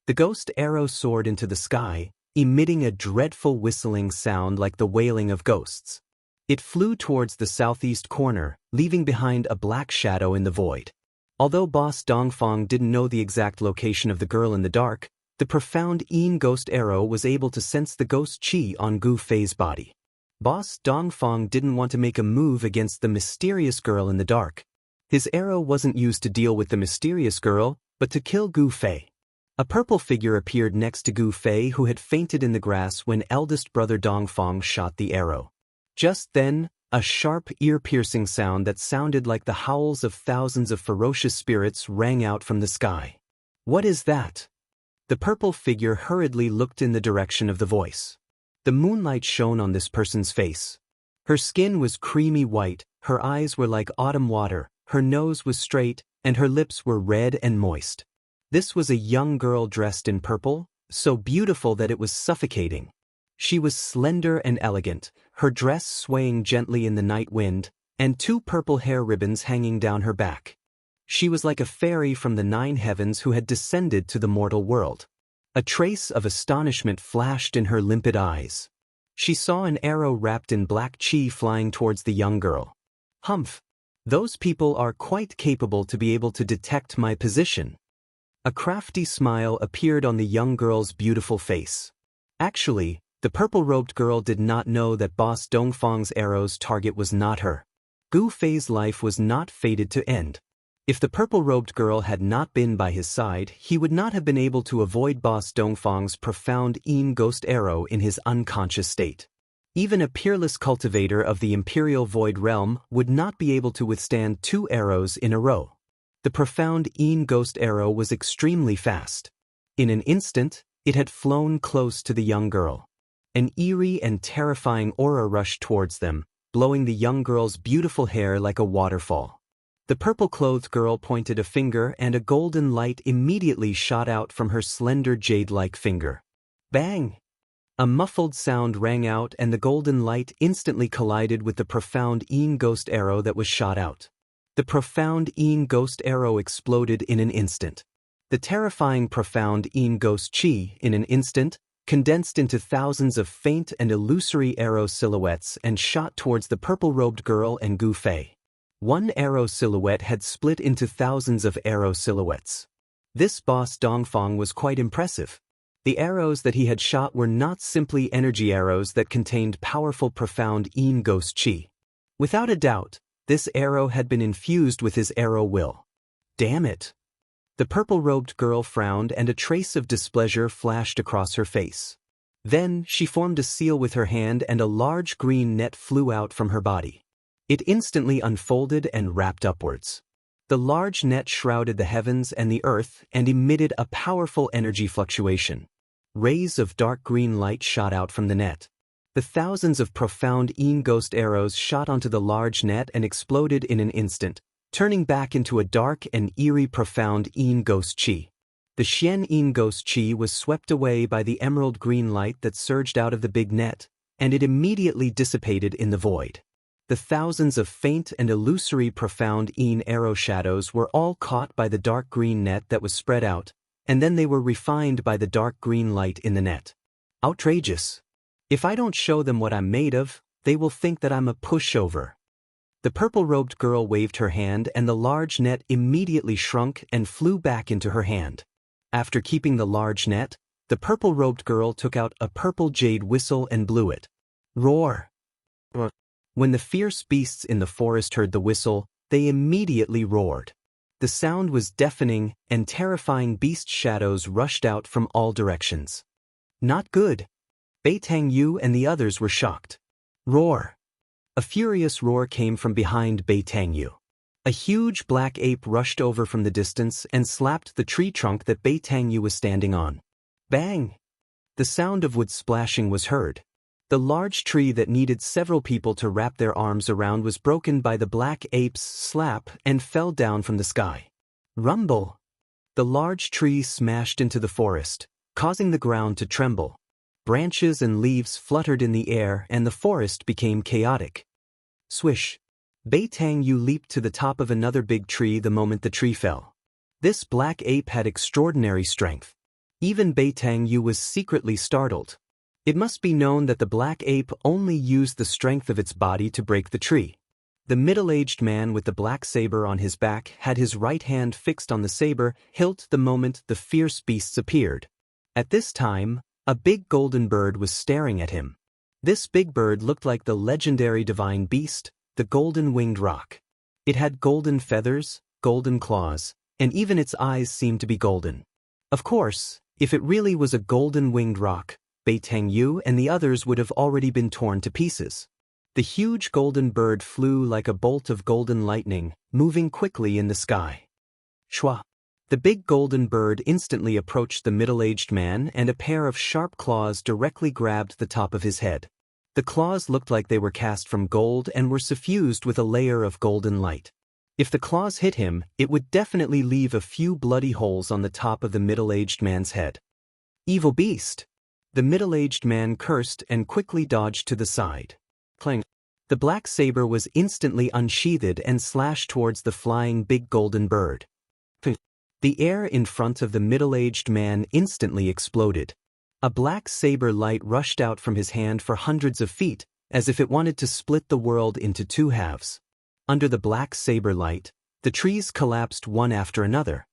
The ghost arrow soared into the sky, emitting a dreadful whistling sound like the wailing of ghosts. It flew towards the southeast corner, leaving behind a black shadow in the void. Although Boss Dongfang didn't know the exact location of the girl in the dark, the profound Yin ghost arrow was able to sense the ghost chi on Gu Fei's body. Boss Dongfang didn't want to make a move against the mysterious girl in the dark. His arrow wasn't used to deal with the mysterious girl, but to kill Gu Fei. A purple figure appeared next to Gu Fei, who had fainted in the grass when eldest brother Dongfang shot the arrow. Just then, a sharp, ear-piercing sound that sounded like the howls of thousands of ferocious spirits rang out from the sky. What is that? The purple figure hurriedly looked in the direction of the voice. The moonlight shone on this person's face. Her skin was creamy white, her eyes were like autumn water, her nose was straight, and her lips were red and moist. This was a young girl dressed in purple, so beautiful that it was suffocating. She was slender and elegant, her dress swaying gently in the night wind, and 2 purple hair ribbons hanging down her back. She was like a fairy from the 9 heavens who had descended to the mortal world. A trace of astonishment flashed in her limpid eyes. She saw an arrow wrapped in black chi flying towards the young girl. Humph! Those people are quite capable to be able to detect my position. A crafty smile appeared on the young girl's beautiful face. Actually, the purple-robed girl did not know that Boss Dongfang's arrow's target was not her. Gu Fei's life was not fated to end. If the purple-robed girl had not been by his side, he would not have been able to avoid Boss Dongfang's profound Yin ghost arrow in his unconscious state. Even a peerless cultivator of the Imperial Void Realm would not be able to withstand 2 arrows in a row. The profound Yin ghost arrow was extremely fast. In an instant, it had flown close to the young girl. An eerie and terrifying aura rushed towards them, blowing the young girl's beautiful hair like a waterfall. The purple-clothed girl pointed a finger and a golden light immediately shot out from her slender jade-like finger. Bang! A muffled sound rang out and the golden light instantly collided with the profound Yin ghost arrow that was shot out. The profound Yin ghost arrow exploded in an instant. The terrifying profound Yin ghost chi, in an instant, condensed into thousands of faint and illusory arrow silhouettes and shot towards the purple-robed girl and Gu Fei. One arrow silhouette had split into thousands of arrow silhouettes. This Boss Dongfang was quite impressive. The arrows that he had shot were not simply energy arrows that contained powerful profound Yin ghost chi. Without a doubt, this arrow had been infused with his arrow will. Damn it! The purple-robed girl frowned and a trace of displeasure flashed across her face. Then, she formed a seal with her hand and a large green net flew out from her body. It instantly unfolded and wrapped upwards. The large net shrouded the heavens and the earth and emitted a powerful energy fluctuation. Rays of dark green light shot out from the net. The thousands of profound Yin ghost arrows shot onto the large net and exploded in an instant, turning back into a dark and eerie profound Yin ghost chi. The Xian Yin ghost chi was swept away by the emerald green light that surged out of the big net, and it immediately dissipated in the void. The thousands of faint and illusory profound Yin arrow shadows were all caught by the dark green net that was spread out, and then they were refined by the dark green light in the net. Outrageous! If I don't show them what I'm made of, they will think that I'm a pushover. The purple-robed girl waved her hand and the large net immediately shrunk and flew back into her hand. After keeping the large net, the purple-robed girl took out a purple jade whistle and blew it. Roar! When the fierce beasts in the forest heard the whistle, they immediately roared. The sound was deafening, and terrifying beast shadows rushed out from all directions. Not good. Beitang Yu and the others were shocked. Roar! A furious roar came from behind Beitang Yu. A huge black ape rushed over from the distance and slapped the tree trunk that Beitang Yu was standing on. Bang! The sound of wood splashing was heard. The large tree that needed several people to wrap their arms around was broken by the black ape's slap and fell down from the sky. Rumble! The large tree smashed into the forest, causing the ground to tremble. Branches and leaves fluttered in the air and the forest became chaotic. Swish! Bei Tang Yu leaped to the top of another big tree the moment the tree fell. This black ape had extraordinary strength. Even Bei Tang Yu was secretly startled. It must be known that the black ape only used the strength of its body to break the tree. The middle-aged man with the black saber on his back had his right hand fixed on the saber hilt the moment the fierce beasts appeared. At this time, a big golden bird was staring at him. This big bird looked like the legendary divine beast, the golden-winged roc. It had golden feathers, golden claws, and even its eyes seemed to be golden. Of course, if it really was a golden-winged roc, Bei Tang Yu and the others would have already been torn to pieces. The huge golden bird flew like a bolt of golden lightning, moving quickly in the sky. Shwa! The big golden bird instantly approached the middle-aged man and a pair of sharp claws directly grabbed the top of his head. The claws looked like they were cast from gold and were suffused with a layer of golden light. If the claws hit him, it would definitely leave a few bloody holes on the top of the middle-aged man's head. Evil beast! The middle-aged man cursed and quickly dodged to the side. Clang! The black saber was instantly unsheathed and slashed towards the flying big golden bird. The air in front of the middle-aged man instantly exploded. A black saber light rushed out from his hand for hundreds of feet, as if it wanted to split the world into two halves. Under the black saber light, the trees collapsed one after another.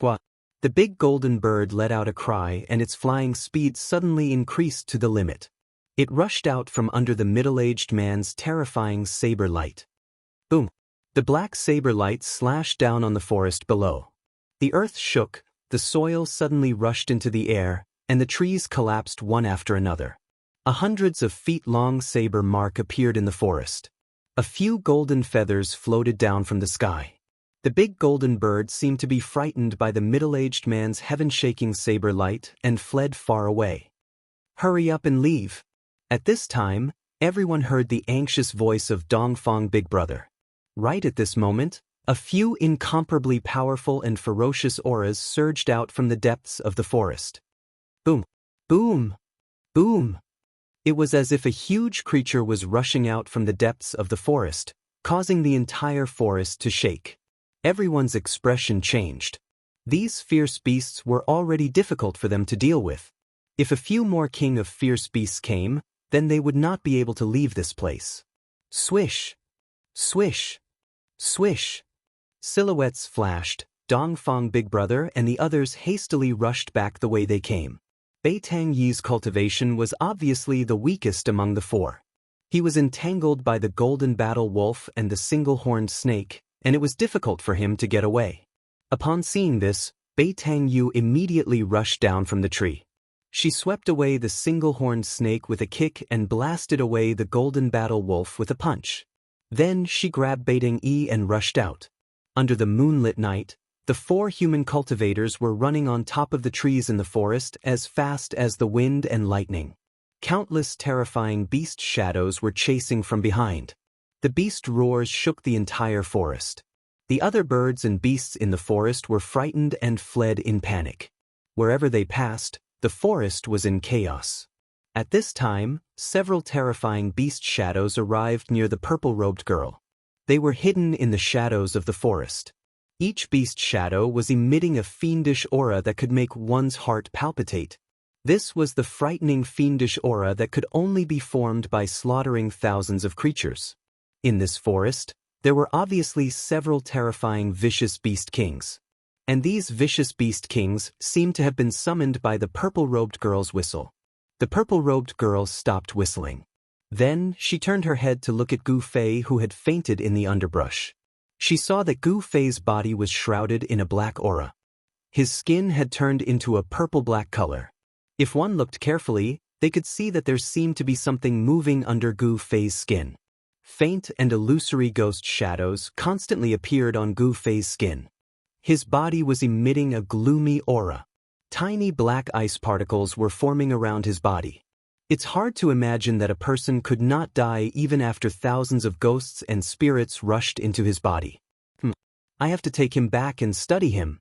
Gwa! The big golden bird let out a cry and its flying speed suddenly increased to the limit. It rushed out from under the middle-aged man's terrifying saber light. Boom! The black saber light slashed down on the forest below. The earth shook, the soil suddenly rushed into the air, and the trees collapsed one after another. A hundreds of feet-long saber mark appeared in the forest. A few golden feathers floated down from the sky. The big golden bird seemed to be frightened by the middle-aged man's heaven-shaking saber light and fled far away. Hurry up and leave. At this time, everyone heard the anxious voice of Dongfang Big Brother. Right at this moment, a few incomparably powerful and ferocious auras surged out from the depths of the forest. Boom! Boom! Boom! It was as if a huge creature was rushing out from the depths of the forest, causing the entire forest to shake. Everyone's expression changed. These fierce beasts were already difficult for them to deal with. If a few more king of fierce beasts came, then they would not be able to leave this place. Swish! Swish! Swish! Silhouettes flashed. Dongfang Big Brother and the others hastily rushed back the way they came. Bei Tang Yi's cultivation was obviously the weakest among the four. He was entangled by the golden battle wolf and the single-horned snake, and it was difficult for him to get away. Upon seeing this, Bei Tang Yu immediately rushed down from the tree. She swept away the single-horned snake with a kick and blasted away the golden battle wolf with a punch. Then she grabbed Bei Tang Yi and rushed out. Under the moonlit night, the four human cultivators were running on top of the trees in the forest as fast as the wind and lightning. Countless terrifying beast shadows were chasing from behind. The beast roars shook the entire forest. The other birds and beasts in the forest were frightened and fled in panic. Wherever they passed, the forest was in chaos. At this time, several terrifying beast shadows arrived near the purple-robed girl. They were hidden in the shadows of the forest. Each beast shadow was emitting a fiendish aura that could make one's heart palpitate. This was the frightening fiendish aura that could only be formed by slaughtering thousands of creatures. In this forest, there were obviously several terrifying vicious beast kings. And these vicious beast kings seemed to have been summoned by the purple-robed girl's whistle. The purple-robed girl stopped whistling. Then she turned her head to look at Gu Fei, who had fainted in the underbrush. She saw that Gu Fei's body was shrouded in a black aura. His skin had turned into a purple-black color. If one looked carefully, they could see that there seemed to be something moving under Gu Fei's skin. Faint and illusory ghost shadows constantly appeared on Gu Fei's skin. His body was emitting a gloomy aura. Tiny black ice particles were forming around his body. It's hard to imagine that a person could not die even after thousands of ghosts and spirits rushed into his body. I have to take him back and study him.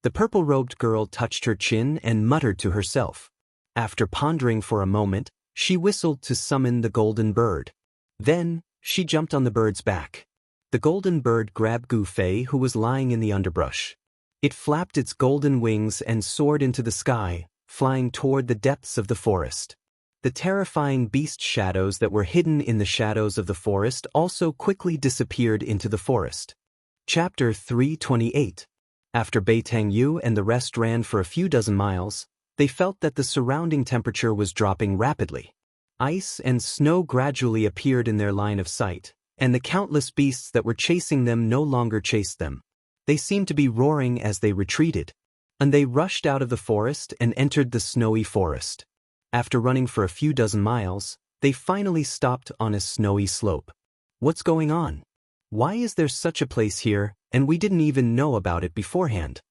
The purple-robed girl touched her chin and muttered to herself. After pondering for a moment, she whistled to summon the golden bird. Then, she jumped on the bird's back. The golden bird grabbed Gu Fei, who was lying in the underbrush. It flapped its golden wings and soared into the sky, flying toward the depths of the forest. The terrifying beast shadows that were hidden in the shadows of the forest also quickly disappeared into the forest. Chapter 328. After Bei Tangyu and the rest ran for a few dozen miles, they felt that the surrounding temperature was dropping rapidly. Ice and snow gradually appeared in their line of sight, and the countless beasts that were chasing them no longer chased them. They seemed to be roaring as they retreated. And they rushed out of the forest and entered the snowy forest. After running for a few dozen miles, they finally stopped on a snowy slope. What's going on? Why is there such a place here, and we didn't even know about it beforehand?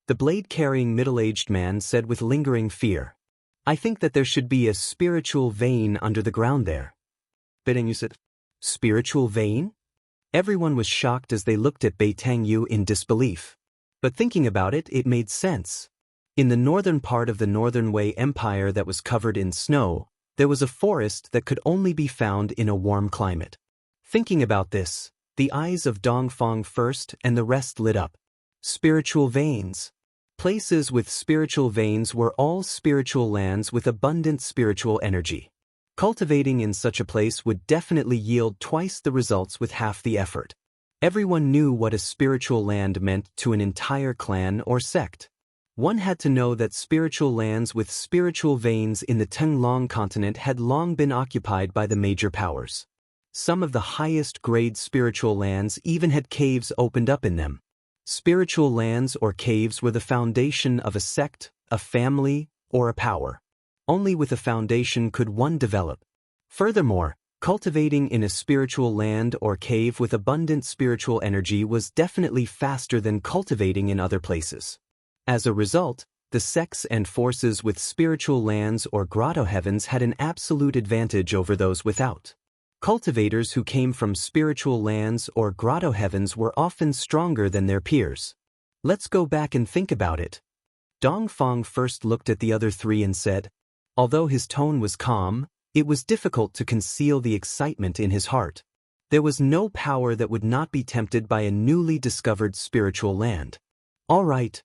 The blade-carrying middle-aged man said with lingering fear. I think that there should be a spiritual vein under the ground there. Bei said, spiritual vein? Everyone was shocked as they looked at Bei Tangyu in disbelief. But thinking about it, it made sense. In the northern part of the Northern Wei Empire that was covered in snow, there was a forest that could only be found in a warm climate. Thinking about this, the eyes of Dongfang first and the rest lit up. Spiritual veins. Places with spiritual veins were all spiritual lands with abundant spiritual energy. Cultivating in such a place would definitely yield twice the results with half the effort. Everyone knew what a spiritual land meant to an entire clan or sect. One had to know that spiritual lands with spiritual veins in the Tenglong continent had long been occupied by the major powers. Some of the highest-grade spiritual lands even had caves opened up in them. Spiritual lands or caves were the foundation of a sect, a family, or a power. Only with a foundation could one develop. Furthermore, cultivating in a spiritual land or cave with abundant spiritual energy was definitely faster than cultivating in other places. As a result, the sects and forces with spiritual lands or grotto heavens had an absolute advantage over those without. Cultivators who came from spiritual lands or grotto heavens were often stronger than their peers. Let's go back and think about it. Dongfang first looked at the other three and said, although his tone was calm, it was difficult to conceal the excitement in his heart. There was no power that would not be tempted by a newly discovered spiritual land. All right.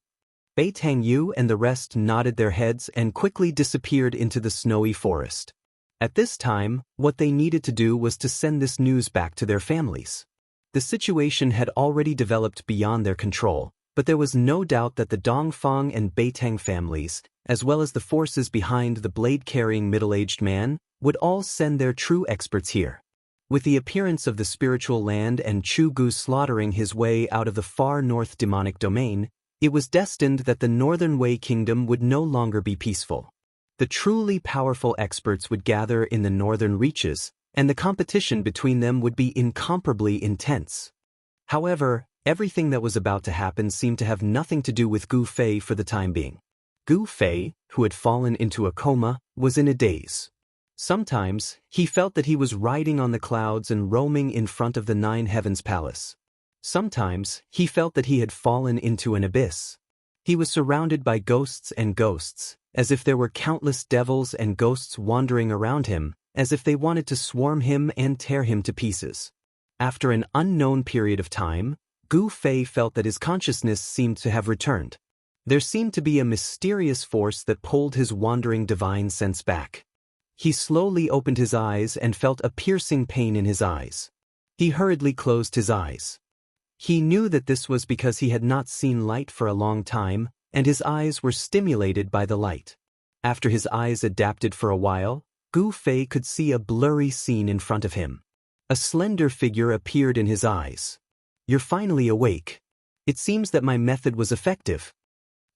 Bei Tangyu and the rest nodded their heads and quickly disappeared into the snowy forest. At this time, what they needed to do was to send this news back to their families. The situation had already developed beyond their control, but there was no doubt that the Dongfang and Beitang families, as well as the forces behind the blade-carrying middle-aged man, would all send their true experts here. With the appearance of the spiritual land and Chu Gu slaughtering his way out of the far north demonic domain, it was destined that the Northern Wei Kingdom would no longer be peaceful. The truly powerful experts would gather in the northern reaches, and the competition between them would be incomparably intense. However, everything that was about to happen seemed to have nothing to do with Gu Fei for the time being. Gu Fei, who had fallen into a coma, was in a daze. Sometimes, he felt that he was riding on the clouds and roaming in front of the Nine Heavens Palace. Sometimes, he felt that he had fallen into an abyss. He was surrounded by ghosts and ghosts, as if there were countless devils and ghosts wandering around him, as if they wanted to swarm him and tear him to pieces. After an unknown period of time, Gu Fei felt that his consciousness seemed to have returned. There seemed to be a mysterious force that pulled his wandering divine sense back. He slowly opened his eyes and felt a piercing pain in his eyes. He hurriedly closed his eyes. He knew that this was because he had not seen light for a long time, and his eyes were stimulated by the light. After his eyes adapted for a while, Gu Fei could see a blurry scene in front of him. A slender figure appeared in his eyes. "You're finally awake. It seems that my method was effective."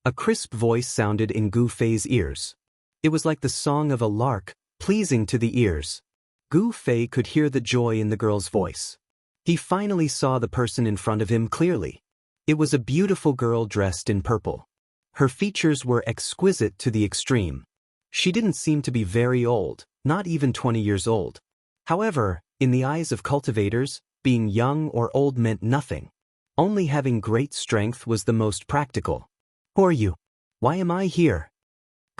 A crisp voice sounded in Gu Fei's ears. It was like the song of a lark, pleasing to the ears. Gu Fei could hear the joy in the girl's voice. He finally saw the person in front of him clearly. It was a beautiful girl dressed in purple. Her features were exquisite to the extreme. She didn't seem to be very old, not even 20 years old. However, in the eyes of cultivators, being young or old meant nothing. Only having great strength was the most practical. "Who are you? Why am I here?"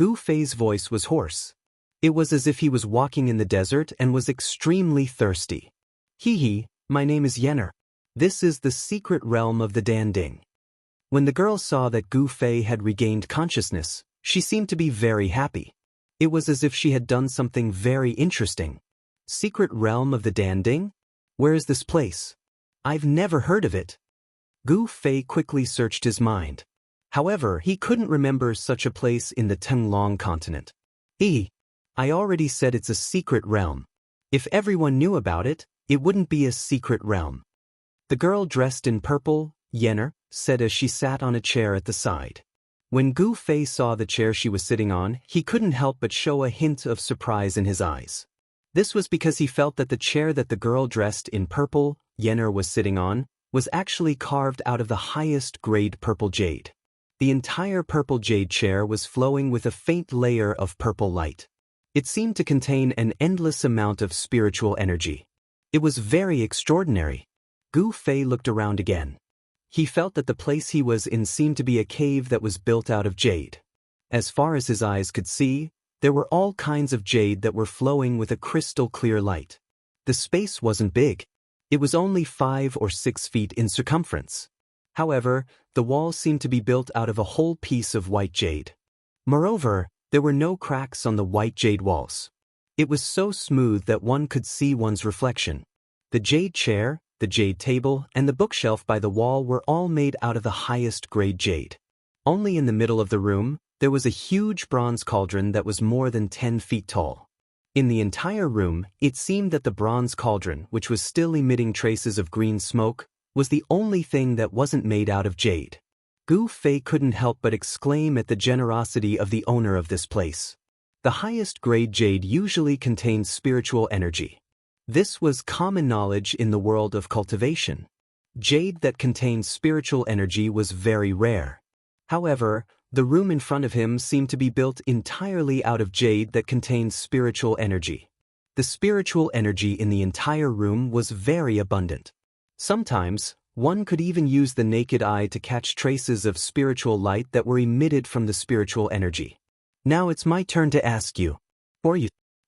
Gu Fei's voice was hoarse. It was as if he was walking in the desert and was extremely thirsty. Hee, my name is Yenner. This is the secret realm of the Danding. When the girl saw that Gu Fei had regained consciousness, she seemed to be very happy. It was as if she had done something very interesting. Secret realm of the Danding? Where is this place? I've never heard of it. Gu Fei quickly searched his mind. However, he couldn't remember such a place in the Tenglong continent. I already said it's a secret realm. If everyone knew about it, it wouldn't be a secret realm. The girl dressed in purple, Yenner, said as she sat on a chair at the side. When Gu Fei saw the chair she was sitting on, he couldn't help but show a hint of surprise in his eyes. This was because he felt that the chair that the girl dressed in purple, Yenner, was sitting on, was actually carved out of the highest grade purple jade. The entire purple jade chair was flowing with a faint layer of purple light. It seemed to contain an endless amount of spiritual energy. It was very extraordinary. Gu Fei looked around again. He felt that the place he was in seemed to be a cave that was built out of jade. As far as his eyes could see, there were all kinds of jade that were flowing with a crystal clear light. The space wasn't big. It was only 5 or 6 feet in circumference. However, the walls seemed to be built out of a whole piece of white jade. Moreover, there were no cracks on the white jade walls. It was so smooth that one could see one's reflection. The jade chair, the jade table, and the bookshelf by the wall were all made out of the highest grade jade. Only in the middle of the room, there was a huge bronze cauldron that was more than 10 feet tall. In the entire room, it seemed that the bronze cauldron, which was still emitting traces of green smoke, was the only thing that wasn't made out of jade. Gu Fei couldn't help but exclaim at the generosity of the owner of this place. The highest grade jade usually contains spiritual energy. This was common knowledge in the world of cultivation. Jade that contained spiritual energy was very rare. However, the room in front of him seemed to be built entirely out of jade that contained spiritual energy. The spiritual energy in the entire room was very abundant. Sometimes, one could even use the naked eye to catch traces of spiritual light that were emitted from the spiritual energy. Now it's my turn to ask you.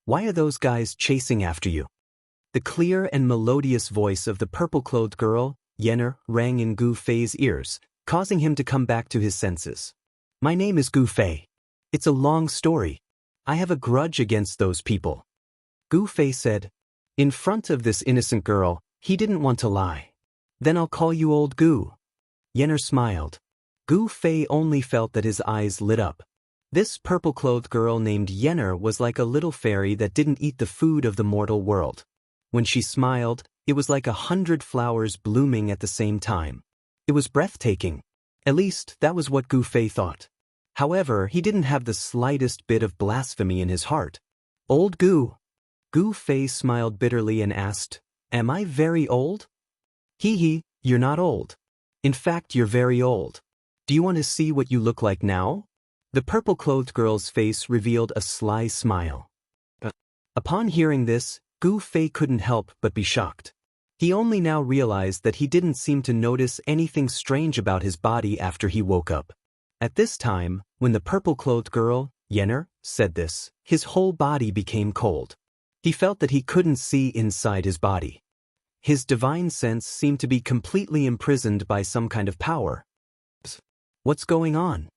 Why are those guys chasing after you? The clear and melodious voice of the purple-clothed girl, Yenner, rang in Gu Fei's ears, causing him to come back to his senses. My name is Gu Fei. It's a long story. I have a grudge against those people. Gu Fei said. In front of this innocent girl, he didn't want to lie. Then I'll call you old Gu. Yenner smiled. Gu Fei only felt that his eyes lit up. This purple-clothed girl named Yenner was like a little fairy that didn't eat the food of the mortal world. When she smiled, it was like 100 flowers blooming at the same time. It was breathtaking. At least, that was what Gu Fei thought. However, he didn't have the slightest bit of blasphemy in his heart. Old Gu. Gu Fei smiled bitterly and asked, Am I very old? You're not old. In fact, you're very old. Do you want to see what you look like now? The purple-clothed girl's face revealed a sly smile. Upon hearing this, Gu Fei couldn't help but be shocked. He only now realized that he didn't seem to notice anything strange about his body after he woke up. At this time, when the purple-clothed girl, Yenner, said this, his whole body became cold. He felt that he couldn't see inside his body. His divine sense seemed to be completely imprisoned by some kind of power. What's going on?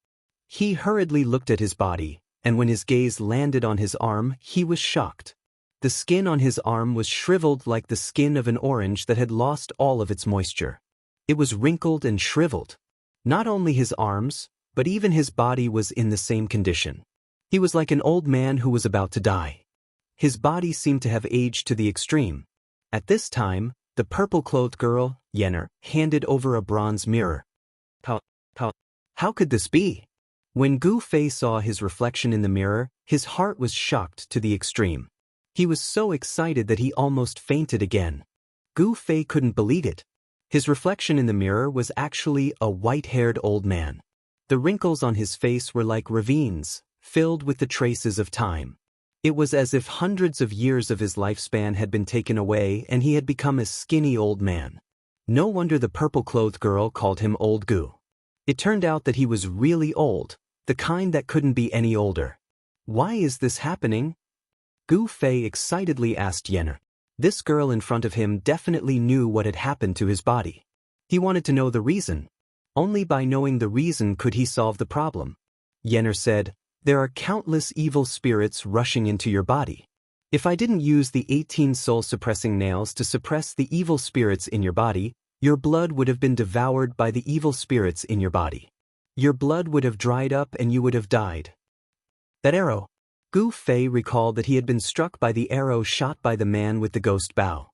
He hurriedly looked at his body, and when his gaze landed on his arm, he was shocked. The skin on his arm was shriveled like the skin of an orange that had lost all of its moisture. It was wrinkled and shriveled. Not only his arms, but even his body was in the same condition. He was like an old man who was about to die. His body seemed to have aged to the extreme. At this time, the purple-clothed girl, Yenner, handed over a bronze mirror. How could this be? When Gu Fei saw his reflection in the mirror, his heart was shocked to the extreme. He was so excited that he almost fainted again. Gu Fei couldn't believe it. His reflection in the mirror was actually a white-haired old man. The wrinkles on his face were like ravines, filled with the traces of time. It was as if hundreds of years of his lifespan had been taken away and he had become a skinny old man. No wonder the purple-clothed girl called him Old Gu. It turned out that he was really old, the kind that couldn't be any older. Why is this happening? Gu Fei excitedly asked Yenner. This girl in front of him definitely knew what had happened to his body. He wanted to know the reason. Only by knowing the reason could he solve the problem. Yenner said, "There are countless evil spirits rushing into your body. If I didn't use the 18 soul-suppressing nails to suppress the evil spirits in your body, your blood would have been devoured by the evil spirits in your body. Your blood would have dried up and you would have died." That arrow. Gu Fei recalled that he had been struck by the arrow shot by the man with the ghost bow.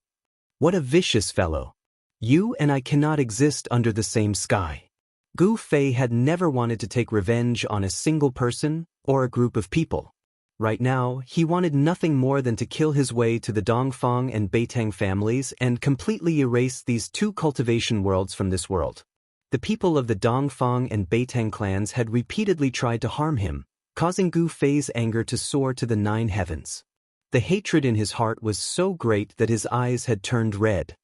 What a vicious fellow. You and I cannot exist under the same sky. Gu Fei had never wanted to take revenge on a single person or a group of people. Right now, he wanted nothing more than to kill his way to the Dongfang and Beitang families and completely erase these two cultivation worlds from this world. The people of the Dongfang and Beitang clans had repeatedly tried to harm him, causing Gu Fei's anger to soar to the 9 heavens. The hatred in his heart was so great that his eyes had turned red.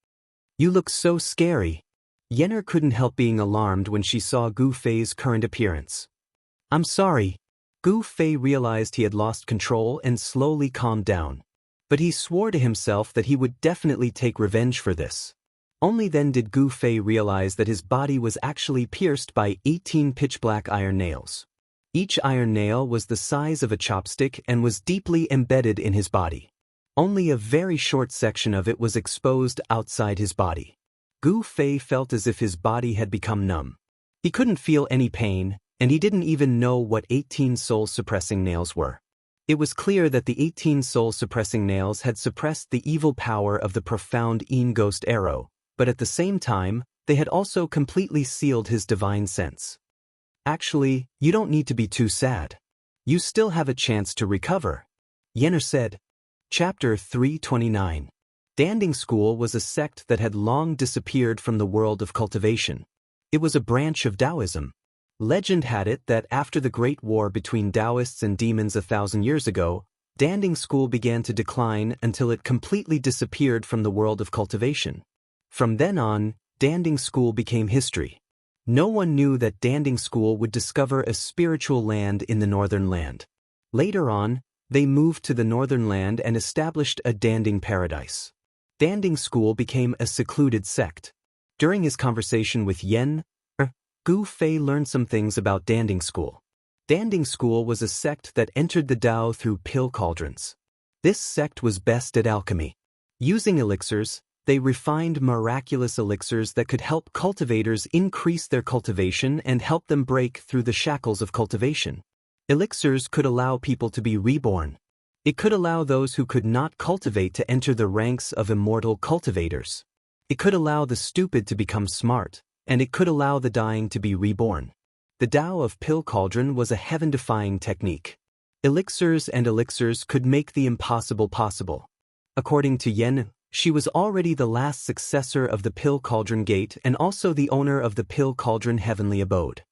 You look so scary. Yenner couldn't help being alarmed when she saw Gu Fei's current appearance. I'm sorry. Gu Fei realized he had lost control and slowly calmed down. But he swore to himself that he would definitely take revenge for this. Only then did Gu Fei realize that his body was actually pierced by 18 pitch-black iron nails. Each iron nail was the size of a chopstick and was deeply embedded in his body. Only a very short section of it was exposed outside his body. Gu Fei felt as if his body had become numb. He couldn't feel any pain, and he didn't even know what 18 soul-suppressing nails were. It was clear that the 18 soul-suppressing nails had suppressed the evil power of the profound Yin Ghost arrow, but at the same time, they had also completely sealed his divine sense. Actually, you don't need to be too sad. You still have a chance to recover, Yenner said. Chapter 329. Danding School was a sect that had long disappeared from the world of cultivation. It was a branch of Taoism. Legend had it that after the Great War between Taoists and demons 1,000 years ago, Danding School began to decline until it completely disappeared from the world of cultivation. From then on, Danding School became history. No one knew that Danding School would discover a spiritual land in the Northern Land. Later on, they moved to the Northern Land and established a Danding paradise. Danding School became a secluded sect. During his conversation with Gu Fei learned some things about Danding School. Danding School was a sect that entered the Tao through pill cauldrons. This sect was best at alchemy. Using elixirs, they refined miraculous elixirs that could help cultivators increase their cultivation and help them break through the shackles of cultivation. Elixirs could allow people to be reborn. It could allow those who could not cultivate to enter the ranks of immortal cultivators. It could allow the stupid to become smart, and it could allow the dying to be reborn. The Tao of Pill Cauldron was a heaven-defying technique. Elixirs and elixirs could make the impossible possible. According to Yen, she was already the last successor of the Pill Cauldron Gate and also the owner of the Pill Cauldron Heavenly Abode.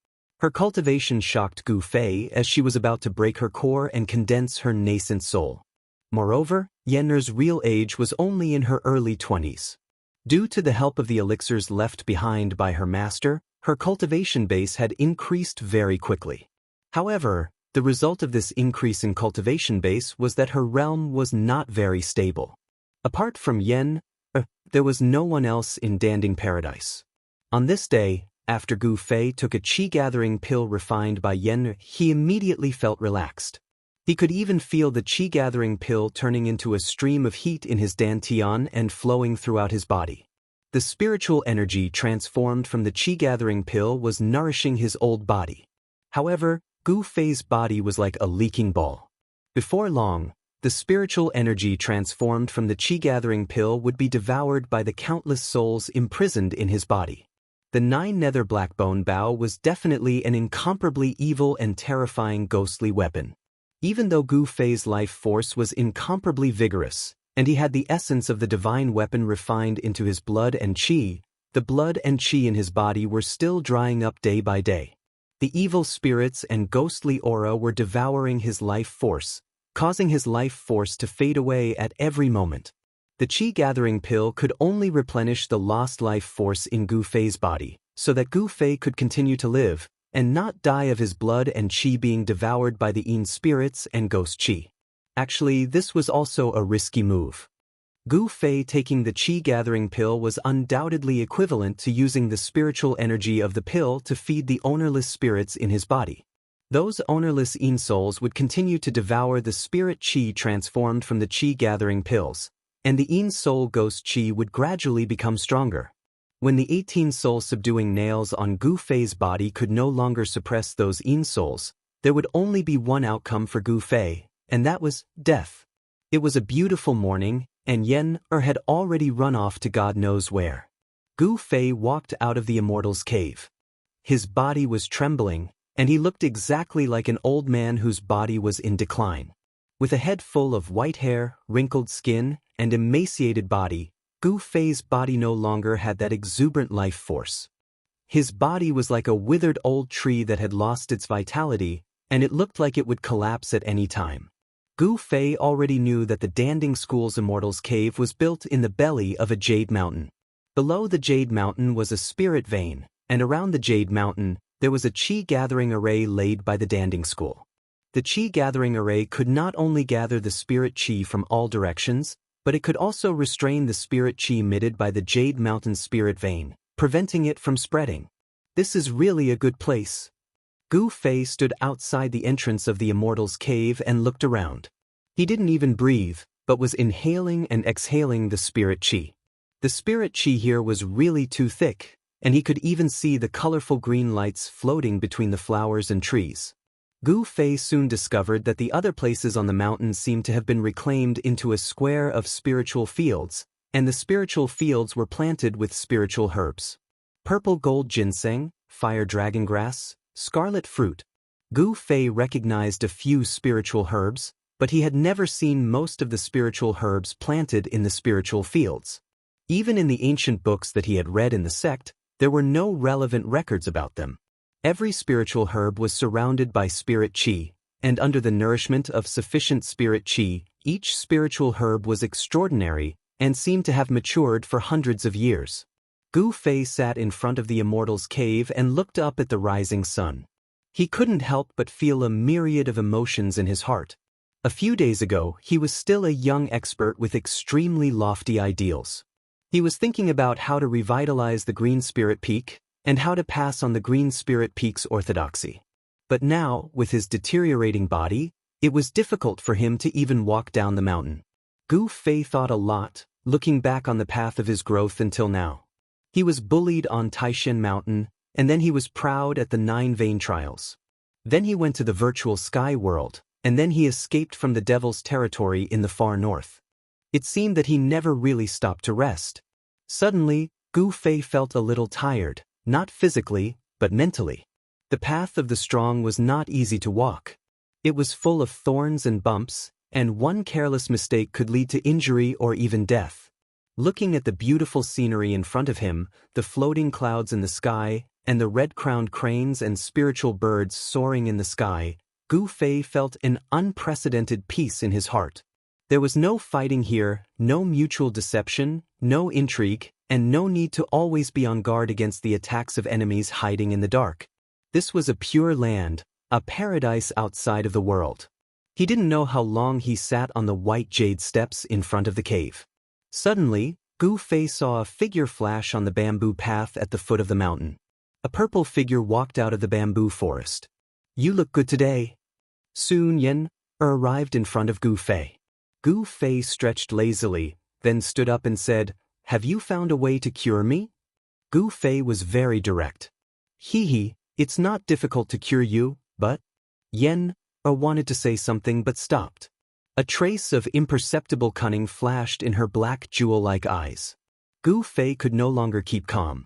Her cultivation shocked Gu Fei as she was about to break her core and condense her nascent soul. Moreover, Yenner's real age was only in her early 20s. Due to the help of the elixirs left behind by her master, her cultivation base had increased very quickly. However, the result of this increase in cultivation base was that her realm was not very stable. Apart from there was no one else in Danding Paradise. On this day, after Gu Fei took a qi-gathering pill refined by Yen, he immediately felt relaxed. He could even feel the qi-gathering pill turning into a stream of heat in his dantian and flowing throughout his body. The spiritual energy transformed from the qi-gathering pill was nourishing his old body. However, Gu Fei's body was like a leaking ball. Before long, the spiritual energy transformed from the qi-gathering pill would be devoured by the countless souls imprisoned in his body. The 9 nether blackbone bow was definitely an incomparably evil and terrifying ghostly weapon. Even though Gu Fei's life force was incomparably vigorous, and he had the essence of the divine weapon refined into his blood and qi, the blood and qi in his body were still drying up day by day. The evil spirits and ghostly aura were devouring his life force, causing his life force to fade away at every moment. The qi-gathering pill could only replenish the lost life force in Gu Fei's body, so that Gu Fei could continue to live, and not die of his blood and qi being devoured by the Yin spirits and ghost qi. Actually, this was also a risky move. Gu Fei taking the qi-gathering pill was undoubtedly equivalent to using the spiritual energy of the pill to feed the ownerless spirits in his body. Those ownerless Yin souls would continue to devour the spirit qi transformed from the qi-gathering pills, and the Yin soul ghost qi would gradually become stronger. When the 18 soul-subduing nails on Gu Fei's body could no longer suppress those Yin souls, there would only be one outcome for Gu Fei, and that was death. It was a beautiful morning, and Yen had already run off to God knows where. Gu Fei walked out of the Immortal's cave. His body was trembling, and he looked exactly like an old man whose body was in decline. With a head full of white hair, wrinkled skin, and emaciated body, Gu Fei's body no longer had that exuberant life force. His body was like a withered old tree that had lost its vitality, and it looked like it would collapse at any time. Gu Fei already knew that the Danding School's Immortal's cave was built in the belly of a jade mountain. Below the jade mountain was a spirit vein, and around the jade mountain, there was a qi-gathering array laid by the Danding School. The qi-gathering array could not only gather the spirit qi from all directions, but it could also restrain the spirit qi emitted by the Jade Mountain spirit vein, preventing it from spreading. This is really a good place. Gu Fei stood outside the entrance of the Immortal's cave and looked around. He didn't even breathe, but was inhaling and exhaling the spirit qi. The spirit qi here was really too thick, and he could even see the colorful green lights floating between the flowers and trees. Gu Fei soon discovered that the other places on the mountain seemed to have been reclaimed into a square of spiritual fields, and the spiritual fields were planted with spiritual herbs. Purple gold ginseng, fire dragon grass, scarlet fruit. Gu Fei recognized a few spiritual herbs, but he had never seen most of the spiritual herbs planted in the spiritual fields. Even in the ancient books that he had read in the sect, there were no relevant records about them. Every spiritual herb was surrounded by spirit qi, and under the nourishment of sufficient spirit qi, each spiritual herb was extraordinary and seemed to have matured for hundreds of years. Gu Fei sat in front of the Immortal's cave and looked up at the rising sun. He couldn't help but feel a myriad of emotions in his heart. A few days ago, he was still a young expert with extremely lofty ideals. He was thinking about how to revitalize the Green Spirit Peak, and how to pass on the Green Spirit Peak's orthodoxy. But now, with his deteriorating body, it was difficult for him to even walk down the mountain. Gu Fei thought a lot, looking back on the path of his growth until now. He was bullied on Taishan Mountain, and then he was proud at the 9 Vein Trials. Then he went to the virtual sky world, and then he escaped from the Devil's territory in the far north. It seemed that he never really stopped to rest. Suddenly, Gu Fei felt a little tired. Not physically, but mentally. The path of the strong was not easy to walk. It was full of thorns and bumps, and one careless mistake could lead to injury or even death. Looking at the beautiful scenery in front of him, the floating clouds in the sky, and the red-crowned cranes and spiritual birds soaring in the sky, Gu Fei felt an unprecedented peace in his heart. There was no fighting here, no mutual deception, no intrigue, and no need to always be on guard against the attacks of enemies hiding in the dark. This was a pure land, a paradise outside of the world. He didn't know how long he sat on the white jade steps in front of the cave. Suddenly, Gu Fei saw a figure flash on the bamboo path at the foot of the mountain. A purple figure walked out of the bamboo forest. "You look good today." Soon Yen arrived in front of Gu Fei. Gu Fei stretched lazily, then stood up and said, "Have you found a way to cure me?" Gu Fei was very direct. It's not difficult to cure you, but..." Yen wanted to say something but stopped. A trace of imperceptible cunning flashed in her black jewel-like eyes. Gu Fei could no longer keep calm.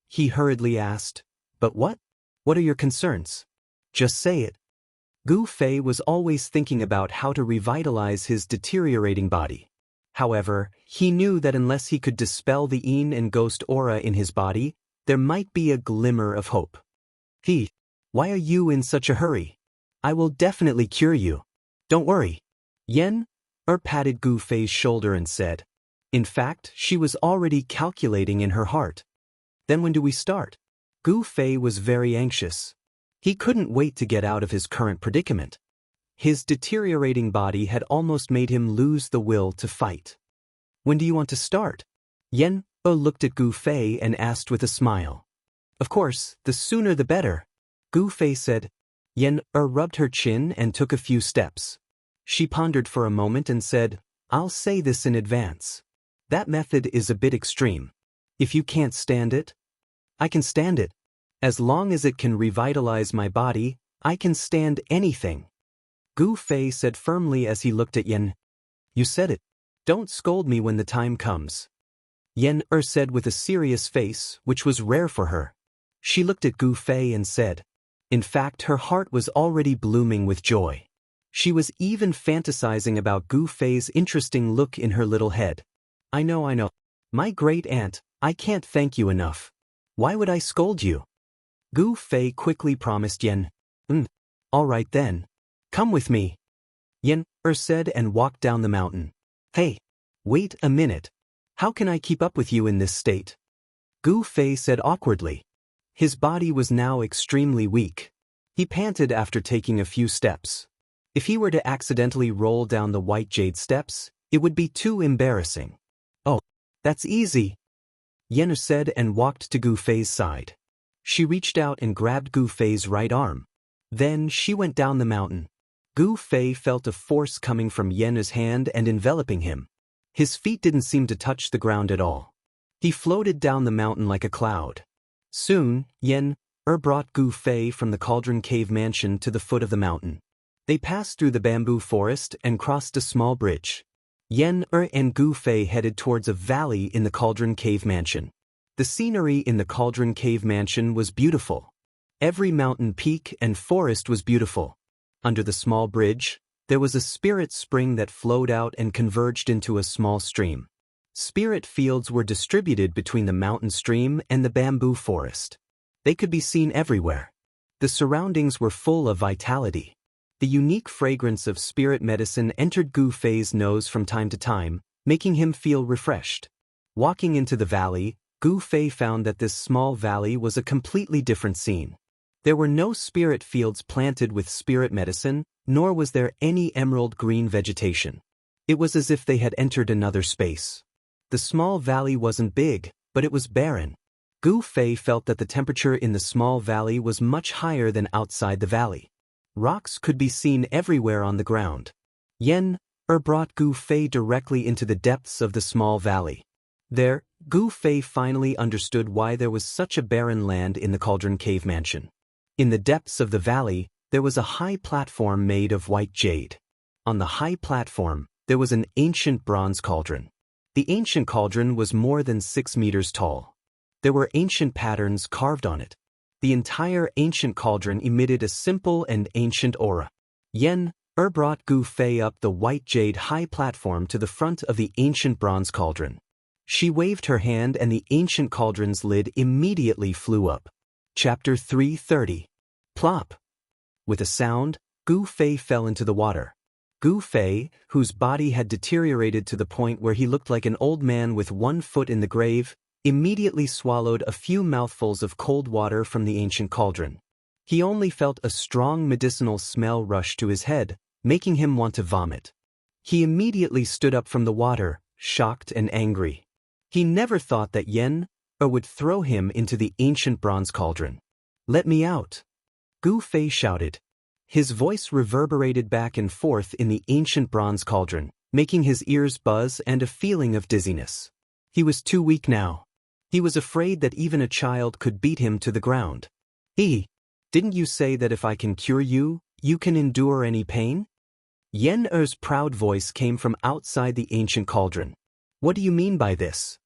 He hurriedly asked, "But what? What are your concerns? Just say it." Gu Fei was always thinking about how to revitalize his deteriorating body. However, he knew that unless he could dispel the Yin and ghost aura in his body, there might be a glimmer of hope. Why are you in such a hurry? I will definitely cure you. Don't worry." Yen patted Gu Fei's shoulder and said. In fact, she was already calculating in her heart. "Then when do we start?" Gu Fei was very anxious. He couldn't wait to get out of his current predicament. His deteriorating body had almost made him lose the will to fight. When do you want to start? Yen looked at Gu Fei and asked with a smile. Of course, the sooner the better, Gu Fei said. Yen rubbed her chin and took a few steps. She pondered for a moment and said, I'll say this in advance. That method is a bit extreme. If you can't stand it, I can stand it. As long as it can revitalize my body, I can stand anything. Gu Fei said firmly as he looked at Yen. You said it. Don't scold me when the time comes. Yen said with a serious face, which was rare for her. She looked at Gu Fei and said. In fact, her heart was already blooming with joy. She was even fantasizing about Gu Fei's interesting look in her little head. I know. My great aunt, I can't thank you enough. Why would I scold you? Gu Fei quickly promised Yen. All right then. Come with me. Yen said and walked down the mountain. Hey, wait a minute. How can I keep up with you in this state? Gu Fei said awkwardly. His body was now extremely weak. He panted after taking a few steps. If he were to accidentally roll down the white jade steps, it would be too embarrassing. Oh, that's easy, Yen said and walked to Gu Fei's side. She reached out and grabbed Gu Fei's right arm. Then she went down the mountain. Gu Fei felt a force coming from Yen's hand and enveloping him. His feet didn't seem to touch the ground at all. He floated down the mountain like a cloud. Soon, Yen brought Gu Fei from the Cauldron Cave mansion to the foot of the mountain. They passed through the bamboo forest and crossed a small bridge. Yen and Gu Fei headed towards a valley in the Cauldron Cave mansion. The scenery in the Cauldron Cave mansion was beautiful. Every mountain peak and forest was beautiful. Under the small bridge, there was a spirit spring that flowed out and converged into a small stream. Spirit fields were distributed between the mountain stream and the bamboo forest. They could be seen everywhere. The surroundings were full of vitality. The unique fragrance of spirit medicine entered Gu Fei's nose from time to time, making him feel refreshed. Walking into the valley, Gu Fei found that this small valley was a completely different scene. There were no spirit fields planted with spirit medicine, nor was there any emerald green vegetation. It was as if they had entered another space. The small valley wasn't big, but it was barren. Gu Fei felt that the temperature in the small valley was much higher than outside the valley. Rocks could be seen everywhere on the ground. Yen brought Gu Fei directly into the depths of the small valley. There, Gu Fei finally understood why there was such a barren land in the Cauldron Cave mansion. In the depths of the valley, there was a high platform made of white jade. On the high platform, there was an ancient bronze cauldron. The ancient cauldron was more than 6 meters tall. There were ancient patterns carved on it. The entire ancient cauldron emitted a simple and ancient aura. Yen brought Gu Fei up the white jade high platform to the front of the ancient bronze cauldron. She waved her hand and the ancient cauldron's lid immediately flew up. Chapter 330. Plop. With a sound, Gu Fei fell into the water. Gu Fei, whose body had deteriorated to the point where he looked like an old man with one foot in the grave, immediately swallowed a few mouthfuls of cold water from the ancient cauldron. He only felt a strong medicinal smell rush to his head, making him want to vomit. He immediately stood up from the water, shocked and angry. He never thought that Yen would throw him into the ancient bronze cauldron. Let me out! Gu Fei shouted. His voice reverberated back and forth in the ancient bronze cauldron, making his ears buzz and a feeling of dizziness. He was too weak now. He was afraid that even a child could beat him to the ground. Didn't you say that if I can cure you, you can endure any pain? Yen-er's proud voice came from outside the ancient cauldron. What do you mean by this?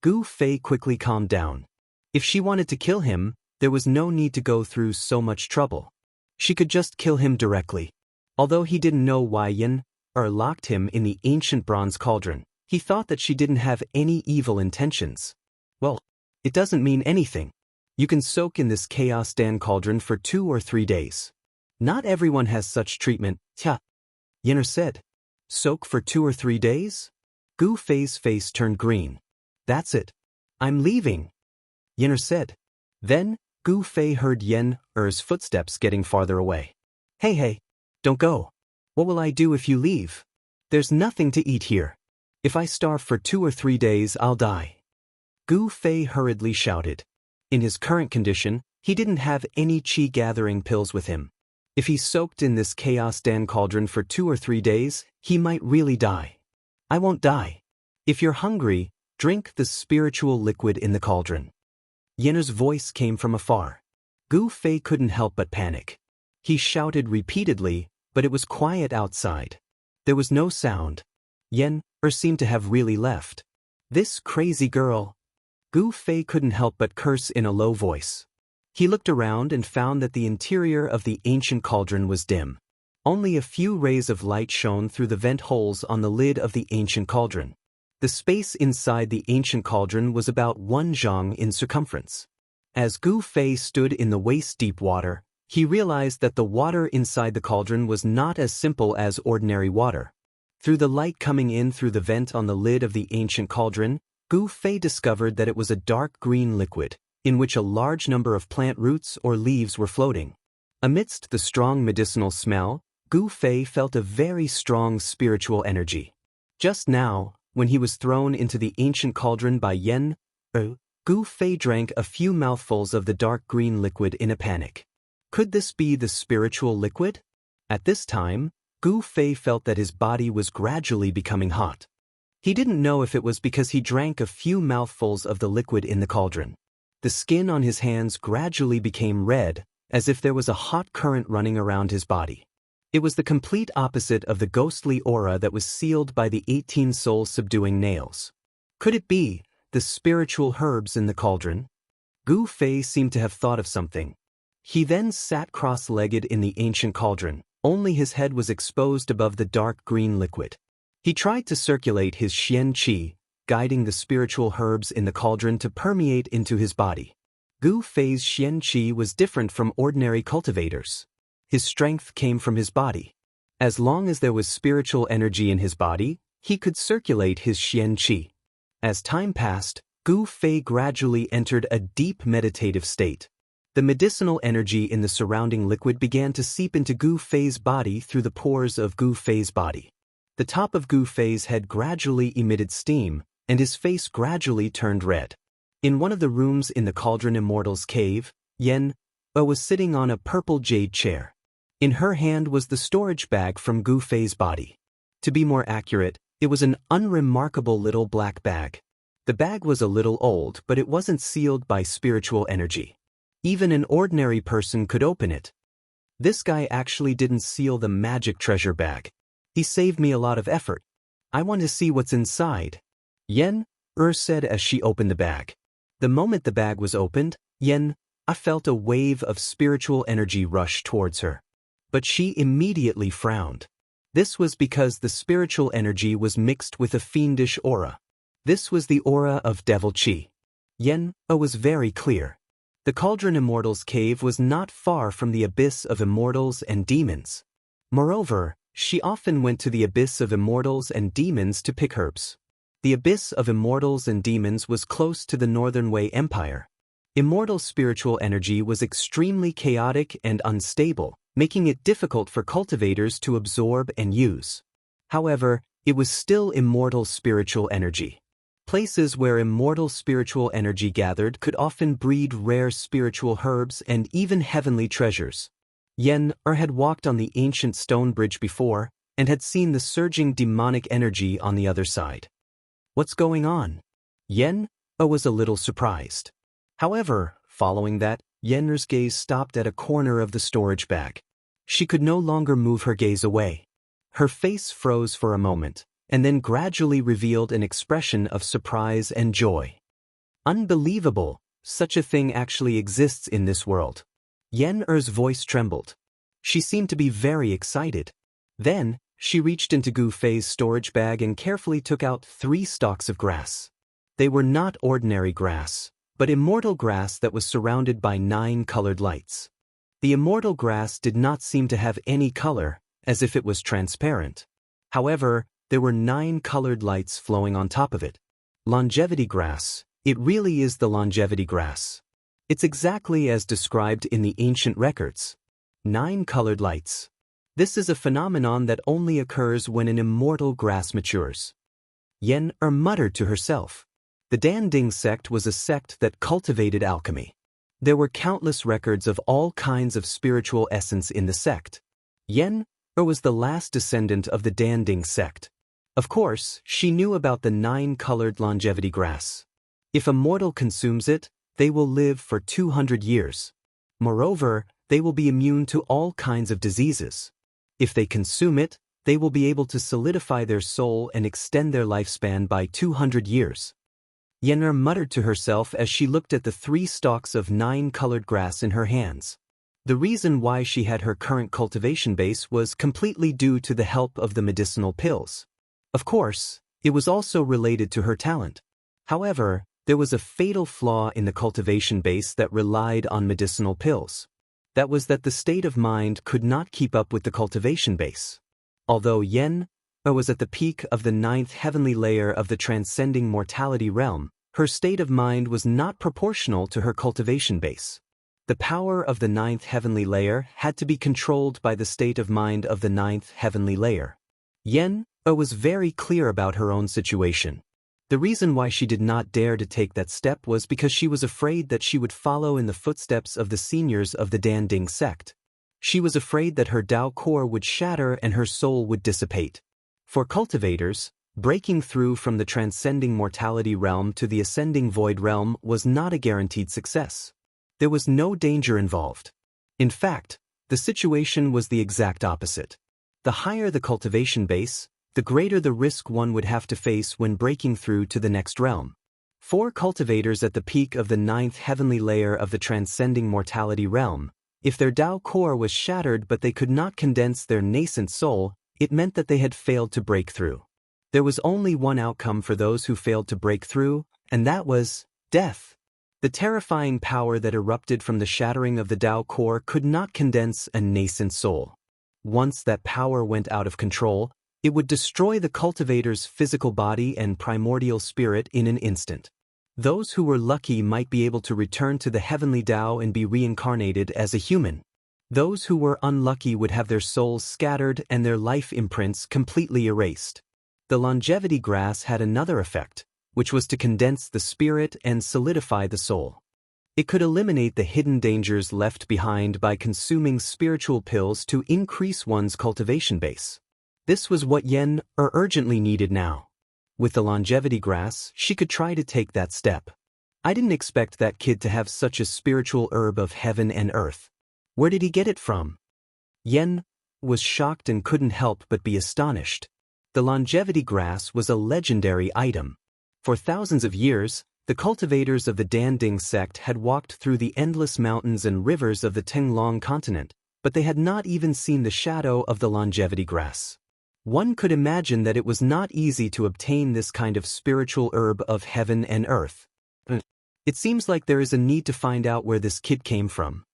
Gu Fei quickly calmed down. If she wanted to kill him, there was no need to go through so much trouble. She could just kill him directly. Although he didn't know why Yen-er locked him in the ancient bronze cauldron, he thought that she didn't have any evil intentions. Well, it doesn't mean anything. You can soak in this Chaos Dan cauldron for 2 or 3 days. Not everyone has such treatment, Yen-er said. Soak for 2 or 3 days? Gu Fei's face turned green. That's it. I'm leaving, Yen-er said. Then, Gu Fei heard Yen Er's footsteps getting farther away. Hey, don't go. What will I do if you leave? There's nothing to eat here. If I starve for 2 or 3 days, I'll die. Gu Fei hurriedly shouted. In his current condition, he didn't have any qi-gathering pills with him. If he soaked in this Chaos Dan cauldron for 2 or 3 days, he might really die. I won't die. If you're hungry, drink the spiritual liquid in the cauldron. Yenner's voice came from afar. Gu Fei couldn't help but panic. He shouted repeatedly, but it was quiet outside. There was no sound. Yen seemed to have really left. This crazy girl. Gu Fei couldn't help but curse in a low voice. He looked around and found that the interior of the ancient cauldron was dim. Only a few rays of light shone through the vent holes on the lid of the ancient cauldron. The space inside the ancient cauldron was about 1 zhang in circumference. As Gu Fei stood in the waist-deep water, he realized that the water inside the cauldron was not as simple as ordinary water. Through the light coming in through the vent on the lid of the ancient cauldron, Gu Fei discovered that it was a dark green liquid, in which a large number of plant roots or leaves were floating. Amidst the strong medicinal smell, Gu Fei felt a very strong spiritual energy. Just now, when he was thrown into the ancient cauldron by Yen, Gu Fei drank a few mouthfuls of the dark green liquid in a panic. Could this be the spiritual liquid? At this time, Gu Fei felt that his body was gradually becoming hot. He didn't know if it was because he drank a few mouthfuls of the liquid in the cauldron. The skin on his hands gradually became red, as if there was a hot current running around his body. It was the complete opposite of the ghostly aura that was sealed by the 18 soul-subduing nails. Could it be the spiritual herbs in the cauldron? Gu Fei seemed to have thought of something. He then sat cross-legged in the ancient cauldron, only his head was exposed above the dark green liquid. He tried to circulate his Xian Qi, guiding the spiritual herbs in the cauldron to permeate into his body. Gu Fei's Xian Qi was different from ordinary cultivators. His strength came from his body. As long as there was spiritual energy in his body, he could circulate his Xian Qi. As time passed, Gu Fei gradually entered a deep meditative state. The medicinal energy in the surrounding liquid began to seep into Gu Fei's body through the pores of Gu Fei's body. The top of Gu Fei's head gradually emitted steam, and his face gradually turned red. In one of the rooms in the Cauldron Immortal's cave, Yen was sitting on a purple jade chair. In her hand was the storage bag from Gu Fei's body. To be more accurate, it was an unremarkable little black bag. The bag was a little old, but it wasn't sealed by spiritual energy. Even an ordinary person could open it. This guy actually didn't seal the magic treasure bag. He saved me a lot of effort. I want to see what's inside. Yen said as she opened the bag. The moment the bag was opened, I felt a wave of spiritual energy rush towards her. But she immediately frowned. This was because the spiritual energy was mixed with a fiendish aura. This was the aura of devil qi. Yen was very clear. The Cauldron Immortal's cave was not far from the abyss of immortals and demons. Moreover, she often went to the abyss of immortals and demons to pick herbs. The abyss of immortals and demons was close to the Northern Wei Empire. Immortal spiritual energy was extremely chaotic and unstable, making it difficult for cultivators to absorb and use. However, it was still immortal spiritual energy. Places where immortal spiritual energy gathered could often breed rare spiritual herbs and even heavenly treasures. Yen had walked on the ancient stone bridge before, and had seen the surging demonic energy on the other side. What's going on? Yen was a little surprised. However, following that, Yen's gaze stopped at a corner of the storage bag. She could no longer move her gaze away. Her face froze for a moment, and then gradually revealed an expression of surprise and joy. Unbelievable! Such a thing actually exists in this world. Yen's voice trembled. She seemed to be very excited. Then, she reached into Gu Fei's storage bag and carefully took out 3 stalks of grass. They were not ordinary grass, but immortal grass that was surrounded by 9 colored lights. The immortal grass did not seem to have any color, as if it was transparent. However, there were 9 colored lights flowing on top of it. Longevity grass. It really is the longevity grass. It's exactly as described in the ancient records. 9 colored lights. This is a phenomenon that only occurs when an immortal grass matures. Yen-er muttered to herself. The Danding sect was a sect that cultivated alchemy. There were countless records of all kinds of spiritual essence in the sect. Yen-er was the last descendant of the Danding sect. Of course, she knew about the 9-colored longevity grass. If a mortal consumes it, they will live for 200 years. Moreover, they will be immune to all kinds of diseases. If they consume it, they will be able to solidify their soul and extend their lifespan by 200 years. Yen-er muttered to herself as she looked at the 3 stalks of 9-colored grass in her hands. The reason why she had her current cultivation base was completely due to the help of the medicinal pills. Of course, it was also related to her talent. However, there was a fatal flaw in the cultivation base that relied on medicinal pills. That was that the state of mind could not keep up with the cultivation base. Although Yen-er was at the peak of the 9th heavenly layer of the transcending mortality realm, her state of mind was not proportional to her cultivation base. The power of the 9th heavenly layer had to be controlled by the state of mind of the 9th heavenly layer. Yen-er was very clear about her own situation. The reason why she did not dare to take that step was because she was afraid that she would follow in the footsteps of the seniors of the Danding sect. She was afraid that her Tao core would shatter and her soul would dissipate. For cultivators, breaking through from the transcending mortality realm to the ascending void realm was not a guaranteed success. There was no danger involved. In fact, the situation was the exact opposite. The higher the cultivation base, the greater the risk one would have to face when breaking through to the next realm. For cultivators at the peak of the 9th heavenly layer of the transcending mortality realm, if their Tao core was shattered but they could not condense their nascent soul, it meant that they had failed to break through. There was only one outcome for those who failed to break through, and that was death. The terrifying power that erupted from the shattering of the Tao core could not condense a nascent soul. Once that power went out of control, it would destroy the cultivator's physical body and primordial spirit in an instant. Those who were lucky might be able to return to the heavenly Tao and be reincarnated as a human. Those who were unlucky would have their souls scattered and their life imprints completely erased. The longevity grass had another effect, which was to condense the spirit and solidify the soul. It could eliminate the hidden dangers left behind by consuming spiritual pills to increase one's cultivation base. This was what Yen-er urgently needed now. With the longevity grass, she could try to take that step. I didn't expect that kid to have such a spiritual herb of heaven and earth. Where did he get it from? Yen was shocked and couldn't help but be astonished. The longevity grass was a legendary item. For thousands of years, the cultivators of the Danding sect had walked through the endless mountains and rivers of the Tenglong continent, but they had not even seen the shadow of the longevity grass. One could imagine that it was not easy to obtain this kind of spiritual herb of heaven and earth. It seems like there is a need to find out where this kid came from.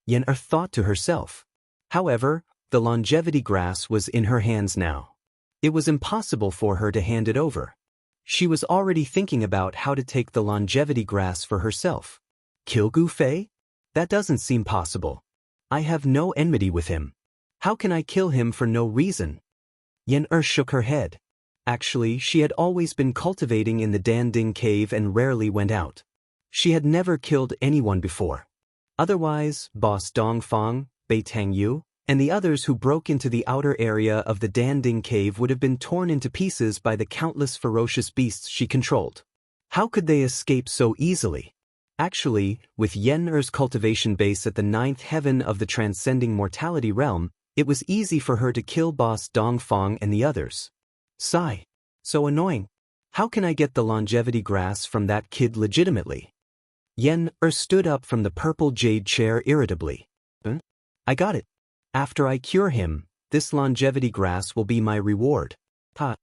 Yen-er thought to herself. However, the longevity grass was in her hands now. It was impossible for her to hand it over. She was already thinking about how to take the longevity grass for herself. Kill Gu Fei? That doesn't seem possible. I have no enmity with him. How can I kill him for no reason? Yen-er shook her head. Actually, she had always been cultivating in the Danding cave and rarely went out. She had never killed anyone before. Otherwise, Boss Dongfang, Bei Tangyu, and the others who broke into the outer area of the Danding cave would have been torn into pieces by the countless ferocious beasts she controlled. How could they escape so easily? Actually, with Yen-er's cultivation base at the 9th heaven of the transcending mortality realm, it was easy for her to kill Boss Dongfang and the others. Sigh. So annoying. How can I get the longevity grass from that kid legitimately? Yen-er stood up from the purple jade chair irritably. I got it. After I cure him, this longevity grass will be my reward. Ha.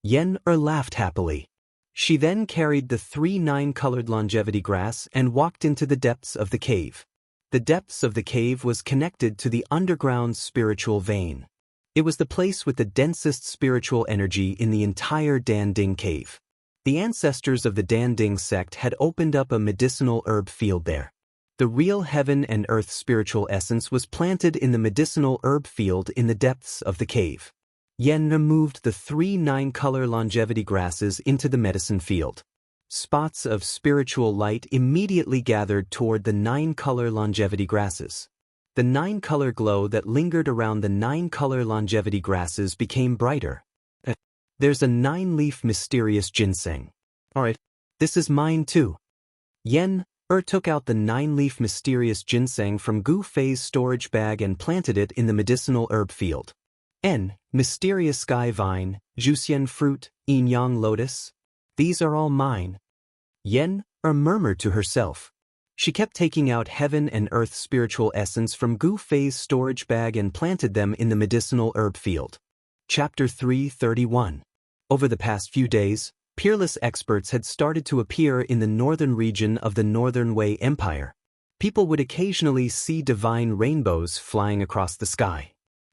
Yen-er laughed happily. She then carried the 3 9-colored longevity grass and walked into the depths of the cave. The depths of the cave was connected to the underground spiritual vein. It was the place with the densest spiritual energy in the entire Danding cave. The ancestors of the Danding sect had opened up a medicinal herb field there. The real heaven and earth spiritual essence was planted in the medicinal herb field in the depths of the cave. Yen removed the 3 9-color longevity grasses into the medicine field. Spots of spiritual light immediately gathered toward the 9-color longevity grasses. The 9-color glow that lingered around the 9-color longevity grasses became brighter. There's a 9-leaf mysterious ginseng. Alright, this is mine too. Yen took out the 9-leaf mysterious ginseng from Gu Fei's storage bag and planted it in the medicinal herb field. Mysterious sky vine, Juxian fruit, yin yang lotus. These are all mine. Yen murmured to herself. She kept taking out heaven and earth spiritual essence from Gu Fei's storage bag and planted them in the medicinal herb field. Chapter 331. Over the past few days, peerless experts had started to appear in the northern region of the Northern Wei Empire. People would occasionally see divine rainbows flying across the sky.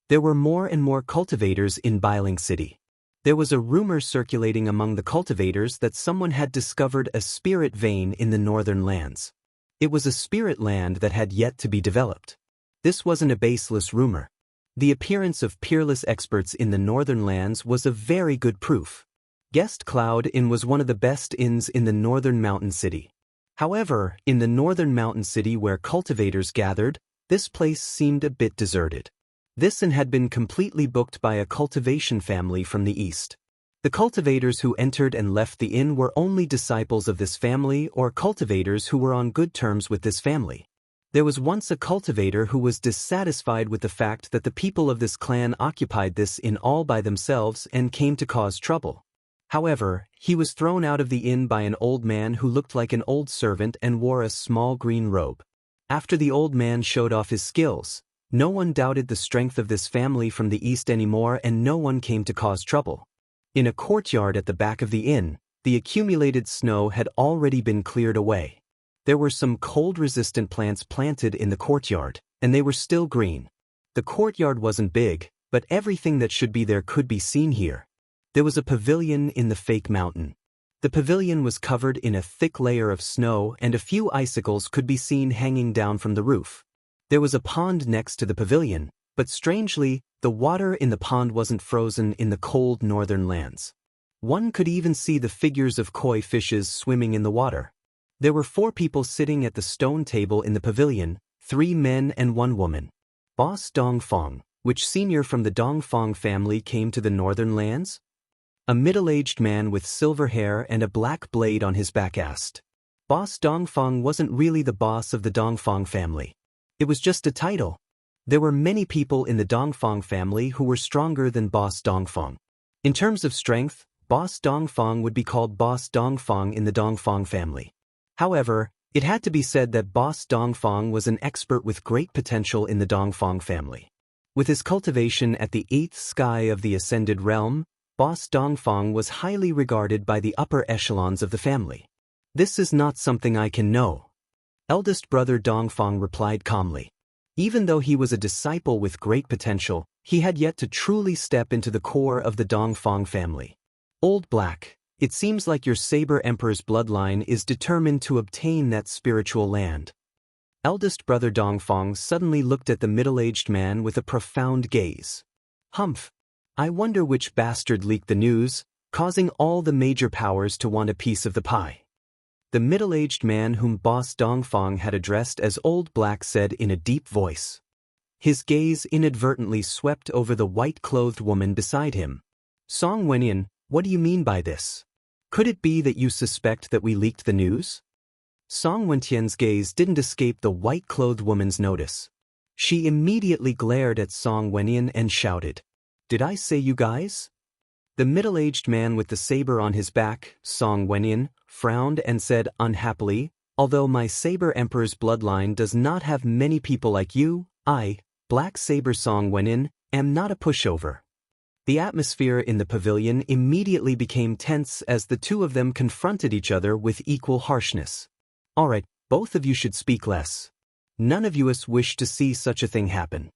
There were more and more cultivators in Bailing City. There was a rumor circulating among the cultivators that someone had discovered a spirit vein in the northern lands. It was a spirit land that had yet to be developed. This wasn't a baseless rumor. The appearance of peerless experts in the northern lands was a very good proof. Guest Cloud Inn was one of the best inns in the northern mountain city. However, in the northern mountain city where cultivators gathered, this place seemed a bit deserted. This inn had been completely booked by a cultivation family from the east. The cultivators who entered and left the inn were only disciples of this family or cultivators who were on good terms with this family. There was once a cultivator who was dissatisfied with the fact that the people of this clan occupied this inn all by themselves and came to cause trouble. However, he was thrown out of the inn by an old man who looked like an old servant and wore a small green robe. After the old man showed off his skills, no one doubted the strength of this family from the east anymore and no one came to cause trouble. In a courtyard at the back of the inn, the accumulated snow had already been cleared away. There were some cold-resistant plants planted in the courtyard, and they were still green. The courtyard wasn't big, but everything that should be there could be seen here. There was a pavilion in the fake mountain. The pavilion was covered in a thick layer of snow and a few icicles could be seen hanging down from the roof. There was a pond next to the pavilion, but strangely, the water in the pond wasn't frozen in the cold northern lands. One could even see the figures of koi fishes swimming in the water. There were 4 people sitting at the stone table in the pavilion, 3 men and 1 woman. Boss Dongfang, which senior from the Dongfang family came to the northern lands? A middle-aged man with silver hair and a black blade on his back asked. Boss Dongfang wasn't really the boss of the Dongfang family. It was just a title. There were many people in the Dongfang family who were stronger than Boss Dongfang. In terms of strength, Boss Dongfang would be called Boss Dongfang in the Dongfang family. However, it had to be said that Boss Dongfang was an expert with great potential in the Dongfang family. With his cultivation at the 8th sky of the Ascended Realm, Boss Dongfang was highly regarded by the upper echelons of the family. This is not something I can know. Eldest brother Dongfang replied calmly. Even though he was a disciple with great potential, he had yet to truly step into the core of the Dongfang family. Old Black, it seems like your Saber Emperor's bloodline is determined to obtain that spiritual land. Eldest brother Dongfang suddenly looked at the middle-aged man with a profound gaze. Humph. I wonder which bastard leaked the news, causing all the major powers to want a piece of the pie. The middle-aged man whom Boss Dongfang had addressed as Old Black said in a deep voice. His gaze inadvertently swept over the white-clothed woman beside him. Song Wenyan, what do you mean by this? Could it be that you suspect that we leaked the news? Song Wentian's gaze didn't escape the white-clothed woman's notice. She immediately glared at Song Wenyan and shouted, "Did I say you guys?" The middle-aged man with the saber on his back, Song Wenyan, frowned and said unhappily, "Although my Saber Emperor's bloodline does not have many people like you, I, Black Saber Song Wenyan, am not a pushover." The atmosphere in the pavilion immediately became tense as the two of them confronted each other with equal harshness. Alright, both of you should speak less. None of you wish to see such a thing happen.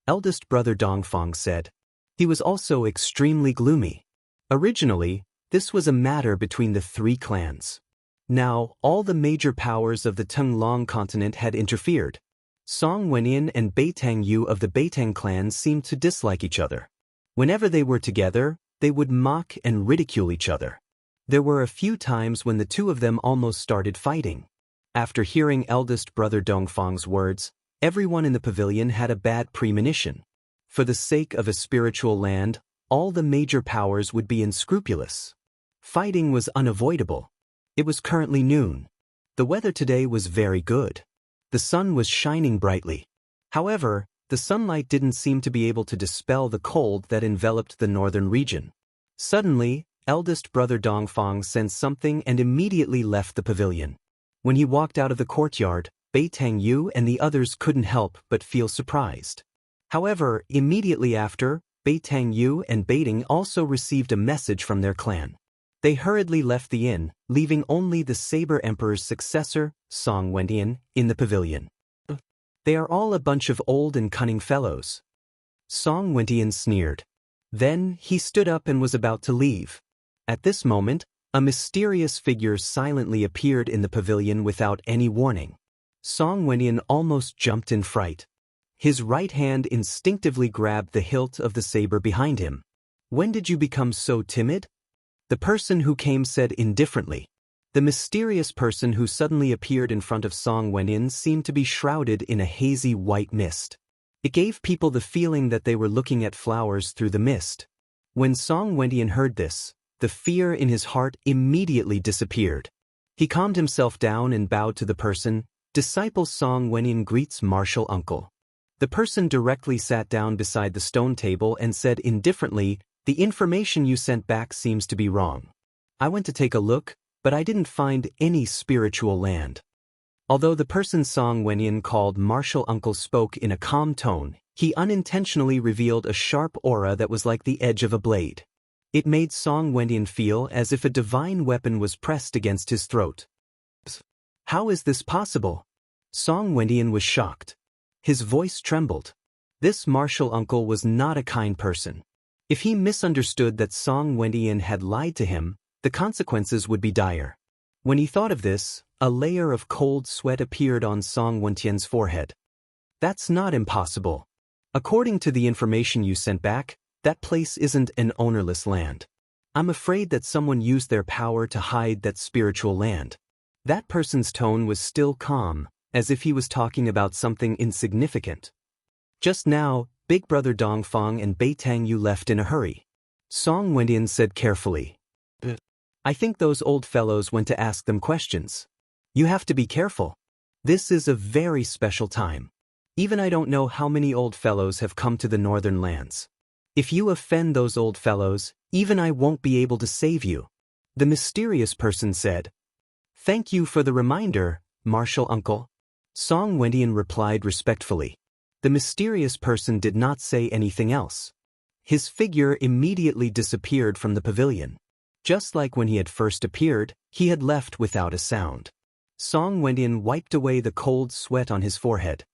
Eldest brother Dongfang said. He was also extremely gloomy. Originally, this was a matter between the 3 clans. Now, all the major powers of the Tenglong continent had interfered. Song Wenyan and Beitang Yu of the Beitang clan seemed to dislike each other. Whenever they were together, they would mock and ridicule each other. There were a few times when the two of them almost started fighting. After hearing eldest brother Dongfang's words, everyone in the pavilion had a bad premonition. For the sake of a spiritual land, all the major powers would be unscrupulous. Fighting was unavoidable. It was currently noon. The weather today was very good. The sun was shining brightly. However, the sunlight didn't seem to be able to dispel the cold that enveloped the northern region. Suddenly, eldest brother Dongfang sensed something and immediately left the pavilion. When he walked out of the courtyard, Beitang Yu and the others couldn't help but feel surprised. However, immediately after, Beitang Yu and Beiting also received a message from their clan. They hurriedly left the inn, leaving only the Saber Emperor's successor, Song Wendian, in the pavilion. They are all a bunch of old and cunning fellows. Song Wendian sneered. Then, he stood up and was about to leave. At this moment, a mysterious figure silently appeared in the pavilion without any warning. Song Wendian almost jumped in fright. His right hand instinctively grabbed the hilt of the saber behind him. "When did you become so timid?" The person who came said indifferently. The mysterious person who suddenly appeared in front of Song Wendian seemed to be shrouded in a hazy white mist. It gave people the feeling that they were looking at flowers through the mist. When Song Wendian heard this, the fear in his heart immediately disappeared. He calmed himself down and bowed to the person. "Disciple Song Wendian greets martial uncle." The person directly sat down beside the stone table and said indifferently, "The information you sent back seems to be wrong. I went to take a look, but I didn't find any spiritual land." Although the person Song Wendian called martial uncle spoke in a calm tone, he unintentionally revealed a sharp aura that was like the edge of a blade. It made Song Wendian feel as if a divine weapon was pressed against his throat. "How is this possible?" Song Wendian was shocked. His voice trembled. This martial uncle was not a kind person. If he misunderstood that Song Wendian had lied to him, the consequences would be dire. When he thought of this, a layer of cold sweat appeared on Song Wentian's forehead. "That's not impossible. According to the information you sent back, that place isn't an ownerless land. I'm afraid that someone used their power to hide that spiritual land." That person's tone was still calm, as if he was talking about something insignificant. Just now, Big Brother Dongfang and Beitang Yu left in a hurry. Song Wendian said carefully, "I think those old fellows went to ask them questions. You have to be careful. This is a very special time. Even I don't know how many old fellows have come to the northern lands. If you offend those old fellows, even I won't be able to save you." The mysterious person said, "Thank you for the reminder, martial uncle." Song Wendian replied respectfully. The mysterious person did not say anything else. His figure immediately disappeared from the pavilion. Just like when he had first appeared, he had left without a sound. Song Wendian wiped away the cold sweat on his forehead.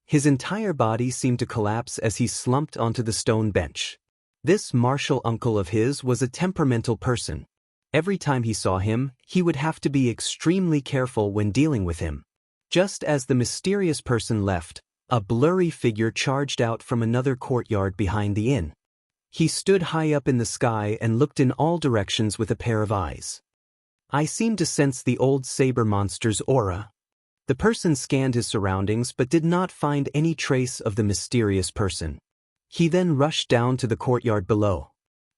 His entire body seemed to collapse as he slumped onto the stone bench. This martial uncle of his was a temperamental person. Every time he saw him, he would have to be extremely careful when dealing with him. Just as the mysterious person left, a blurry figure charged out from another courtyard behind the inn. He stood high up in the sky and looked in all directions with a pair of eyes. "I seem to sense the old saber monster's aura." The person scanned his surroundings but did not find any trace of the mysterious person. He then rushed down to the courtyard below.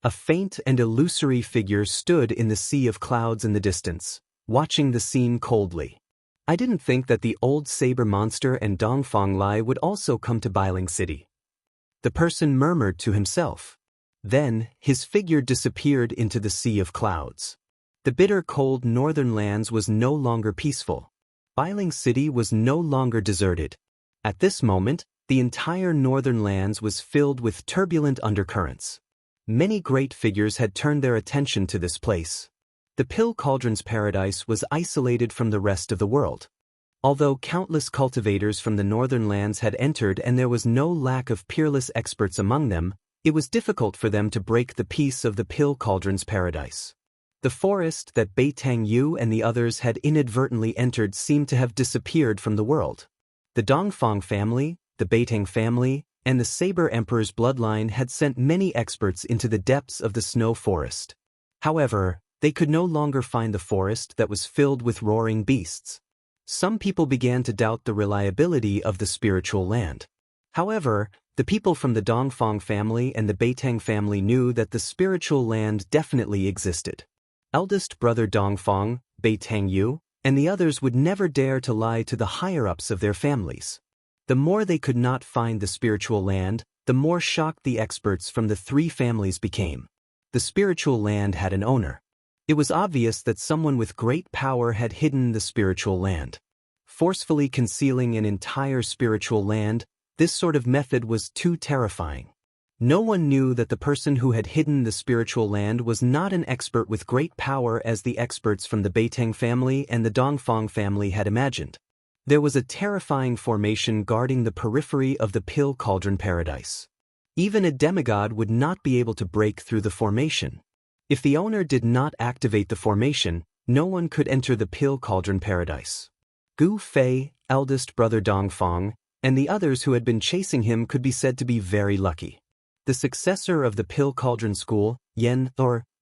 A faint and illusory figure stood in the sea of clouds in the distance, watching the scene coldly. "I didn't think that the old saber monster and Dongfang Lai would also come to Bailing City," the person murmured to himself. Then, his figure disappeared into the sea of clouds. The bitter cold northern lands was no longer peaceful. Bailing City was no longer deserted. At this moment, the entire northern lands was filled with turbulent undercurrents. Many great figures had turned their attention to this place. The Pill Cauldron's paradise was isolated from the rest of the world. Although countless cultivators from the northern lands had entered and there was no lack of peerless experts among them, it was difficult for them to break the peace of the Pill Cauldron's paradise. The forest that Beitang Yu and the others had inadvertently entered seemed to have disappeared from the world. The Dongfang family, the Beitang family, and the Saber Emperor's bloodline had sent many experts into the depths of the snow forest. However, they could no longer find the forest that was filled with roaring beasts. Some people began to doubt the reliability of the spiritual land. However, the people from the Dongfang family and the Beitang family knew that the spiritual land definitely existed. Eldest brother Dongfang, Beitang Yu, and the others would never dare to lie to the higher-ups of their families. The more they could not find the spiritual land, the more shocked the experts from the three families became. The spiritual land had an owner. It was obvious that someone with great power had hidden the spiritual land. Forcefully concealing an entire spiritual land, this sort of method was too terrifying. No one knew that the person who had hidden the spiritual land was not an expert with great power as the experts from the Beitang family and the Dongfang family had imagined. There was a terrifying formation guarding the periphery of the Pill Cauldron Paradise. Even a demigod would not be able to break through the formation. If the owner did not activate the formation, no one could enter the Pill Cauldron Paradise. Gu Fei, eldest brother Dongfang, and the others who had been chasing him could be said to be very lucky. The successor of the Pill Cauldron School, Yen,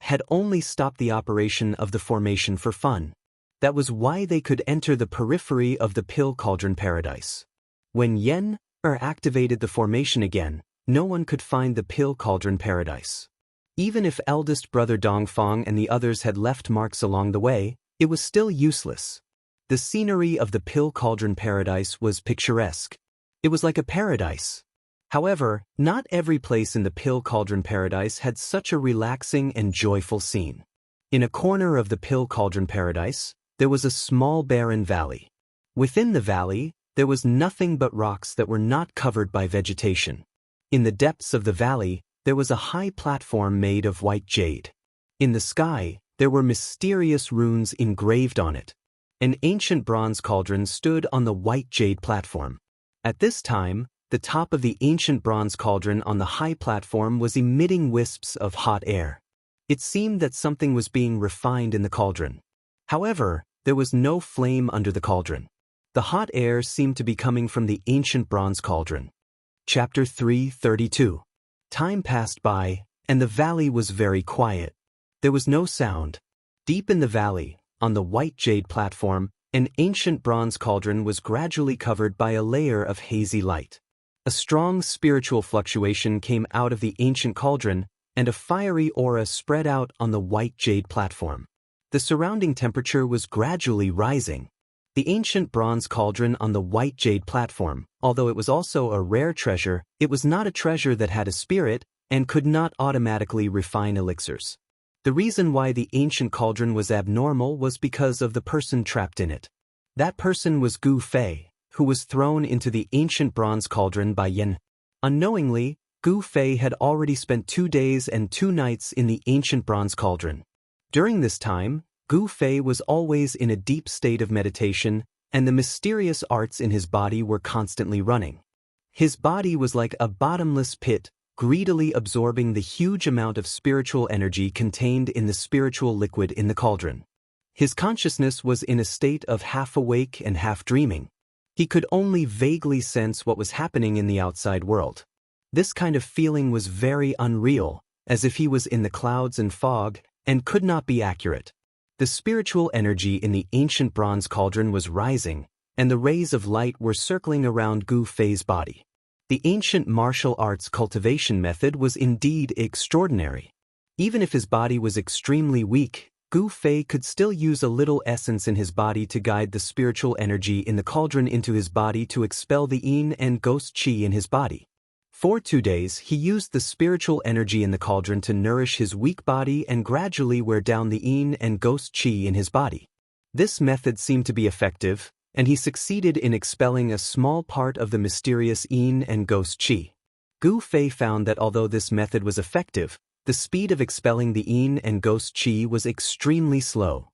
had only stopped the operation of the formation for fun. That was why they could enter the periphery of the Pill Cauldron Paradise. When Yen, activated the formation again, no one could find the Pill Cauldron Paradise. Even if eldest brother Dongfang and the others had left marks along the way, it was still useless. The scenery of the Pill Cauldron Paradise was picturesque. It was like a paradise. However, not every place in the Pill Cauldron Paradise had such a relaxing and joyful scene. In a corner of the Pill Cauldron Paradise, there was a small barren valley. Within the valley, there was nothing but rocks that were not covered by vegetation. In the depths of the valley, there was a high platform made of white jade. In the sky, there were mysterious runes engraved on it. An ancient bronze cauldron stood on the white jade platform. At this time, the top of the ancient bronze cauldron on the high platform was emitting wisps of hot air. It seemed that something was being refined in the cauldron. However, there was no flame under the cauldron. The hot air seemed to be coming from the ancient bronze cauldron. Chapter 332. Time passed by, and the valley was very quiet. There was no sound. Deep in the valley, on the white jade platform, an ancient bronze cauldron was gradually covered by a layer of hazy light. A strong spiritual fluctuation came out of the ancient cauldron, and a fiery aura spread out on the white jade platform. The surrounding temperature was gradually rising. The ancient bronze cauldron on the white jade platform, although it was also a rare treasure, it was not a treasure that had a spirit and could not automatically refine elixirs. The reason why the ancient cauldron was abnormal was because of the person trapped in it. That person was Gu Fei, who was thrown into the ancient bronze cauldron by Yen. Unknowingly, Gu Fei had already spent 2 days and 2 nights in the ancient bronze cauldron. During this time, Gu Fei was always in a deep state of meditation, and the mysterious arts in his body were constantly running. His body was like a bottomless pit, greedily absorbing the huge amount of spiritual energy contained in the spiritual liquid in the cauldron. His consciousness was in a state of half awake and half dreaming. He could only vaguely sense what was happening in the outside world. This kind of feeling was very unreal, as if he was in the clouds and fog, and could not be accurate. The spiritual energy in the ancient bronze cauldron was rising, and the rays of light were circling around Gu Fei's body. The ancient martial arts cultivation method was indeed extraordinary. Even if his body was extremely weak, Gu Fei could still use a little essence in his body to guide the spiritual energy in the cauldron into his body to expel the yin and ghost qi in his body. For 2 days, he used the spiritual energy in the cauldron to nourish his weak body and gradually wear down the yin and ghost qi in his body. This method seemed to be effective, and he succeeded in expelling a small part of the mysterious yin and ghost qi. Gu Fei found that although this method was effective, the speed of expelling the yin and ghost qi was extremely slow.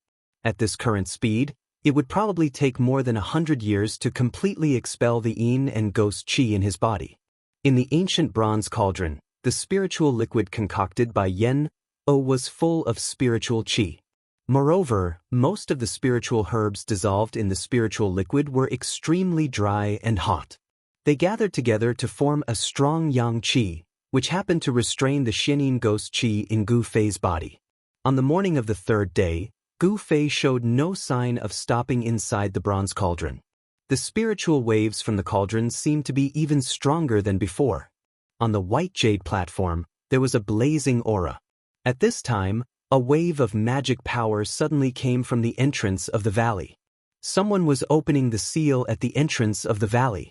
At this current speed, it would probably take more than 100 years to completely expel the yin and ghost qi in his body. In the ancient bronze cauldron, the spiritual liquid concocted by Yen was full of spiritual qi. Moreover, most of the spiritual herbs dissolved in the spiritual liquid were extremely dry and hot. They gathered together to form a strong yang qi, which happened to restrain the Xianyin ghost qi in Gu Fei's body. On the morning of the third day, Gu Fei showed no sign of stopping inside the bronze cauldron. The spiritual waves from the cauldron seemed to be even stronger than before. On the white jade platform, there was a blazing aura. At this time, a wave of magic power suddenly came from the entrance of the valley. Someone was opening the seal at the entrance of the valley.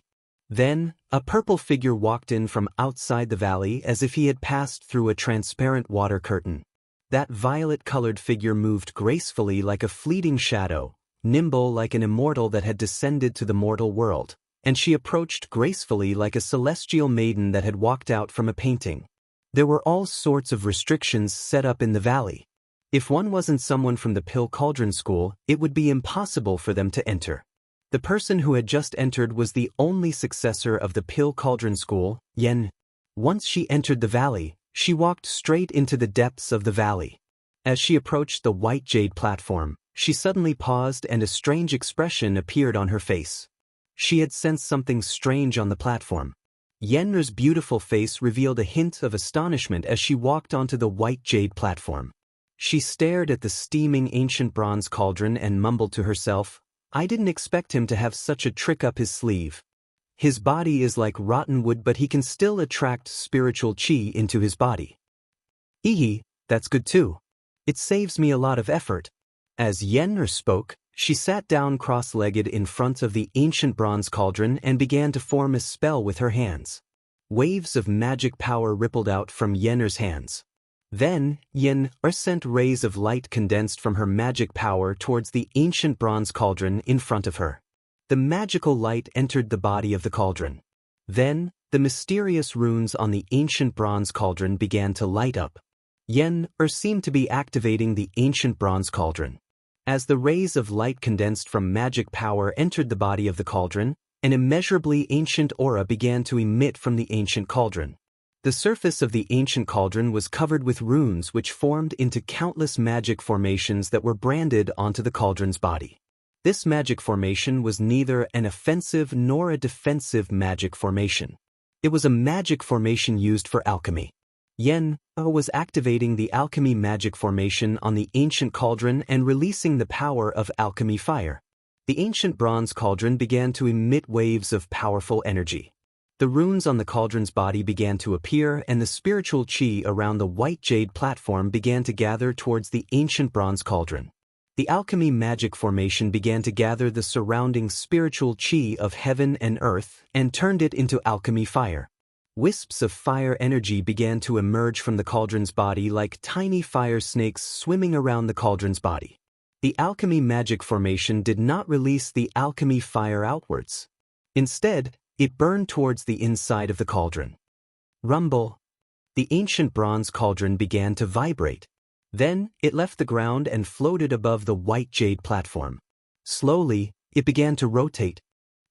Then, a purple figure walked in from outside the valley as if he had passed through a transparent water curtain. That violet-colored figure moved gracefully like a fleeting shadow, nimble like an immortal that had descended to the mortal world, and she approached gracefully like a celestial maiden that had walked out from a painting. There were all sorts of restrictions set up in the valley. If one wasn't someone from the Pill Cauldron School, it would be impossible for them to enter. The person who had just entered was the only successor of the Pill Cauldron School, Yen. Once she entered the valley, she walked straight into the depths of the valley. As she approached the white jade platform, she suddenly paused and a strange expression appeared on her face. She had sensed something strange on the platform. Yen's beautiful face revealed a hint of astonishment as she walked onto the white jade platform. She stared at the steaming ancient bronze cauldron and mumbled to herself, "I didn't expect him to have such a trick up his sleeve. His body is like rotten wood, but he can still attract spiritual qi into his body. That's good too. It saves me a lot of effort." As Yen spoke, she sat down cross-legged in front of the ancient bronze cauldron and began to form a spell with her hands. Waves of magic power rippled out from Yen's hands. Then, Yen sent rays of light condensed from her magic power towards the ancient bronze cauldron in front of her. The magical light entered the body of the cauldron. Then, the mysterious runes on the ancient bronze cauldron began to light up. Yen seemed to be activating the ancient bronze cauldron. As the rays of light condensed from magic power entered the body of the cauldron, an immeasurably ancient aura began to emit from the ancient cauldron. The surface of the ancient cauldron was covered with runes which formed into countless magic formations that were branded onto the cauldron's body. This magic formation was neither an offensive nor a defensive magic formation. It was a magic formation used for alchemy. Yen was activating the alchemy magic formation on the ancient cauldron and releasing the power of alchemy fire. The ancient bronze cauldron began to emit waves of powerful energy. The runes on the cauldron's body began to appear and the spiritual qi around the white jade platform began to gather towards the ancient bronze cauldron. The alchemy magic formation began to gather the surrounding spiritual qi of heaven and earth and turned it into alchemy fire. Wisps of fire energy began to emerge from the cauldron's body like tiny fire snakes swimming around the cauldron's body. The alchemy magic formation did not release the alchemy fire outwards. Instead, it burned towards the inside of the cauldron. Rumble. The ancient bronze cauldron began to vibrate. Then, it left the ground and floated above the white jade platform. Slowly, it began to rotate.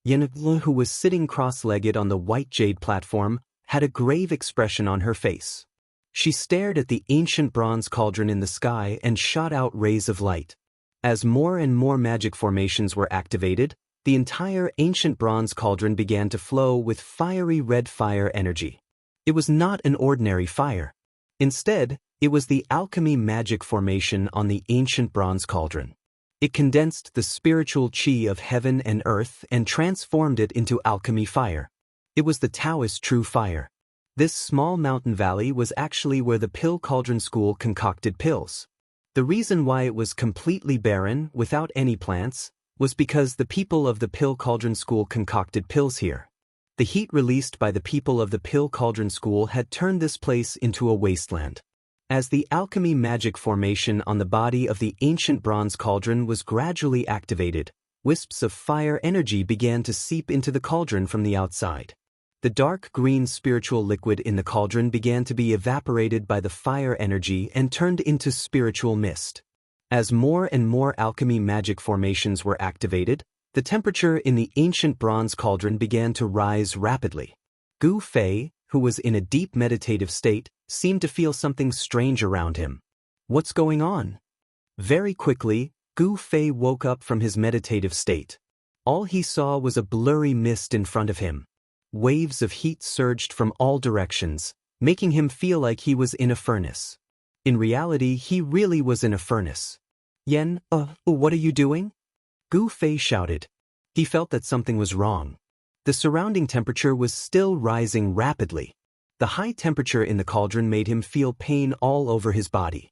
Yen, who was sitting cross-legged on the white jade platform, had a grave expression on her face. She stared at the ancient bronze cauldron in the sky and shot out rays of light. As more and more magic formations were activated, the entire ancient bronze cauldron began to flow with fiery red fire energy. It was not an ordinary fire. Instead, it was the alchemy magic formation on the ancient bronze cauldron. It condensed the spiritual qi of heaven and earth and transformed it into alchemy fire. It was the Taoist true fire. This small mountain valley was actually where the Pill Cauldron School concocted pills. The reason why it was completely barren, without any plants, was because the people of the Pill Cauldron School concocted pills here. The heat released by the people of the Pill Cauldron School had turned this place into a wasteland. As the alchemy magic formation on the body of the ancient bronze cauldron was gradually activated, wisps of fire energy began to seep into the cauldron from the outside. The dark green spiritual liquid in the cauldron began to be evaporated by the fire energy and turned into spiritual mist. As more and more alchemy magic formations were activated, the temperature in the ancient bronze cauldron began to rise rapidly. Gu Fei, who was in a deep meditative state, seemed to feel something strange around him. "What's going on?" Very quickly, Gu Fei woke up from his meditative state. All he saw was a blurry mist in front of him. Waves of heat surged from all directions, making him feel like he was in a furnace. In reality, he really was in a furnace. Yen, what are you doing? Gu Fei shouted. He felt that something was wrong. The surrounding temperature was still rising rapidly. The high temperature in the cauldron made him feel pain all over his body.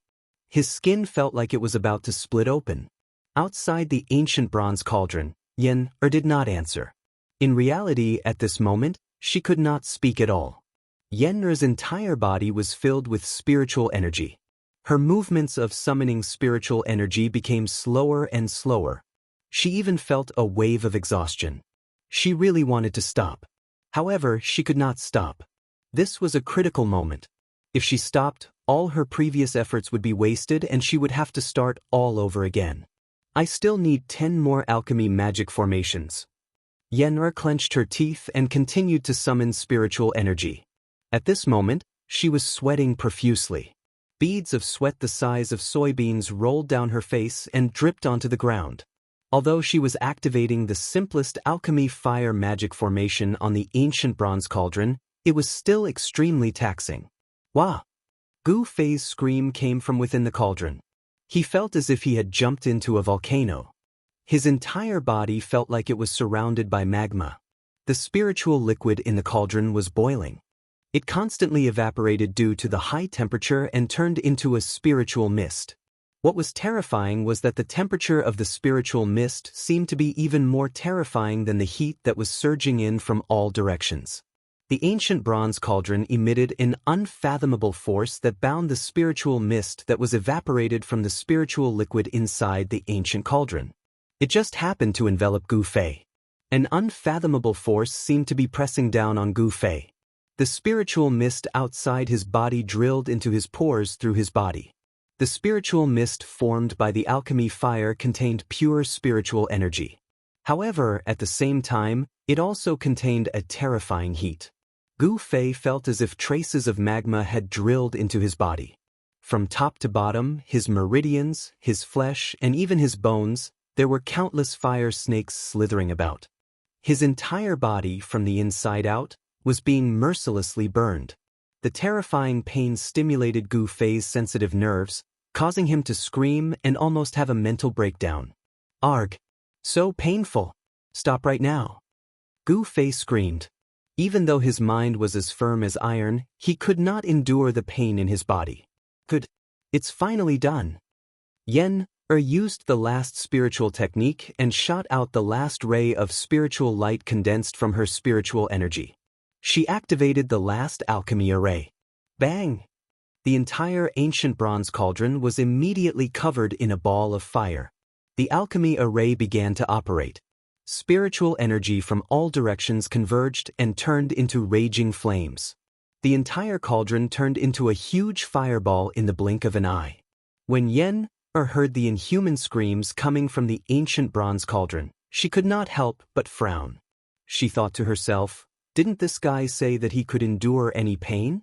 His skin felt like it was about to split open. Outside the ancient bronze cauldron, Yen did not answer. In reality, at this moment, she could not speak at all. Yen's entire body was filled with spiritual energy. Her movements of summoning spiritual energy became slower and slower. She even felt a wave of exhaustion. She really wanted to stop. However, she could not stop. This was a critical moment. If she stopped, all her previous efforts would be wasted and she would have to start all over again. I still need 10 more alchemy magic formations. Yen'er clenched her teeth and continued to summon spiritual energy. At this moment, she was sweating profusely. Beads of sweat the size of soybeans rolled down her face and dripped onto the ground. Although she was activating the simplest alchemy fire magic formation on the ancient bronze cauldron, it was still extremely taxing. Wah! Gu Fei's scream came from within the cauldron. He felt as if he had jumped into a volcano. His entire body felt like it was surrounded by magma. The spiritual liquid in the cauldron was boiling. It constantly evaporated due to the high temperature and turned into a spiritual mist. What was terrifying was that the temperature of the spiritual mist seemed to be even more terrifying than the heat that was surging in from all directions. The ancient bronze cauldron emitted an unfathomable force that bound the spiritual mist that was evaporated from the spiritual liquid inside the ancient cauldron. It just happened to envelop Gu Fei. An unfathomable force seemed to be pressing down on Gu Fei. The spiritual mist outside his body drilled into his pores through his body. The spiritual mist formed by the alchemy fire contained pure spiritual energy. However, at the same time, it also contained a terrifying heat. Gu Fei felt as if traces of magma had drilled into his body. From top to bottom, his meridians, his flesh, and even his bones, there were countless fire snakes slithering about. His entire body, from the inside out, was being mercilessly burned. The terrifying pain stimulated Gu Fei's sensitive nerves, causing him to scream and almost have a mental breakdown. Arg! So painful! Stop right now! Gu Fei screamed. Even though his mind was as firm as iron, he could not endure the pain in his body. Good. It's finally done. Yen used the last spiritual technique and shot out the last ray of spiritual light condensed from her spiritual energy. She activated the last alchemy array. Bang! The entire ancient bronze cauldron was immediately covered in a ball of fire. The alchemy array began to operate. Spiritual energy from all directions converged and turned into raging flames. The entire cauldron turned into a huge fireball in the blink of an eye. When Yen heard the inhuman screams coming from the ancient bronze cauldron, she could not help but frown. She thought to herself, didn't this guy say that he could endure any pain?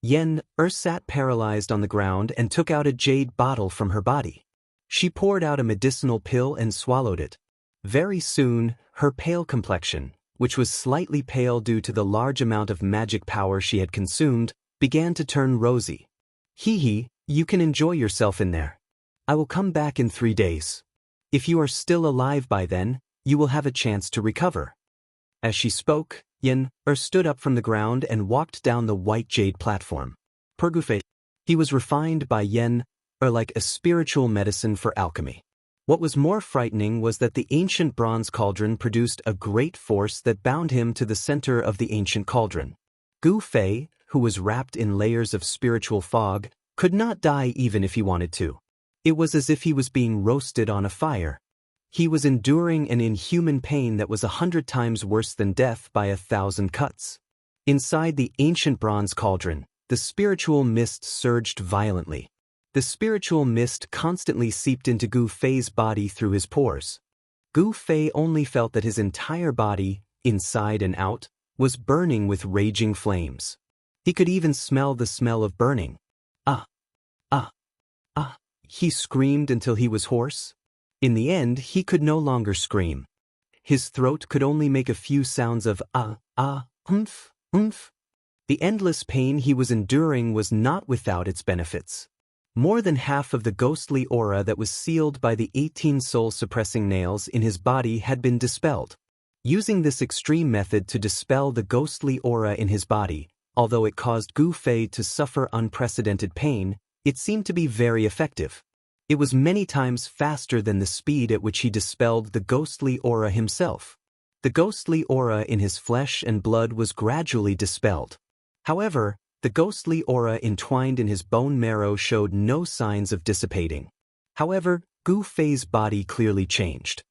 Yen sat paralyzed on the ground and took out a jade bottle from her body. She poured out a medicinal pill and swallowed it. Very soon, her pale complexion, which was slightly pale due to the large amount of magic power she had consumed, began to turn rosy. Hee, you can enjoy yourself in there. I will come back in 3 days. If you are still alive by then, you will have a chance to recover. As she spoke, Yen stood up from the ground and walked down the white jade platform. Pergufe. He was refined by Yen like a spiritual medicine for alchemy. What was more frightening was that the ancient bronze cauldron produced a great force that bound him to the center of the ancient cauldron. Gu Fei, who was wrapped in layers of spiritual fog, could not die even if he wanted to. It was as if he was being roasted on a fire. He was enduring an inhuman pain that was 100 times worse than death by 1,000 cuts. Inside the ancient bronze cauldron, the spiritual mist surged violently. The spiritual mist constantly seeped into Gu Fei's body through his pores. Gu Fei only felt that his entire body, inside and out, was burning with raging flames. He could even smell the smell of burning. he screamed until he was hoarse. In the end, he could no longer scream. His throat could only make a few sounds of umph, umph. The endless pain he was enduring was not without its benefits. More than half of the ghostly aura that was sealed by the 18 soul-suppressing nails in his body had been dispelled. Using this extreme method to dispel the ghostly aura in his body, although it caused Gu Fei to suffer unprecedented pain, it seemed to be very effective. It was many times faster than the speed at which he dispelled the ghostly aura himself. The ghostly aura in his flesh and blood was gradually dispelled. However, the ghostly aura entwined in his bone marrow showed no signs of dissipating. However, Gu Fei's body clearly changed.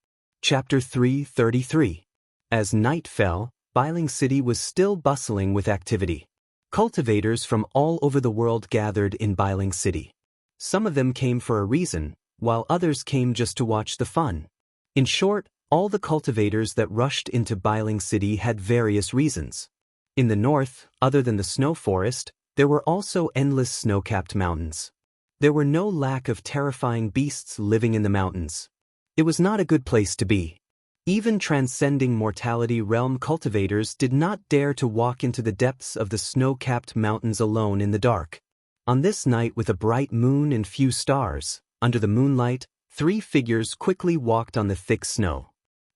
Chapter 333. As night fell, Bailing City was still bustling with activity. Cultivators from all over the world gathered in Bailing City. Some of them came for a reason, while others came just to watch the fun. In short, all the cultivators that rushed into Bailing City had various reasons. In the north, other than the snow forest, there were also endless snow-capped mountains. There were no lack of terrifying beasts living in the mountains. It was not a good place to be. Even transcending mortality realm cultivators did not dare to walk into the depths of the snow-capped mountains alone in the dark. On this night with a bright moon and few stars, under the moonlight, 3 figures quickly walked on the thick snow.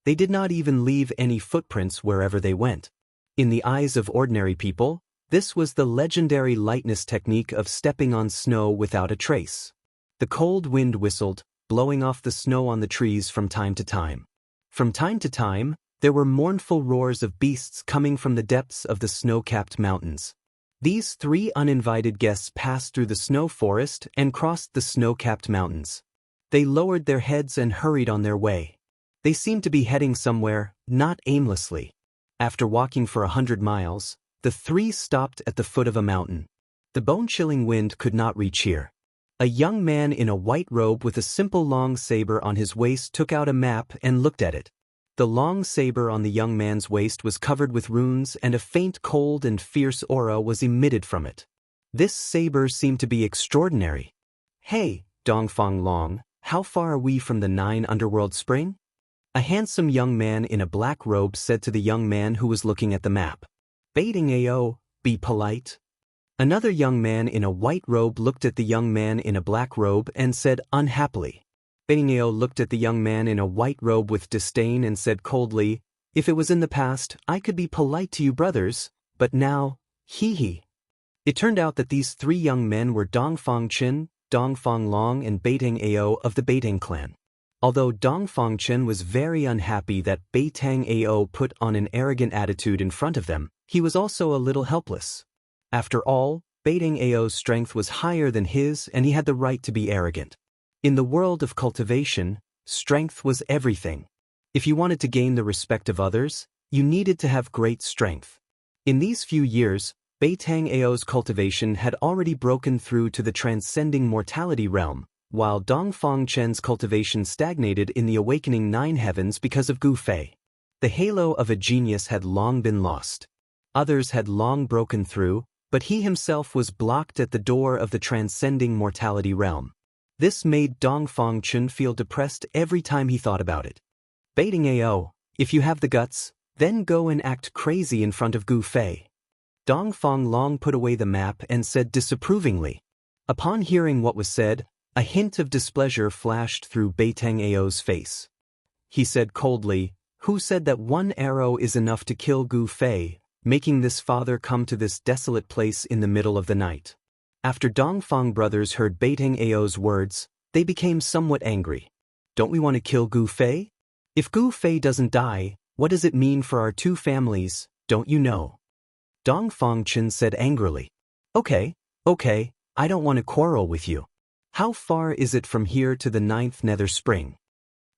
They did not even leave any footprints wherever they went. In the eyes of ordinary people, this was the legendary lightness technique of stepping on snow without a trace. The cold wind whistled, blowing off the snow on the trees from time to time. From time to time, there were mournful roars of beasts coming from the depths of the snow-capped mountains. These 3 uninvited guests passed through the snow forest and crossed the snow-capped mountains. They lowered their heads and hurried on their way. They seemed to be heading somewhere, not aimlessly. After walking for 100 miles, the 3 stopped at the foot of a mountain. The bone-chilling wind could not reach here. A young man in a white robe with a simple long saber on his waist took out a map and looked at it. The long saber on the young man's waist was covered with runes and a faint cold and fierce aura was emitted from it. This saber seemed to be extraordinary. "Hey, Dongfang Long, how far are we from the 9 underworld spring?" A handsome young man in a black robe said to the young man who was looking at the map. "Baiting Ao, be polite." Another young man in a white robe looked at the young man in a black robe and said unhappily. Baiting Ao looked at the young man in a white robe with disdain and said coldly, "If it was in the past, I could be polite to you brothers, but now, hee." It turned out that these 3 young men were Dongfang Chen, Dongfang Long and Beitang Ao of the Beitang clan. Although Dongfang Chen was very unhappy that Beitang Ao put on an arrogant attitude in front of them, he was also a little helpless. After all, Beitang Ao's strength was higher than his and he had the right to be arrogant. In the world of cultivation, strength was everything. If you wanted to gain the respect of others, you needed to have great strength. In these few years, Beitang Ao's cultivation had already broken through to the transcending mortality realm, while Dongfang Chen's cultivation stagnated in the awakening 9 heavens because of Gu Fei. The halo of a genius had long been lost. Others had long broken through, but he himself was blocked at the door of the transcending mortality realm. This made Dongfang Chen feel depressed every time he thought about it. Baiting Ao, if you have the guts, then go and act crazy in front of Gu Fei. Dongfang Long put away the map and said disapprovingly. Upon hearing what was said, a hint of displeasure flashed through Beitang Ao's face. He said coldly, "Who said that 1 arrow is enough to kill Gu Fei, making this father come to this desolate place in the middle of the night?" After Dongfang brothers heard Beitang Ao's words, they became somewhat angry. "Don't we want to kill Gu Fei? If Gu Fei doesn't die, what does it mean for our 2 families, don't you know?" Dongfang Chen said angrily. Okay, I don't want to quarrel with you. How far is it from here to the 9th nether spring?"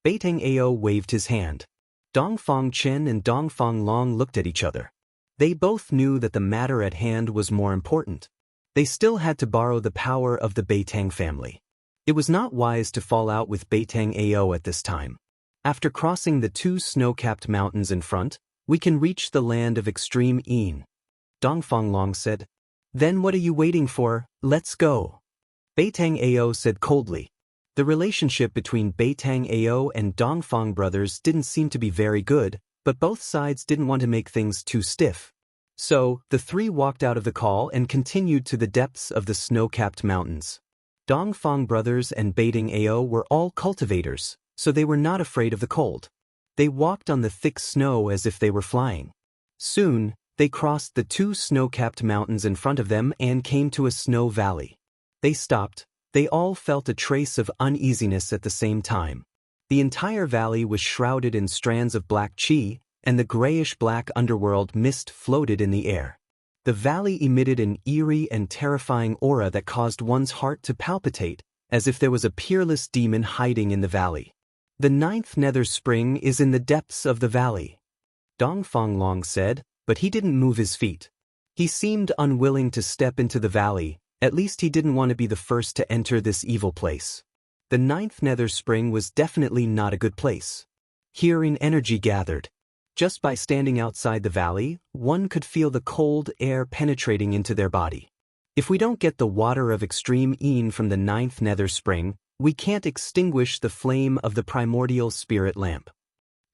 Beitang Ao waved his hand. Dongfang Chen and Dongfang Long looked at each other. They both knew that the matter at hand was more important. They still had to borrow the power of the Beitang family. It was not wise to fall out with Beitang Ao at this time. After crossing the 2 snow-capped mountains in front, we can reach the land of extreme Yin. Dongfang Long said. "Then what are you waiting for? Let's go." Beitang Ao said coldly. The relationship between Beitang Ao and Dongfang brothers didn't seem to be very good, but both sides didn't want to make things too stiff. So, the three walked out of the call and continued to the depths of the snow-capped mountains. Dongfang brothers and Beitang Ao were all cultivators, so they were not afraid of the cold. They walked on the thick snow as if they were flying. Soon, they crossed the two snow-capped mountains in front of them and came to a snow valley. They stopped. They all felt a trace of uneasiness at the same time. The entire valley was shrouded in strands of black qi, and the grayish-black underworld mist floated in the air. The valley emitted an eerie and terrifying aura that caused one's heart to palpitate, as if there was a peerless demon hiding in the valley. The 9th nether spring is in the depths of the valley, Dongfang Long said, but he didn't move his feet. He seemed unwilling to step into the valley, at least he didn't want to be the first to enter this evil place. The 9th nether spring was definitely not a good place. Hearing energy gathered. Just by standing outside the valley, one could feel the cold air penetrating into their body. If we don't get the water of extreme Yin from the 9th nether spring, we can't extinguish the flame of the primordial spirit lamp.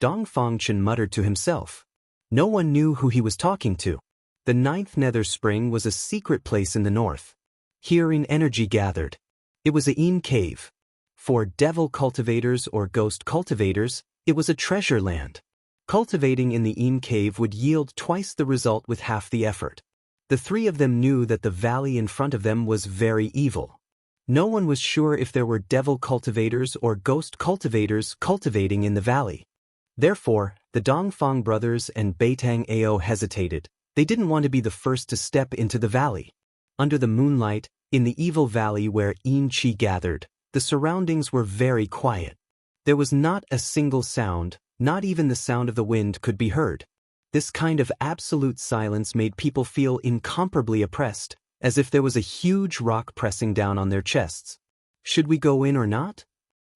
Dongfang Chen muttered to himself. No one knew who he was talking to. The 9th nether spring was a secret place in the north. Hearing energy gathered. It was a Yin cave. For devil cultivators or ghost cultivators, it was a treasure land. Cultivating in the Yin cave would yield twice the result with half the effort. The three of them knew that the valley in front of them was very evil. No one was sure if there were devil cultivators or ghost cultivators cultivating in the valley. Therefore, the Dongfang brothers and Beitang Ao hesitated. They didn't want to be the first to step into the valley. Under the moonlight, in the evil valley where Yin Qi gathered, the surroundings were very quiet. There was not a single sound, not even the sound of the wind could be heard. This kind of absolute silence made people feel incomparably oppressed, as if there was a huge rock pressing down on their chests. Should we go in or not?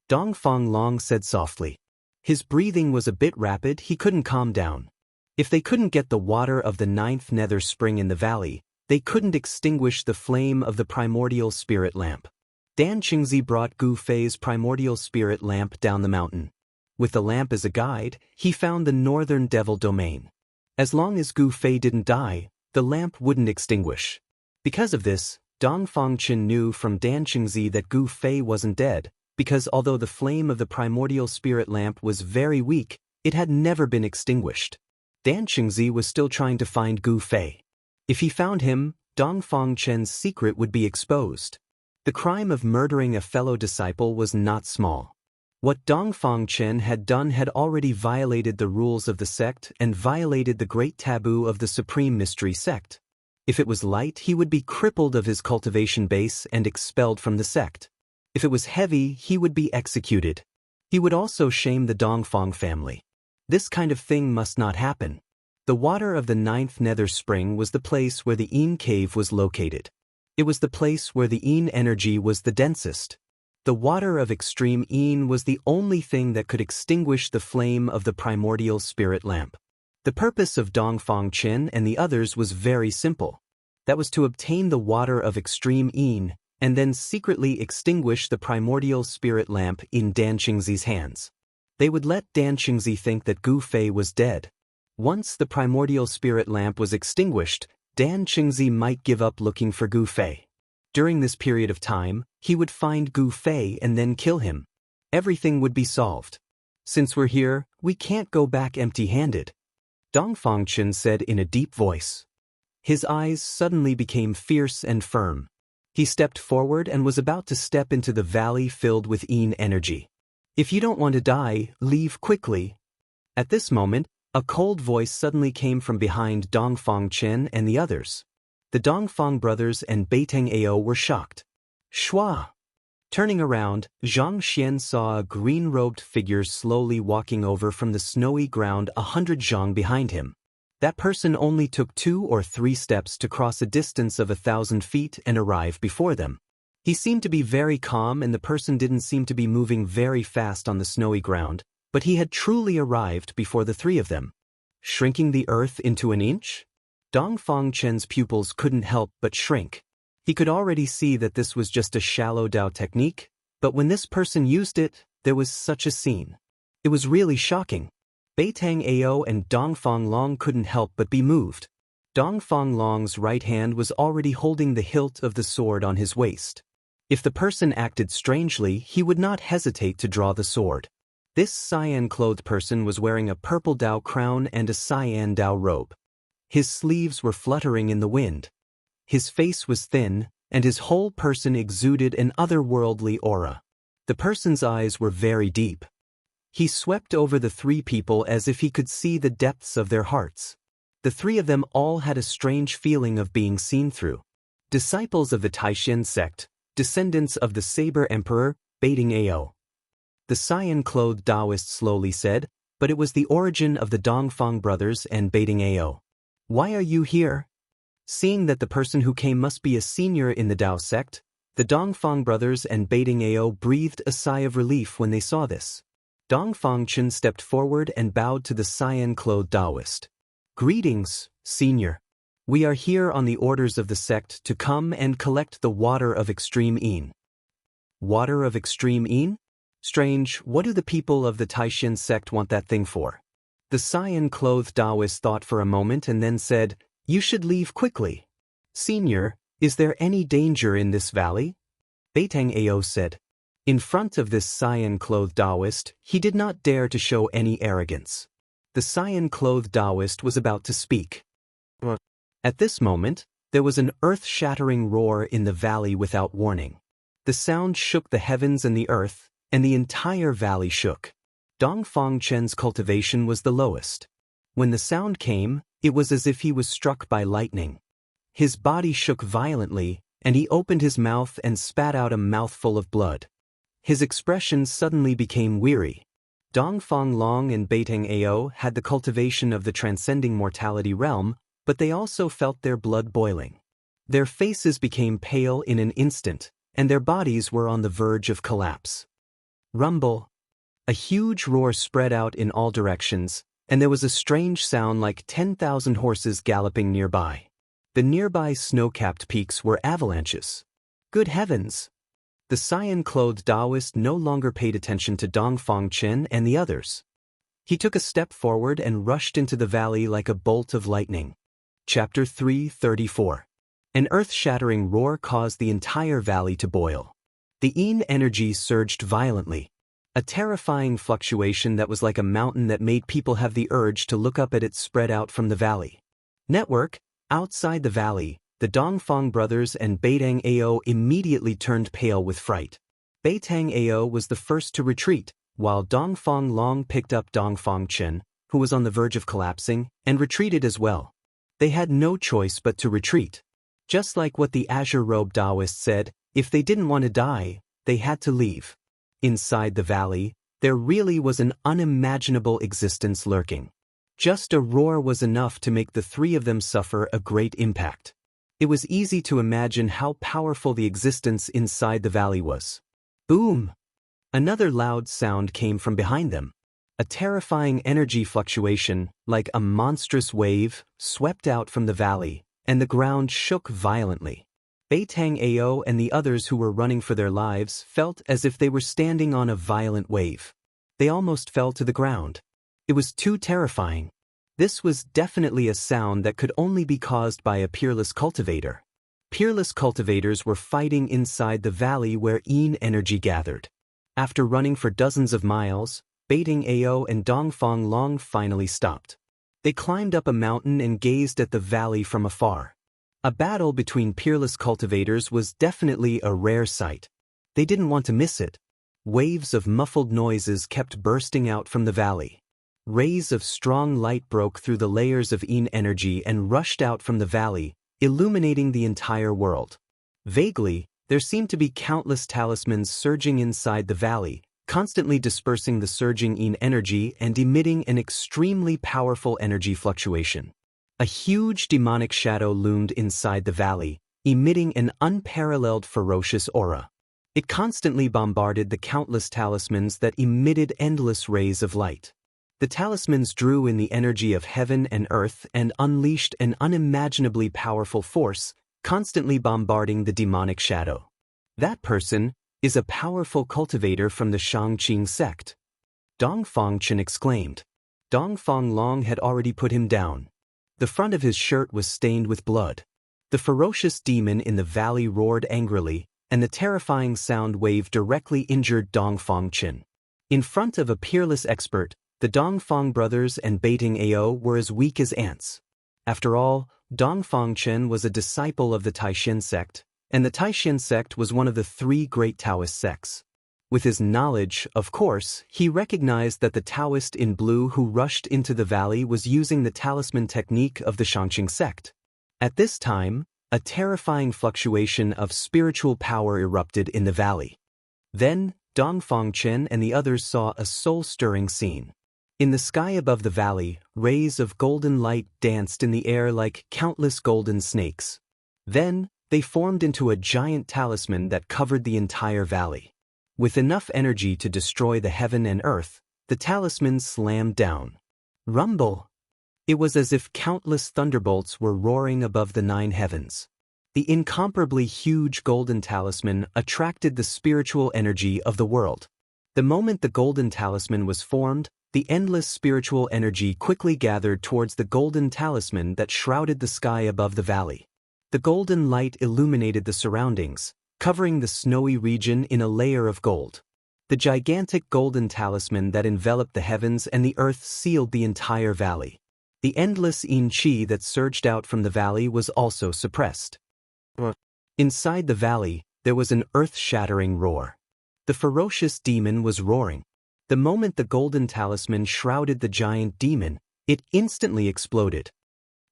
Dongfang Long said softly. His breathing was a bit rapid, he couldn't calm down. If they couldn't get the water of the 9th nether spring in the valley, they couldn't extinguish the flame of the primordial spirit lamp. Dan Qingzi brought Gu Fei's primordial spirit lamp down the mountain. With the lamp as a guide, he found the northern devil domain. As long as Gu Fei didn't die, the lamp wouldn't extinguish. Because of this, Dongfang Chen knew from Dan Qingzi that Gu Fei wasn't dead, because although the flame of the primordial spirit lamp was very weak, it had never been extinguished. Dan Qingzi was still trying to find Gu Fei. If he found him, Dongfang Chen's secret would be exposed. The crime of murdering a fellow disciple was not small. What Dongfang Chen had done had already violated the rules of the sect and violated the great taboo of the Supreme Mystery sect. If it was light, he would be crippled of his cultivation base and expelled from the sect. If it was heavy, he would be executed. He would also shame the Dongfang family. This kind of thing must not happen. The water of the 9th nether spring was the place where the Yin cave was located. It was the place where the Yin energy was the densest. The water of extreme Yin was the only thing that could extinguish the flame of the primordial spirit lamp. The purpose of Dongfang Chen and the others was very simple. That was to obtain the water of extreme Yin and then secretly extinguish the primordial spirit lamp in Dan Qingzi's hands. They would let Dan Qingzi think that Gu Fei was dead. Once the primordial spirit lamp was extinguished, Dan Qingzi might give up looking for Gu Fei. During this period of time, he would find Gu Fei and then kill him. Everything would be solved. Since we're here, we can't go back empty-handed, Dongfang Chen said in a deep voice. His eyes suddenly became fierce and firm. He stepped forward and was about to step into the valley filled with Yin energy. If you don't want to die, leave quickly. At this moment, a cold voice suddenly came from behind Dongfang Chen and the others. The Dongfang brothers and Beitang Ao were shocked. Shua! Turning around, Zhang Xian saw a green-robed figure slowly walking over from the snowy ground 100 zhang behind him. That person only took 2 or 3 steps to cross a distance of 1,000 feet and arrive before them. He seemed to be very calm and the person didn't seem to be moving very fast on the snowy ground, but he had truly arrived before the 3 of them. Shrinking the earth into an inch? Dongfang Chen's pupils couldn't help but shrink. He could already see that this was just a shallow Dao technique. But when this person used it, there was such a scene. It was really shocking. Beitang Ao and Dongfang Long couldn't help but be moved. Dongfang Long's right hand was already holding the hilt of the sword on his waist. If the person acted strangely, he would not hesitate to draw the sword. This cyan-clothed person was wearing a purple Dao crown and a cyan Dao robe. His sleeves were fluttering in the wind. His face was thin, and his whole person exuded an otherworldly aura. The person's eyes were very deep. He swept over the three people as if he could see the depths of their hearts. The three of them all had a strange feeling of being seen through. Disciples of the Taishan sect, descendants of the Saber Emperor, Baiting Ao. The cyan-clothed Taoist slowly said, but it was the origin of the Dongfang brothers and Baiting Ao. Why are you here? Seeing that the person who came must be a senior in the Dao sect, the Dongfang brothers and Baiting Ao breathed a sigh of relief when they saw this. Dongfang Chen stepped forward and bowed to the cyan-clothed Taoist. Greetings, senior. We are here on the orders of the sect to come and collect the water of extreme Yin. Water of extreme Yin? Strange, what do the people of the Taishan sect want that thing for? The cyan-clothed Taoist thought for a moment and then said, You should leave quickly. Senior, is there any danger in this valley? Beitang Ao said. In front of this cyan-clothed Taoist, he did not dare to show any arrogance. The cyan-clothed Taoist was about to speak. At this moment, there was an earth-shattering roar in the valley without warning. The sound shook the heavens and the earth, and the entire valley shook. Dongfang Chen's cultivation was the lowest. When the sound came, it was as if he was struck by lightning. His body shook violently, and he opened his mouth and spat out a mouthful of blood. His expression suddenly became weary. Dongfang Long and Beitang Ao had the cultivation of the transcending mortality realm, but they also felt their blood boiling. Their faces became pale in an instant, and their bodies were on the verge of collapse. Rumble. A huge roar spread out in all directions, and there was a strange sound like 10,000 horses galloping nearby. The nearby snow-capped peaks were avalanches. Good heavens! The cyan-clothed Taoist no longer paid attention to Dongfang Chen and the others. He took a step forward and rushed into the valley like a bolt of lightning. Chapter 334. An earth-shattering roar caused the entire valley to boil. The Yin energy surged violently. A terrifying fluctuation that was like a mountain that made people have the urge to look up at it spread out from the valley. Network, outside the valley, the Dongfang brothers and Beitang Ao immediately turned pale with fright. Beitang Ao was the first to retreat, while Dongfang Long picked up Dongfang Chen, who was on the verge of collapsing, and retreated as well. They had no choice but to retreat. Just like what the azure-robed Taoist said, if they didn't want to die, they had to leave. Inside the valley, there really was an unimaginable existence lurking. Just a roar was enough to make the three of them suffer a great impact. It was easy to imagine how powerful the existence inside the valley was. Boom! Another loud sound came from behind them. A terrifying energy fluctuation, like a monstrous wave, swept out from the valley, and the ground shook violently. Beitang Ao and the others who were running for their lives felt as if they were standing on a violent wave. They almost fell to the ground. It was too terrifying. This was definitely a sound that could only be caused by a peerless cultivator. Peerless cultivators were fighting inside the valley where Yin energy gathered. After running for dozens of miles, Beitang Ao and Dongfang Long finally stopped. They climbed up a mountain and gazed at the valley from afar. A battle between peerless cultivators was definitely a rare sight. They didn't want to miss it. Waves of muffled noises kept bursting out from the valley. Rays of strong light broke through the layers of Yin energy and rushed out from the valley, illuminating the entire world. Vaguely, there seemed to be countless talismans surging inside the valley, constantly dispersing the surging Yin energy and emitting an extremely powerful energy fluctuation. A huge demonic shadow loomed inside the valley, emitting an unparalleled ferocious aura. It constantly bombarded the countless talismans that emitted endless rays of light. The talismans drew in the energy of heaven and earth and unleashed an unimaginably powerful force, constantly bombarding the demonic shadow. That person, is a powerful cultivator from the Shangqing sect. Dongfang Chen exclaimed. Dongfang Long had already put him down. The front of his shirt was stained with blood. The ferocious demon in the valley roared angrily, and the terrifying sound wave directly injured Dongfang Chen. In front of a peerless expert, the Dongfang brothers and Beiting Ao were as weak as ants. After all, Dongfang Chen was a disciple of the Taishan sect, and the Taishan sect was one of the three great Taoist sects. With his knowledge, of course, he recognized that the Taoist in blue who rushed into the valley was using the talisman technique of the Shangqing sect. At this time, a terrifying fluctuation of spiritual power erupted in the valley. Then, Dongfang Chen and the others saw a soul-stirring scene. In the sky above the valley, rays of golden light danced in the air like countless golden snakes. Then, they formed into a giant talisman that covered the entire valley. With enough energy to destroy the heaven and earth, the talisman slammed down. Rumble! It was as if countless thunderbolts were roaring above the 9 heavens. The incomparably huge golden talisman attracted the spiritual energy of the world. The moment the golden talisman was formed, the endless spiritual energy quickly gathered towards the golden talisman that shrouded the sky above the valley. The golden light illuminated the surroundings, covering the snowy region in a layer of gold. The gigantic golden talisman that enveloped the heavens and the earth sealed the entire valley. The endless yin qi that surged out from the valley was also suppressed. Inside the valley, there was an earth-shattering roar. The ferocious demon was roaring. The moment the golden talisman shrouded the giant demon, it instantly exploded.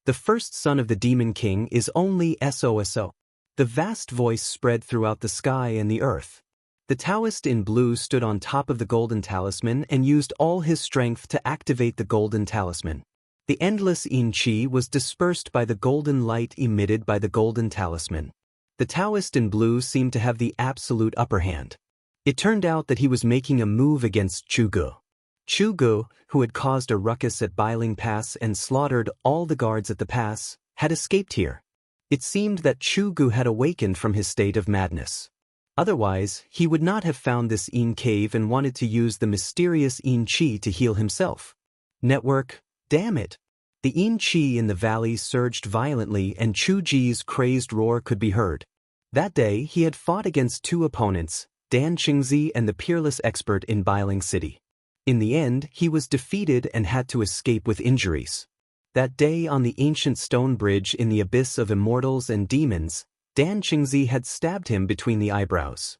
The first son of the Demon King is only SOSO. The vast voice spread throughout the sky and the earth. The Taoist in blue stood on top of the golden talisman and used all his strength to activate the golden talisman. The endless yin qi was dispersed by the golden light emitted by the golden talisman. The Taoist in blue seemed to have the absolute upper hand. It turned out that he was making a move against Chugu. Chugu, who had caused a ruckus at Bailing Pass and slaughtered all the guards at the pass, had escaped here. It seemed that Chugu had awakened from his state of madness. Otherwise, he would not have found this yin cave and wanted to use the mysterious yin qi to heal himself. Network, damn it! The yin qi in the valley surged violently and Chu Ji's crazed roar could be heard. That day he had fought against 2 opponents, Dan Qingzi and the peerless expert in Bailing City. In the end, he was defeated and had to escape with injuries. That day on the ancient stone bridge in the abyss of immortals and demons, Dan Qingzi had stabbed him between the eyebrows.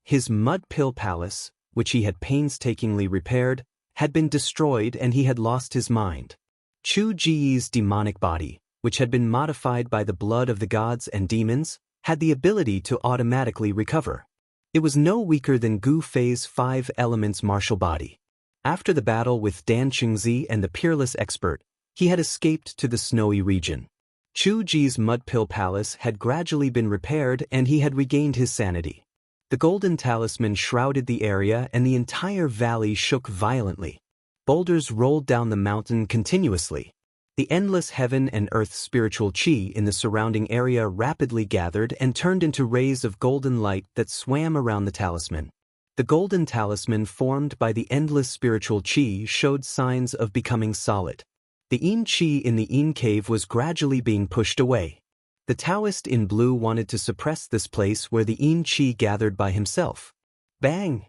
His mud pill palace, which he had painstakingly repaired, had been destroyed and he had lost his mind. Chu Ji's demonic body, which had been modified by the blood of the gods and demons, had the ability to automatically recover. It was no weaker than Gu Fei's 5 elements martial body. After the battle with Dan Qingzi and the peerless expert, he had escaped to the snowy region. Chu Ji's mud pill palace had gradually been repaired and he had regained his sanity. The golden talisman shrouded the area and the entire valley shook violently. Boulders rolled down the mountain continuously. The endless heaven and earth spiritual qi in the surrounding area rapidly gathered and turned into rays of golden light that swam around the talisman. The golden talisman formed by the endless spiritual qi showed signs of becoming solid. The yin qi in the yin cave was gradually being pushed away. The Taoist in blue wanted to suppress this place where the yin qi gathered by himself. Bang!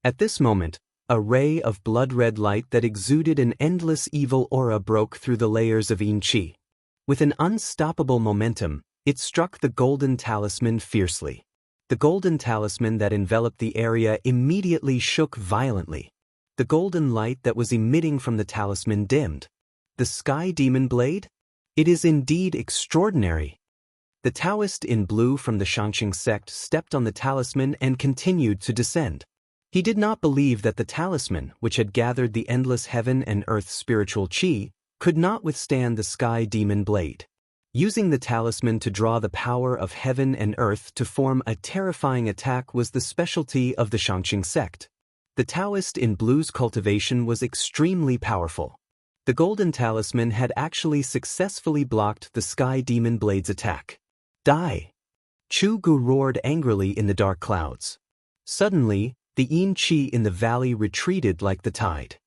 At this moment, a ray of blood-red light that exuded an endless evil aura broke through the layers of yin qi. With an unstoppable momentum, it struck the golden talisman fiercely. The golden talisman that enveloped the area immediately shook violently. The golden light that was emitting from the talisman dimmed. The sky demon blade? It is indeed extraordinary. The Taoist in blue from the Shangqing sect stepped on the talisman and continued to descend. He did not believe that the talisman, which had gathered the endless heaven and earth spiritual qi, could not withstand the sky demon blade. Using the talisman to draw the power of heaven and earth to form a terrifying attack was the specialty of the Shangqing sect. The Taoist in blue's cultivation was extremely powerful. The golden talisman had actually successfully blocked the sky demon blade's attack. Die! Chu Gu roared angrily in the dark clouds. Suddenly, the yin qi in the valley retreated like the tide.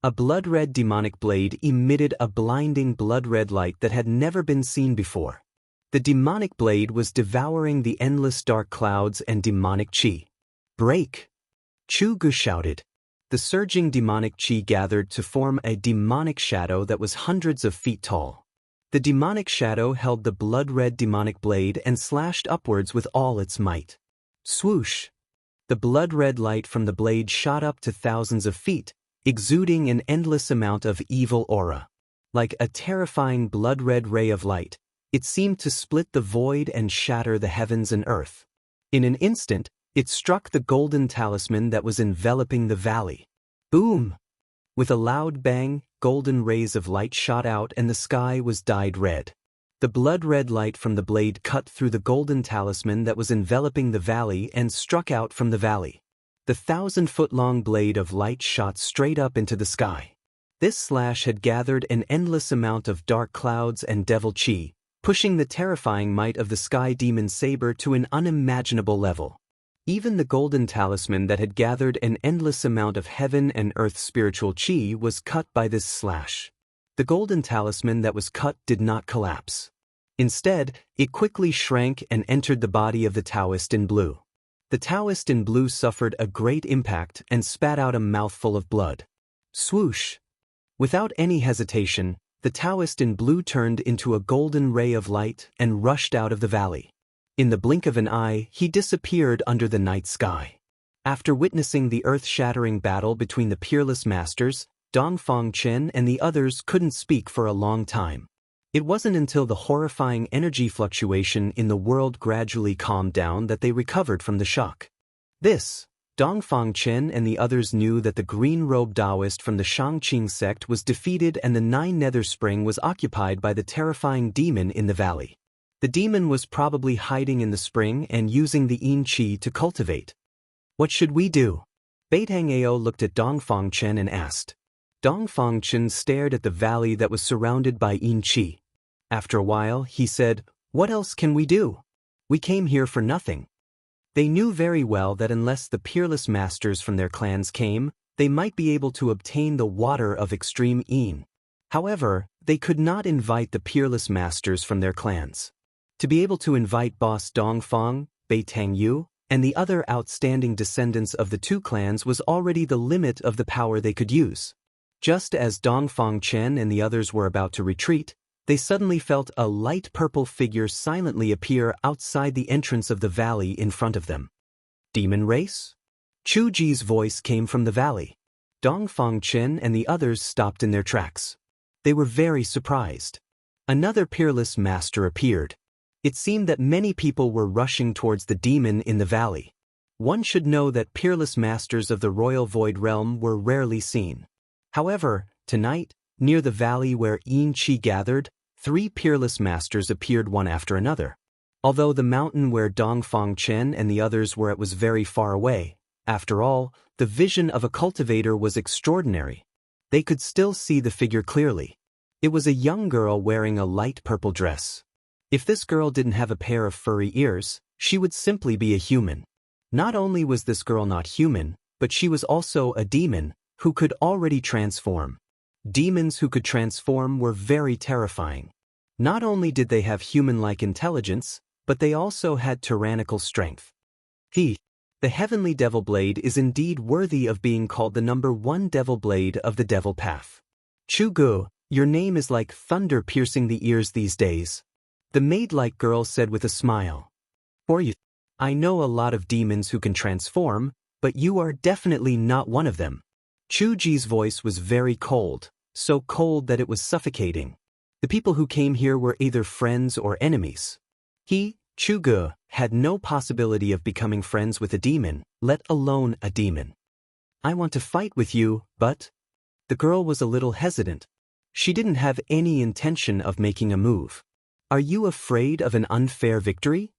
A blood-red demonic blade emitted a blinding blood-red light that had never been seen before. The demonic blade was devouring the endless dark clouds and demonic qi. Break! Chugu shouted. The surging demonic qi gathered to form a demonic shadow that was hundreds of feet tall. The demonic shadow held the blood-red demonic blade and slashed upwards with all its might. Swoosh! The blood-red light from the blade shot up to thousands of feet, exuding an endless amount of evil aura. Like a terrifying blood-red ray of light, it seemed to split the void and shatter the heavens and earth. In an instant, it struck the golden talisman that was enveloping the valley. Boom! With a loud bang, golden rays of light shot out and the sky was dyed red. The blood-red light from the blade cut through the golden talisman that was enveloping the valley and struck out from the valley. The 1,000-foot-long blade of light shot straight up into the sky. This slash had gathered an endless amount of dark clouds and devil qi, pushing the terrifying might of the sky demon saber to an unimaginable level. Even the golden talisman that had gathered an endless amount of heaven and earth spiritual qi was cut by this slash. The golden talisman that was cut did not collapse. Instead, it quickly shrank and entered the body of the Taoist in blue. The Taoist in blue suffered a great impact and spat out a mouthful of blood. Swoosh! Without any hesitation, the Taoist in blue turned into a golden ray of light and rushed out of the valley. In the blink of an eye, he disappeared under the night sky. After witnessing the earth-shattering battle between the peerless masters, Dongfang Chen and the others couldn't speak for a long time. It wasn't until the horrifying energy fluctuation in the world gradually calmed down that they recovered from the shock. Dongfang Chen and the others knew that the green-robed Taoist from the Shangqing sect was defeated and the Nine Nether Spring was occupied by the terrifying demon in the valley. The demon was probably hiding in the spring and using the yin qi to cultivate. What should we do? Beitang Ao looked at Dongfang Chen and asked. Dongfang Chen stared at the valley that was surrounded by yin qi. After a while, he said, "What else can we do? We came here for nothing." They knew very well that unless the peerless masters from their clans came, they might be able to obtain the water of extreme yin. However, they could not invite the peerless masters from their clans. To be able to invite boss Dongfang, Beitang Yu, and the other outstanding descendants of the two clans was already the limit of the power they could use. Just as Dongfang Chen and the others were about to retreat, they suddenly felt a light purple figure silently appear outside the entrance of the valley in front of them. Demon race? Chu Ji's voice came from the valley. Dongfang Chen and the others stopped in their tracks. They were very surprised. Another peerless master appeared. It seemed that many people were rushing towards the demon in the valley. One should know that peerless masters of the Royal Void Realm were rarely seen. However, tonight, near the valley where yin qi gathered, 3 peerless masters appeared one after another. Although the mountain where Dongfang Chen and the others were at was very far away, after all, the vision of a cultivator was extraordinary. They could still see the figure clearly. It was a young girl wearing a light purple dress. If this girl didn't have a pair of furry ears, she would simply be a human. Not only was this girl not human, but she was also a demon who could already transform. Demons who could transform were very terrifying. Not only did they have human-like intelligence, but they also had tyrannical strength. The Heavenly Devil Blade is indeed worthy of being called the #1 Devil Blade of the Devil Path. Chugu, your name is like thunder piercing the ears these days. The maid-like girl said with a smile. For you, I know a lot of demons who can transform, but you are definitely not one of them. Chu Ji's voice was very cold, so cold that it was suffocating. The people who came here were either friends or enemies. He, Chugu, had no possibility of becoming friends with a demon, let alone a demon. I want to fight with you, but... The girl was a little hesitant. She didn't have any intention of making a move. Are you afraid of an unfair victory?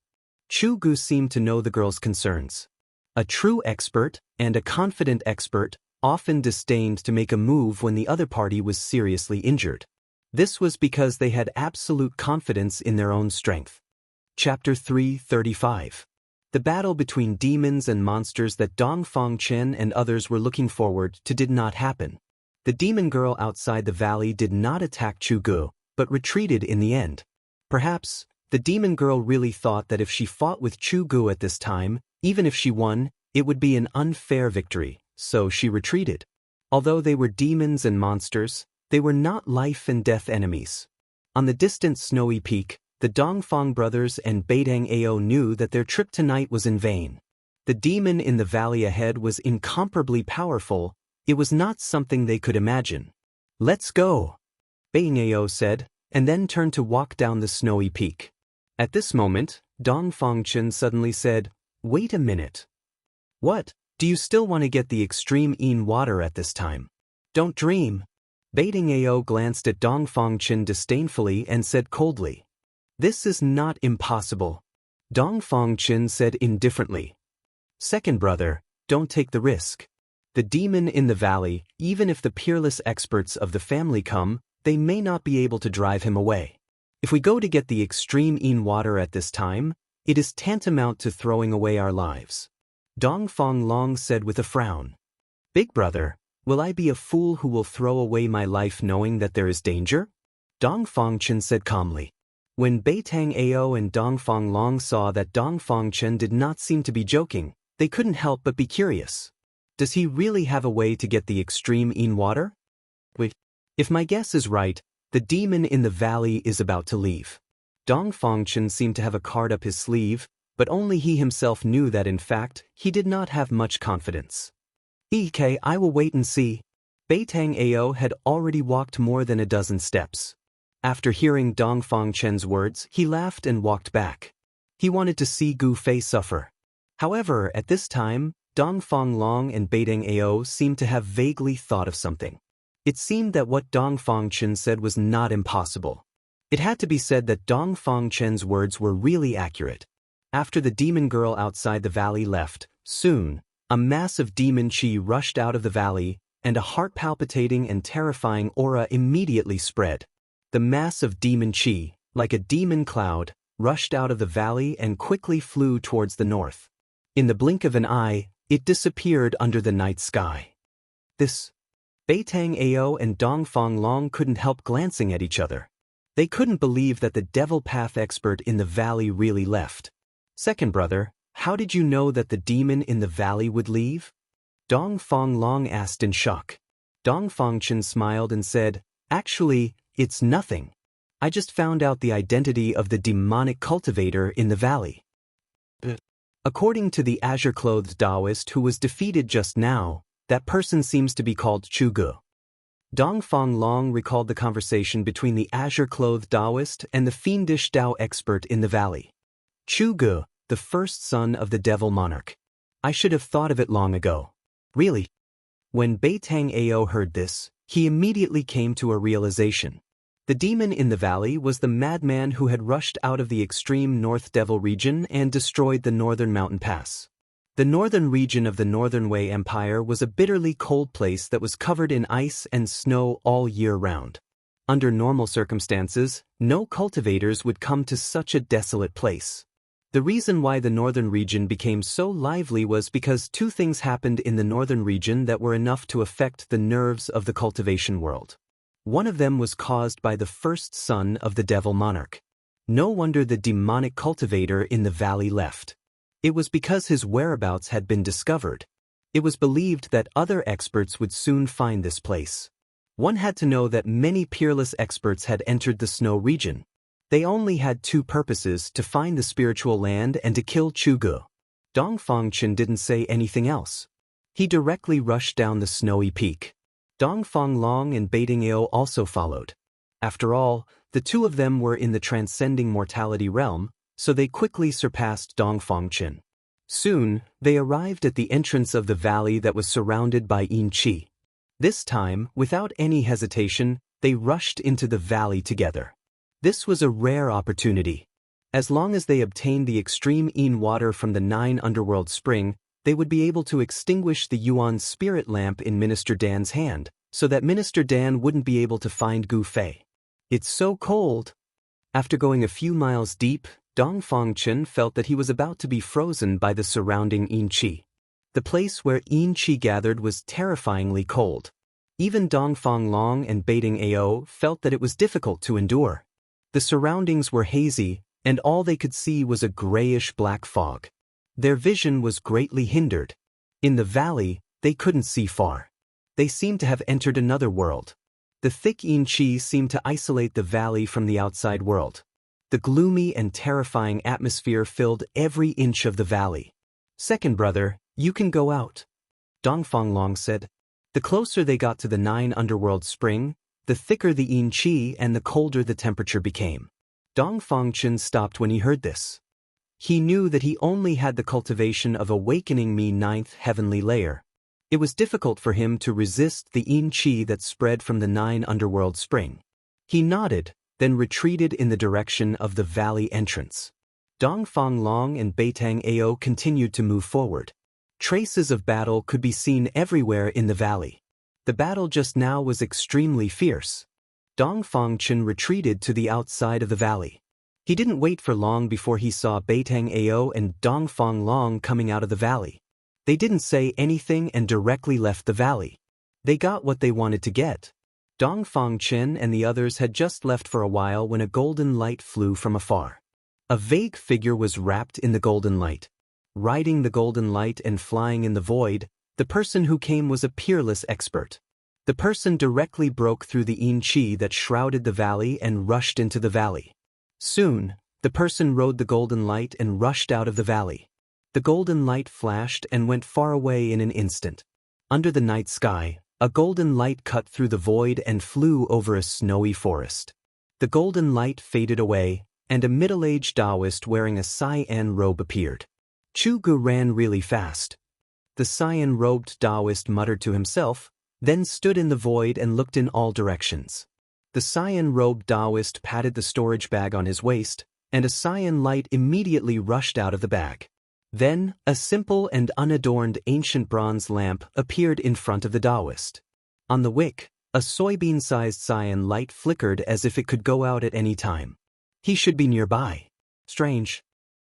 Chugu seemed to know the girl's concerns. A true expert, and a confident expert, often disdained to make a move when the other party was seriously injured. This was because they had absolute confidence in their own strength. Chapter 335. The battle between demons and monsters that Dongfang Chen and others were looking forward to did not happen. The demon girl outside the valley did not attack Chu Gu, but retreated in the end. Perhaps, the demon girl really thought that if she fought with Chu Gu at this time, even if she won, it would be an unfair victory, so she retreated. Although they were demons and monsters, they were not life and death enemies. On the distant snowy peak, the Dongfang brothers and Beidang Ao knew that their trip tonight was in vain. The demon in the valley ahead was incomparably powerful. It was not something they could imagine. "Let's go," Beidang Ao said, and then turned to walk down the snowy peak. At this moment, Dongfang Chen suddenly said, "Wait a minute. What? Do you still want to get the extreme in water at this time? Don't dream." Beidang Ao glanced at Dongfang Chen disdainfully and said coldly, "This is not impossible." Dongfang Chen said indifferently, "Second brother, don't take the risk. The demon in the valley, even if the peerless experts of the family come, they may not be able to drive him away. If we go to get the extreme in water at this time, it is tantamount to throwing away our lives." Dongfang Long said with a frown, "Big brother, will I be a fool who will throw away my life knowing that there is danger?" Dongfang Chen said calmly. When Beitang Ao and Dongfang Long saw that Dongfang Chen did not seem to be joking, they couldn't help but be curious. Does he really have a way to get the extreme in water? Wait, if my guess is right, the demon in the valley is about to leave. Dongfang Chen seemed to have a card up his sleeve, but only he himself knew that in fact, he did not have much confidence. I will wait and see." Beitang Ao had already walked more than a dozen steps. After hearing Dongfang Chen's words, he laughed and walked back. He wanted to see Gu Fei suffer. However, at this time, Dongfang Long and Beidang Ao seemed to have vaguely thought of something. It seemed that what Dongfang Chen said was not impossible. It had to be said that Dongfang Chen's words were really accurate. After the demon girl outside the valley left, soon, a mass of demon chi rushed out of the valley, and a heart-palpitating and terrifying aura immediately spread. The mass of demon chi, like a demon cloud, rushed out of the valley and quickly flew towards the north. In the blink of an eye, it disappeared under the night sky. Beitang Ao and Dongfang Long couldn't help glancing at each other. They couldn't believe that the devil path expert in the valley really left. "Second brother, how did you know that the demon in the valley would leave?" Dongfang Long asked in shock. Dongfang Chen smiled and said, "Actually, it's nothing. I just found out the identity of the demonic cultivator in the valley." According to the azure-clothed Taoist who was defeated just now, that person seems to be called Chu Gu. Dongfang Long recalled the conversation between the azure-clothed Taoist and the fiendish Tao expert in the valley. Chu Gu, the first son of the devil monarch. I should have thought of it long ago. Really? When Beitang Ao heard this, he immediately came to a realization. The demon in the valley was the madman who had rushed out of the extreme North Devil region and destroyed the northern mountain pass. The northern region of the Northern Wei Empire was a bitterly cold place that was covered in ice and snow all year round. Under normal circumstances, no cultivators would come to such a desolate place. The reason why the northern region became so lively was because two things happened in the northern region that were enough to affect the nerves of the cultivation world. One of them was caused by the first son of the devil monarch. No wonder the demonic cultivator in the valley left. It was because his whereabouts had been discovered. It was believed that other experts would soon find this place. One had to know that many peerless experts had entered the snow region. They only had two purposes: to find the spiritual land and to kill Chu Gu. Dongfang Chen didn't say anything else. He directly rushed down the snowy peak. Dongfang Long and Beidang Ao also followed. After all, the two of them were in the transcending mortality realm, so they quickly surpassed Dongfang Chen. Soon, they arrived at the entrance of the valley that was surrounded by Yin Qi. This time, without any hesitation, they rushed into the valley together. This was a rare opportunity. As long as they obtained the extreme Yin water from the 9 underworld spring, they would be able to extinguish the Yuan spirit lamp in Minister Dan's hand, so that Minister Dan wouldn't be able to find Gu Fei. It's so cold. After going a few miles deep, Dongfang Chen felt that he was about to be frozen by the surrounding yin qi. The place where yin qi gathered was terrifyingly cold. Even Dongfang Long and Baiting Ao felt that it was difficult to endure. The surroundings were hazy, and all they could see was a grayish-black fog. Their vision was greatly hindered. In the valley, they couldn't see far. They seemed to have entered another world. The thick yin qi seemed to isolate the valley from the outside world. The gloomy and terrifying atmosphere filled every inch of the valley. "Second brother, you can go out," Dongfang Long said. The closer they got to the 9 underworld spring, the thicker the yin qi and the colder the temperature became. Dongfang Chen stopped when he heard this. He knew that he only had the cultivation of awakening me 9th heavenly layer. It was difficult for him to resist the yin qi that spread from the 9 underworld spring. He nodded, then retreated in the direction of the valley entrance. Dongfang Long and Beitang Ao continued to move forward. Traces of battle could be seen everywhere in the valley. The battle just now was extremely fierce. Dongfang Chen retreated to the outside of the valley. He didn't wait for long before he saw Beitang Ao and Dongfang Long coming out of the valley. They didn't say anything and directly left the valley. They got what they wanted to get. Dongfang Chen and the others had just left for a while when a golden light flew from afar. A vague figure was wrapped in the golden light. Riding the golden light and flying in the void, the person who came was a peerless expert. The person directly broke through the yin qi that shrouded the valley and rushed into the valley. Soon, the person rode the golden light and rushed out of the valley. The golden light flashed and went far away in an instant. Under the night sky, a golden light cut through the void and flew over a snowy forest. The golden light faded away, and a middle-aged Taoist wearing a cyan robe appeared. Chu Gu ran really fast. The cyan-robed Taoist muttered to himself, then stood in the void and looked in all directions. The cyan-robed Taoist patted the storage bag on his waist, and a cyan light immediately rushed out of the bag. Then, a simple and unadorned ancient bronze lamp appeared in front of the Taoist. On the wick, a soybean-sized cyan light flickered as if it could go out at any time. He should be nearby. Strange.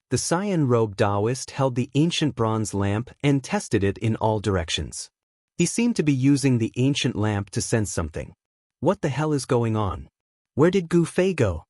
The cyan-robed Taoist held the ancient bronze lamp and tested it in all directions. He seemed to be using the ancient lamp to sense something. What the hell is going on? Where did Gu Fei go?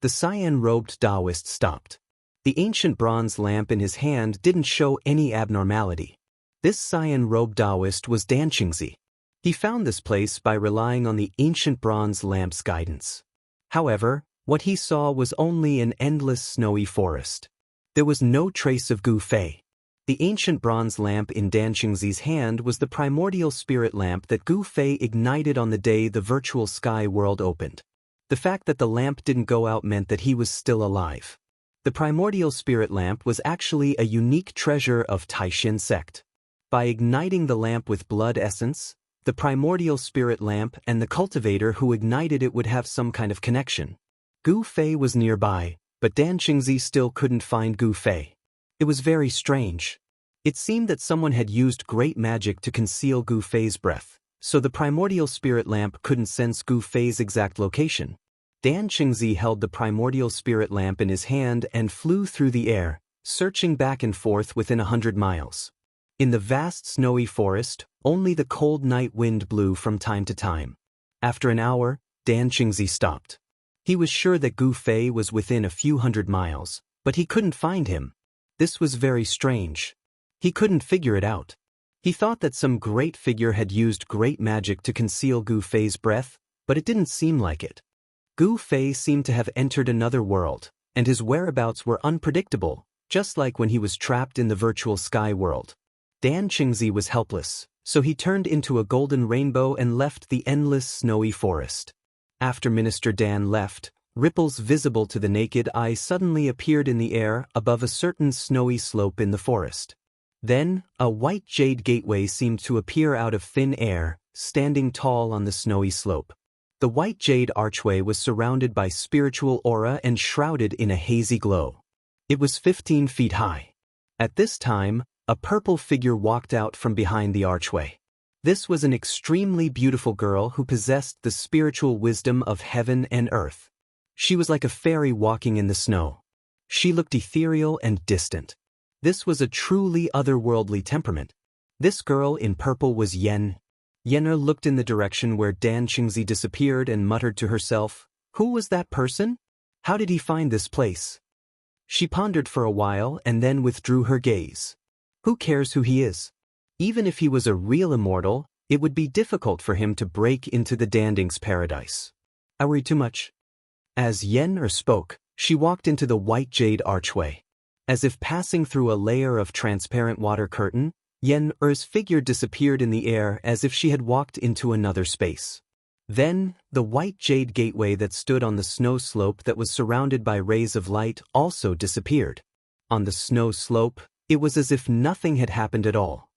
The cyan-robed Taoist stopped. The ancient bronze lamp in his hand didn't show any abnormality. This cyan-robed Taoist was Danqingzi. He found this place by relying on the ancient bronze lamp's guidance. However, what he saw was only an endless snowy forest. There was no trace of Gu Fei. The ancient bronze lamp in Danqingzi's hand was the primordial spirit lamp that Gu Fei ignited on the day the virtual sky world opened. The fact that the lamp didn't go out meant that he was still alive. The primordial spirit lamp was actually a unique treasure of Taixin sect. By igniting the lamp with blood essence, the primordial spirit lamp and the cultivator who ignited it would have some kind of connection. Gu Fei was nearby, but Danqingzi still couldn't find Gu Fei. It was very strange. It seemed that someone had used great magic to conceal Gu Fei's breath, so the primordial spirit lamp couldn't sense Gu Fei's exact location. Danqingzi held the primordial spirit lamp in his hand and flew through the air, searching back and forth within 100 miles. In the vast snowy forest, only the cold night wind blew from time to time. After an hour, Danqingzi stopped. He was sure that Gu Fei was within a few hundred miles, but he couldn't find him. This was very strange. He couldn't figure it out. He thought that some great figure had used great magic to conceal Gu Fei's breath, but it didn't seem like it. Gu Fei seemed to have entered another world, and his whereabouts were unpredictable, just like when he was trapped in the virtual sky world. Danqingzi was helpless, so he turned into a golden rainbow and left the endless snowy forest. After Minister Dan left, ripples visible to the naked eye suddenly appeared in the air above a certain snowy slope in the forest. Then, a white jade gateway seemed to appear out of thin air, standing tall on the snowy slope. The white jade archway was surrounded by spiritual aura and shrouded in a hazy glow. It was 15 feet high. At this time, a purple figure walked out from behind the archway. This was an extremely beautiful girl who possessed the spiritual wisdom of heaven and earth. She was like a fairy walking in the snow. She looked ethereal and distant. This was a truly otherworldly temperament. This girl in purple was Yen. Yenna looked in the direction where Dan Qingzi disappeared and muttered to herself, "Who was that person? How did he find this place?" She pondered for a while and then withdrew her gaze. Who cares who he is? Even if he was a real immortal, it would be difficult for him to break into the Danding's paradise. I worry too much. As Yen spoke, she walked into the white jade archway. As if passing through a layer of transparent water curtain, Yen's figure disappeared in the air as if she had walked into another space. Then, the white jade gateway that stood on the snow slope that was surrounded by rays of light also disappeared. On the snow slope, it was as if nothing had happened at all.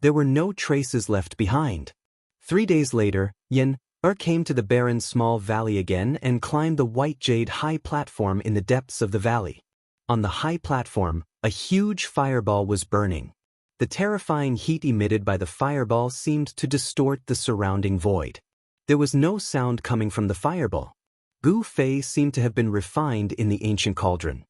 There were no traces left behind. 3 days later, Yen came to the barren small valley again and climbed the white jade high platform in the depths of the valley. On the high platform, a huge fireball was burning. The terrifying heat emitted by the fireball seemed to distort the surrounding void. There was no sound coming from the fireball. Gu Fei seemed to have been refined in the ancient cauldron.